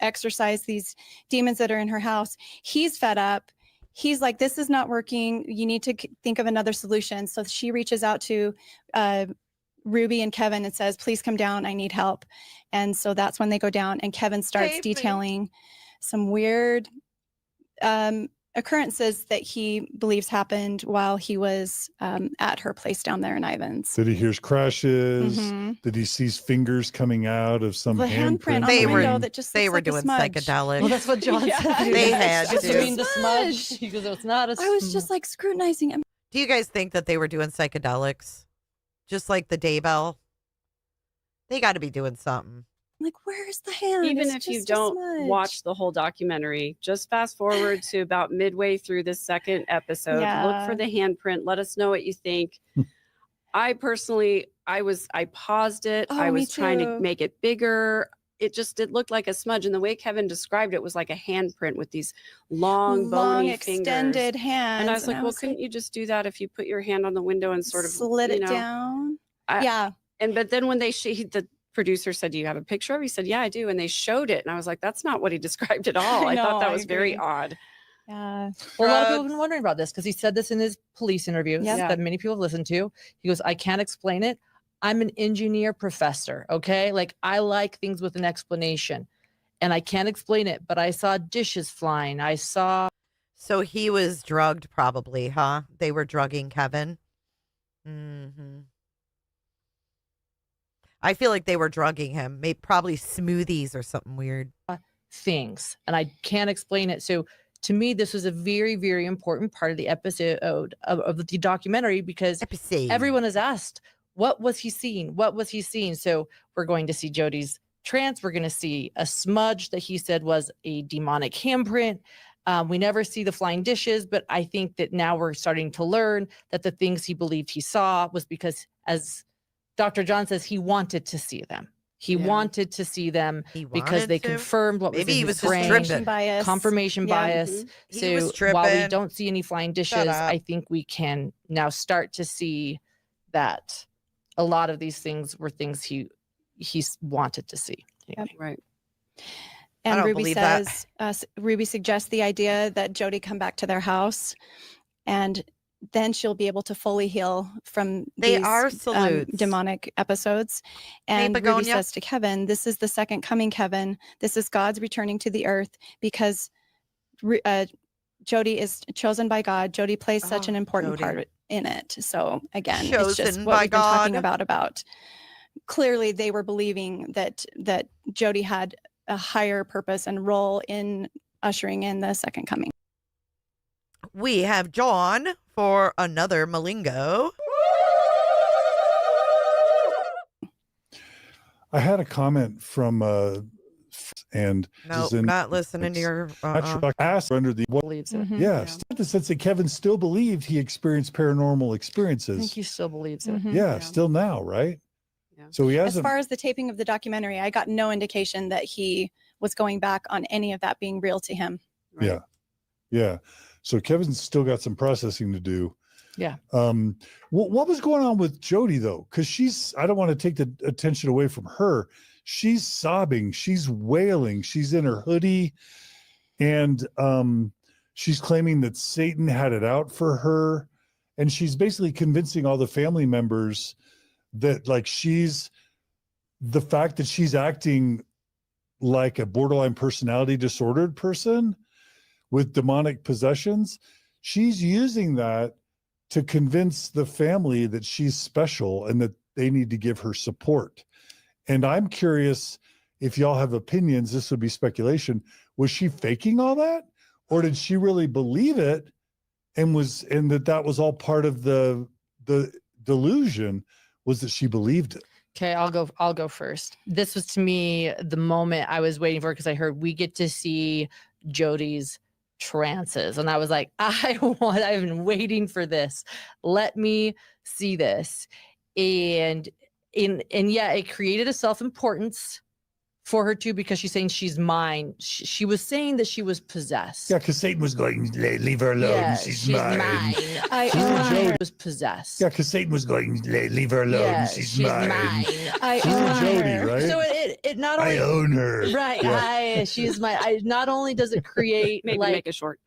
exorcise these demons that are in her house. He's fed up. He's like, this is not working. You need to think of another solution. So she reaches out to Ruby and Kevin and says, please come down. I need help. And so that's when they go down, and Kevin starts detailing some weird occurrences that he believes happened while he was at her place down there in Ivan's. That he hears crashes, Mhm. that he sees fingers coming out of some The handprint on the window that just they looks were like a doing smudge. psychedelics. Well, that's what John said. They had Just to. mean the smudge. He goes, it's not a I was just like scrutinizing him. Do you guys think that they were doing psychedelics? Just like the Daybell? They got to be doing something. I'm like, where's the hand? Even It's if you just a don't smudge. watch the whole documentary, just fast forward to about midway through the second episode. Look for Yeah. the handprint. Let us know what you think. I personally, I paused it. Oh, I me was trying to too. make it bigger. It looked like a smudge. And the way Kevin described it was like a handprint with these long, bony extended fingers. hands. And I was like, well, couldn't you just do that if you put your hand on the window and sort of slid it you know, down? I- Yeah. But then when the producer said, "Do you have a picture of it?" He said, "Yeah, I do." And they showed it, and I was like, "That's not what he described at all." I No, thought that I was very agree. odd. Yeah. Well, a lot of people have been wondering about this because he said this in his police interviews Yep. that many people have listened to. He goes, I can't explain it. I'm an engineer professor. Okay. Like I like things with an explanation and I can't explain it, but I saw dishes flying. I saw. So he was drugged, probably, huh? They were drugging Kevin. I feel like they were drugging him. Maybe probably smoothies or something weird. Things and I can't explain it. So to me, this was a very, very important part of the episode of the documentary because everyone has asked, what was he seeing? What was he seeing? So we're going to see Jody's trance. We're going to see a smudge that he said was a demonic handprint. We never see the flying dishes, but I think that now we're starting to learn that the things he believed he saw was because, as Dr. John says, he wanted to see them. He wanted to see them because they confirmed what Maybe was he in was his just brain. tripping. Bias. Confirmation Yeah. bias. He was So while we tripping. don't see any flying dishes, up. I think we can now start to see that a lot of these things were things he wanted to see. Yep. Right. I And don't Ruby believe that. says, Ruby suggests the idea that Jody come back to their house and then she'll be able to fully heal from They these are salutes. demonic episodes. And Ruby Begonia. says to Kevin, this is the second coming, Kevin. This is God's returning to the earth because Jody is chosen by God. Jody plays such an important Jody. part in it. So again, it's just Chosen what by we've been talking God. about. Clearly, they were believing that Jody had a higher purpose and role in ushering in the second coming. We have John for another Mlingo. I had a comment from and No, not listening to your. asked under the what believes it. yes, the sense that Kevin still believed he experienced paranormal I experiences. think he still believes it. Yeah, still now, right? So he As hasn't. far as the taping of the documentary, I got no indication that he was going back on any of that being real to him. Yeah, yeah. So Kevin's still got some processing to do. Yeah. What was going on with Jody though? Because I don't want to take the attention away from her. She's sobbing, she's wailing, she's in her hoodie, and she's claiming that Satan had it out for her, and she's basically convincing all the family members that like the fact that she's acting like a borderline personality disordered person with demonic possessions, she's using that to convince the family that she's special and that they need to give her support. And I'm curious if y'all have opinions, this would be speculation. Was she faking all that? Or did she really believe it and that was all part of the delusion, was that she believed it? Okay, I'll go first. This was to me the moment I was waiting for because I heard we get to see Jody's trances. And I was like, I've been waiting for this. Let me see this. And yeah, it created a self-importance for her too, because she's saying she's mine. She was saying that she was possessed. Yeah, because Satan was going, leave her alone. Yeah, she's mine. I Jody was possessed. Yeah, because Satan was going, leave her alone. Yeah, she's mine. I You own and Jody, her. right? So it not only I own her. Right. Yeah. She's my. Not only does it create Maybe like make it short.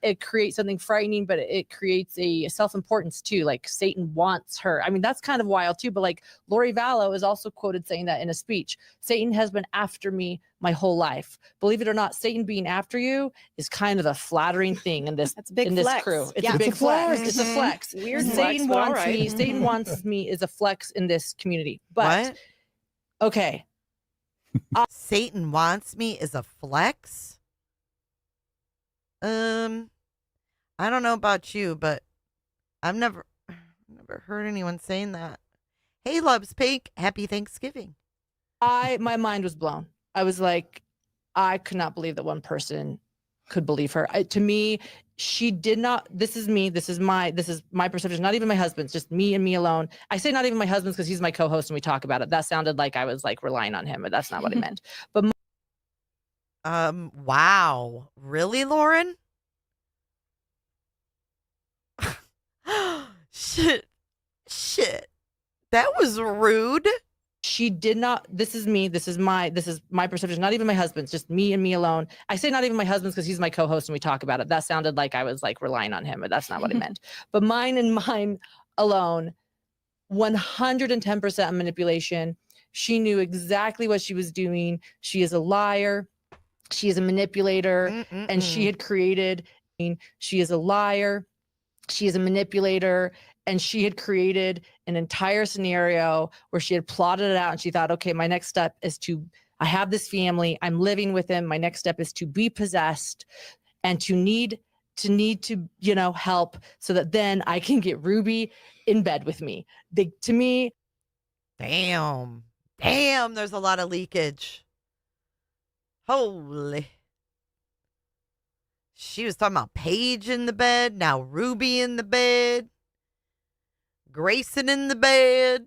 it creates something frightening, but it creates a self-importance too. Like Satan wants her. I mean, that's kind of wild too. But like Lori Vallow is also quoted saying that in a speech. Satan has been after me my whole life. Believe it or not, Satan being after you is kind of a flattering thing in this That's a big in this flex. crew. It's Yeah. a big It's a flex. flex. It's a flex. Weird Satan flex, but all wants right. me. Satan wants me is a flex in this community. But What? okay. Satan wants me is a flex. I don't know about you, but I've never heard anyone saying that. Hey, Loves Pink, happy Thanksgiving. My mind was blown. I was like, I could not believe that one person could believe her. To me, she did not. This is me. This is my perception. Not even my husband's, just me and me alone. I say not even my husband's because he's my co-host and we talk about it. That sounded like I was like relying on him, but that's not what I meant. But wow. Really, Lauren? Shit. That was rude. She did not. This is me. This is my perception. Not even my husband's, just me and me alone. I say not even my husband's because he's my co-host and we talk about it. That sounded like I was like relying on him, but that's not what I meant. But mine alone, 110% manipulation. She knew exactly what she was doing. She is a liar. She is a manipulator, and she had created. She is a liar. She is a manipulator, and she had created an entire scenario where she had plotted it out, and she thought, okay, my next step is I have this family, I'm living with him. My next step is to be possessed and to need to, help so that then I can get Ruby in bed with me. To me, damn, there's a lot of leakage. Holy. She was talking about Paige in the bed, now Ruby in the bed, Grayson in the bed.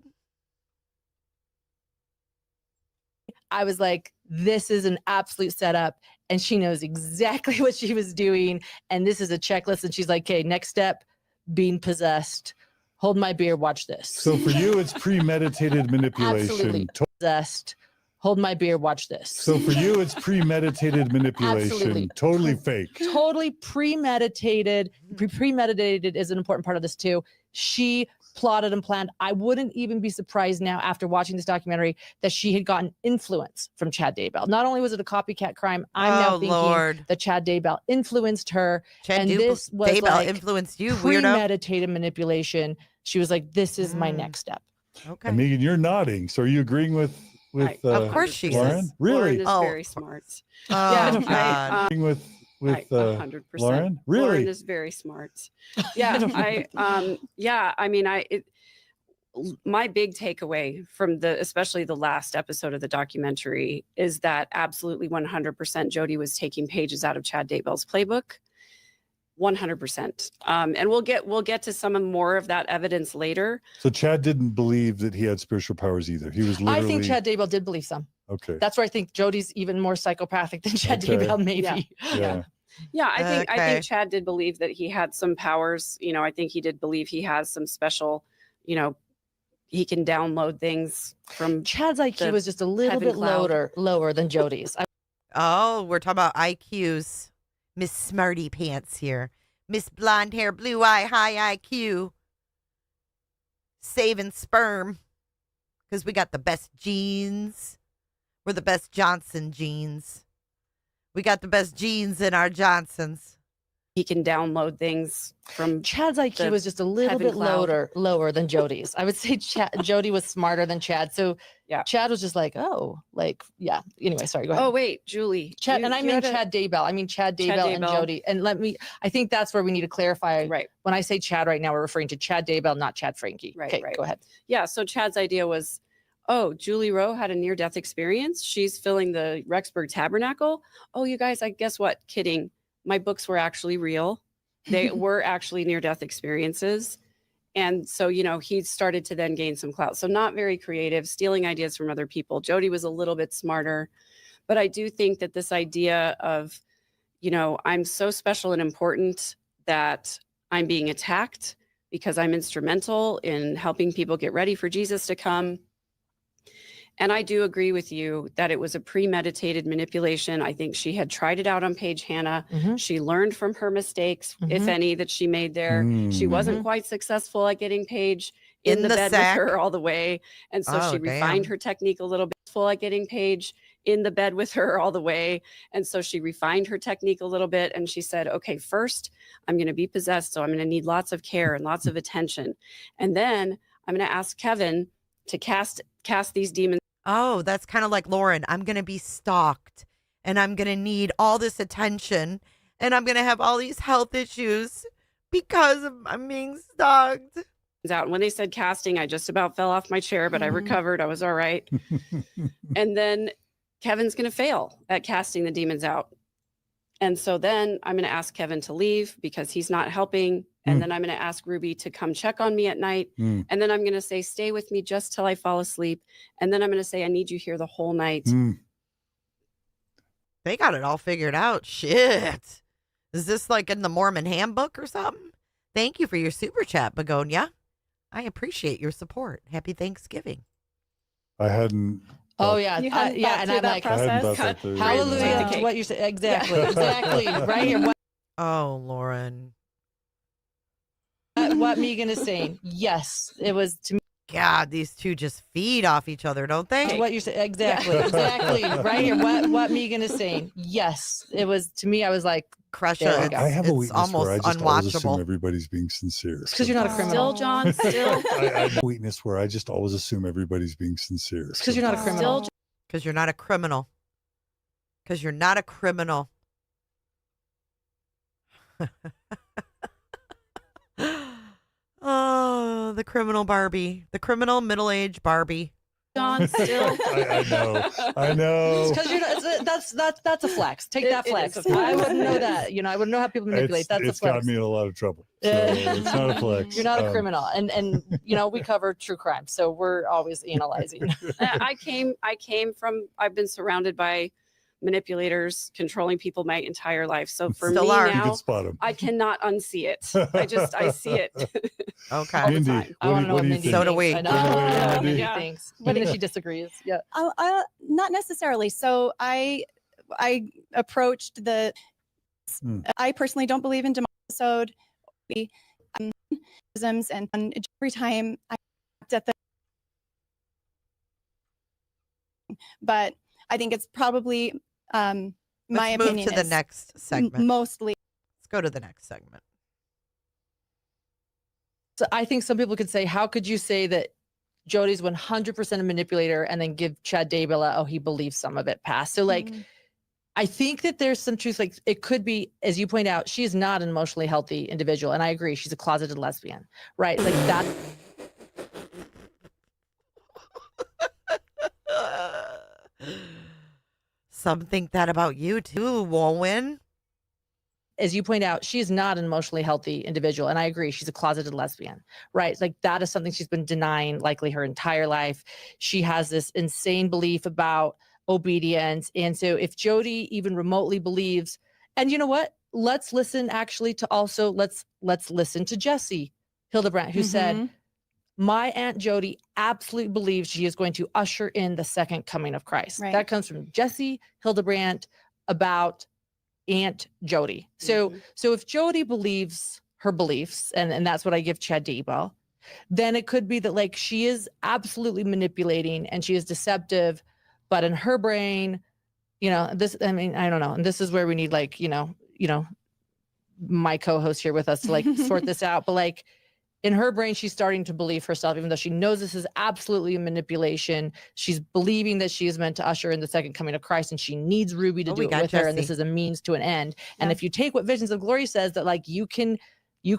I was like, this is an absolute setup. And she knows exactly what she was doing. And this is a checklist. And she's like, okay, next step, being possessed. Hold my beer, watch this. So for you, it's premeditated manipulation. Absolutely. Possessed. Hold my beer, watch this. So for you, it's premeditated manipulation. Absolutely. Totally fake. Totally premeditated. Premeditated is an important part of this too. She plotted and planned. I wouldn't even be surprised now after watching this documentary that she had gotten influence from Chad Daybell. Not only was it a copycat crime, I'm now thinking that Chad Daybell influenced her. This was Daybell like influenced you, weirdo. Premeditated manipulation. She was like, this is my next step. Okay. And Megan, you're nodding. So are you agreeing with of course she Lauren? is. Really? Lauren is very smart. Oh, yeah, Agreeing with 100%. Lauren? Really? Lauren is very smart. Yeah, my big takeaway from especially the last episode of the documentary is that absolutely 100% Jody was taking pages out of Chad Daybell's playbook. 100%. And we'll get to some more of that evidence later. So Chad didn't believe that he had spiritual powers either. He was literally. I think Chad Daybell did believe some. Okay. That's where I think Jody's even more psychopathic than Chad Okay. Daybell, maybe. Yeah, I Okay. think Chad did believe that he had some powers. I think he did believe he has some special, he can download things from Chad's IQ was just a little heaven bit cloud. lower than Jody's. Oh, we're talking about IQs. Miss Smarty Pants here. Miss Blonde Hair, Blue Eye, High IQ. Saving sperm. Because we got the best genes. We're the best Johnson genes. We got the best genes in our Johnsons. He can download things from Chad's IQ was just a little heaven bit cloud. lower than Jody's. I would say Jody was smarter than Chad. So yeah, Chad was just like, Anyway, sorry, go ahead. Oh wait, Julie. Chad, you- and I you mean had a- Chad Daybell. I mean Chad Daybell and Daybell. Jody. And I think that's where we need to clarify. Right. When I say Chad right now, we're referring to Chad Daybell, not Chad Frankie. Right, Okay, right. go ahead. Yeah, so Chad's idea was, Julie Rowe had a near-death experience. She's filling the Rexburg Tabernacle. Oh, you guys, I guess what? Kidding. My books were actually real. They were actually near-death experiences. And so, he started to then gain some clout. So not very creative, stealing ideas from other people. Jody was a little bit smarter. But I do think that this idea of, I'm so special and important that I'm being attacked because I'm instrumental in helping people get ready for Jesus to come. And I do agree with you that it was a premeditated manipulation. I think she had tried it out on Paige Hannah. Mhm. She learned from her mistakes, if Mhm. any, that she made there. She wasn't Mhm. quite successful at getting Paige in the bed sack. with her all the way. And so Oh, she refined damn. her technique a little bit, full at getting Paige in the bed with her all the way. And so she refined her technique a little bit. And she said, okay, first I'm going to be possessed. So I'm going to need lots of care and lots of attention. And then I'm going to ask Kevin to cast these demons. Oh, that's kind of like Lauren. I'm going to be stalked and I'm going to need all this attention and I'm going to have all these health issues because I'm being stalked. out. And when they said casting, I just about fell off my chair, but I recovered. I was all right. And then Kevin's going to fail at casting the demons out. And so then I'm going to ask Kevin to leave because he's not helping. And then I'm going to ask Ruby to come check on me at night. And then I'm going to say, stay with me just till I fall asleep. And then I'm going to say, I need you here the whole night. They got it all figured out. Shit. Is this like in the Mormon handbook or something? Thank you for your super chat, Begonia. I appreciate your support. Happy Thanksgiving. I hadn't. Oh yeah, You hadn't yeah, thought and through I'm that like, process? hallelujah to what you said. Exactly, exactly. Right here. Oh, Lauren. What Megan is saying. Yes, it was to me. God, these two just feed off each other, don't they? What you said. Exactly, exactly. Right here. What Megan is saying. Yes, it was to me. I was like, Crusher. I have a It's weakness almost where I just always assume unwatchable. everybody's being sincere. It's because you're not a criminal. Still, John, still. I have a weakness where I just always assume everybody's being sincere. It's because you're not a criminal. Because you're not a criminal. Because you're not a criminal. Oh, the criminal Barbie. The criminal middle-aged Barbie. John, still. I know. I know. Because you're not, that's a flex. Take that flex. I wouldn't know that. You know, I wouldn't know how people manipulate. That's a It's flex. got me in a lot of trouble. So it's not a flex. You're not a criminal, and you know we cover true crime, so we're always analyzing. I came from, I've been surrounded by manipulators controlling people my entire life. So for Still me are. You now, can spot 'em. I cannot unsee it. I see it. Okay. All the Mindy, time. I want to know what do you Mindy think? So do we. thinks. I know. What do you I know think, what Mindy Yeah. thinks, even if she disagrees. Yeah. Not necessarily. So I approached the. I personally don't believe in demonic episode. And every time I looked at the. But I think it's probably my Let's move opinion to the is next segment. mostly. Let's go to the next segment. So I think some people could say, how could you say that Jody's 100% a manipulator and then give Chad Daybella, oh, he believes some of it pass. So like, I think that there's some truth. Like it could be, as you point out, she's not an emotionally healthy individual. And I agree. She's a closeted lesbian, right? Like that. Some think that about you too, Wowen. As you point out, she's not an emotionally healthy individual. And I agree. She's a closeted lesbian, right? Like that is something she's been denying likely her entire life. She has this insane belief about obedience. And so if Jody even remotely believes, and you know what? Let's listen actually to also, let's listen to Jessie Hildebrandt, who said, my Aunt Jody absolutely believes she is going to usher in the second coming of Christ. Right. That comes from Jessie Hildebrandt about Aunt Jody. So if Jody believes her beliefs, and that's what I give Chad Daybell, then it could be that like she is absolutely manipulating and she is deceptive, but in her brain, you know, this, I mean, I don't know. And this is where we need like, you know, my co-host here with us to like sort this out. But like in her brain, she's starting to believe herself, even though she knows this is absolutely a manipulation. She's believing that she is meant to usher in the second coming of Christ, and she needs Ruby to do it with her. And this is a means to an end. And if you take what Visions of Glory says, that like you can, you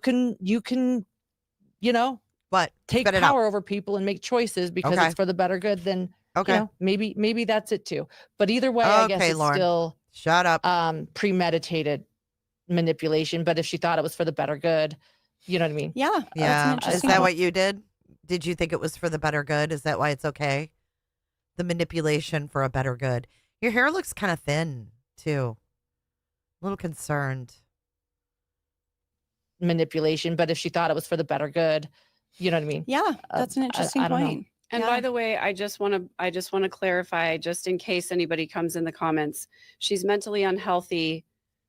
know, what take Spit it power out. over people and make choices because Okay. it's for the better good, then Okay. you know, maybe that's it too. But either way, I guess Okay, it's Lauren. still Shut up. Premeditated manipulation. But if she thought it was for the better good, you know what I mean? Yeah. Yeah. Is that what you did? Did you think it was for the better good? Is that why it's okay? The manipulation for a better good. Your hair looks kind of thin too. A little concerned. Manipulation, but if she thought it was for the better good, you know what I mean? Yeah, that's an interesting I don't know. point. And by the way, I just want to clarify, just in case anybody comes in the comments, she's mentally unhealthy.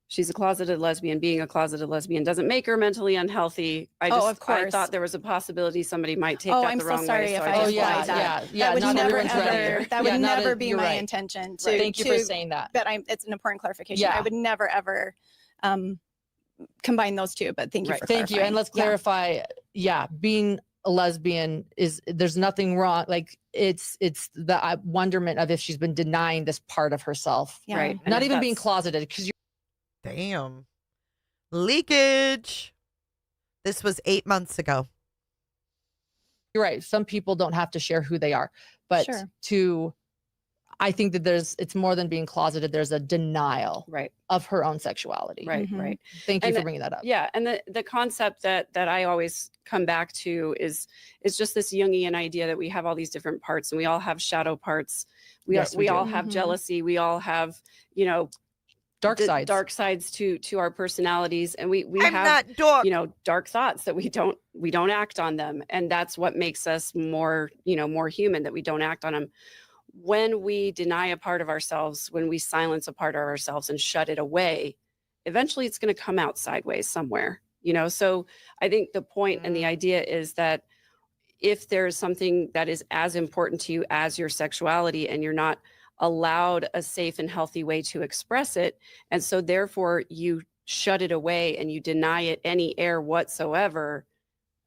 She's a closeted lesbian. Being a closeted lesbian doesn't make her mentally unhealthy. I course. thought there was a possibility somebody might take Oh, that I'm the so wrong sorry way. if So I I just just lied wanted that. Yeah, That would not never everyone's ready. ever. That Yeah, would not never a- be you're my right. intention. To, Thank you for to- saying that. But it's an important clarification. Yeah. I would never ever combine those two. But thank you for Thank you. clarifying. And let's Yeah. clarify. Yeah, being a lesbian there's nothing wrong. Like it's the wonderment of if she's been denying this part of herself. Yeah. Right. And Not if even being that's- closeted because you're. Damn. Leakage. This was 8 months ago. you're right. Some people don't have to share who they are, but Sure. I think that it's more than being closeted. There's a denial of her own sexuality. Right, Mm-hmm. right. Thank you And for bringing that up. Yeah, and the concept that I always come back to is just this Jungian idea that we have all these different parts, and we all have shadow parts. We Yes, we do. all have Mhm. jealousy. We all have, Dark sides. dark sides to our personalities, and we I'm have not dark. dark thoughts that we don't act on them, and that's what makes us more more human, that we don't act on them. When we deny a part of ourselves, when we silence a part of ourselves and shut it away, eventually it's going to come out sideways somewhere. So I think the point and the idea is that if there's something that is as important to you as your sexuality, and you're not allowed a safe and healthy way to express it, and so therefore you shut it away and you deny it any air whatsoever,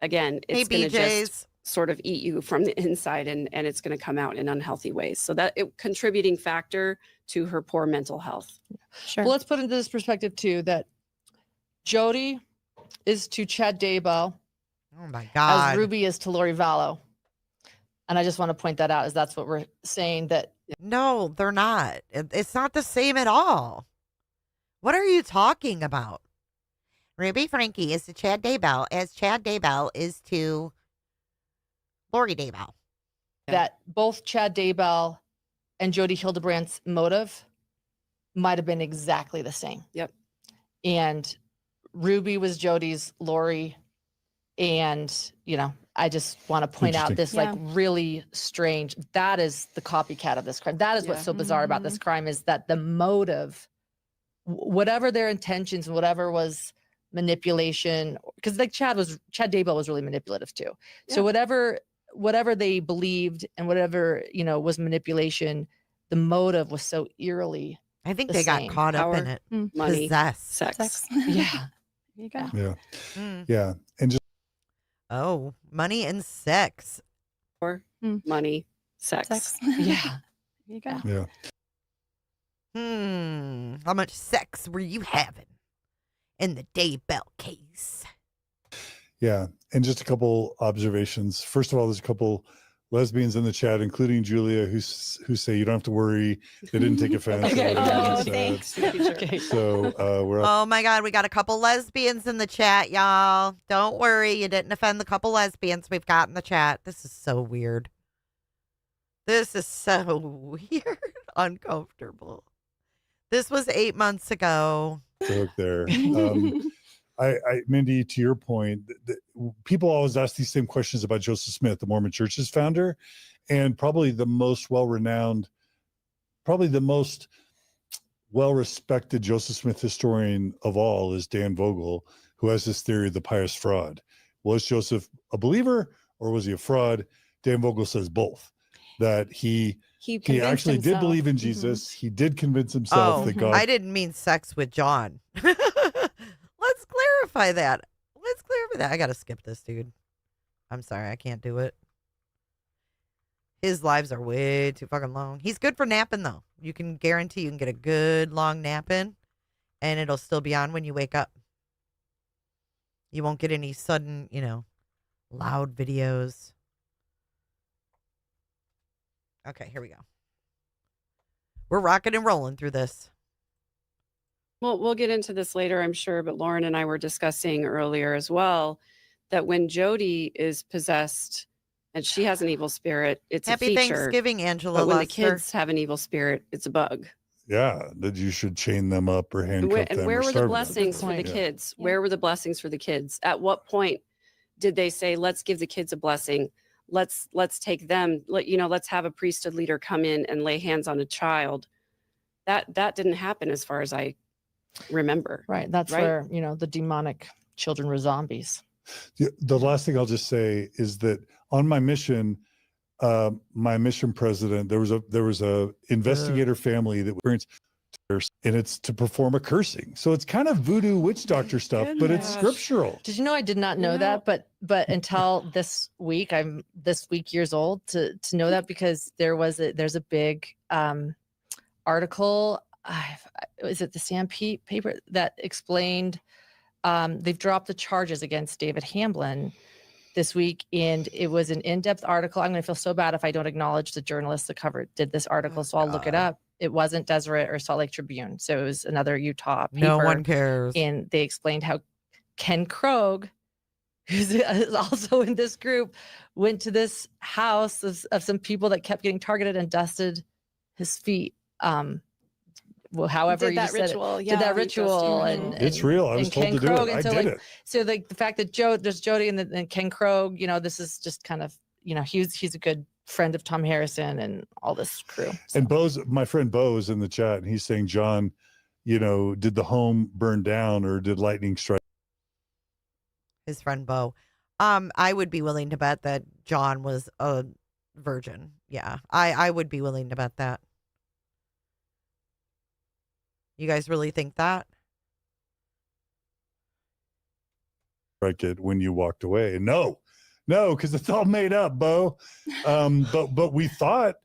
again, Hey, it's going to BJs. just sort of eat you from the inside, and it's going to come out in unhealthy ways. So that contributing factor to her poor mental health. Sure. Well, let's put into this perspective too, that Jody is to Chad Daybell Oh my God. as Ruby is to Lori Vallow. And I just want to point that out, as that's what we're saying, that No, they're not. It's not the same at all. What are you talking about? Ruby Frankie is to Chad Daybell as Chad Daybell is to Lori Daybell. that both Chad Daybell and Jody Hildebrandt's motive might have been exactly the same. Yep. And Ruby was Jody's Lori. And, I just want to point out this Yeah. really strange, that is the copycat of this crime. That is what's so bizarre about this crime, is that the motive, whatever their intentions, whatever was manipulation, because Chad Daybell was really manipulative too. So whatever they believed and whatever, was manipulation, the motive was so eerily I think the they same. got caught up in Power, it. money, Possessed. sex. Yeah. There you go. Yeah. Mm. Yeah. And just Oh, money and sex. Or money, sex. Sex. Yeah. There you go. yeah. How much sex were you having in the Daybell case? Yeah. And just a couple observations. First of all, there's a couple lesbians in the chat, including Julia, who say you don't have to worry. They didn't take offense. Okay. at what Oh, everyone said. thanks. Okay. So we're up. Oh my God, we got a couple lesbians in the chat, y'all. Don't worry, you didn't offend the couple lesbians we've got in the chat. This is so weird. This is so weird. Uncomfortable. This was 8 months ago. Hook there. Mindy, to your point, people always ask these same questions about Joseph Smith, the Mormon Church's founder, and probably the most well-renowned, probably the most well-respected Joseph Smith historian of all is Dan Vogel, who has this theory of the pious fraud. Was Joseph a believer or was he a fraud? Dan Vogel says both. That he convinced actually did himself. believe in Mhm. Jesus. He did convince himself that God. I didn't mean sex with John. Let's clarify that. I gotta skip this, dude. I'm sorry, I can't do it. His lives are way too fucking long. He's good for napping, though. You can guarantee you can get a good long nap in, and it'll still be on when you wake up. You won't get any sudden, loud videos. Okay, here we go. We're rocking and rolling through this. Well, we'll get into this later, I'm sure, but Lauren and I were discussing earlier as well that when Jody is possessed and she has an evil spirit, it's Happy a feature. Thanksgiving, Angela But when the Lester. kids have an evil spirit, it's a bug. Yeah, that you should chain them up or And handcuff them. where or were the starve them. blessings for the kids? Where were the blessings for the kids? At what point did they say, let's give the kids a blessing? Let's take them, let's have a priesthood leader come in and lay hands on a child. That didn't happen as far as I remember. Right. That's where, the demonic children were zombies. The last thing I'll just say is that on my mission president, there was a investigator family that experienced, and it's to perform a cursing. So it's kind of voodoo witch doctor stuff, but it's scriptural. Did you know I did not know that, but until this week, I'm this week years old to know that, because there's a big article. Is it the Stampede paper that explained they've dropped the charges against David Hamblin. this week, and it was an in-depth article. I'm going to feel so bad if I don't acknowledge the journalists that did this article, so I'll look it up. It wasn't Deseret or Salt Lake Tribune, so it was another Utah paper. No one cares. And they explained how Ken Krogh, who's also in this group, went to this house of some people that kept getting targeted and dusted his feet. Well, however Did you that said ritual, it, yeah, did that he ritual, dusted and It's real. I was told to do it. I did it. So like the fact that there's Jody and Ken Krogh, you know, this is just kind of, you know, he's a good friend of Tom Harrison and all this crew. And Bo's, my friend Bo is in the chat, and he's saying, John, you know, did the home burn down or did lightning strike? His friend Bo. I would be willing to bet that John was a virgin. Yeah, I would be willing to bet that. You guys really think that? Strike it when you walked away. No, because it's all made up, Bo. But we thought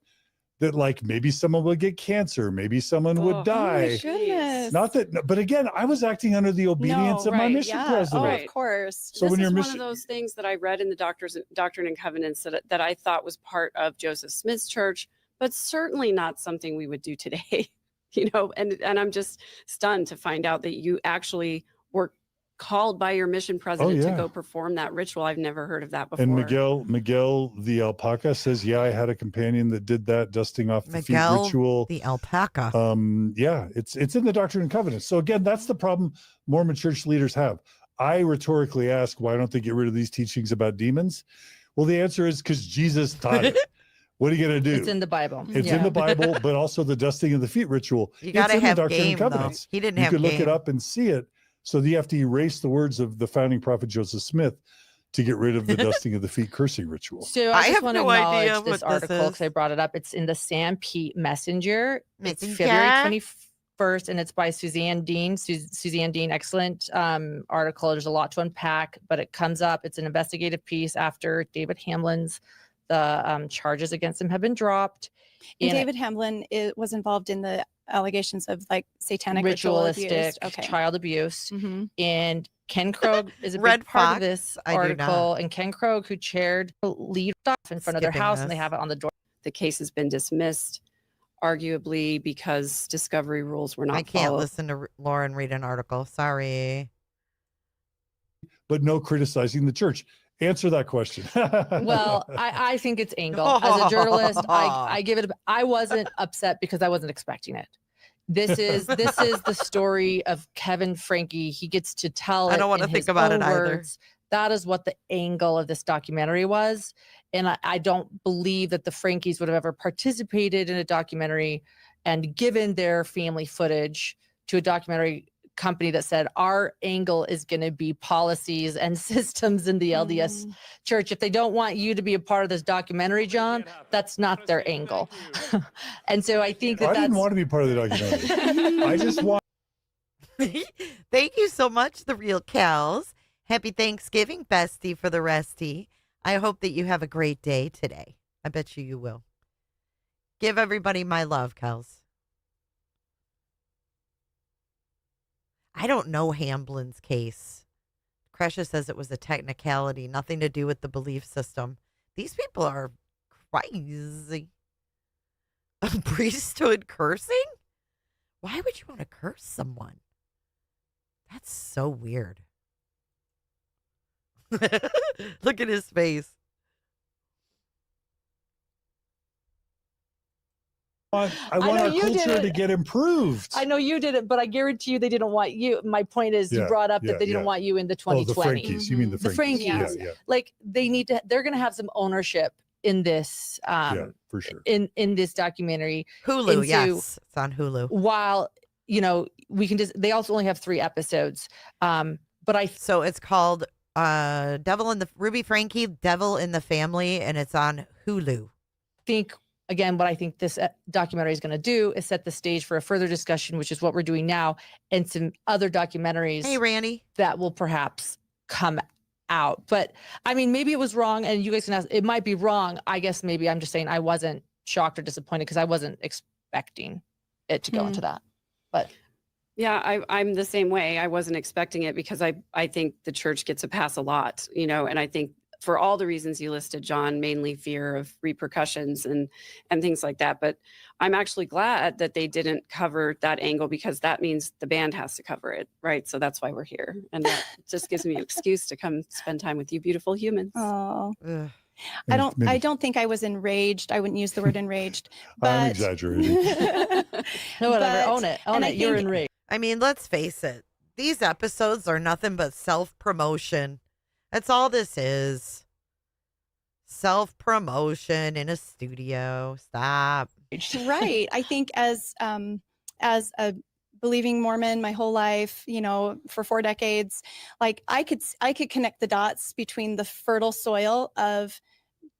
that like maybe someone would get cancer, maybe someone would die. Goodness. Not that, but again, I was acting under the obedience of my mission president. Of course. So This when is your one mission, of those things that I read in the Doctrine and Covenants that I thought was part of Joseph Smith's church, but certainly not something we would do today. You know, and I'm just stunned to find out that you actually were called by your mission president to yeah. go perform that ritual. I've never heard of that before. and Miguel the alpaca says, yeah, I had a companion that did that, dusting off the feet Miguel ritual. the alpaca. Yeah, it's in the Doctrine and Covenants. So again, that's the problem Mormon church leaders have. I rhetorically ask, why don't they get rid of these teachings about demons? Well, the answer is because Jesus taught it. What are you going to do? It's in the Bible. It's in the Bible, but also the dusting of the feet ritual. You gotta It's in have the Doctrine game, and though. Covenants. He didn't you have could look game. it up and see it. So you have to erase the words of the founding prophet Joseph Smith to get rid of the dusting of the feet cursing ritual. So I just want to acknowledge this article because I brought it up. It's in the Sam Pete Messenger. It's February 21st, and it's by Suzanne Dean. Suzanne Dean, excellent article. There's a lot to unpack, but it comes up. It's an investigative piece after David Hamlin's. The charges against him have been dropped. And David Hamlin was involved in the allegations of like satanic ritualistic abuse. child abuse. And Ken Krogh is a Red big part Fox, of this I do article. not. And Ken Krogh, who chaired the lead stuff in front of their Skipping house, and this. they have it on the door. The case has been dismissed, arguably because discovery rules were not I can't followed. listen to Lauren read an article. Sorry. But no criticizing the church. Answer that question. Well, I think it's angle. As a journalist, I give it. I wasn't upset because I wasn't expecting it. This is the story of Kevin Franke. He gets to tell. I don't want to think about it either. That is what the angle of this documentary was, and I don't believe that the Frankies would have ever participated in a documentary and given their family footage to a documentary company that said our angle is going to be policies and systems in the LDS church. If they don't want you to be a part of this documentary, John, that's not their angle. And so I think I didn't want to be part of the documentary. I just want. Thank you so much, The Real Cows. Happy Thanksgiving, bestie, for the restie. I hope that you have a great day today. I bet you will. Give everybody my love, Cows. I don't know Hamblin's case. Kresha says it was a technicality, nothing to do with the belief system. These people are crazy. A priesthood cursing? Why would you want to curse someone? That's so weird. Look at his face. I want our you did culture to it. get improved. I know you did it, but I guarantee you they didn't want you. My point is, you Yeah, brought up that they didn't yeah. want you in the Oh, 2020. the Frankies. You mean the Frankies? Frankies. Yeah, yeah. Like they need to. They're going to have some ownership in this. Yeah, for sure. In this documentary. Hulu, into- yes. It's on Hulu. While we can just. They also only have 3 episodes. But so it's called Devil in the Ruby Frankie, Devil in the Family, and it's on Hulu. Think. Again, what I think this documentary is going to do is set the stage for a further discussion, which is what we're doing now, and some other documentaries. Hey, Randy. That will perhaps come out. But I mean, maybe it was wrong, and you guys can ask. It might be wrong. I guess maybe I'm just saying I wasn't shocked or disappointed because I wasn't expecting it to go into that. But yeah, I'm the same way. I wasn't expecting it because I think the church gets a pass a lot, and I think for all the reasons you listed, John, mainly fear of repercussions and things like that. But I'm actually glad that they didn't cover that angle, because that means the band has to cover it, right? So that's why we're here, and that just gives me an excuse to come spend time with you, beautiful humans. Oh, Ugh. I don't think I was enraged. I wouldn't use the word enraged, but I'm exaggerating. No, whatever. But- Own it. Own and it. I You're think- enraged. I mean, let's face it. These episodes are nothing but self-promotion. That's all this is. Self-promotion in a studio. Stop. right. I think as a believing Mormon my whole life, for 4 decades, like I could connect the dots between the fertile soil of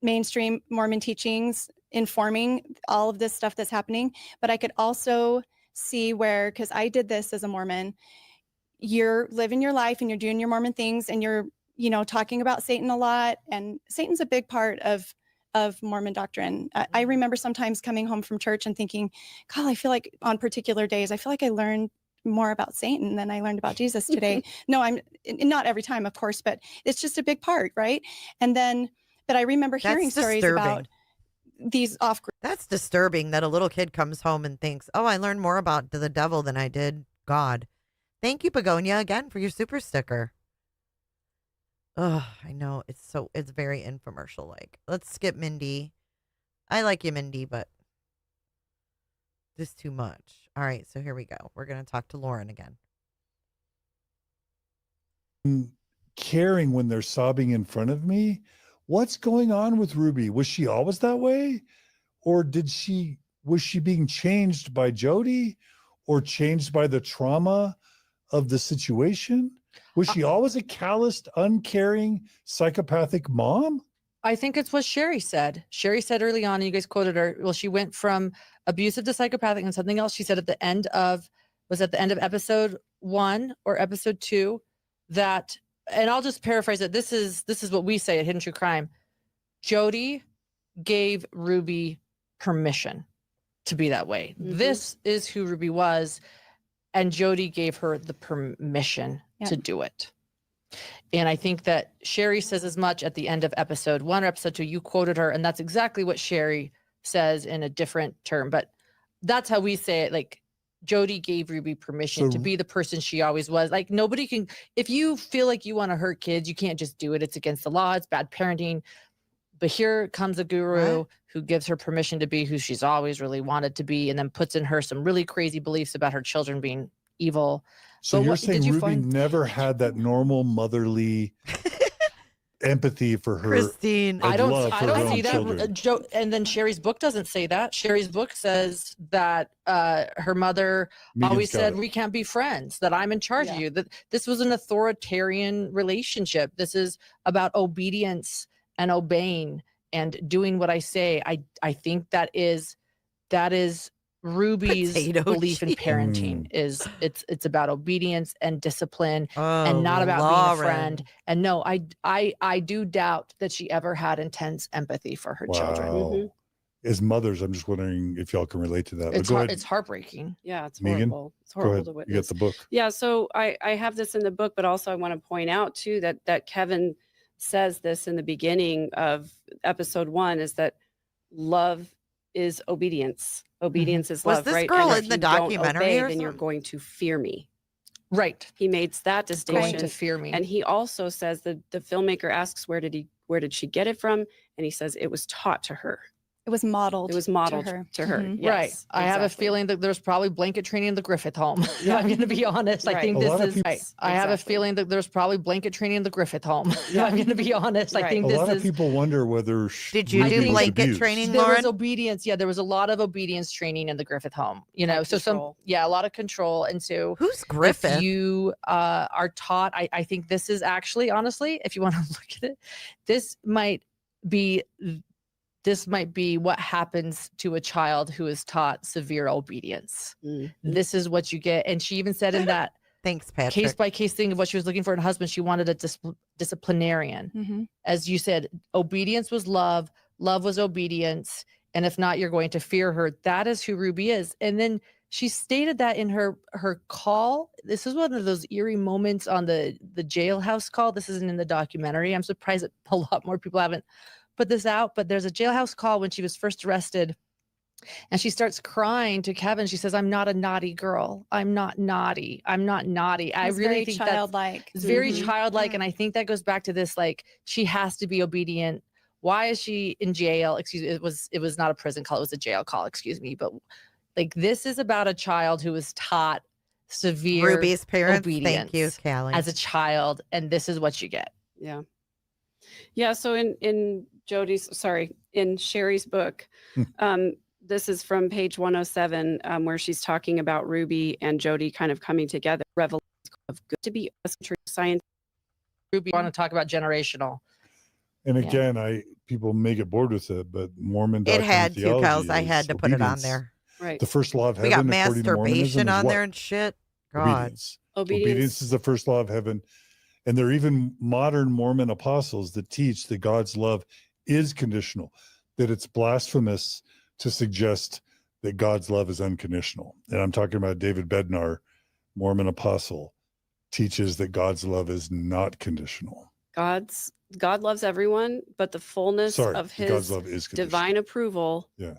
mainstream Mormon teachings informing all of this stuff that's happening, but I could also see where, because I did this as a Mormon, you're living your life and you're doing your Mormon things and you're talking about Satan a lot, and Satan's a big part of Mormon doctrine. I remember sometimes coming home from church and thinking, God, I feel like on particular days, I feel like I learned more about Satan than I learned about Jesus today. No, I'm not every time, of course, but it's just a big part, right? And then, but I remember hearing That's stories disturbing. about these off. That's disturbing that a little kid comes home and thinks, oh, I learned more about the devil than I did God. Thank you, Begonia, again for your super sticker. Oh, I know. It's very infomercial like. Let's skip Mindy. I like you, Mindy, but just too much. All right, so here we go. We're going to talk to Lauren again. Caring when they're sobbing in front of me. What's going on with Ruby? Was she always that way? Or was she being changed by Jody, or changed by the trauma of the situation? Was she always a calloused, uncaring, psychopathic mom? I think it's what Sherry said. Sherry said early on, and you guys quoted her. Well, she went from abusive to psychopathic, and something else she said at the end of episode 1 or episode 2 that, and I'll just paraphrase it. This is what we say at Hidden True Crime. Jody gave Ruby permission to be that way. Mhm. This is who Ruby was, and Jody gave her the permission to do it. And I think that Sherry says as much at the end of episode 1 or episode 2. You quoted her, and that's exactly what Sherry says in a different term. But that's how we say it. Like, Jody gave Ruby permission to be the person she always was. Like, nobody can, if you feel like you want to hurt kids, you can't just do it. It's against the law. It's bad parenting. But here comes a guru who gives her permission to be who she's always really wanted to be, and then puts in her some really crazy beliefs about her children being evil. So you're saying Ruby never had that normal motherly empathy for her. Christine, I don't see that. And then Sherry's book doesn't say that. Sherry's book says that her mother always said, we can't be friends, that I'm in charge of you, that this was an authoritarian relationship. This is about obedience and obeying and doing what I say. I think that is Ruby's belief in parenting. Is it's about obedience and discipline, and not about being a friend. And no, I do doubt that she ever had intense empathy for her children. Mm-hmm. As mothers, I'm just wondering if y'all can relate to that. It's heartbreaking. Yeah, it's Megan? horrible. It's horrible to witness. You get the book. Yeah, so I have this in the book, but also I want to point out too that Kevin says this in the beginning of episode 1, is that love is obedience. Obedience is love, Was this right? girl And if in the you don't documentary obey, or then you're something? going to fear me. Right. He makes that distinction. Going to fear me. And he also says that the filmmaker asks, where did she get it from? And he says it was taught to her. It was modeled. It was modeled to her. Mhm. Yes, Right. I have a feeling that there's probably blanket training in the Griffith home. I'm going to be honest. I think A lot of this is. people- I have a feeling that there's probably blanket training in the Griffith home. I'm going to be honest. I think A this lot of is. people wonder whether Did you Ruby do was blanket abused. training, There was Lauren? obedience. Yeah, there was a lot of obedience training in the Griffith home. You know, so control. a lot of control. And so Who's Griffith? if you are taught, I think this is actually, honestly, if you want to look at it, this might be what happens to a child who is taught severe obedience. This is what you get. And she even said in that Thanks, Patrick. case by case thing of what she was looking for in a husband, she wanted a disciplinarian. Mhm. As you said, obedience was love, love was obedience. And if not, you're going to fear her. That is who Ruby is. And then she stated that in her call. This is one of those eerie moments on the jailhouse call. This isn't in the documentary. I'm surprised that a lot more people haven't put this out, but there's a jailhouse call when she was first arrested, and she starts crying to Kevin. She says, "I'm not a naughty girl. I'm not naughty. I'm not naughty." I It's really very think childlike. it's very Mhm. childlike, and I think that goes back to this, like, she has to be obedient. Why is she in jail? Excuse me, it was not a prison call, it was a jail call, excuse me. But like, this is about a child who was taught severe Ruby's parents. obedience Thank you, Callie. as a child, and this is what you get. Yeah. Yeah. So in Sherry's book, this is from page 107, where she's talking about Ruby and Jody kind of coming together. Revelation of good to be true science. Ruby, want to talk about generational. And Yeah. again, people may get bored with it, but Mormon It doctrine had and to, theology Kels. I had is to put it on obedience. there. Right. The first law of We heaven, got according to Mormonism, masturbation is on what? there and shit. God. Obedience. Obedience is the first law of heaven. And there are even modern Mormon apostles that teach that God's love is conditional, that it's blasphemous to suggest that God's love is unconditional. And I'm talking about David Bednar, Mormon apostle, teaches that God's love is not conditional. God loves everyone, but the fullness of God's his love is conditional. divine approval Yeah.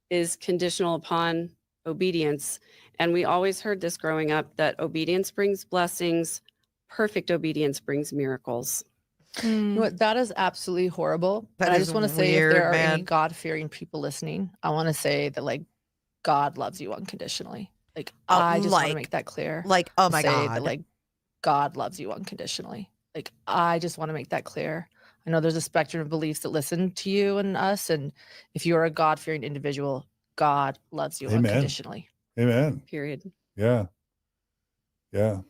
is conditional upon obedience. And we always heard this growing up, that obedience brings blessings, perfect obedience brings miracles. You know what? That is absolutely horrible. That And I is just want to say, if weird, there are any man. God-fearing people listening, I want to say that, like, God loves you unconditionally. Like, I just want to make that clear. Like, oh to my say God. that, like, God loves you unconditionally. Like, I just want to make that clear. I know there's a spectrum of beliefs that listen to you and us, and if you are a God-fearing individual, God loves you Amen. unconditionally. Amen. Period. Yeah. Yeah.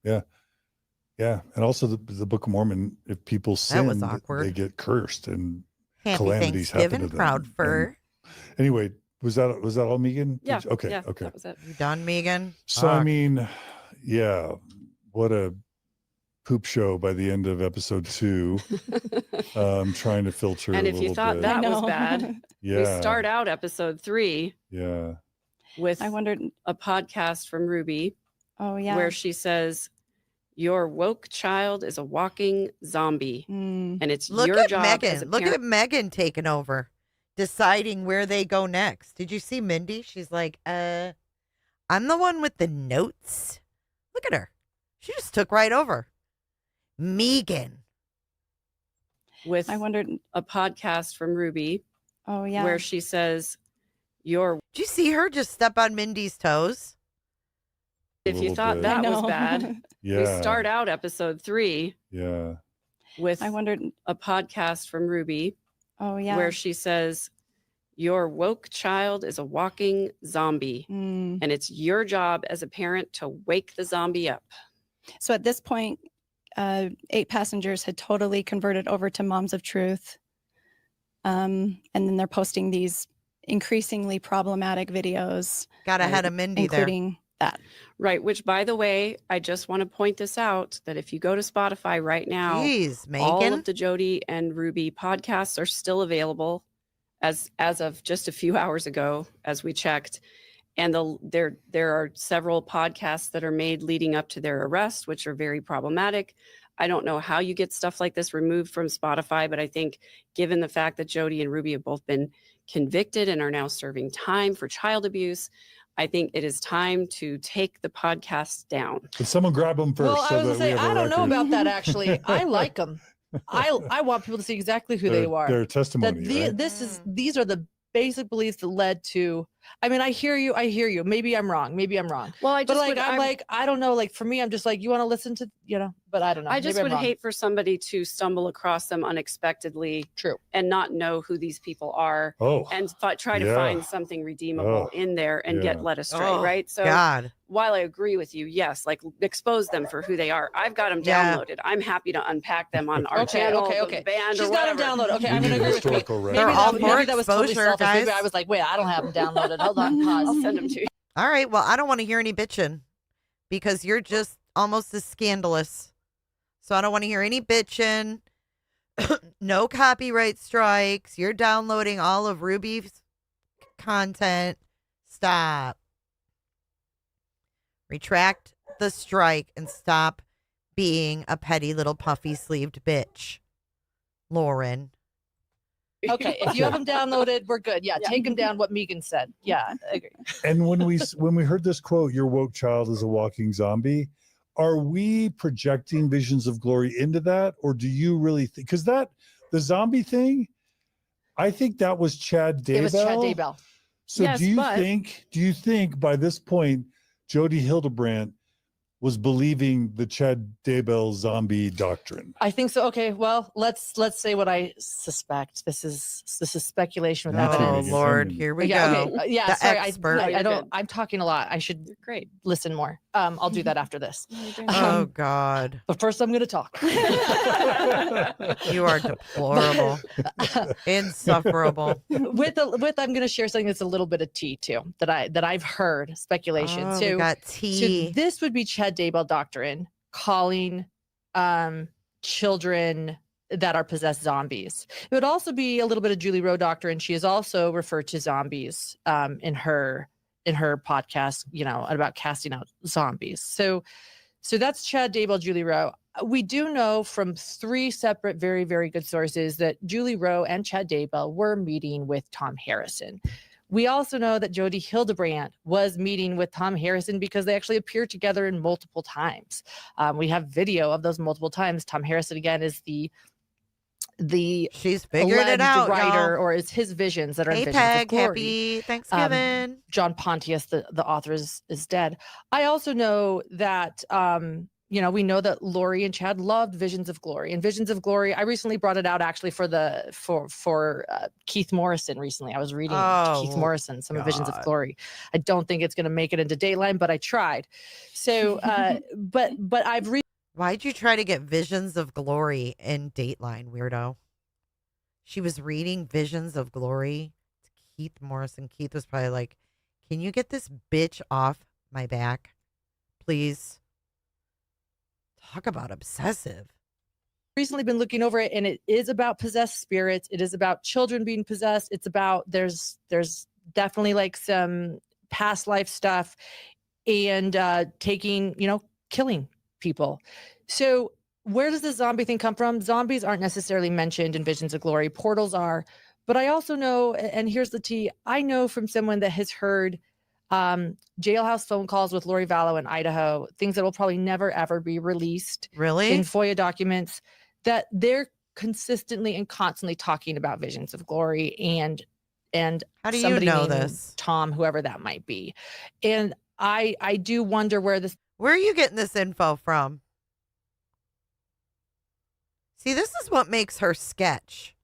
Yeah. Yeah. And also the Book of Mormon, if people sin, was awkward. they get cursed and Happy calamities happen to Thanksgiving, them. proud fur. And anyway, was that all, Megan? Yeah. Okay. Yeah, Okay. that was it. You done, Megan? So, I Fuck. mean, yeah, what a poop show by the end of episode 2. I'm trying to filter And a if little you thought bit. that was bad, we Yeah. start out episode 3 Yeah. with I wondered. a podcast from Ruby Oh yeah. where she says, "Your woke child is a walking zombie, and it's Look your at job as a Megan. Look parent." at Megan taking over, deciding where they go next. Did you see Mindy? She's like, I'm the one with the notes. Look at her. She just took right over. Megan. With I wondered. a podcast from Ruby Oh yeah. where she says, "Your Did you see her just step on Mindy's toes? if you little thought bit. that I was know. bad, we Yeah. start out episode 3 Yeah. with I wondered. a podcast from Ruby Oh yeah. where she says, "Your woke child is a walking zombie, Mm. and it's your job as a parent to wake the zombie up." So at this point, 8 passengers had totally converted over to Moms of Truth. And then they're posting these increasingly problematic videos. Got ahead of Mindy there. including that. Right, which by the way, I just want to point this out that if you go to Spotify right now, Jeez, all Megan. of the Jody and Ruby podcasts are still available as of just a few hours ago as we checked. And there are several podcasts that are made leading up to their arrest, which are very problematic. I don't know how you get stuff like this removed from Spotify, but I think given the fact that Jody and Ruby have both been convicted and are now serving time for child abuse, I think it is time to take the podcast down. But someone grab them first. Well, I so was that gonna say, we have a I don't know record. about that actually. I like them. I want people to see exactly who they Their- are. their testimony, right? These are the basic beliefs that led to. I mean, I hear you. Maybe I'm wrong. Well, I just but I'm like, I don't know. Like for me, I'm just like, you want to listen to, but I don't know. I just Maybe I'm would wrong. hate for somebody to stumble across them unexpectedly. True. And not know who these people are. Oh, and try to yeah. find something redeemable Oh, in there and yeah. get led astray, Oh, right? So God. while I agree with you, yes, like expose them for who they are. I've got them Yeah. downloaded. I'm happy to unpack them on our Okay, channel, okay. the band, She's or got whatever. them downloaded. Okay, We I'm need gonna agree with you. historical record. They're all for Maybe that was totally exposure, selfish. Maybe guys. I was like, wait, I don't have them downloaded. Hold on, pause. I'll send them to you. All right. Well, I don't want to hear any bitching because you're just almost as scandalous. So I don't want to hear any bitching. No copyright strikes. You're downloading all of Ruby's content. Stop. Retract the strike and stop being a petty little puffy sleeved bitch. Lauren. Okay, if you have them downloaded, we're good. Yeah, take them down. What Megan said. Yeah, I agree. And when we heard this quote, "Your woke child is a walking zombie," are we projecting visions of glory into that, or do you really think? Because the zombie thing, I think that was Chad Daybell. It was Chad Daybell. So Yes, do you but- think by this point, Jody Hildebrandt was believing the Chad Daybell zombie doctrine? I think so. Okay, well, let's say what I suspect. This is speculation with Oh, evidence. Lord, here we yeah, go. Okay, yeah, The sorry, expert. I don't. I'm talking a lot. I should listen more. I'll do that after this. Oh, God. But first, I'm going to talk. You are deplorable. Insufferable. With I'm going to share something that's a little bit of tea too that I've heard speculation. Oh, so we got tea. So this would be Chad Daybell doctrine calling children that are possessed zombies. It would also be a little bit of Julie Rowe doctrine. She has also referred to zombies in her podcast, about casting out zombies. So that's Chad Daybell, Julie Rowe. We do know from 3 separate, very, very good sources that Julie Rowe and Chad Daybell were meeting with Tom Harrison. We also know that Jody Hildebrandt was meeting with Tom Harrison because they actually appeared together in multiple times. We have video of those multiple times. Tom Harrison, again, is the she's figured it out, writer, y'all. or is his visions that are Hey, in Visions of Peg, Glory. happy Thanksgiving. John Pontius, the author, is dead. I also know that we know that Lori and Chad loved Visions of Glory. And Visions of Glory, I recently brought it out actually for Keith Morrison recently. I was reading Keith Morrison, some of Visions of Glory. I don't think it's going to make it into Dateline, but I tried. So, but I've read. Why'd you try to get Visions of Glory in Dateline, weirdo? She was reading Visions of Glory to Keith Morrison. Keith was probably like, can you get this bitch off my back, please? Talk about obsessive. Recently been looking over it, and it is about possessed spirits. It is about children being possessed. It's about there's definitely like some past life stuff and killing people. So where does the zombie thing come from? Zombies aren't necessarily mentioned in Visions of Glory. Portals are. But I also know, and here's the tea, I know from someone that has heard jailhouse phone calls with Lori Vallow in Idaho, things that will probably never, ever be released in FOIA documents, that they're consistently and constantly talking about Visions of Glory and how do you somebody know named this? Tom, whoever that might be. And I do wonder where are you getting this info from? See, this is what makes her sketch.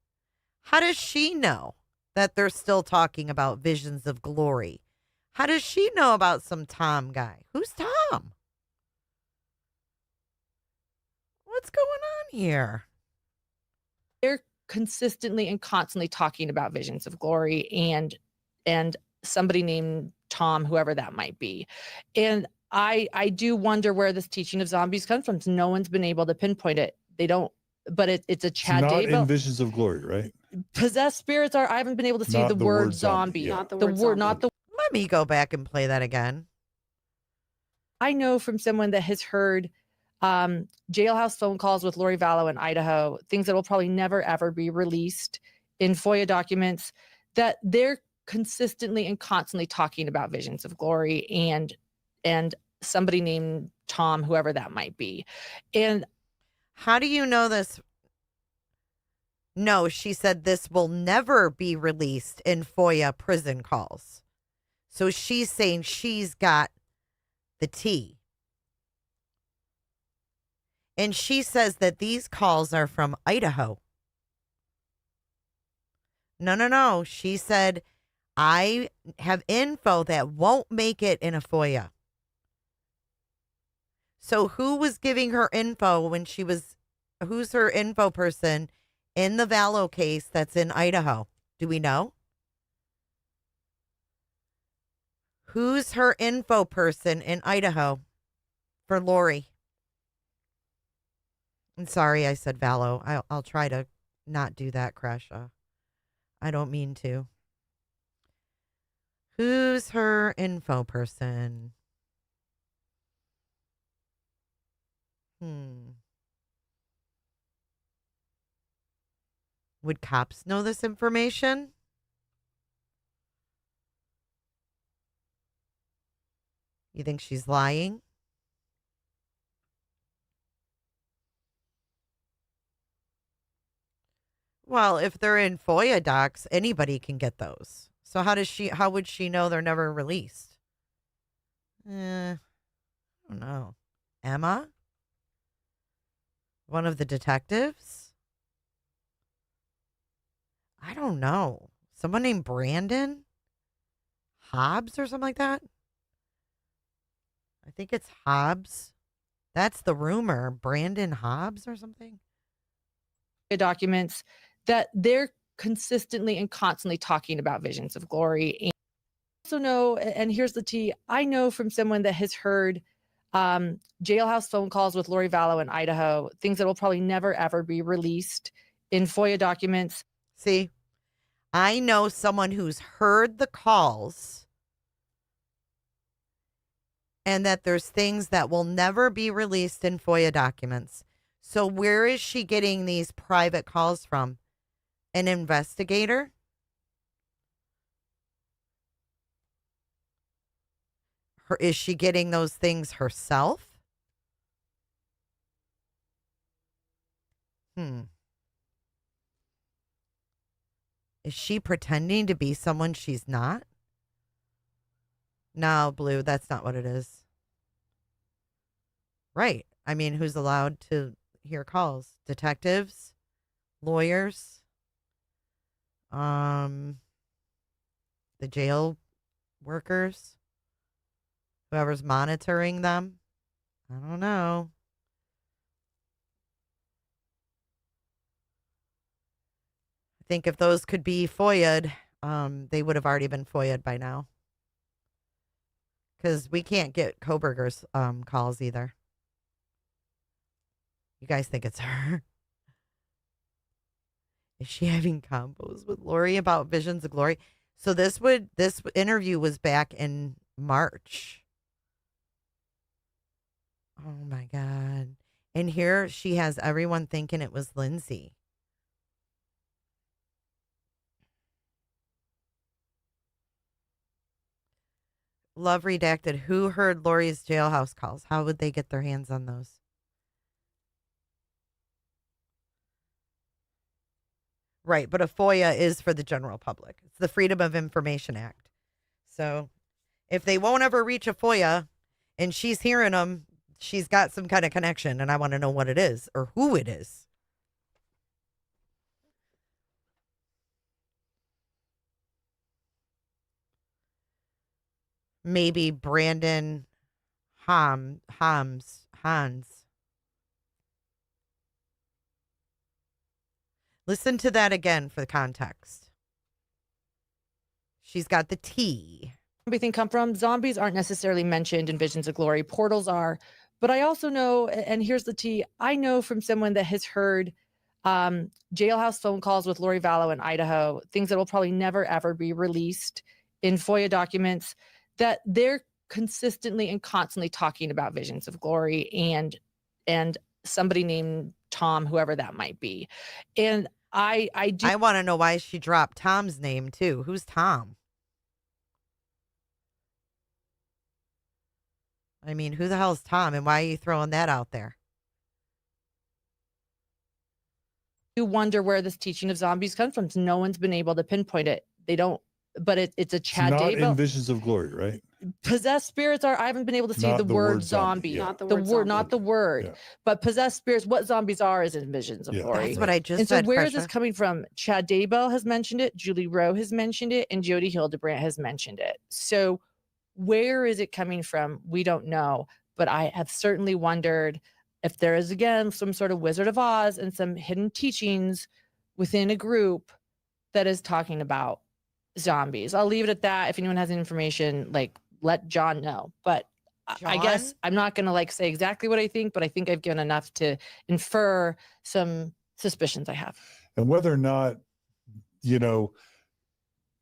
How does she know that they're still talking about Visions of Glory? How does she know about some Tom guy? Who's Tom? What's going on here? They're consistently and constantly talking about Visions of Glory and somebody named Tom, whoever that might be. And I do wonder where this teaching of zombies comes from. No one's been able to pinpoint it. They don't, but it's a Chad Not Daybell. in Visions of Glory, right? Possessed spirits are. I haven't been able to see Not the the word word zombie, zombie. yeah. Not the word. Not the. Let me go back and play that again. I know from someone that has heard jailhouse phone calls with Lori Vallow in Idaho, things that will probably never, ever be released in FOIA documents, that they're consistently and constantly talking about Visions of Glory and somebody named Tom, whoever that might be. And how do you know this? No, she said this will never be released in FOIA prison calls. So she's saying she's got the tea. And she says that these calls are from Idaho. No. She said, I have info that won't make it in a FOIA. So who was giving her info when who's her info person in the Vallow case that's in Idaho? Do we know? Who's her info person in Idaho for Lori? I'm sorry I said Vallow. I'll try to not do that, Crasha. I don't mean to. Who's her info person? Would cops know this information? You think she's lying? Well, if they're in FOIA docs, anybody can get those. So how would she know they're never released? I don't know. Emma? One of the detectives? I don't know. Someone named Brandon? Hobbs or something like that? I think it's Hobbs. That's the rumor. Brandon Hobbs or something? Documents that they're consistently and constantly talking about visions of glory. And I also know, and here's the tea, I know from someone that has heard jailhouse phone calls with Lori Vallow in Idaho, things that will probably never, ever be released in FOIA documents. See, I know someone who's heard the calls and that there's things that will never be released in FOIA documents. So where is she getting these private calls from? An investigator? Is she getting those things herself? Is she pretending to be someone she's not? No, Blue, that's not what it is. Right. I mean, who's allowed to hear calls? Detectives? Lawyers? The jail workers? Whoever's monitoring them? I don't know. I think if those could be FOIA'd, they would have already been FOIA'd by now. Because we can't get Koberger's calls either. You guys think it's her? Is she having combos with Lori about visions of glory? So this interview was back in March. Oh my God. And here she has everyone thinking it was Lindsay. Love redacted. Who heard Lori's jailhouse calls? How would they get their hands on those? Right, but a FOIA is for the general public. It's the Freedom of Information Act. So if they won't ever reach a FOIA and she's hearing them, she's got some kind of connection, and I want to know what it is or who it is. Maybe Brandon Hans. Listen to that again for the context. She's got the T. Everything come from. Zombies aren't necessarily mentioned in Visions of Glory. Portals are. But I also know, and here's the tea, I know from someone that has heard jailhouse phone calls with Lori Vallow in Idaho, things that will probably never, ever be released in FOIA documents, that they're consistently and constantly talking about visions of glory and somebody named Tom, whoever that might be. And I want to know why she dropped Tom's name too. Who's Tom? I mean, who the hell is Tom, and why are you throwing that out there? You wonder where this teaching of zombies comes from. No one's been able to pinpoint it. They don't, but it's a Chad Not Daybell. in Visions of Glory, right? Possessed spirits are. I haven't been able to see Not the the word word zombie, zombie. yeah. Not the word, not the word. Yeah. But possessed spirits, what zombies are is in Visions of Yeah. Glory. That's what I just and said. so where is Krisha. this coming from? Chad Daybell has mentioned it. Julie Rowe has mentioned it. And Jody Hildebrandt has mentioned it. So where is it coming from? We don't know. But I have certainly wondered if there is, again, some sort of Wizard of Oz and some hidden teachings within a group that is talking about zombies. I'll leave it at that. If anyone has any information, like, let John know. But I guess I'm not going to like say exactly what I think, but I think I've given enough to infer some suspicions I have. And whether or not,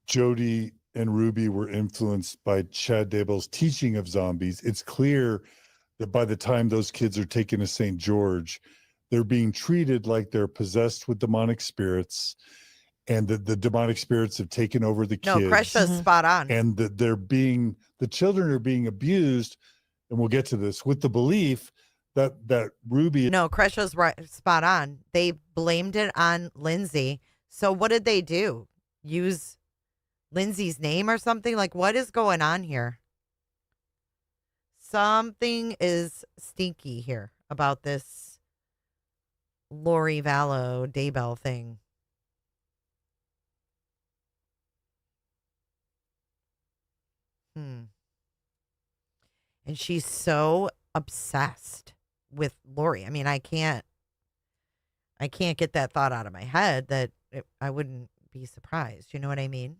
Jody and Ruby were influenced by Chad Daybell's teaching of zombies, it's clear that by the time those kids are taken to St. George, they're being treated like they're possessed with demonic spirits, and that the demonic spirits have taken over the No, kids. Kresha's spot on. And that the children are being abused, and we'll get to this, with the belief that Ruby. No, Kresha's right, spot on. They blamed it on Lindsay. So what did they do? Use Lindsay's name or something? Like, what is going on here? Something is stinky here about this Lori Vallow Daybell thing. And she's so obsessed with Lori. I mean, I can't get that thought out of my head that I wouldn't be surprised. You know what I mean?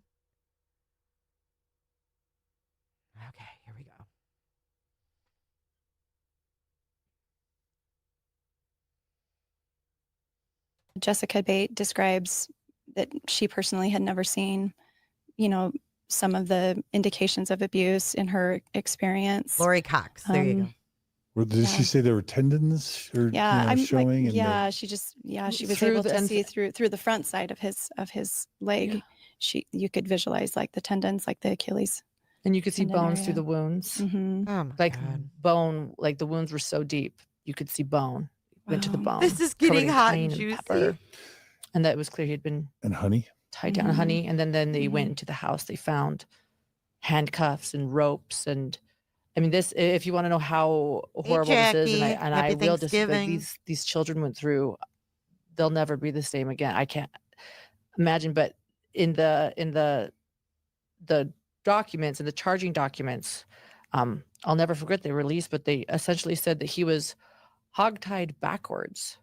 Okay, here we go. Jessica Bate describes that she personally had never seen, some of the indications of abuse in her experience. Lori Cox. There you go. Well, did she say there were tendons or showing? She was able to see through the front side of his leg. Yeah. You could visualize like the tendons, like the Achilles. And you could see bones through the wounds. Mm-hmm. Oh my like God. Bone, like the wounds were so deep, you could see bone. Went to the bone. This is covered getting in hot cayenne and juicy. pepper. And that it was clear he had been and honey tied down, honey. And then they went into the house. They found handcuffs and ropes. And I mean, this, if you want to know how horrible this is, and I will just, like, these children went through, they'll never be the same again. I can't imagine. But in the documents, in the charging documents, I'll never forget they released, but they essentially said that he was hogtied backwards.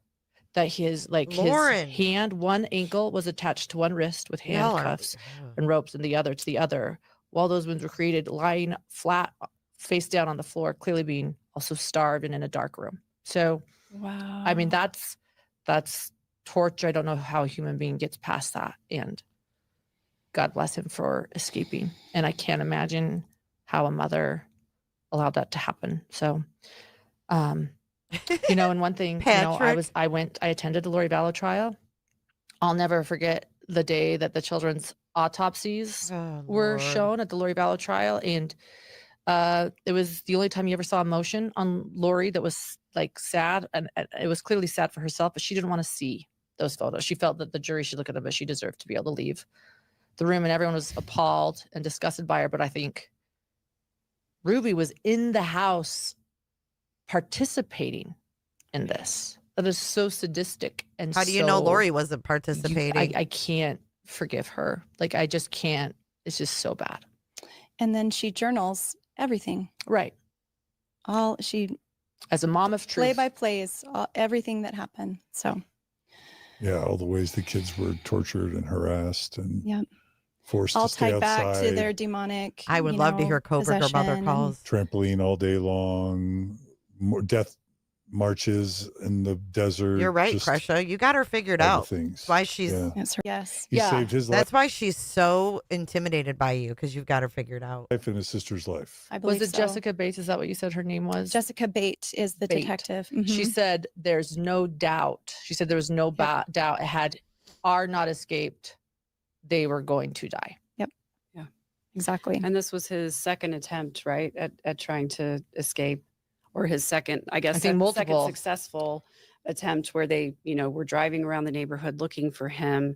That his hand, one ankle was attached to one wrist with handcuffs and ropes, and the other to the other. While those wounds were created, lying flat, face down on the floor, clearly being also starved and in a dark room. So, wow. I mean, that's torture. I don't know how a human being gets past that, and God bless him for escaping. And I can't imagine how a mother allowed that to happen. So, and one thing, I attended the Lori Vallow trial. I'll never forget the day that the children's autopsies were shown at the Lori Vallow trial. And it was the only time you ever saw emotion on Lori that was like sad. And it was clearly sad for herself, but she didn't want to see those photos. She felt that the jury should look at them, but she deserved to be able to leave the room. And everyone was appalled and disgusted by her. But I think Ruby was in the house participating in this. That is so sadistic. And how do you know Lori wasn't participating? I can't forgive her. Like, I just can't. It's just so bad. And then she journals everything. Right. As a mom of truth. Play by plays, everything that happened. So. Yeah, all the ways the kids were tortured and harassed and forced all to stay tied outside. back to their demonic. I would love to hear Cobra her mother calls. Trampoline all day long, death marches in the desert. You're right, Kresha. You got her figured out. That's why she's He saved his life. That's why she's so intimidated by you, because you've got her figured out. Life and his sister's life. I believe was it Jessica Bates? Is that what you said her name was? Jessica Bate is the detective. Mm-hmm. She said there's no doubt. She said there was no doubt. Had R not escaped, they were going to die. Yep. Yeah. Exactly. And this was his second attempt, right, at trying to escape, or his second, I guess, multiple. second successful attempt where they, were driving around the neighborhood looking for him.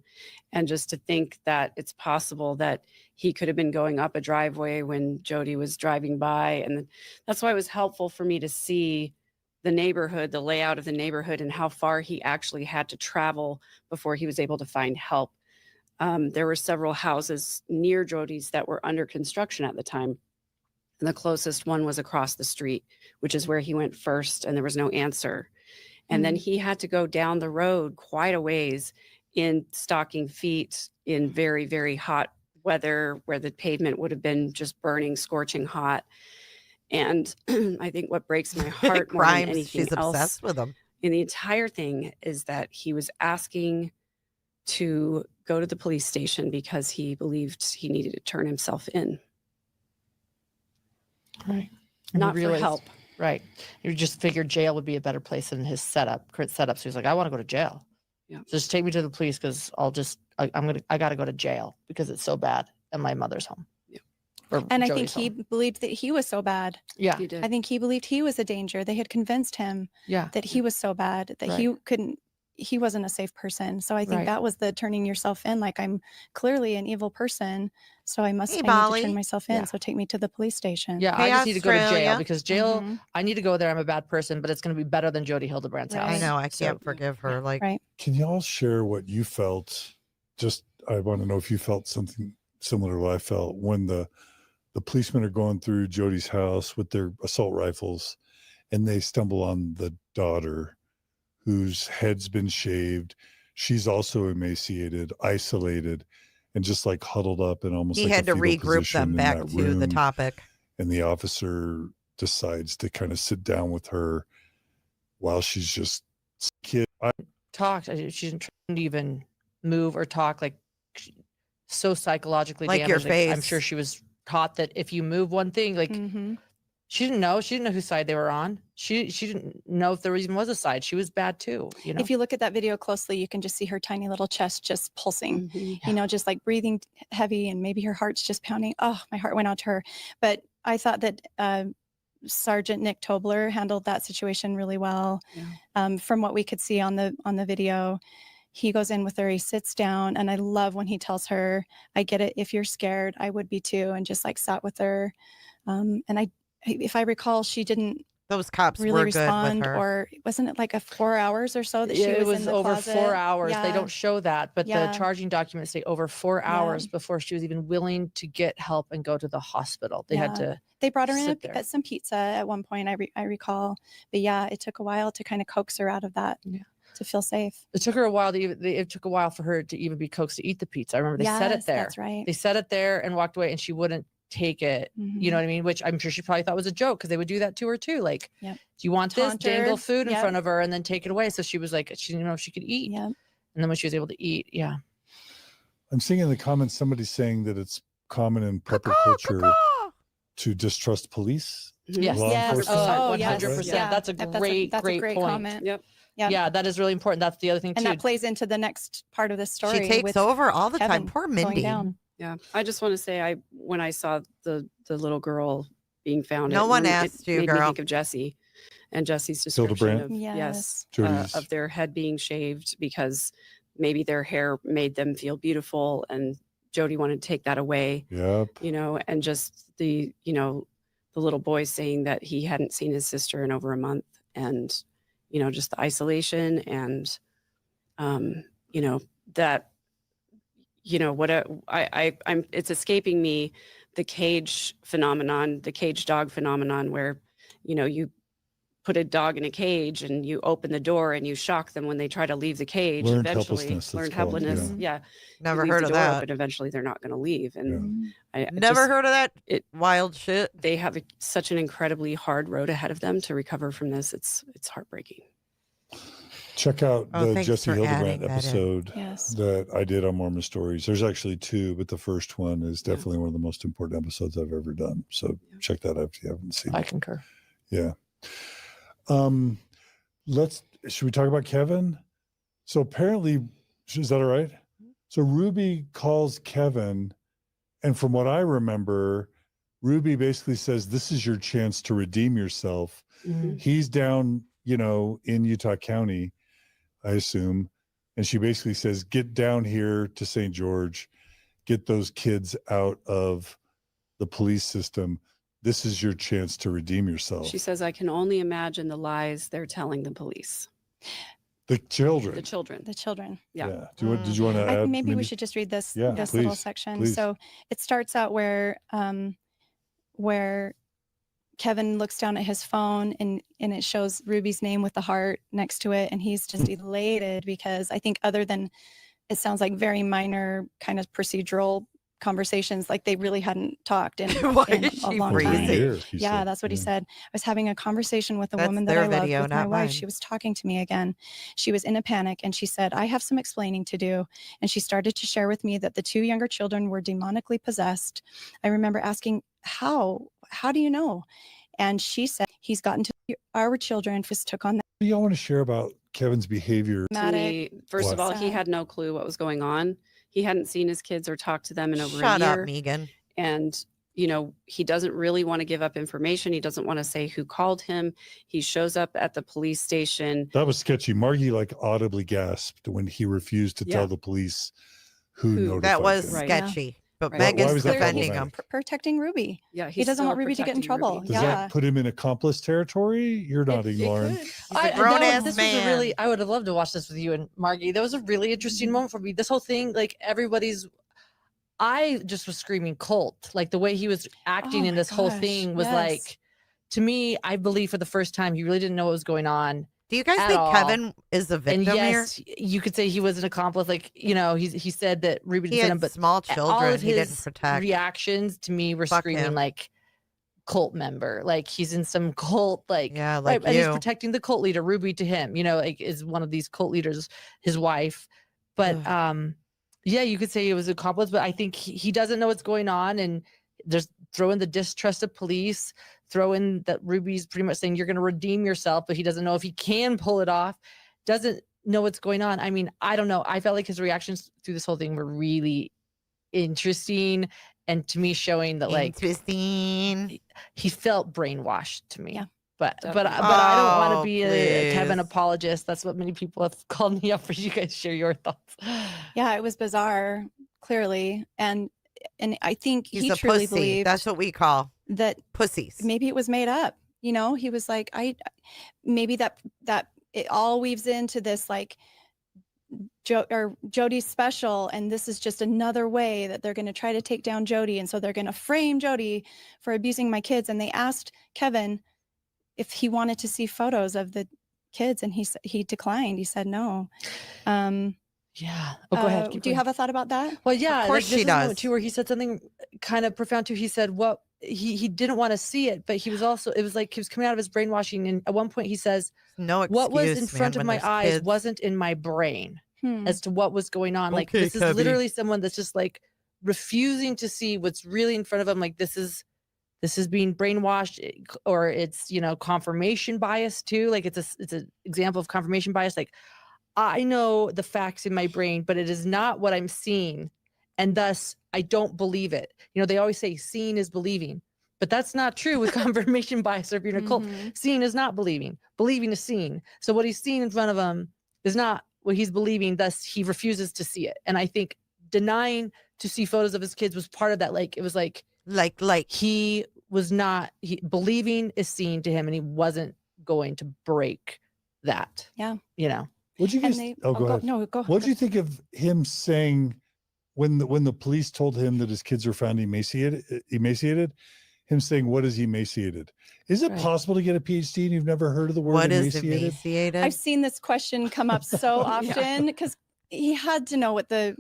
And just to think that it's possible that he could have been going up a driveway when Jody was driving by. And that's why it was helpful for me to see the neighborhood, the layout of the neighborhood, and how far he actually had to travel before he was able to find help. There were several houses near Jody's that were under construction at the time. And the closest one was across the street, which is where he went first, and there was no answer. And then he had to go down the road quite a ways in stocking feet in very, very hot weather where the pavement would have been just burning, scorching hot. And I think what breaks my heart more than anything she's else obsessed with him in the entire thing is that he was asking to go to the police station because he believed he needed to turn himself in. Right. Not for help. Right. You just figured jail would be a better place than his current setup. So he's like, I want to go to jail. Yeah. Just take me to the police because I got to go to jail because it's so bad and my mother's home. Yeah. And I think Jody's he home. believed that he was so bad. Yeah. He did. I think he believed he was a danger. They had convinced him Yeah. that he was so bad that he wasn't a safe person. So I think Right. that was the turning yourself in. Like, I'm clearly an evil person, so I must Hey, I need to Molly. turn myself in. Yeah. So take me to the police station. Yeah, Hey, I just need to go to jail Australia. because jail, Mhm. I need to go there. I'm a bad person, but it's going to be better than Jody Hildebrandt's Right. house. I know. I So- can't forgive her. Like, Right. Can y'all share what you felt? I want to know if you felt something similar to what I felt when the policemen are going through Jody's house with their assault rifles and they stumble on the daughter whose head's been shaved. She's also emaciated, isolated, and just like huddled up in almost he like had a to fetal regroup position them in back that to the room. topic. And the officer decides to kind of sit down with her while she's just kid. She didn't even move or talk, like so psychologically Like your damaged. Like, I'm face. sure she was taught that if you move one thing, like Mhm. she didn't know whose side they were on. She didn't know if there even was a side. She was bad too, you know. If you look at that video closely, you can just see her tiny little chest just pulsing, Mhm. you know, just like breathing heavy, and maybe her heart's just pounding. Oh, my heart went out to her. But I thought that Sergeant Nick Tobler handled that situation really well. Yeah. From what we could see on the video, he goes in with her, he sits down, and I love when he tells her, I get it, if you're scared, I would be too, and just like sat with her. And if I recall, she didn't Those cops really were respond, good with her. or wasn't it like a 4 hours or so that she Yeah, was it was in the over closet? 4 hours. They Yeah. don't show that, but Yeah. the charging documents say over 4 Yeah. hours before she was even willing to get help and go to the hospital. They had Yeah. to. They brought her in sit there. at some pizza at one point, I recall. But yeah, it took a while to kind of coax her out of that, Yeah. to feel safe. It took her a while it took a while for her to even be coaxed to eat the pizza. I remember they set it Yes, there. that's right. They set it there and walked away, and she wouldn't take it. You know what I mean? Which I'm sure she probably thought was a joke because they would do that to her too. Like, Yep. do you want this? Taunt her. Dangle food in Yep. front of her and then take it away. So she was like, she didn't know if she could eat. Yep. And then when she was able to eat, yeah. I'm seeing in the comments somebody saying that it's common in prepper culture to distrust police. Yes. Law enforcement. Oh, yes. 100%. Yeah. That's a great, that's a great great point. comment. Yep. Yep. Yeah, that is really important. That's the other thing And too. that plays into the next part of this story. She takes with over all the Kevin time. Poor going Mindy. down. Yeah. I just want to say, when I saw the little girl being found, No one it asked you, made me girl. think of Jesse and Jesse's description Hildebrand? of Yes. Jody's- of their head being shaved because maybe their hair made them feel beautiful, and Jody wanted to take that away. Yep. You know, and just the little boy saying that he hadn't seen his sister in over a month, and just the isolation, and that I'm it's escaping me, the cage phenomenon, the cage dog phenomenon, where you put a dog in a cage and you open the door and you shock them when they try to leave the cage. Learned Eventually, helplessness, that's learned called, helplessness. yeah. Yeah, Never you leave heard the of door that. open, eventually they're not going to leave. And I Never just- heard of that wild shit. They have such an incredibly hard road ahead of them to recover from this. It's heartbreaking. Check out Oh, the thanks Jesse for Hildebrand adding that in. episode Yes. that I did on Mormon Stories. There's actually 2, but the first one is definitely one of the most important episodes I've ever done. So check that out if you haven't seen I it. concur. Yeah. Should we talk about Kevin? So apparently, is that all right? So Ruby calls Kevin, and from what I remember, Ruby basically says, this is your chance to redeem yourself. Mhm. He's down, in Utah County, I assume. And she basically says, get down here to St. George, get those kids out of the police system. This is your chance to redeem yourself. She says, I can only imagine the lies they're telling the police. The children. The children. The children. Yeah. Did you want to add? Maybe we Mindy? should just read this Yeah, this little please, section. please. So it starts out where Kevin looks down at his phone and it shows Ruby's name with the heart next to it, and he's just elated because I think, other than, it sounds like very minor kind of procedural conversations, like they really hadn't talked in, Why in is a she long freezing? time. Year, he Yeah, said. that's what he Yeah. said. I was having a conversation with a That's woman that their I loved video, with my not wife. mine. She was talking to me again. She was in a panic and she said, I have some explaining to do. And she started to share with me that the 2 younger children were demonically possessed. I remember asking, how do you know? And she said he's gotten to our children, just took on that. What do y'all want to share about Kevin's behavior? To me, first of What? all, he had no clue what was going on. He hadn't seen his kids or talked to them in over Shut a up, year. Megan. And, you know, he doesn't really want to give up information. He doesn't want to say who called him. He shows up at the police station. That was sketchy. Margie like audibly gasped when he refused to tell the police who notified That was him. sketchy. But Why Megan's was that defending him. problematic? Protecting Ruby. Yeah, he doesn't want Ruby to get in trouble. Does Yeah. that put him in accomplice territory? You're nodding, Lauren. This was a really, I would have loved to watch this with you and Margie. That was a really interesting moment for me. This whole thing, like I just was screaming cult. Like the way he was acting in this whole thing was like, to me, I believe for the first time, he really didn't know what was going on. Do you guys at think all. Kevin is a And victim yes, here? you could say he was an accomplice. Like, you know, he said that Ruby He didn't had him, but small all children of he didn't his protect. reactions to me were Fuck screaming him. like cult member. Like he's in some cult, like, Yeah, like and he's you. protecting the cult leader. Ruby to him, you know, like is one of these cult leaders, his wife. But yeah, you could say it was an accomplice, but I think he doesn't know what's going on, and there's throw in the distrust of police, throw in that Ruby's pretty much saying you're going to redeem yourself, but he doesn't know if he can pull it off, doesn't know what's going on. I mean, I don't know. I felt like his reactions through this whole thing were really interesting, and to me showing that like he felt brainwashed to me. Yeah. But I don't want to be a Kevin apologist. That's what many people have called me up for. You guys share your thoughts. Yeah, it was bizarre, clearly. And I think He's he a truly pussy. believed That's what we call that pussies. maybe it was made up. You know, he was like, maybe that it all weaves into this like Jody's special, and this is just another way that they're going to try to take down Jody, and so they're going to frame Jody for abusing my kids. And they asked Kevin if he wanted to see photos of the kids, and he declined. He said no. Yeah. Oh, go ahead. Keep Do you going. have a thought about that? Well, yeah, Of course this she is a moment, does. too, where he said something kind of profound too. He said, "What he didn't want to see it, but he was also. It was like he was coming out of his brainwashing, and at one point he says, "No what was in excuse, front man, of when my there's eyes kids." wasn't in my brain as to what was going on. Like Okay, this is Kevy. literally someone that's just like refusing to see what's really in front of him. Like this is being brainwashed, or it's confirmation bias too. Like it's an example of confirmation bias. Like I know the facts in my brain, but it is not what I'm seeing, and thus I don't believe it. They always say seeing is believing, but that's not true with confirmation bias or if you're in a cult. Seeing is not believing. Believing is seeing. So what he's seeing in front of him is not what he's believing, thus he refuses to see it. And I think denying to see photos of his kids was part of that. Like it was like he was not believing is seeing to him, and he wasn't going to break that. Yeah. What'd you And guys? they- Go ahead. No, go. What'd you think of him saying when the police told him that his kids were found emaciated? Him saying, "What is emaciated?" Is it possible to get a PhD and you've never heard of the word What is emaciated? emaciated? I've seen this question come up so often because he had to know what the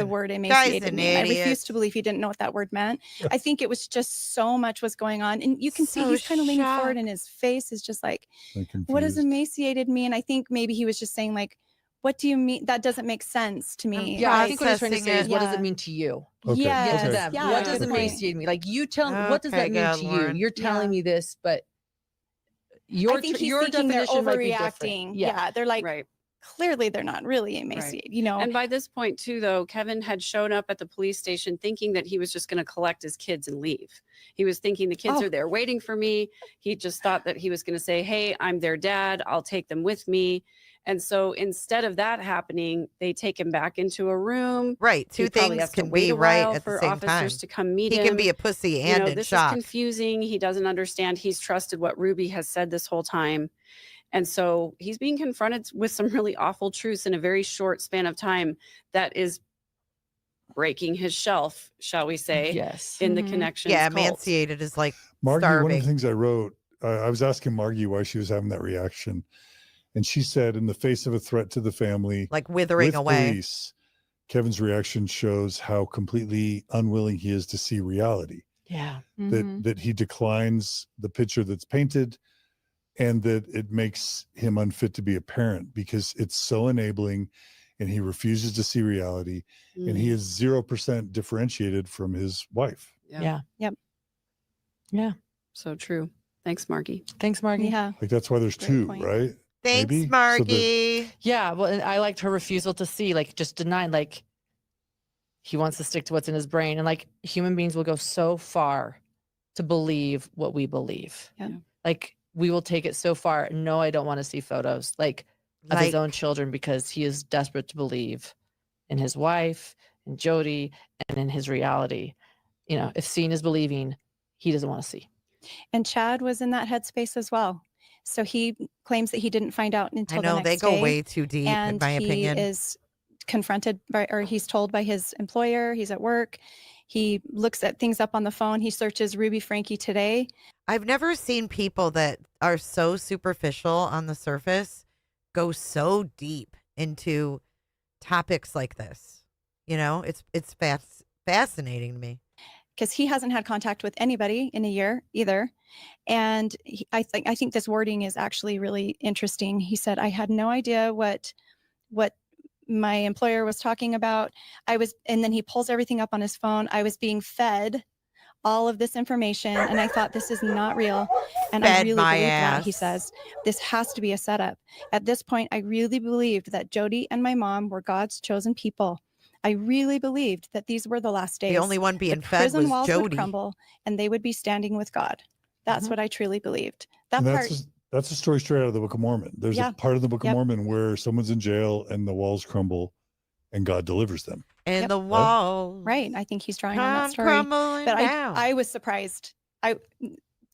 word emaciated meant. I refuse to believe he didn't know what that word meant. I think it was just so much was going on, and you can see So he's kind of leaning shocked. forward, and his face is just like, I'm "What does confused. emaciated mean?" I think maybe he was just saying like, "What do you mean? That doesn't make sense to me." Yeah, I think what he's trying to say is, what does Yeah. it mean to you? Okay, Yes, To them. yeah, What does good point. emaciate me? Like you tell me, what does that Okay, mean God, to you? Lauren. You're telling Yeah. me this, but your I think he's your thinking they're definition might be overreacting. different. Yeah, they're like, Right. clearly they're not really emaciated. And by this point, too, though, Kevin had shown up at the police station thinking that he was just going to collect his kids and leave. He was thinking the kids are there waiting for me. He just thought that he was going to say, "Hey, I'm their dad. I'll take them with me." And so instead of that happening, they take him back into a room. Right. He Two probably things has to can wait be a right while at the for same officers time. to come meet He him. can be a pussy and in this shock. is confusing. He doesn't understand. He's trusted what Ruby has said this whole time. And so he's being confronted with some really awful truths in a very short span of time that is breaking his shelf, shall we say, Yes. in the connections Yeah, cult. emaciated is like Margie, one of starving. the things I wrote, I was asking Margie why she was having that reaction. And she said, in the face of a threat to the family, Like withering with away. police, Kevin's reaction shows how completely unwilling he is to see reality. Yeah. That he declines the picture that's painted, and that it makes him unfit to be a parent because it's so enabling, and he refuses to see reality, and he is 0% differentiated from his wife. Yeah. Yep. Yeah. So true. Thanks, Margie. Thanks, Margie. Yeah. Like that's why there's Great two, point. right? Thanks, Maybe? So Margie. Yeah, well, and I liked her refusal to see, like, just denying, like, he wants to stick to what's in his brain. And, like, human beings will go so far to believe what we believe. Yeah. Like, we will take it so far. No, I don't want to see photos, like, of his own children because he is desperate to believe in his wife, in Jody, and in his reality. You know, if seeing is believing, he doesn't want to see. And Chad was in that headspace as well. So he claims that he didn't find out until I know the next they go day, way too deep, and in my he opinion. is confronted by, or he's told by his employer, he's at work. He looks at things up on the phone. He searches Ruby Frankie today. I've never seen people that are so superficial on the surface go so deep into topics like this. You know, it's fascinating to me. Because he hasn't had contact with anybody in a year either. And I think this wording is actually really interesting. He said, I had no idea what my employer was talking about. And then he pulls everything up on his phone. I was being fed all of this information, and I thought, this is not real. And I Fed really my believe that. He ass. says, this has to be a setup. At this point, I really believed that Jody and my mom were God's chosen people. I really believed that these were the last days. The only one being The fed prison was walls would Jody. crumble, and they would be standing with God. That's what I truly believed. That and part. that's a story straight out of the Book of Mormon. There's Yeah. a part of the Book of Yep. Mormon where someone's in jail and the walls crumble and God delivers them. And Yep. the wall. Right. I think he's drawing on that Come story. crumbling But down. I was surprised.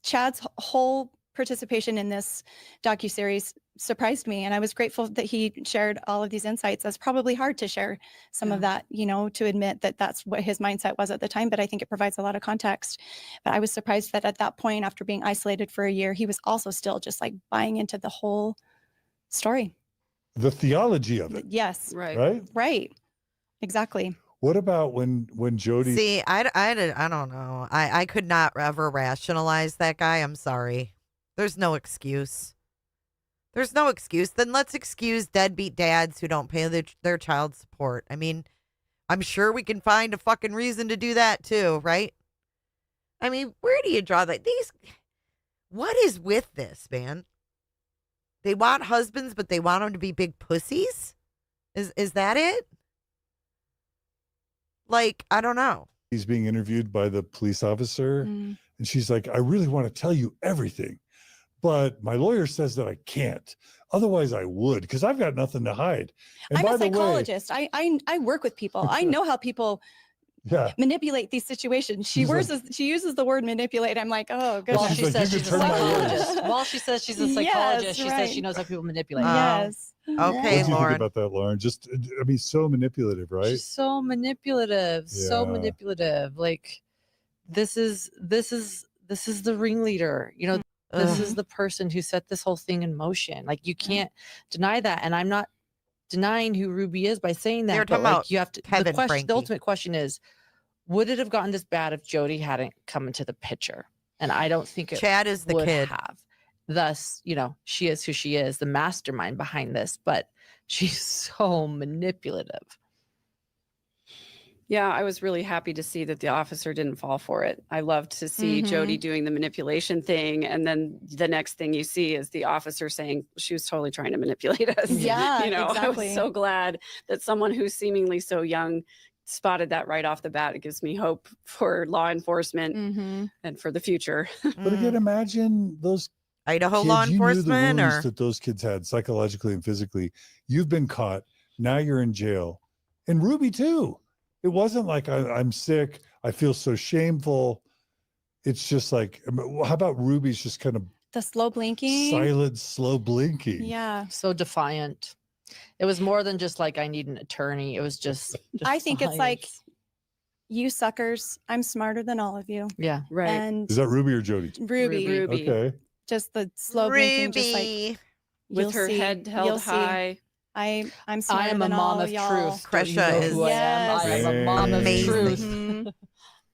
Chad's whole participation in this docuseries surprised me, and I was grateful that he shared all of these insights. That's probably hard to share some of that, you know, to admit that that's what his mindset was at the time, but I think it provides a lot of context. But I was surprised that at that point, after being isolated for a year, he was also still just like buying into the whole story. The theology of it. Yes. Right? Right. Exactly. What about when Jody See, I don't know. I could not ever rationalize that guy. I'm sorry. There's no excuse. There's no excuse. Then let's excuse deadbeat dads who don't pay their child support. I mean, I'm sure we can find a fucking reason to do that too, right? I mean, where do you draw that? What is with this, man? They want husbands, but they want them to be big pussies? Is that it? Like, I don't know. he's being interviewed by the police officer, and she's like, I really want to tell you everything, but my lawyer says that I can't. Otherwise, I would, because I've got nothing to hide. And I'm by a the way, psychologist. I work with people. I know how people yeah, manipulate these situations. She uses the word manipulate. I'm like, oh, goodness. Well, she says she's a psychologist. While she says she's a psychologist, Yes, she right. says she knows how people manipulate. Yes. Okay, what do you Lauren. think about that, Lauren? Just, I mean, so manipulative, right? She's so manipulative, so Yeah. manipulative. Like this is the ringleader. You know, this is the person who set this whole thing in motion. Like you can't deny that. And I'm not denying who Ruby is by saying that. You're But talking like about you have to Kevin Frankie. the ultimate question is, would it have gotten this bad if Jody hadn't come into the picture? And I don't think it Chad is the would kid. have. Thus, you know, she is who she is, the mastermind behind this, but she's so manipulative. Yeah, I was really happy to see that the officer didn't fall for it. I loved to see Jody doing the manipulation thing. And then the next thing you see is the officer saying she was totally trying to manipulate us. Yeah, you know, I exactly. was so glad that someone who's seemingly so young spotted that right off the bat. It gives me hope for law enforcement and for the future. But again, imagine those Idaho kids, law you knew enforcement the wounds or that those kids had psychologically and physically. You've been caught. Now you're in jail. And Ruby too. It wasn't like I'm sick. I feel so shameful. It's just like, how about Ruby's just kind of The slow blinking. silent, slow blinking? Yeah. So defiant. It was more than just like I need an attorney. It was just I think it's like, defiance. you suckers, I'm smarter than all of you. Yeah. Right. And Is that Ruby or Jody? Ruby, Okay. just the slow blinking, just like Ruby. you'll With her see, head held you'll see. high. I'm smarter I am a than mom all of y'all. truth. Don't you Kresha know is who I am? I am a mom of amazing. truth. Mhm.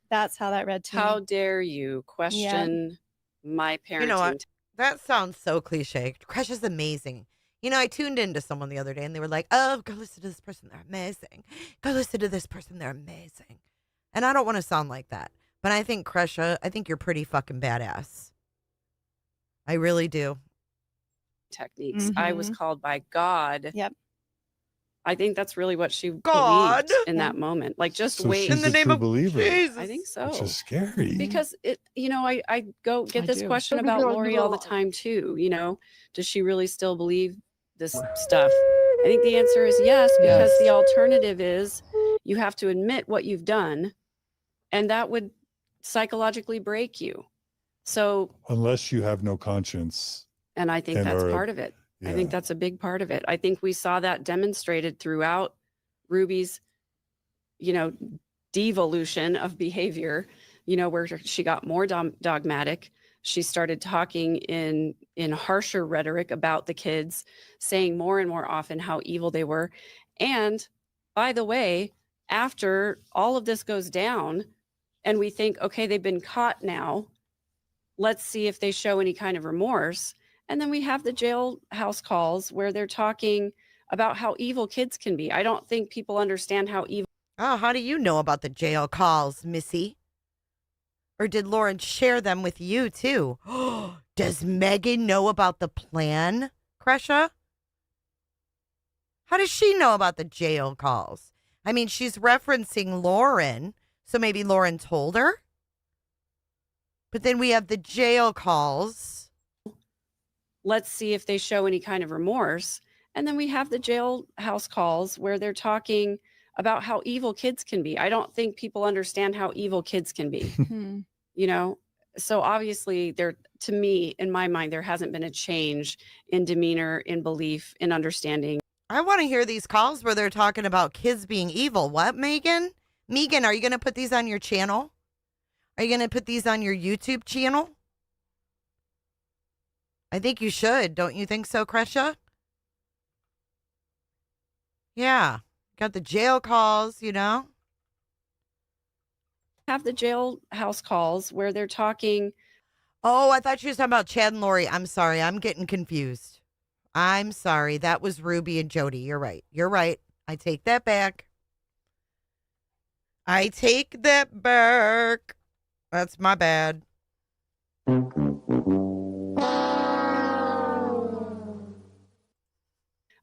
That's how that read to me. How dare you question my parenting? You know what? That sounds so cliche. Crush is amazing. You know, I tuned into someone the other day and they were like, oh, go listen to this person. They're amazing. Go listen to this person. They're amazing. And I don't want to sound like that. But I think, Kresha, I think you're pretty fucking badass. I really do. techniques. I was called by God. Yep. I think that's really what she God? believed in that moment. Like, just So wait. she's a true believer, I think so. which is scary. Because I go get I this do. question about Lori all the time too. Does she really still believe this stuff? I think the answer is yes, because the alternative is you have to admit what you've done, and that would psychologically break you. So, Unless you have no conscience. and I think And that's are- part of it. I yeah. think that's a big part of it. I think we saw that demonstrated throughout Ruby's, devolution of behavior, where she got more dogmatic. She started talking in harsher rhetoric about the kids, saying more and more often how evil they were. And by the way, after all of this goes down and we think, okay, they've been caught now, let's see if they show any kind of remorse. And then we have the jailhouse calls where they're talking about how evil kids can be. I don't think people understand how evil. Oh, how do you know about the jail calls, Missy? Or did Lauren share them with you too? Does Megan know about the plan, Kresha? How does she know about the jail calls? I mean, she's referencing Lauren, so maybe Lauren told her. But then we have the jail calls. Let's see if they show any kind of remorse. And then we have the jailhouse calls where they're talking about how evil kids can be. I don't think people understand how evil kids can be. So obviously to me, in my mind, there hasn't been a change in demeanor, in belief, in understanding. I want to hear these calls where they're talking about kids being evil. What, Megan? Megan, are you going to put these on your channel? Are you going to put these on your YouTube channel? I think you should. Don't you think so, Kresha? Yeah. Got the jail calls, Have the jailhouse calls where they're talking. Oh, I thought she was talking about Chad and Lori. I'm sorry. I'm getting confused. I'm sorry. That was Ruby and Jody. You're right. You're right. I take that back. I take that back. That's my bad.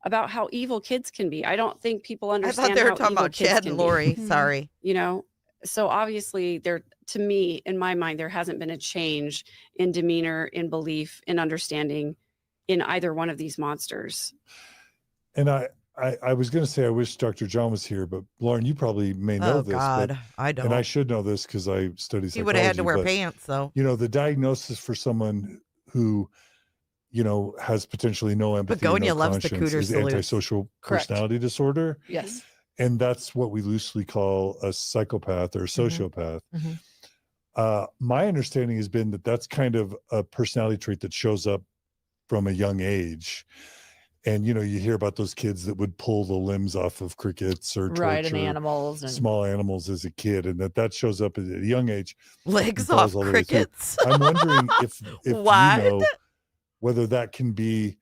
About how evil kids can be. I don't think people I understand thought they were how talking evil about kids Chad can and be. Lori. Sorry. So obviously to me, in my mind, there hasn't been a change in demeanor, in belief, in understanding in either one of these monsters. And I was going to say, I wish Dr. John was here, but Lauren, you probably may know this. God, but, I don't. And I should know this because I study psychology. He would have had to wear but, pants, though. The diagnosis for someone who, has potentially no empathy, Begonia no loves the conscience, cooter is salutes. antisocial Correct. personality disorder. Yes. And that's what we loosely call a psychopath or a sociopath. My understanding has been that that's kind of a personality trait that shows up from a young age. And, you hear about those kids that would pull the limbs off of crickets or Right, and torture animals and small animals as a kid, and that shows up at a young age. Legs and off follows all the way through. crickets. I'm wondering if What? Whether that can be,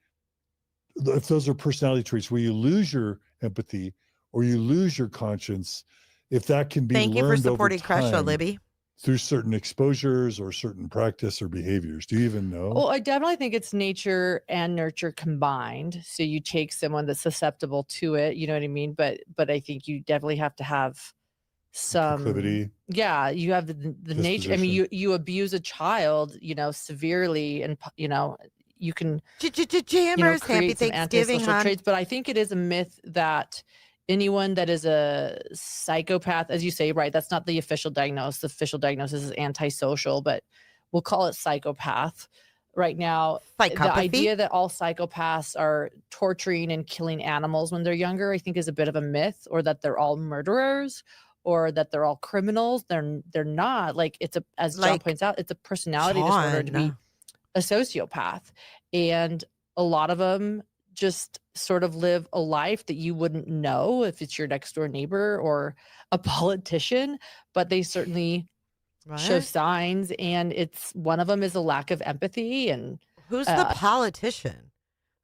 if those are personality traits where you lose your empathy or you lose your conscience, if that can be Thank you for learned supporting over time Kresha, Libby. through certain exposures or certain practice or behaviors. Do you even know? Well, I definitely think it's nature and nurture combined. So you take someone that's susceptible to it, you know what I mean? But I think you definitely have to have some proclivity. Yeah, you have the nature. I mean, Disposition. you abuse a child, severely, and you can Jammers, happy create some Thanksgiving, antisocial hon. traits. But I think it is a myth that anyone that is a psychopath, as you say, right? That's not the official diagnosis. The official diagnosis is antisocial, but we'll call it psychopath right now. The Psychopathy? idea that all psychopaths are torturing and killing animals when they're younger, I think, is a bit of a myth, or that they're all murderers, or that they're all criminals. They're not. Like, as John points out, it's a personality disorder to be a sociopath, and a lot of them just sort of live a life that you wouldn't know if it's your next door neighbor or a politician, but they certainly show What? signs, and it's one of them is a lack of empathy. And Who's the politician?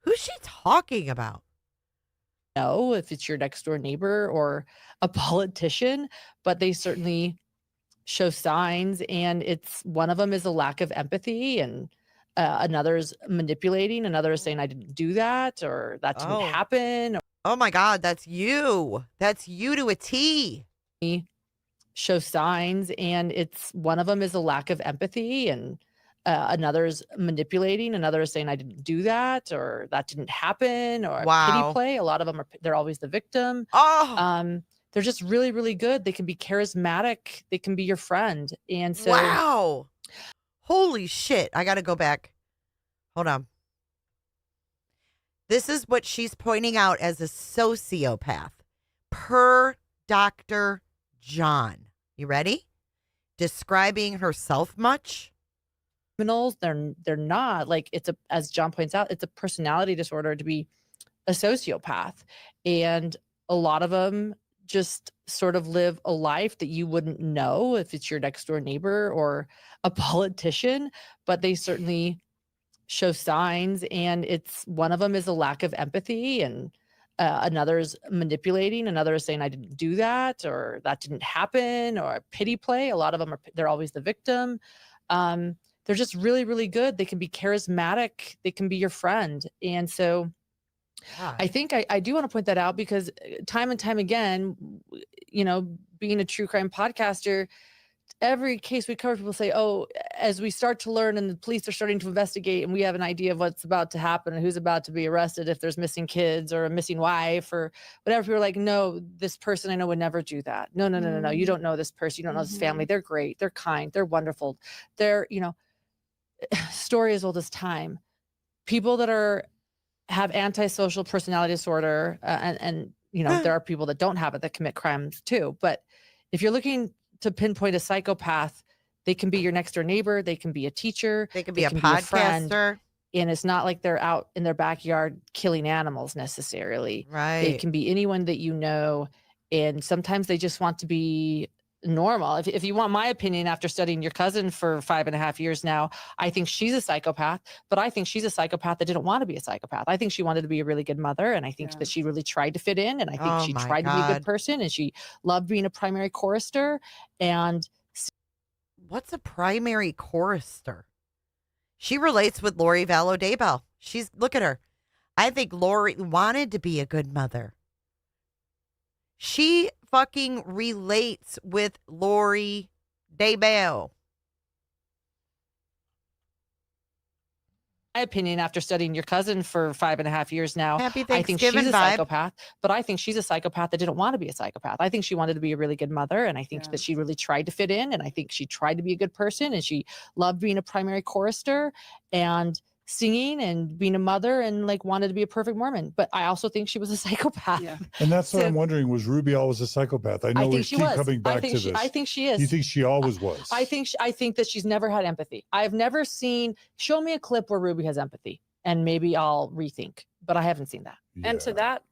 Who's she talking about? know if it's your next door neighbor or a politician, but they certainly show signs, and it's one of them is a lack of empathy. And Another's manipulating. Another is saying, I didn't do that, or that didn't Oh. happen. Oh my God, that's you. That's you to a T. Show signs, and it's one of them is a lack of empathy, and another's manipulating. Another is saying, I didn't do that, or that didn't happen, or Wow. pity play. A lot of them they're always the victim. Oh, They're just really, really good. They can be charismatic. They can be your friend. And so wow. Holy shit. I got to go back. Hold on. This is what she's pointing out as a sociopath per Dr. John. You ready? Describing herself much? criminals, they're not. Like, it's a, as John points out, it's a personality disorder to be a sociopath. And a lot of them just sort of live a life that you wouldn't know if it's your next door neighbor or a politician, but they certainly show signs. And it's one of them is a lack of empathy, and another's manipulating. Another is saying, I didn't do that, or that didn't happen, or pity play. A lot of them they're always the victim. They're just really, really good. They can be charismatic. They can be your friend. And so I think I do want to point that out, because time and time again, being a true crime podcaster, every case we cover, people say, oh, as we start to learn and the police are starting to investigate and we have an idea of what's about to happen and who's about to be arrested, if there's missing kids or a missing wife or whatever, people are like, no, this person I know would never do that. No. You don't know this person. You don't know this family. They're great. They're kind. They're wonderful. They're, story as old as time. People that have antisocial personality disorder, and there are people that don't have it that commit crimes too. But if you're looking to pinpoint a psychopath, they can be your next door neighbor, they can be a teacher, they can be a podcaster, and it's not like they're out in their backyard killing animals necessarily. Right. It can be anyone that you know, and sometimes they just want to be normal. If you want my opinion, after studying your cousin for 5.5 years now, I think she's a psychopath, but I think she's a psychopath that didn't want to be a psychopath. I think she wanted to be a really good mother, and I think that she really tried to fit in, and I think she tried to be a good person, and she loved being a primary chorister. And what's a primary chorister? She relates with Lori Vallow Daybell. Look at her. I think Lori wanted to be a good mother. She fucking relates with Lori Daybell. My opinion, after studying your cousin for 5.5 years now, Happy I think she's Thanksgiving a vibe. psychopath, but I think she's a psychopath that didn't want to be a psychopath. I think she wanted to be a really good mother, and I think that she really tried to fit in, and I think she tried to be a good person, and she loved being a primary chorister and singing and being a mother, and like wanted to be a perfect Mormon. But I also think she was a psychopath. And that's what I'm wondering, was Ruby always a psychopath? I know we keep coming back to this. I think she is. You think she always was? I think that she's never had empathy. I've never seen, show me a clip where Ruby has empathy, and maybe I'll rethink, but I haven't seen that. And to that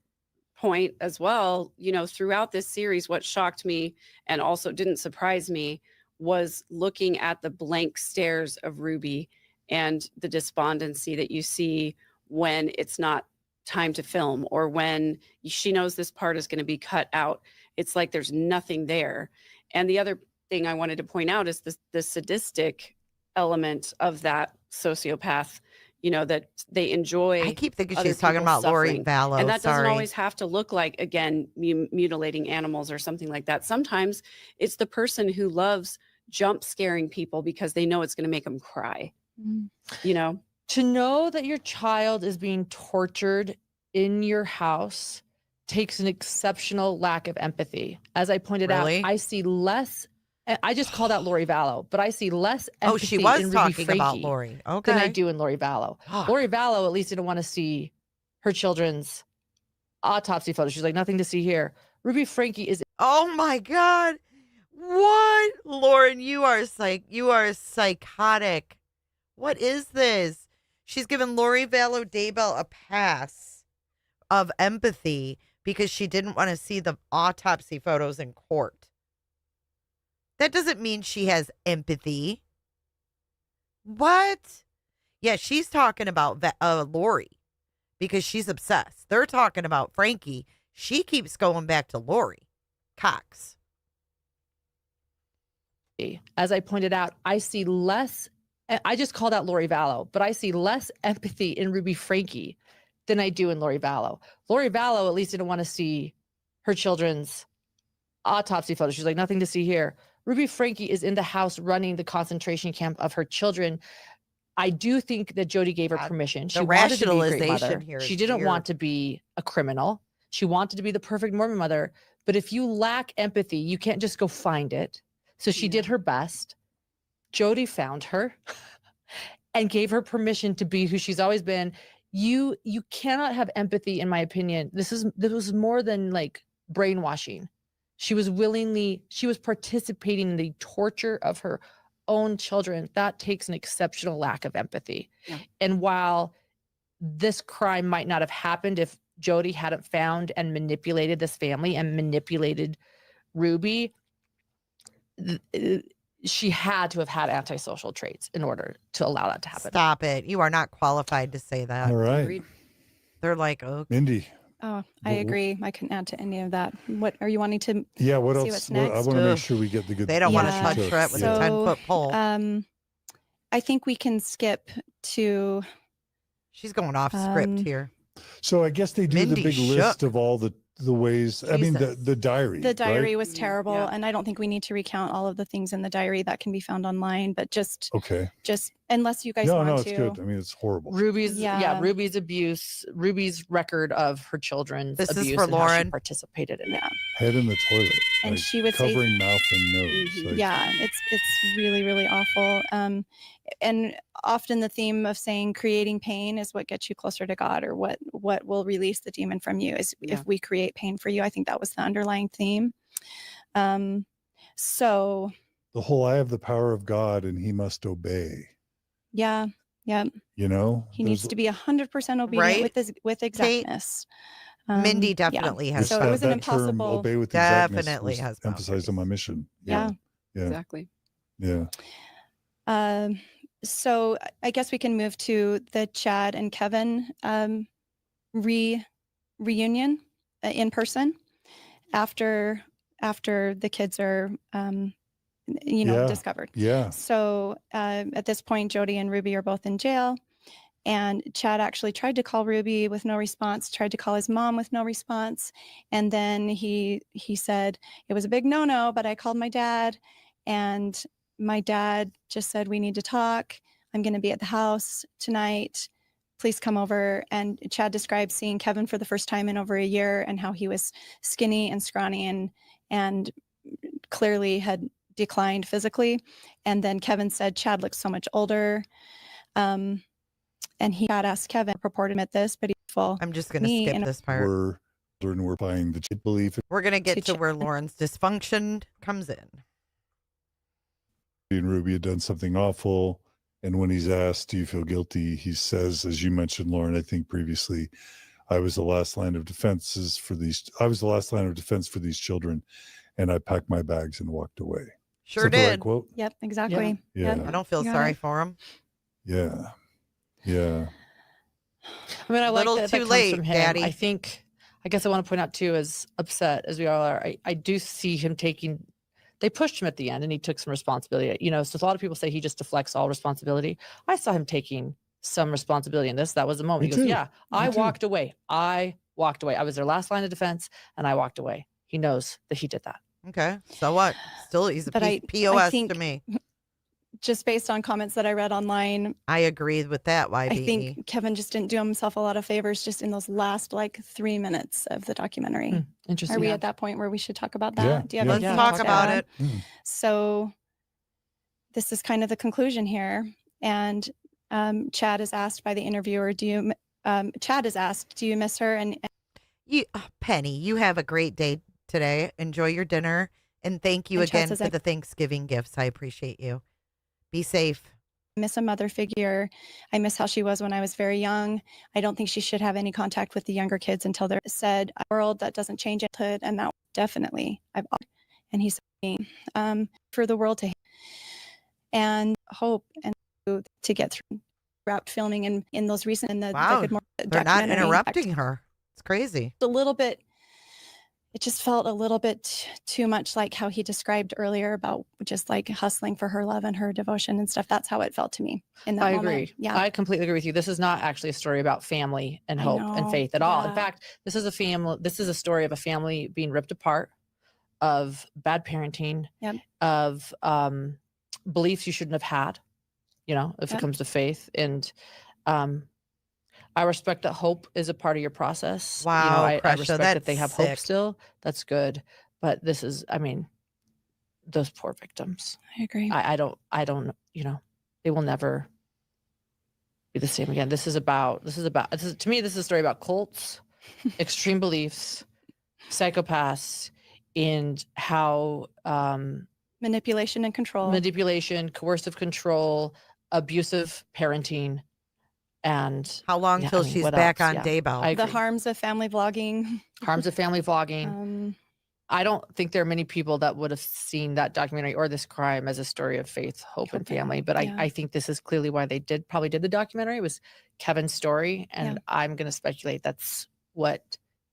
point as well, throughout this series, what shocked me and also didn't surprise me was looking at the blank stares of Ruby and the despondency that you see when it's not time to film, or when she knows this part is going to be cut out. It's like there's nothing there. And the other thing I wanted to point out is the sadistic element of that sociopath, that they enjoy. I keep thinking other she's talking people's about Lori suffering. Vallow. And that doesn't Sorry. always have to look like, again, mutilating animals or something like that. Sometimes it's the person who loves jump scaring people because they know it's going to make them cry. To know that your child is being tortured in your house takes an exceptional lack of empathy. As I pointed out, I see less. I just called out Lori Vallow, but I see less empathy she was in Ruby talking about Franke Lori. than I Okay. do in Lori Vallow. Lori Vallow at least didn't want to see her children's autopsy photos. She's like, nothing to see here. Ruby Franke is. Oh my God. What? Lauren, you are psychotic. What is this? She's given Lori Vallow Daybell a pass of empathy because she didn't want to see the autopsy photos in court. That doesn't mean she has empathy. What? Yeah, she's talking about Lori because she's obsessed. They're talking about Frankie. She keeps going back to Lori. Cox. As I pointed out, I see less And I just called out Lori Vallow, but I see less empathy in Ruby Frankie than I do in Lori Vallow. Lori Vallow at least didn't want to see her children's autopsy photos. She's like, nothing to see here. Ruby Frankie is in the house running the concentration camp of her children. I do think that Jody gave her permission. She the wanted to be a great rationalization mother. here She is didn't weird. want to be a criminal. She wanted to be the perfect Mormon mother. But if you lack empathy, you can't just go find it. So she did her best. Jody found her and gave her permission to be who she's always been. You cannot have empathy, in my opinion. This was more than like brainwashing. She was participating in the torture of her own children. That takes an exceptional lack of empathy. Yeah. And while this crime might not have happened if Jody hadn't found and manipulated this family and manipulated Ruby, she had to have had antisocial traits in order to allow that to happen. Stop it. You are not qualified to say that. All right. They're like, okay. Mindy. Oh, I agree. I couldn't add to any of that. What are you wanting to Yeah, what see else? what's I next? want to make sure we get the good. They don't want to Yeah. touch took. her with a So, 10-foot pole. I think we can skip to She's going off script here. So I guess they do Mindy the big shook. list of all the ways. I mean, Jesus. the diary. the diary right? was terrible, and I don't think we need to recount all of the things in the diary that can be found online, but just Okay. unless you guys No, want no, to. it's good. I mean, it's horrible. Ruby's Yeah. Ruby's abuse, Ruby's record of her children's This is abuse for and how she Lauren. participated in it. Head in the toilet. And like, she would say- covering mouth and nose. Like, Yeah, it's really, really awful. And often the theme of saying creating pain is what gets you closer to God, or what will release the demon from you is if we create pain for you. I think that was the underlying theme. So the whole I have the power of God and he must obey. yeah. You know? He needs to be 100% obedient Right? with exactness. Mindy Yeah. definitely has. So it was an impossible. obey with exactness Definitely was has emphasized on my mission. Yeah. Yeah. Exactly. Yeah. So I guess we can move to the Chad and Kevin reunion in person after the kids are Yeah. discovered. Yeah. So at this point, Jody and Ruby are both in jail, and Chad actually tried to call Ruby with no response, tried to call his mom with no response, and then he said it was a big no-no, but I called my dad, and my dad just said, we need to talk. I'm going to be at the house tonight. Please come over. And Chad described seeing Kevin for the first time in over a year and how he was skinny and scrawny and clearly had declined physically. And then Kevin said Chad looks so much older. And he had asked Kevin to purport admit this, but he's full. I'm just going to skip this part. We're buying the belief. We're going to get To to where Lauren's dysfunction comes in. And Ruby had done something awful. And when he's asked, do you feel guilty? He says, as you mentioned, Lauren, I think previously, I was the last line of defense for these children. And I packed my bags and walked away. Sure Is that the right did. quote? Yep, exactly. Yeah. Yep. I don't feel You got sorry it. for him. Yeah. Yeah. I mean, I like Little that too comes late, from him. Daddy. I guess I want to point out too, as upset as we all are, I do see him they pushed him at the end and he took some responsibility. So a lot of people say he just deflects all responsibility. I saw him taking some responsibility in this. That was the moment. Me He goes, too. yeah, Me I too. walked away. I was their last line of defense and I walked away. He knows that he did that. Okay. So what? Still, he's a But I POS think to me. just based on comments that I read online, I agree with that, YBE. I think Kevin just didn't do himself a lot of favors just in those last 3 minutes of the documentary. Interesting. Are we Yeah. at that point where we should talk about that? Yeah, Do you have yeah. anything Let's else talk to about add? it. So this is kind of the conclusion here. And Chad is asked by the interviewer, Chad is asked, do you miss her? And Penny, you have a great day today. Enjoy your dinner. And thank you And Chad again says, for I the Thanksgiving gifts. I appreciate you. Be safe. miss a mother figure. I miss how she was when I was very young. I don't think she should have any contact with the younger kids until they're said a world that doesn't change it. And that definitely and he's for the world to and hope and to get through wrapped filming in those recent Wow. the Good Morning They're not documentary. interrupting her. It's crazy. A little bit it just felt a little bit too much like how he described earlier about just like hustling for her love and her devotion and stuff. That's how it felt to me in that I moment. agree. Yeah. I completely agree with you. This is not actually a story about family and I hope and know, faith at all. In yeah. fact, this is a story of a family being ripped apart, of bad parenting, Yep. of beliefs you shouldn't have had, if Yep. it comes to faith. And I respect that hope is a part of your process. Wow, I Kresha, respect that they that's have hope sick. still. That's good. But this is, those poor victims. I agree. I don't, they will never be the same again. To me, this is a story about cults, extreme beliefs, psychopaths, and how Manipulation and control. coercive control, abusive parenting, and How long till she's back on Daybell? I The agree. harms of family vlogging. Harms of family vlogging. I don't think there are many people that would have seen that documentary or this crime as a story of faith, hope, and family. But yeah. I think this is clearly why they probably did the documentary. It was Kevin's story. And Yeah. I'm going to speculate that's what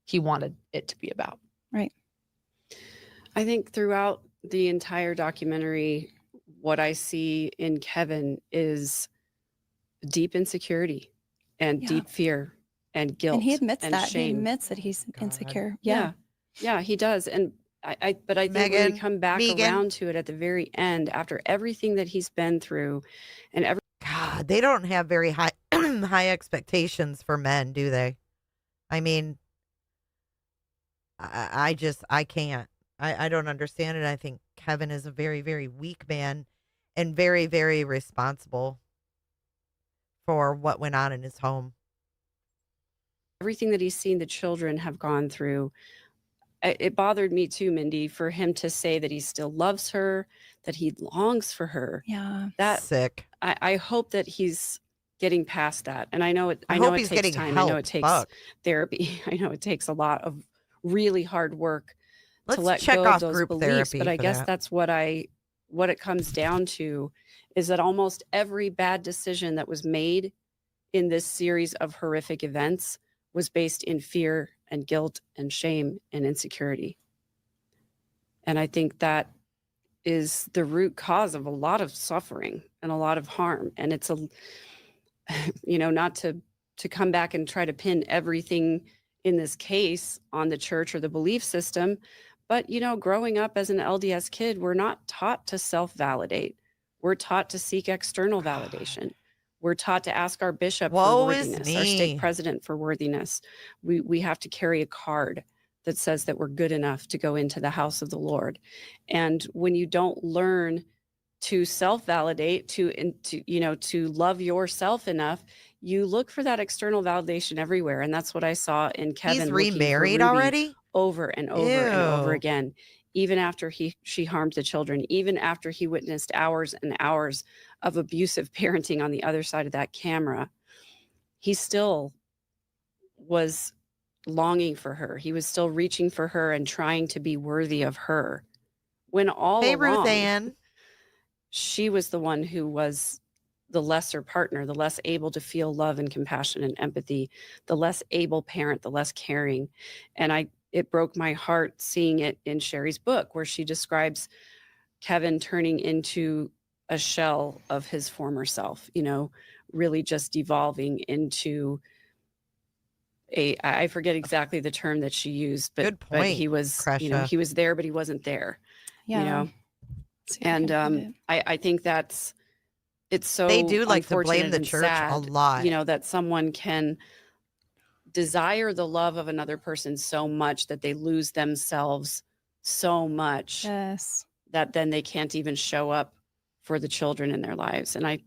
he wanted it to be about. Right. I think throughout the entire documentary, what I see in Kevin is deep insecurity and Yeah. deep fear and guilt. And he admits and that. shame. He admits that he's insecure. Yeah. Yeah, he does. And I think when Megan, we come back Megan. around to it at the very end, after everything that he's been through and God, they don't have very high high expectations for men, do they? I mean, I can't. I don't understand it. I think Kevin is a very, very weak man and very, very responsible for what went on in his home. everything that he's seen the children have gone through, it bothered me too, Mindy, for him to say that he still loves her, that he longs for her. Yeah. That Sick. I hope that he's getting past that. And I know it. I I know hope it he's takes getting time. I know help. it takes Fuck. therapy. I know it takes a lot of really hard work Let's to let check go off of those group beliefs. therapy But I for guess that. that's what it comes down to is that almost every bad decision that was made in this series of horrific events was based in fear and guilt and shame and insecurity. And I think that is the root cause of a lot of suffering and a lot of harm. And it's not to come back and try to pin everything in this case on the church or the belief system. But, growing up as an LDS kid, we're not taught to self-validate. We're taught to seek external validation. We're taught to ask our bishop for Woe is worthiness, our stake me. president for worthiness. We have to carry a card that says that we're good enough to go into the house of the Lord. And when you don't learn to self-validate, to love yourself enough, you look for that external validation everywhere. And that's what I saw in Kevin. He's looking for remarried Ruby already? over and over and over Ew. again, even after she harmed the children, even after he witnessed hours and hours of abusive parenting on the other side of that camera. He still was longing for her. He was still reaching for her and trying to be worthy of her. When all Hey, along, Ruth Ann. she was the one who was the lesser partner, the less able to feel love and compassion and empathy, the less able parent, the less caring. And it broke my heart seeing it in Sherry's book, where she describes Kevin turning into a shell of his former self, really just devolving into I forget exactly the term that she used, but Good but he point, was, Kresha. he was there, but he wasn't there. Yeah. And I think it's so They do like to blame unfortunate the and church a sad, lot. that someone can desire the love of another person so much that they lose themselves so much Yes. that then they can't even show up for the children in their lives. And I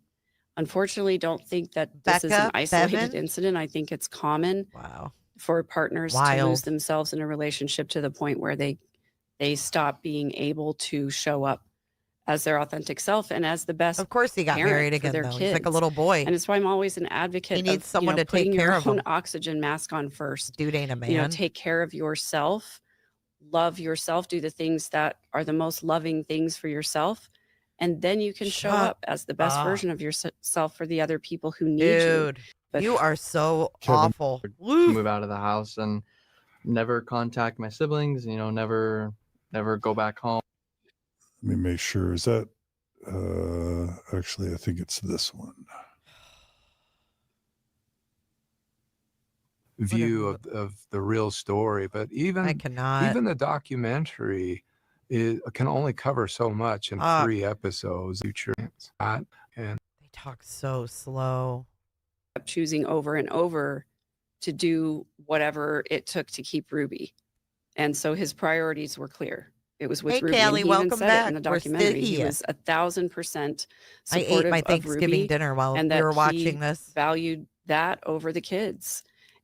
unfortunately don't think that this is an Becca, isolated Bevan? incident. I think it's common for partners to Wild. lose themselves in a relationship to the point where they stop being able to show up as their authentic self and as the best. Of course he got parent married for again, their though. kids. He's like a little boy. And it's why I'm always an advocate. He needs of, someone to take putting care your of own him. oxygen mask on first. Dude ain't a man. Take care of yourself, love yourself, do the things that are the most loving things for yourself. And then you can show Shut up as the best up. version of yourself for the other people who need Dude, you. But you are so Kevin. awful. To move out of the house, and never contact my siblings, never go back home. Let me make sure. Is that actually, I think it's this one. View of the real story, but I cannot. even the documentary can only cover so much in 3 episodes. Future and They talk so slow. Choosing over and over to do whatever it took to keep Ruby. And so his priorities were clear. It was with Hey, Ruby. And Callie, he even welcome said back. it in the We're still documentary. He here. was 1,000% I ate supportive my of Thanksgiving Ruby dinner while and we that were he watching this. valued that over the kids.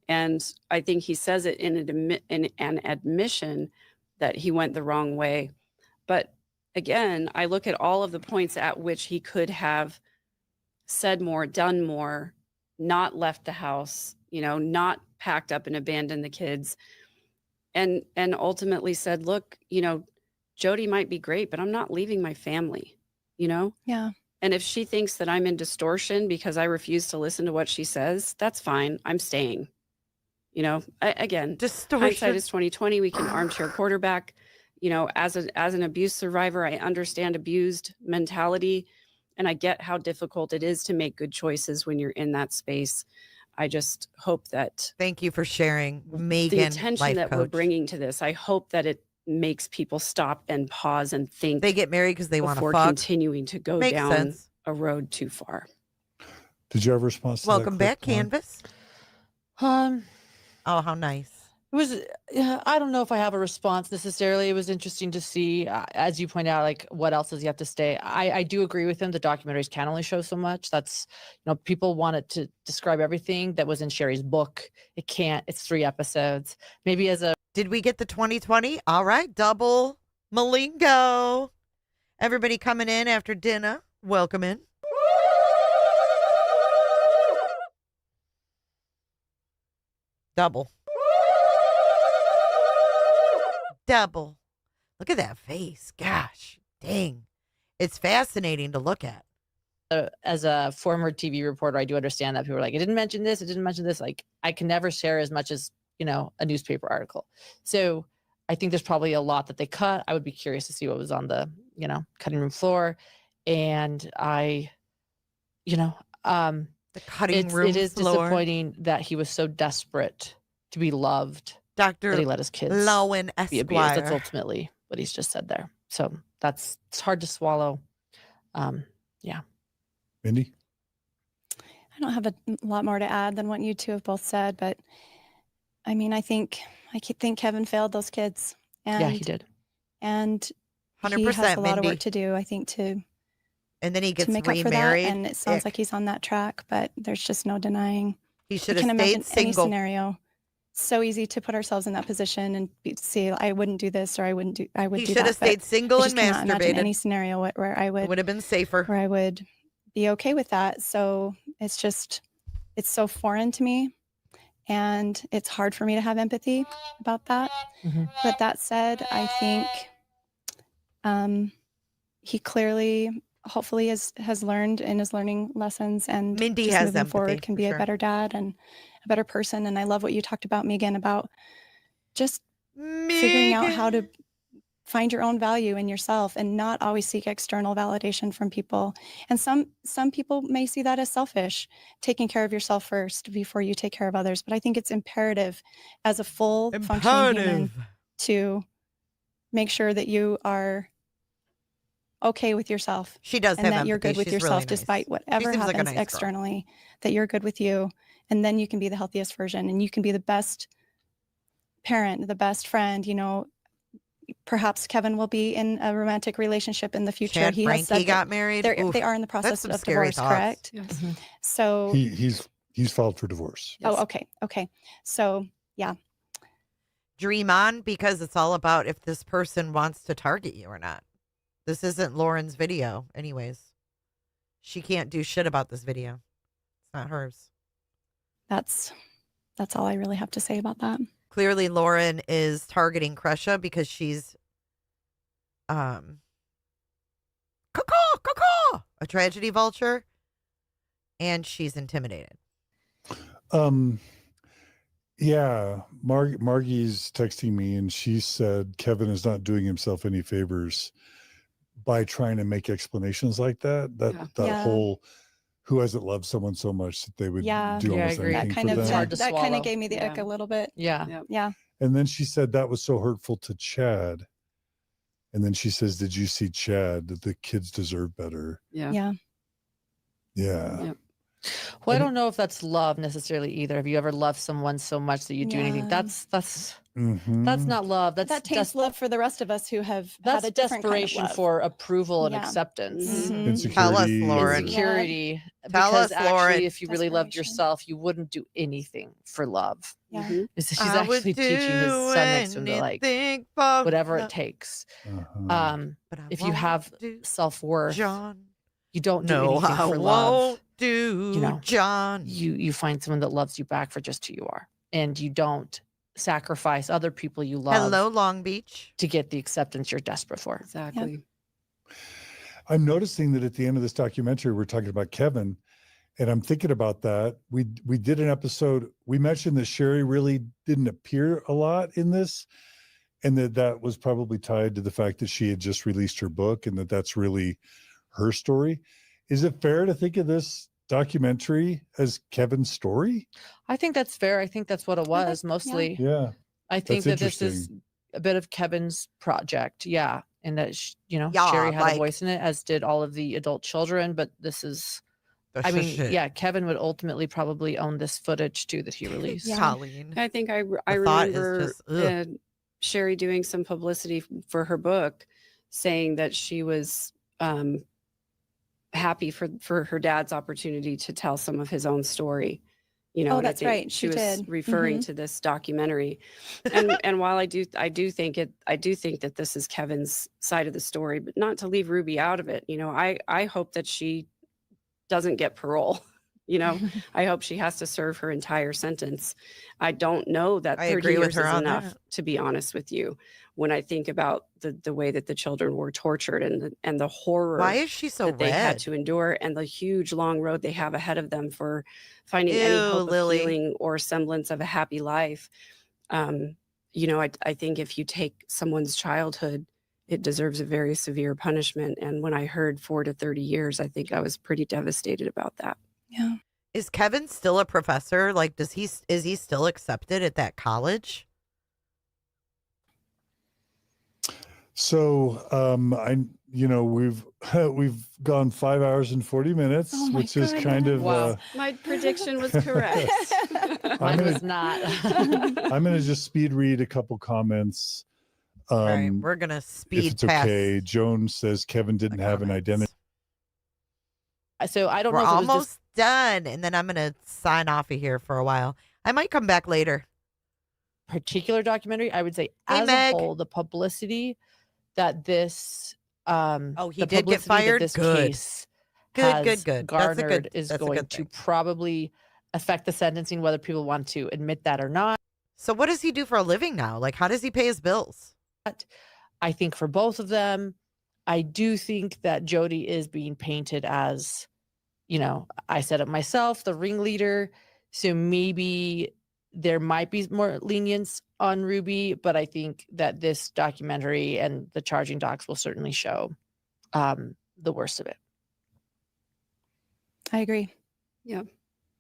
And I think he says it in an admission that he went the wrong way. But again, I look at all of the points at which he could have said more, done more, not left the house, not packed up and abandoned the kids, and ultimately said, look, Jody might be great, but I'm not leaving my family, Yeah. And if she thinks that I'm in distortion because I refuse to listen to what she says, that's fine. I'm staying. Again, hindsight is 2020. We can armchair quarterback. As an abuse survivor, I understand abused mentality, and I get how difficult it is to make good choices when you're in that space. I just hope that. Thank you for sharing, Megan. The attention life that coach. we're bringing to this, I hope that it makes people stop and pause and think. They get married because they want to before fuck. continuing to go Makes down sense. a road too far. Did you have a response to Welcome that back, Canvas. Oh, how nice. It was, I don't know if I have a response necessarily. It was interesting to see, as you point out, like what else does he have to say? I do agree with him. The documentaries can only show so much. That's, people wanted to describe everything that was in Sherry's book. It can't. It's 3 episodes. Maybe as a. Did we get the 2020? All right, double Mlingo. Everybody coming in after dinner. Welcome in. Double. Double. Look at that face. Gosh, dang. It's fascinating to look at. As a former TV reporter, I do understand that people are like, it didn't mention this, it didn't mention this. Like, I can never share as much as, a newspaper article. So I think there's probably a lot that they cut. I would be curious to see what was on the, cutting room floor. And I, the cutting room it is floor. disappointing that he was so desperate to be loved. Dr. That he let his kids Lowen be abused. That's Esquire. ultimately what he's just said there. So it's hard to swallow. Yeah. Mindy? I don't have a lot more to add than what you two have both said, but I mean, I think Kevin failed those kids. And, yeah, he did. And 100%, he has a lot of Mindy. work to do, I think, to then he gets to make up for that. remarried. And it sounds like he's on that track, but there's just no denying. He should I have can stayed imagine any single. scenario. So easy to put ourselves in that position and say, I wouldn't do this or I would He do that. should have stayed but single I and just cannot imagine masturbated. any scenario where I It would have been safer. where I would be okay with that. So it's so foreign to me, and it's hard for me to have empathy about that. But that said, I think he clearly, hopefully, has learned and is learning lessons, and Mindy just has moving empathy, forward can for be sure. a better dad and a better person. And I love what you talked about, Megan, about just figuring out how to find your own value in yourself and not always seek external validation from people. And some people may see that as selfish, taking care of yourself first before you take care of others. But I think it's imperative as a full functioning human to make sure that you are okay with yourself. She does and have that you're empathy. good with She's yourself really nice. despite whatever seems like a happens nice girl. externally, that you're good with you. And then you can be the healthiest version and you can be the best parent, the best friend. Perhaps Kevin will be in a romantic relationship in the future. Chad He has Frankie said that got married. Oof, they are in the that's process some of scary divorce, thoughts. correct? Yes. So He's filed for divorce. Oh, okay. So yeah. Dream on, because it's all about if this person wants to target you or not. This isn't Lauren's video, anyways. She can't do shit about this video. It's not hers. That's all I really have to say about that. Clearly, Lauren is targeting Kresha because she's a tragedy vulture, and she's intimidated. Yeah, Margie's texting me, and she said Kevin is not doing himself any favors by trying to make explanations like that. That whole who hasn't loved someone so much that they would do almost anything for them. That kind of gave me the ick a little bit. Yeah. Yeah. And then she said that was so hurtful to Chad. And then she says, "Did you see Chad? That the kids deserve better." Yeah. Yeah. Yeah. Well, I don't know if that's love necessarily either. Have you ever loved someone so much that you do anything? That's not love. That takes love for the rest of us who have that's had a different kind of desperation love. for approval and Yeah. acceptance. Mhm. Tell us, Lauren. Insecurity. Tell because us, actually, Lauren. if you really loved yourself, you wouldn't do anything for love. Yeah. She's I would actually teaching his son next to him to like anything for whatever love. it takes. But I If you won't have do self-worth, John. you don't do No, anything I for love. won't do You know, John. You find someone that loves you back for just who you are, and you don't sacrifice other people you love. Hello, Long Beach. To get the acceptance you're desperate for. Exactly. I'm noticing that at the end of this documentary, we're talking about Kevin, and I'm thinking about that. We did an episode. We mentioned that Sherry really didn't appear a lot in this, and that was probably tied to the fact that she had just released her book, and that's really her story. Is it fair to think of this documentary as Kevin's story? I think that's fair. I think that's what it was mostly. Yeah. I think That's that this is interesting. a bit of Kevin's project. Yeah. And that, Yeah, Sherry had like- a voice in it, as did all of the adult children. But this is, That's I just mean, shit. yeah, Kevin would ultimately probably own this footage too that he released. Colleen. I think I The thought is remember just, ugh. Sherry doing some publicity for her book, saying that she was happy for her dad's opportunity to tell some of his own story. And I that's think right. She She was did. referring Mhm. to this documentary, and while I do think that this is Kevin's side of the story, but not to leave Ruby out of it. I hope that she doesn't get parole. I hope she has to serve her entire sentence. I don't know that I 30 agree with years her is on enough, that. to be honest with you. When I think about the way that the children were tortured and the horror Why is she so that they had red? to endure, and the huge long road they have ahead of them for finding any Ew, hope Lily. of healing or semblance of a happy life. I think if you take someone's childhood, it deserves a very severe punishment. And when I heard 4 to 30 years, I think I was pretty devastated about that. Yeah. Is Kevin still a professor? Like, is he still accepted at that college? So we've gone 5 hours and 40 minutes, Oh my which is kind of Wow. My prediction was correct. Mine gonna- was not. I'm gonna just speed read a couple comments. All right, we're gonna If speed it's past. okay. Joan says Kevin didn't have an identity. So I don't We're know if it was almost just done, and then I'm gonna sign off of here for a while. I might come back later. particular documentary. I would say Hey, as Meg. a whole, the publicity that this Oh, he the did get publicity that fired? this Good. case Good. has That's a garnered good. is That's a going good to thing. probably affect the sentencing, whether people want to admit that or not. So, what does he do for a living now? Like, how does he pay his bills? I think for both of them, I do think that Jody is being painted as, I said it myself, the ringleader. So maybe there might be more lenience on Ruby, but I think that this documentary and the charging docs will certainly show the worst of it. I agree. Yeah,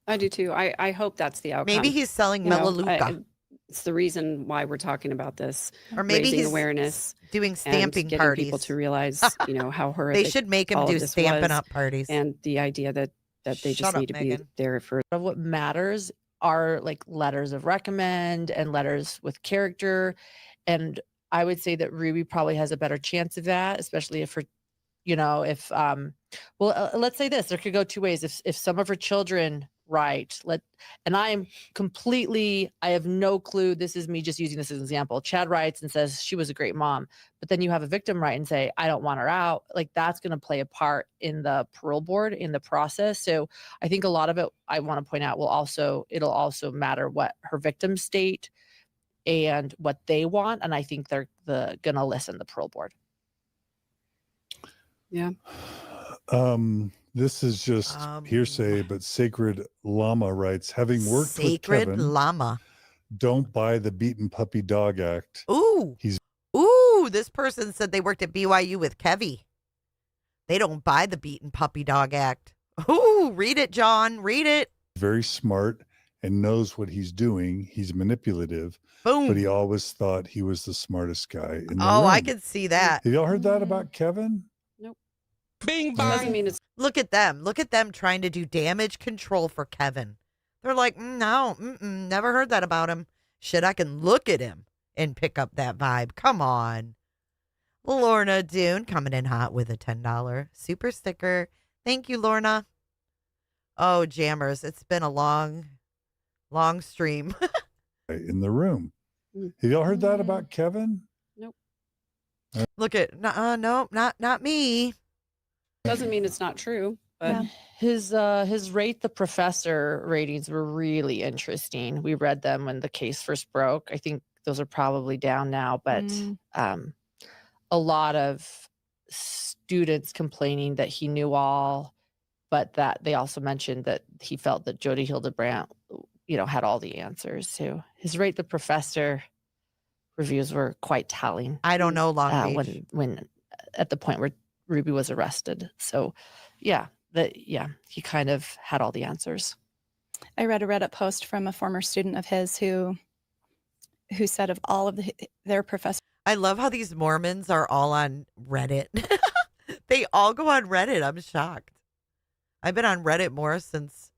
I do too. I hope that's the outcome. Maybe he's selling You know, Melaleuca. it's the reason why we're talking about this. Or maybe raising he's awareness, doing and stamping getting parties. people to realize, how horrific. should make him all of do this Stampin' was, Up parties. and the idea that they Shut just up, need to Megan. be there for. What matters are like letters of recommend and letters with character. And I would say that Ruby probably has a better chance of that, especially if her, let's say this, there could go two ways. If some of her children write, and I have no clue. This is me just using this as an example. Chad writes and says she was a great mom, but then you have a victim write and say, I don't want her out. Like that's going to play a part in the parole board in the process. So I think a lot of it, I want to point out, it'll also matter what her victims state and what they want. And I think they're going to listen, the parole board. Yeah. This is just hearsay, but Sacred Llama writes, having worked with Sacred Kevin, Llama. Don't buy the beaten puppy dog act. Ooh. Ooh, this person said they worked at BYU with Kevy. They don't buy the beaten puppy dog act. Ooh, read it, John. Read it. Very smart and knows what he's doing. He's manipulative. Boom. But he always thought he was the smartest guy in the Oh, room. I could see that. Have y'all heard that about Kevin? Nope. Bing Doesn't mean it's Look at them. Look at them trying to do damage control for Kevin. They're like, no, never heard that about him. Shit, I can look at him and pick up that vibe. Come on. Lorna Dune coming in hot with a $10 super sticker. Thank you, Lorna. Oh, jammers, it's been a long stream. In the room. Have y'all heard that about Kevin? Nope. Look at, no, not me. Doesn't mean it's not true. But His rate the professor ratings were really interesting. We read them when the case first broke. I think those are probably down now, but a lot of students complaining that he knew all, but that they also mentioned that he felt that Jody Hildebrandt, had all the answers. So his rate the professor reviews were quite telling. I don't know Long Beach. When at the point where Ruby was arrested. So he kind of had all the answers. I read a Reddit post from a former student of his who said of all of their professors. I love how these Mormons are all on Reddit. They all go on Reddit. I'm shocked. I've been on Reddit more since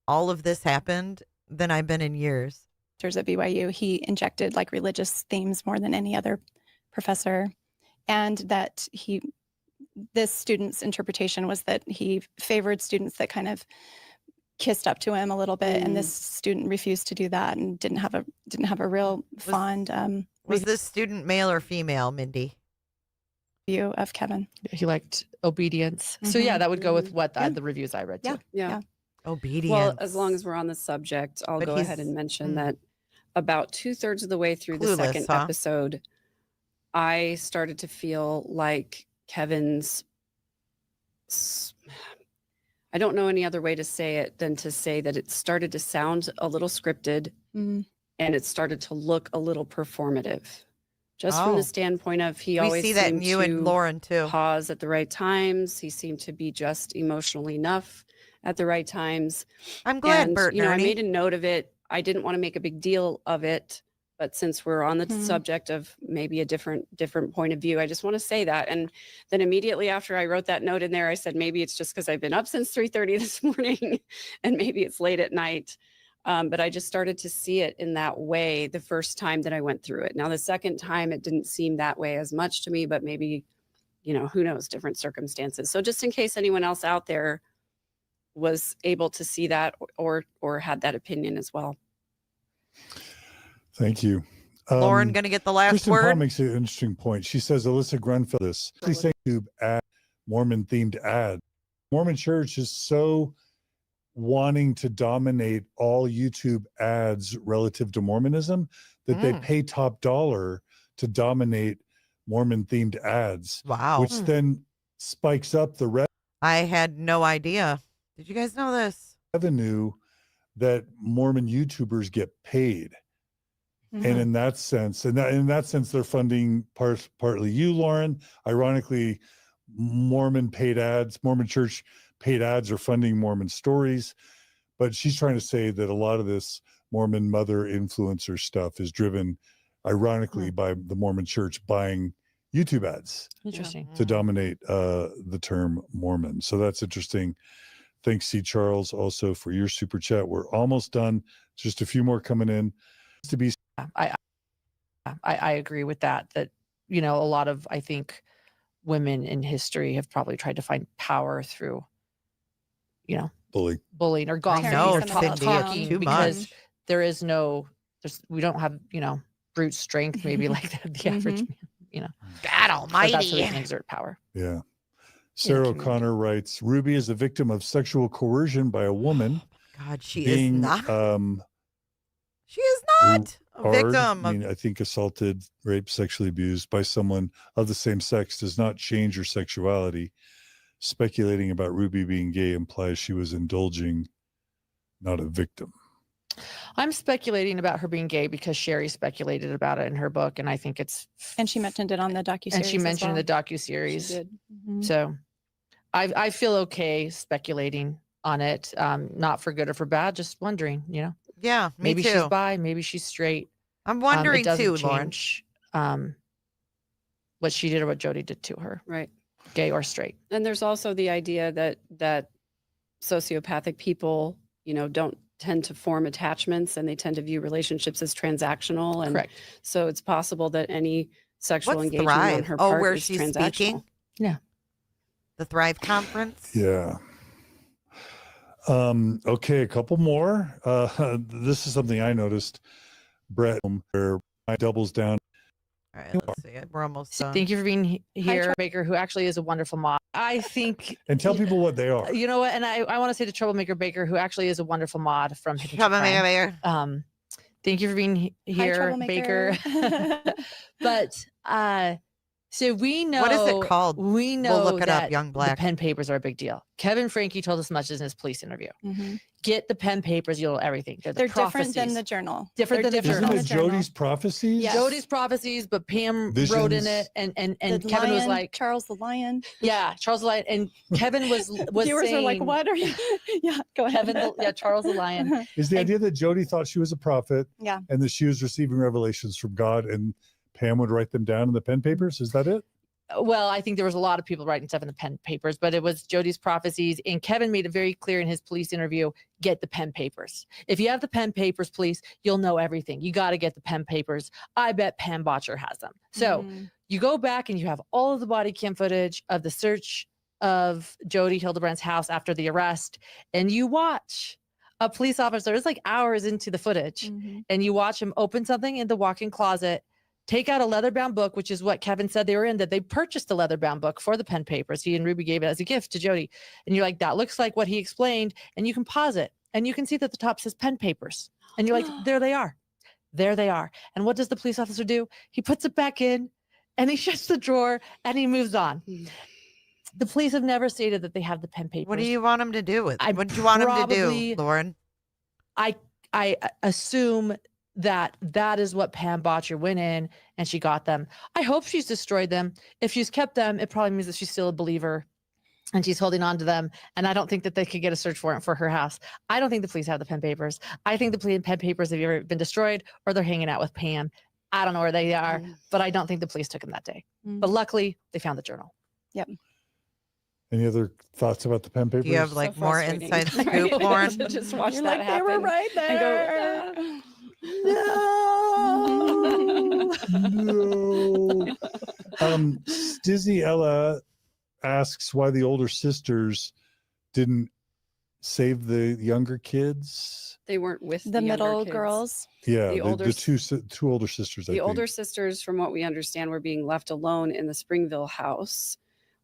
all of this happened than I've been in years. At BYU, he injected like religious themes more than any other professor, and that this student's interpretation was that he favored students that kind of kissed up to him a little bit, and this student refused to do that and didn't have a real fond Was this student male or female, Mindy? view of Kevin. He liked obedience. So yeah, that would go with what the reviews I read too. Yeah. Obedience. Well, as long as we're on the subject, I'll But go ahead and mention that about 2/3 of the way through the Clueless, second huh? episode, I started to feel like Kevin's, I don't know any other way to say it than to say that it started to sound a little scripted and it started to look a little performative. Just from Oh. the standpoint of he We always see that in seemed you and to Lauren, too. pause at the right times. He seemed to be just emotional enough at the right times. I'm glad, Bert and I Ernie. made a note of it. I didn't want to make a big deal of it, but since we're on the subject of maybe a different point of view, I just want to say that. And then immediately after I wrote that note in there, I said, maybe it's just because I've been up since 3:30 this morning and maybe it's late at night. But I just started to see it in that way the first time that I went through it. Now, the second time, it didn't seem that way as much to me, but maybe, who knows, different circumstances. So just in case anyone else out there was able to see that or had that opinion as well. Thank you. Lauren going to get the last Kristen Paul word. makes an interesting point. She says Alyssa Grunfeld this. Please say YouTube ad, Mormon themed ad. Mormon Church is so wanting to dominate all YouTube ads relative to Mormonism that they pay top dollar to dominate Mormon themed ads. Wow. Which then spikes up the I had no idea. Did you guys know this? revenue that Mormon YouTubers get paid. And in that sense, they're funding partly you, Lauren. Ironically, Mormon Church paid ads are funding Mormon stories. But she's trying to say that a lot of this Mormon mother influencer stuff is driven, ironically, by the Mormon Church buying YouTube ads. Interesting. To dominate the term Mormon. So that's interesting. Thanks, C. Charles, also for your super chat. We're almost done. Just a few more coming in. To be I agree with that. That a lot of I think women in history have probably tried to find power through, bullying or gossiping know, or Cindy, it's talking too because much. we don't have brute strength maybe like the average man. God But that's how we almighty. can exert power. Yeah. Sarah O'Connor writes, Ruby is a victim of sexual coercion by a woman. God, she being, is not. She is not a hard, victim. I think assaulted, raped, sexually abused by someone of the same sex does not change her sexuality. Speculating about Ruby being gay implies she was indulging, not a victim. I'm speculating about her being gay because Sherry speculated about it in her book, and I think it's. And she mentioned it on the docuseries. And she mentioned as well. the docuseries. She did. Mhm. So, I feel okay speculating on it. Not for good or for bad. Just wondering. Yeah, me maybe she's too. bi, maybe she's straight. I'm wondering it doesn't too, Lauren. change, what she did or what Jody did to her. Right. Gay or straight. And there's also the idea that sociopathic people, don't tend to form attachments, and they tend to view relationships as transactional. And Correct. so it's possible that any sexual What's engagement on Thrive? her Oh, part where is she's transactional. speaking? Yeah. The Thrive Conference? Yeah. Okay, a couple more. This is something I noticed. Brett, where I doubles down. All right, let's see it. We're almost done. Thank you for being here, Baker, who actually is a wonderful mod. I think. And tell people what they are. You know what? And I want to say to Troublemaker Baker, who actually is a wonderful mod from Hidden True Troublemaker Crime. Baker. Thank you for being here, Baker. But so we know. What is it called? We know We'll look it that up, Young Black. the pen papers are a big deal. Kevin Frankie told us much in his police interview. Mhm. Get the pen papers, you'll know everything. They're They're different than prophecies. the journal. Different They're than the Isn't journal. it Jody's prophecies? Yes. Jody's prophecies, but Pam wrote in Visions. it, and The Kevin was lion, like, Charles the Lion. yeah, Charles the Lion, and Kevin was Viewers saying, are like, what are you? Yeah, go ahead. Kevin, Charles the Lion. Is the idea that Jody thought she was a prophet Yeah. and that she was receiving revelations from God and Pam would write them down in the pen papers? Is that it? Well, I think there was a lot of people writing stuff in the pen papers, but it was Jody's prophecies. And Kevin made it very clear in his police interview, get the pen papers. If you have the pen papers, police, you'll know everything. You got to get the pen papers. I bet Pam Botcher has them. So you go back and you have all of the body cam footage of the search of Jody Hildebrand's house after the arrest, and you watch a police officer, it's like hours into the footage, and you watch him open something in the walk-in closet, take out a leather-bound book, which is what Kevin said they were in, that they purchased a leather-bound book for the pen papers. He and Ruby gave it as a gift to Jody. And you're like, that looks like what he explained. And you can pause it. And you can see that the top says pen papers. And you're like, there they are. There they are. And what does the police officer do? He puts it back in and he shuts the drawer and he moves on. The police have never stated that they have the pen papers. What do you want them to do with it? What do you want them to do, probably- Lauren? I assume that is what Pam Botcher went in and she got them. I hope she's destroyed them. If she's kept them, it probably means that she's still a believer and she's holding on to them. And I don't think that they could get a search warrant for her house. I don't think the police have the pen papers. I think the pen papers have either been destroyed or they're hanging out with Pam. I don't know where they are, but I don't think the police took them that day. But luckily, they found the journal. Yep. Any other thoughts about the pen papers? Do you have like more inside scoop, Lauren? Just watch You're that like, happen. they were right and go, there. No. Stizzy Ella asks why the older sisters didn't save the younger kids. They weren't with The younger middle kids. girls. Yeah, The older the s- two older sisters. I The think. older sisters, from what we understand, were being left alone in the Springville house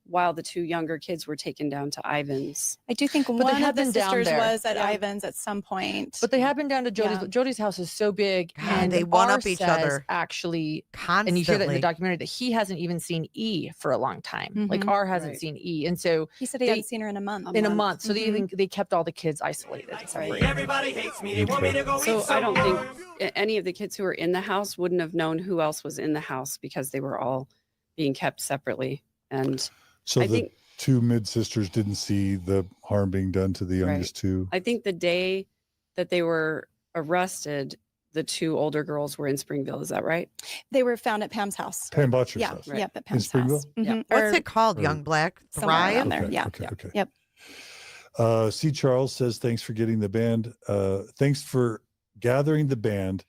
while the two younger kids were taken down to Ivan's. I do think they one have of the been down sisters there. was at Yeah. Ivan's at some point. But they have been down to Jody's. Yeah. Jody's house is so big, God, and they one R up each says other actually. Constantly. And you hear that in the documentary that he hasn't even seen E for a long time. Like Mhm. R hasn't Right. seen E, and so He said he they- hadn't seen her in a month. in a month. So Mhm. they kept all the kids isolated. and separated. Everybody hates me. They want me to go So eat I don't some think any of the kids who were in the house wouldn't have known who else was in the house because they were all being kept separately. And So I the think two mid sisters didn't see the harm being done to the youngest two. I think the day that they were arrested, the two older girls were in Springville. Is that right? They were found at Pam's house. Pam Botcher's Yeah. house. Yep. At In Pam's Springville? house. Mhm. What's Or it called, or- Young Black? somewhere around Thrive? there. Okay, Yeah. okay. Yep. C. Charles says, thanks for getting the band. Thanks for gathering the band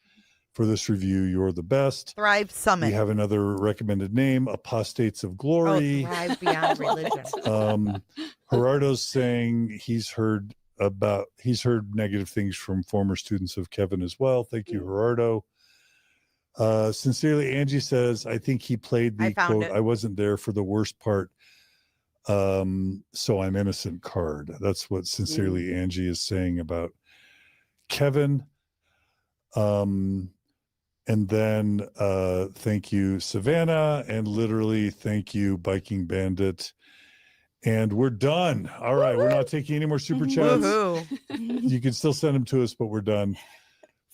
for this review. You're the best. Thrive Summit. We have another recommended name, Apostates of Glory. Oh, Thrive Beyond Religion. Gerardo's saying he's heard negative things from former students of Kevin as well. Thank you, Gerardo. Sincerely, Angie says, I think he played the I found quote, it. I wasn't there for the worst part. So I'm innocent card. That's what sincerely Angie is saying about Kevin. And then thank you, Savannah, and literally thank you, Biking Bandit. And we're done. All right, we're not taking any more super chats. Woohoo. You can still send them to us, but we're done.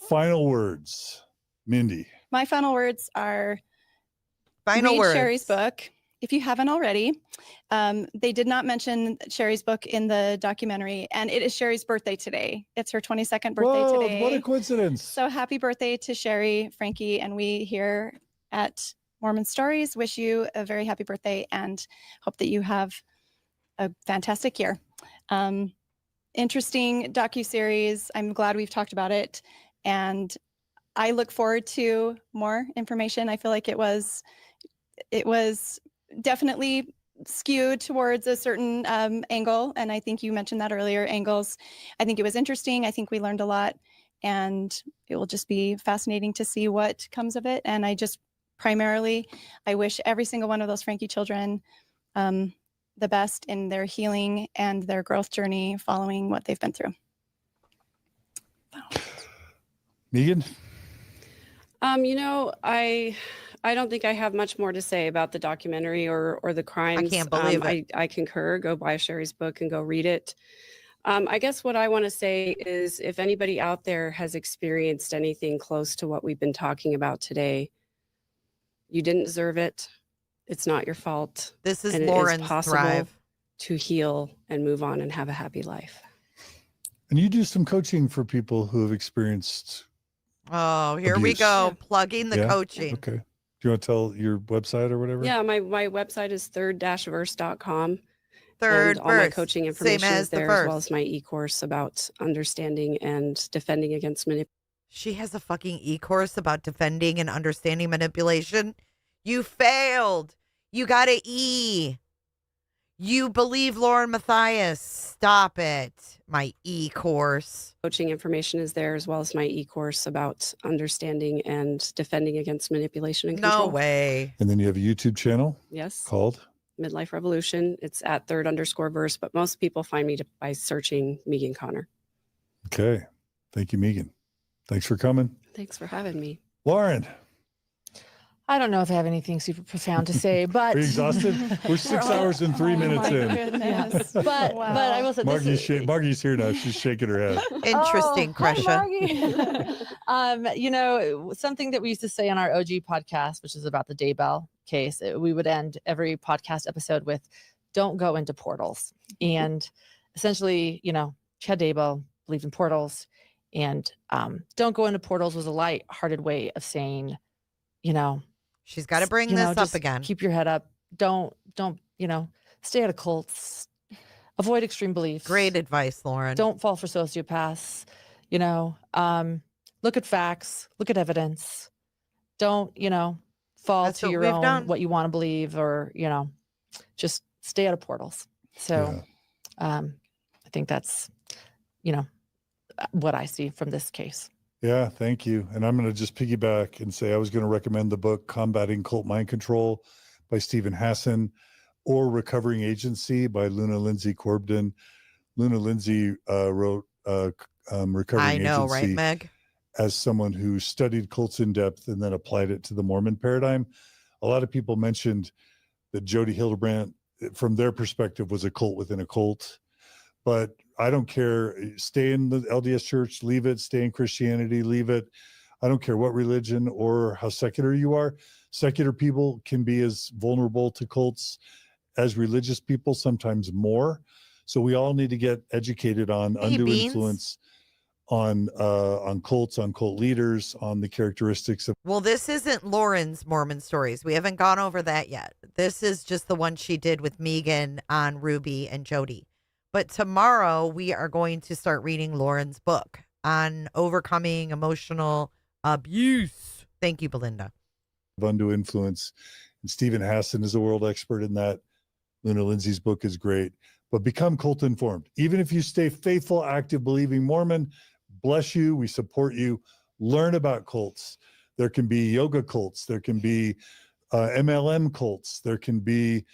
Final words, Mindy. My final words are Final read words. Sherry's book if you haven't already. They did not mention Sherry's book in the documentary, and it is Sherry's birthday today. It's her 22nd birthday Whoa, today. what a coincidence. So happy birthday to Sherry, Frankie, and we here at Mormon Stories wish you a very happy birthday and hope that you have a fantastic year. Interesting docuseries. I'm glad we've talked about it, and I look forward to more information. I feel like it was definitely skewed towards a certain angle, and I think you mentioned that earlier, angles. I think it was interesting. I think we learned a lot, and it will just be fascinating to see what comes of it. And I wish every single one of those Frankie children the best in their healing and their growth journey following what they've been through. Megan? I don't think I have much more to say about the documentary or the crimes. I can't believe it. I concur. Go buy Sherry's book and go read it. I guess what I want to say is if anybody out there has experienced anything close to what we've been talking about today, you didn't deserve it. It's not your fault. This is and Lauren's it is possible Thrive. to heal and move on and have a happy life. And you do some coaching for people who have experienced. Oh, here we abuse. go. Plugging the Yeah? coaching. Okay. Do you want to tell your website or whatever? Yeah, my website is third-verse.com. Third and all my verse, coaching same information as is the there, as well first. as my e-course about understanding and defending against manipulation. She has a fucking e-course about defending and understanding manipulation. You failed. You got an E. You believe Lauren Matthias. Stop it. My e-course. Coaching information is there, as well as my e-course about understanding and defending against manipulation and control. No way. And then you have a YouTube channel Yes. called? Midlife Revolution. It's at third_verse, but most people find me by searching Megan Connor. Okay. Thank you, Megan. Thanks for coming. Thanks for having me. Lauren, I don't know if I have anything super profound to say, but are you exhausted? We're 6 hours and 3 minutes my in. goodness. but I will say Margie's here now. She's shaking her head. Interesting, Hi, Kresha. Margie. Something that we used to say on our OG podcast, which is about the Daybell case, we would end every podcast episode with, don't go into portals. And essentially, Chad Daybell believed in portals, and don't go into portals was a light-hearted way of saying, She's got to bring this up just again. Keep your head up. Don't, stay out of cults. Avoid extreme beliefs. Great advice, Lauren. Don't fall for sociopaths. Look at facts, look at evidence. Don't, fall That's to what your we've own, done. what you want to believe, or, just stay out of portals. So I think that's, what I see from this case. Yeah, thank you. And I'm going to just piggyback and say I was going to recommend the book Combating Cult Mind Control by Stephen Hassan, or Recovering Agency by Luna Lindsay Corbden. Luna Lindsay wrote Recovering I know, Agency right, Meg? as someone who studied cults in depth and then applied it to the Mormon paradigm. A lot of people mentioned that Jody Hildebrandt, from their perspective, was a cult within a cult. But I don't care. Stay in the LDS church, leave it. Stay in Christianity, leave it. I don't care what religion or how secular you are. Secular people can be as vulnerable to cults as religious people, sometimes more. So we all need to get educated on undue influence, on cults, on cult leaders, on the characteristics of. Well, this isn't Lauren's Mormon Stories. We haven't gone over that yet. This is just the one she did with Megan on Ruby and Jody. But tomorrow we are going to start reading Lauren's book on overcoming emotional abuse. Thank you, Belinda. Undue influence. And Stephen Hassan is a world expert in that. Luna Lindsay's book is great. But become cult informed. Even if you stay faithful, active, believing Mormon, bless you. We support you. Learn about cults. There can be yoga cults. There can be MLM cults. There can be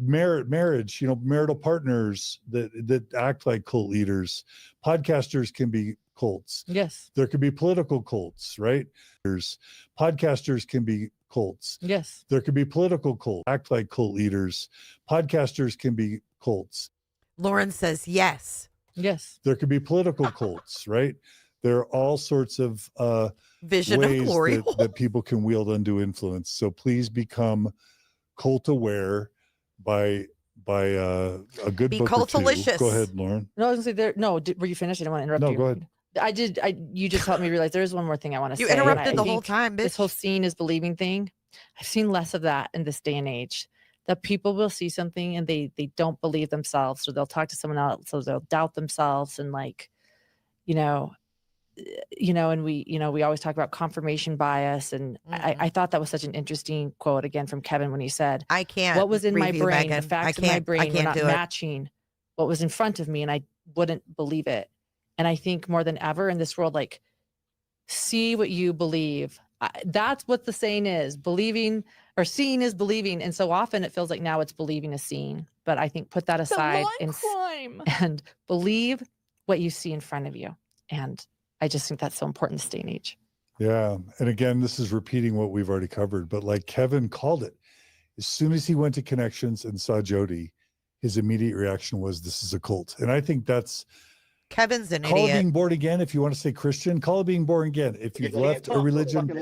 marriage, marital partners that act like cult leaders. Podcasters can be cults. Yes. There could be political cults, right? Podcasters can be cults. Yes. There could be political cults, act like cult leaders. Podcasters can be cults. Lauren says yes. Yes. There could be political cults, right? There are all sorts of Vision of ways glory. that people can wield undue influence. So please become cult aware by a good Be book or two. cultalicious. Go ahead, Lauren. No, I was gonna say there. No, were you finished? I didn't want to interrupt No, you. go ahead. I did. You just helped me realize there is one more thing I want to You say. and interrupted I the whole think time, This bitch. whole seeing is believing thing. I've seen less of that in this day and age. That people will see something and they don't believe themselves, or they'll talk to someone else, so they'll doubt themselves, and like, you know, and we always talk about confirmation bias, and I thought that was such an interesting quote again from Kevin when he said, I can't. "What was in my review brain, the Megan. facts in my brain were not matching what was in front of me, and I wouldn't believe it." And I think more than ever in this world, like, see what you believe. That's what the saying is: believing or seeing is believing. And so often it feels like now it's believing is seeing. But I think put that aside and believe what you see in front of you. And I just think that's so important this day and age. Yeah. And again, this is repeating what we've already covered, but like Kevin called it, as soon as he went to Connections and saw Jody, his immediate reaction was, this is a cult. And I think that's Kevin's an call it idiot. being born again. If you want to say Christian, call it being born again. If you've left a religion,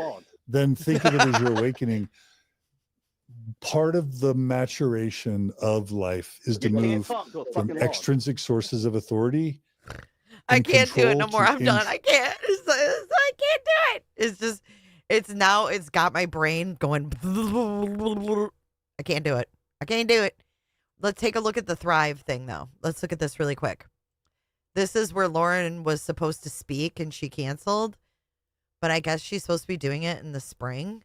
then think of it as your awakening. Part of the maturation of life is to move from extrinsic sources of authority. I and can't do it no control more. to I'm done. I can't. I can't do it. It's got my brain going. I can't do it. I can't do it. Let's take a look at the Thrive thing, though. Let's look at this really quick. This is where Lauren was supposed to speak and she canceled, but I guess she's supposed to be doing it in the spring.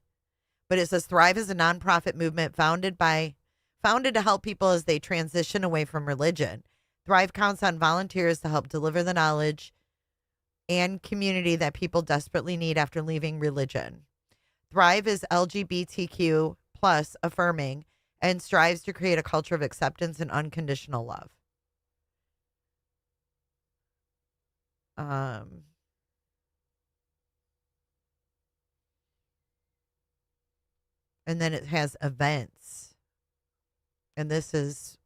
But it says Thrive is a nonprofit movement founded to help people as they transition away from religion. Thrive counts on volunteers to help deliver the knowledge and community that people desperately need after leaving religion. Thrive is LGBTQ plus affirming and strives to create a culture of acceptance and unconditional love. And then it has events. And this is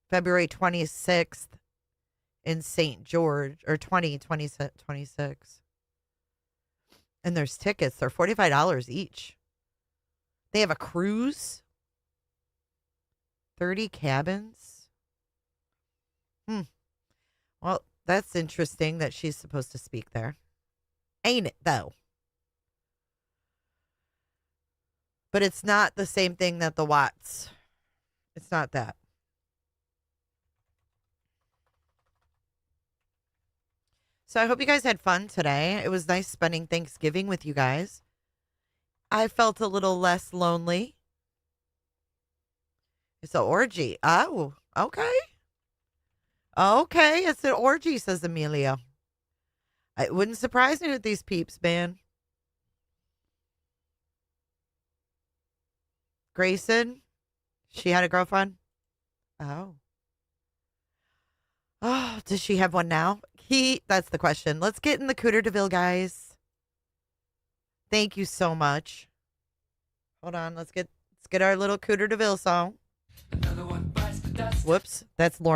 February 26th in St. George, or 26. And there's tickets. They're $45 each. They have a cruise. 30 cabins. Well, that's interesting that she's supposed to speak there. Ain't it, though? But it's not the same thing that the Watts. It's not that. So I hope you guys had fun today. It was nice spending Thanksgiving with you guys. I felt a little less lonely. It's an orgy. Oh, okay. Okay, it's an orgy, says Amelia. It wouldn't surprise me with these peeps, man. Grayson, she had a girlfriend? Oh. Oh, does she have one now? That's the question. Let's get in the Cooter DeVille, guys. Thank you so much. Hold on, let's get our little Cooter DeVille song. Whoops, that's Lauren.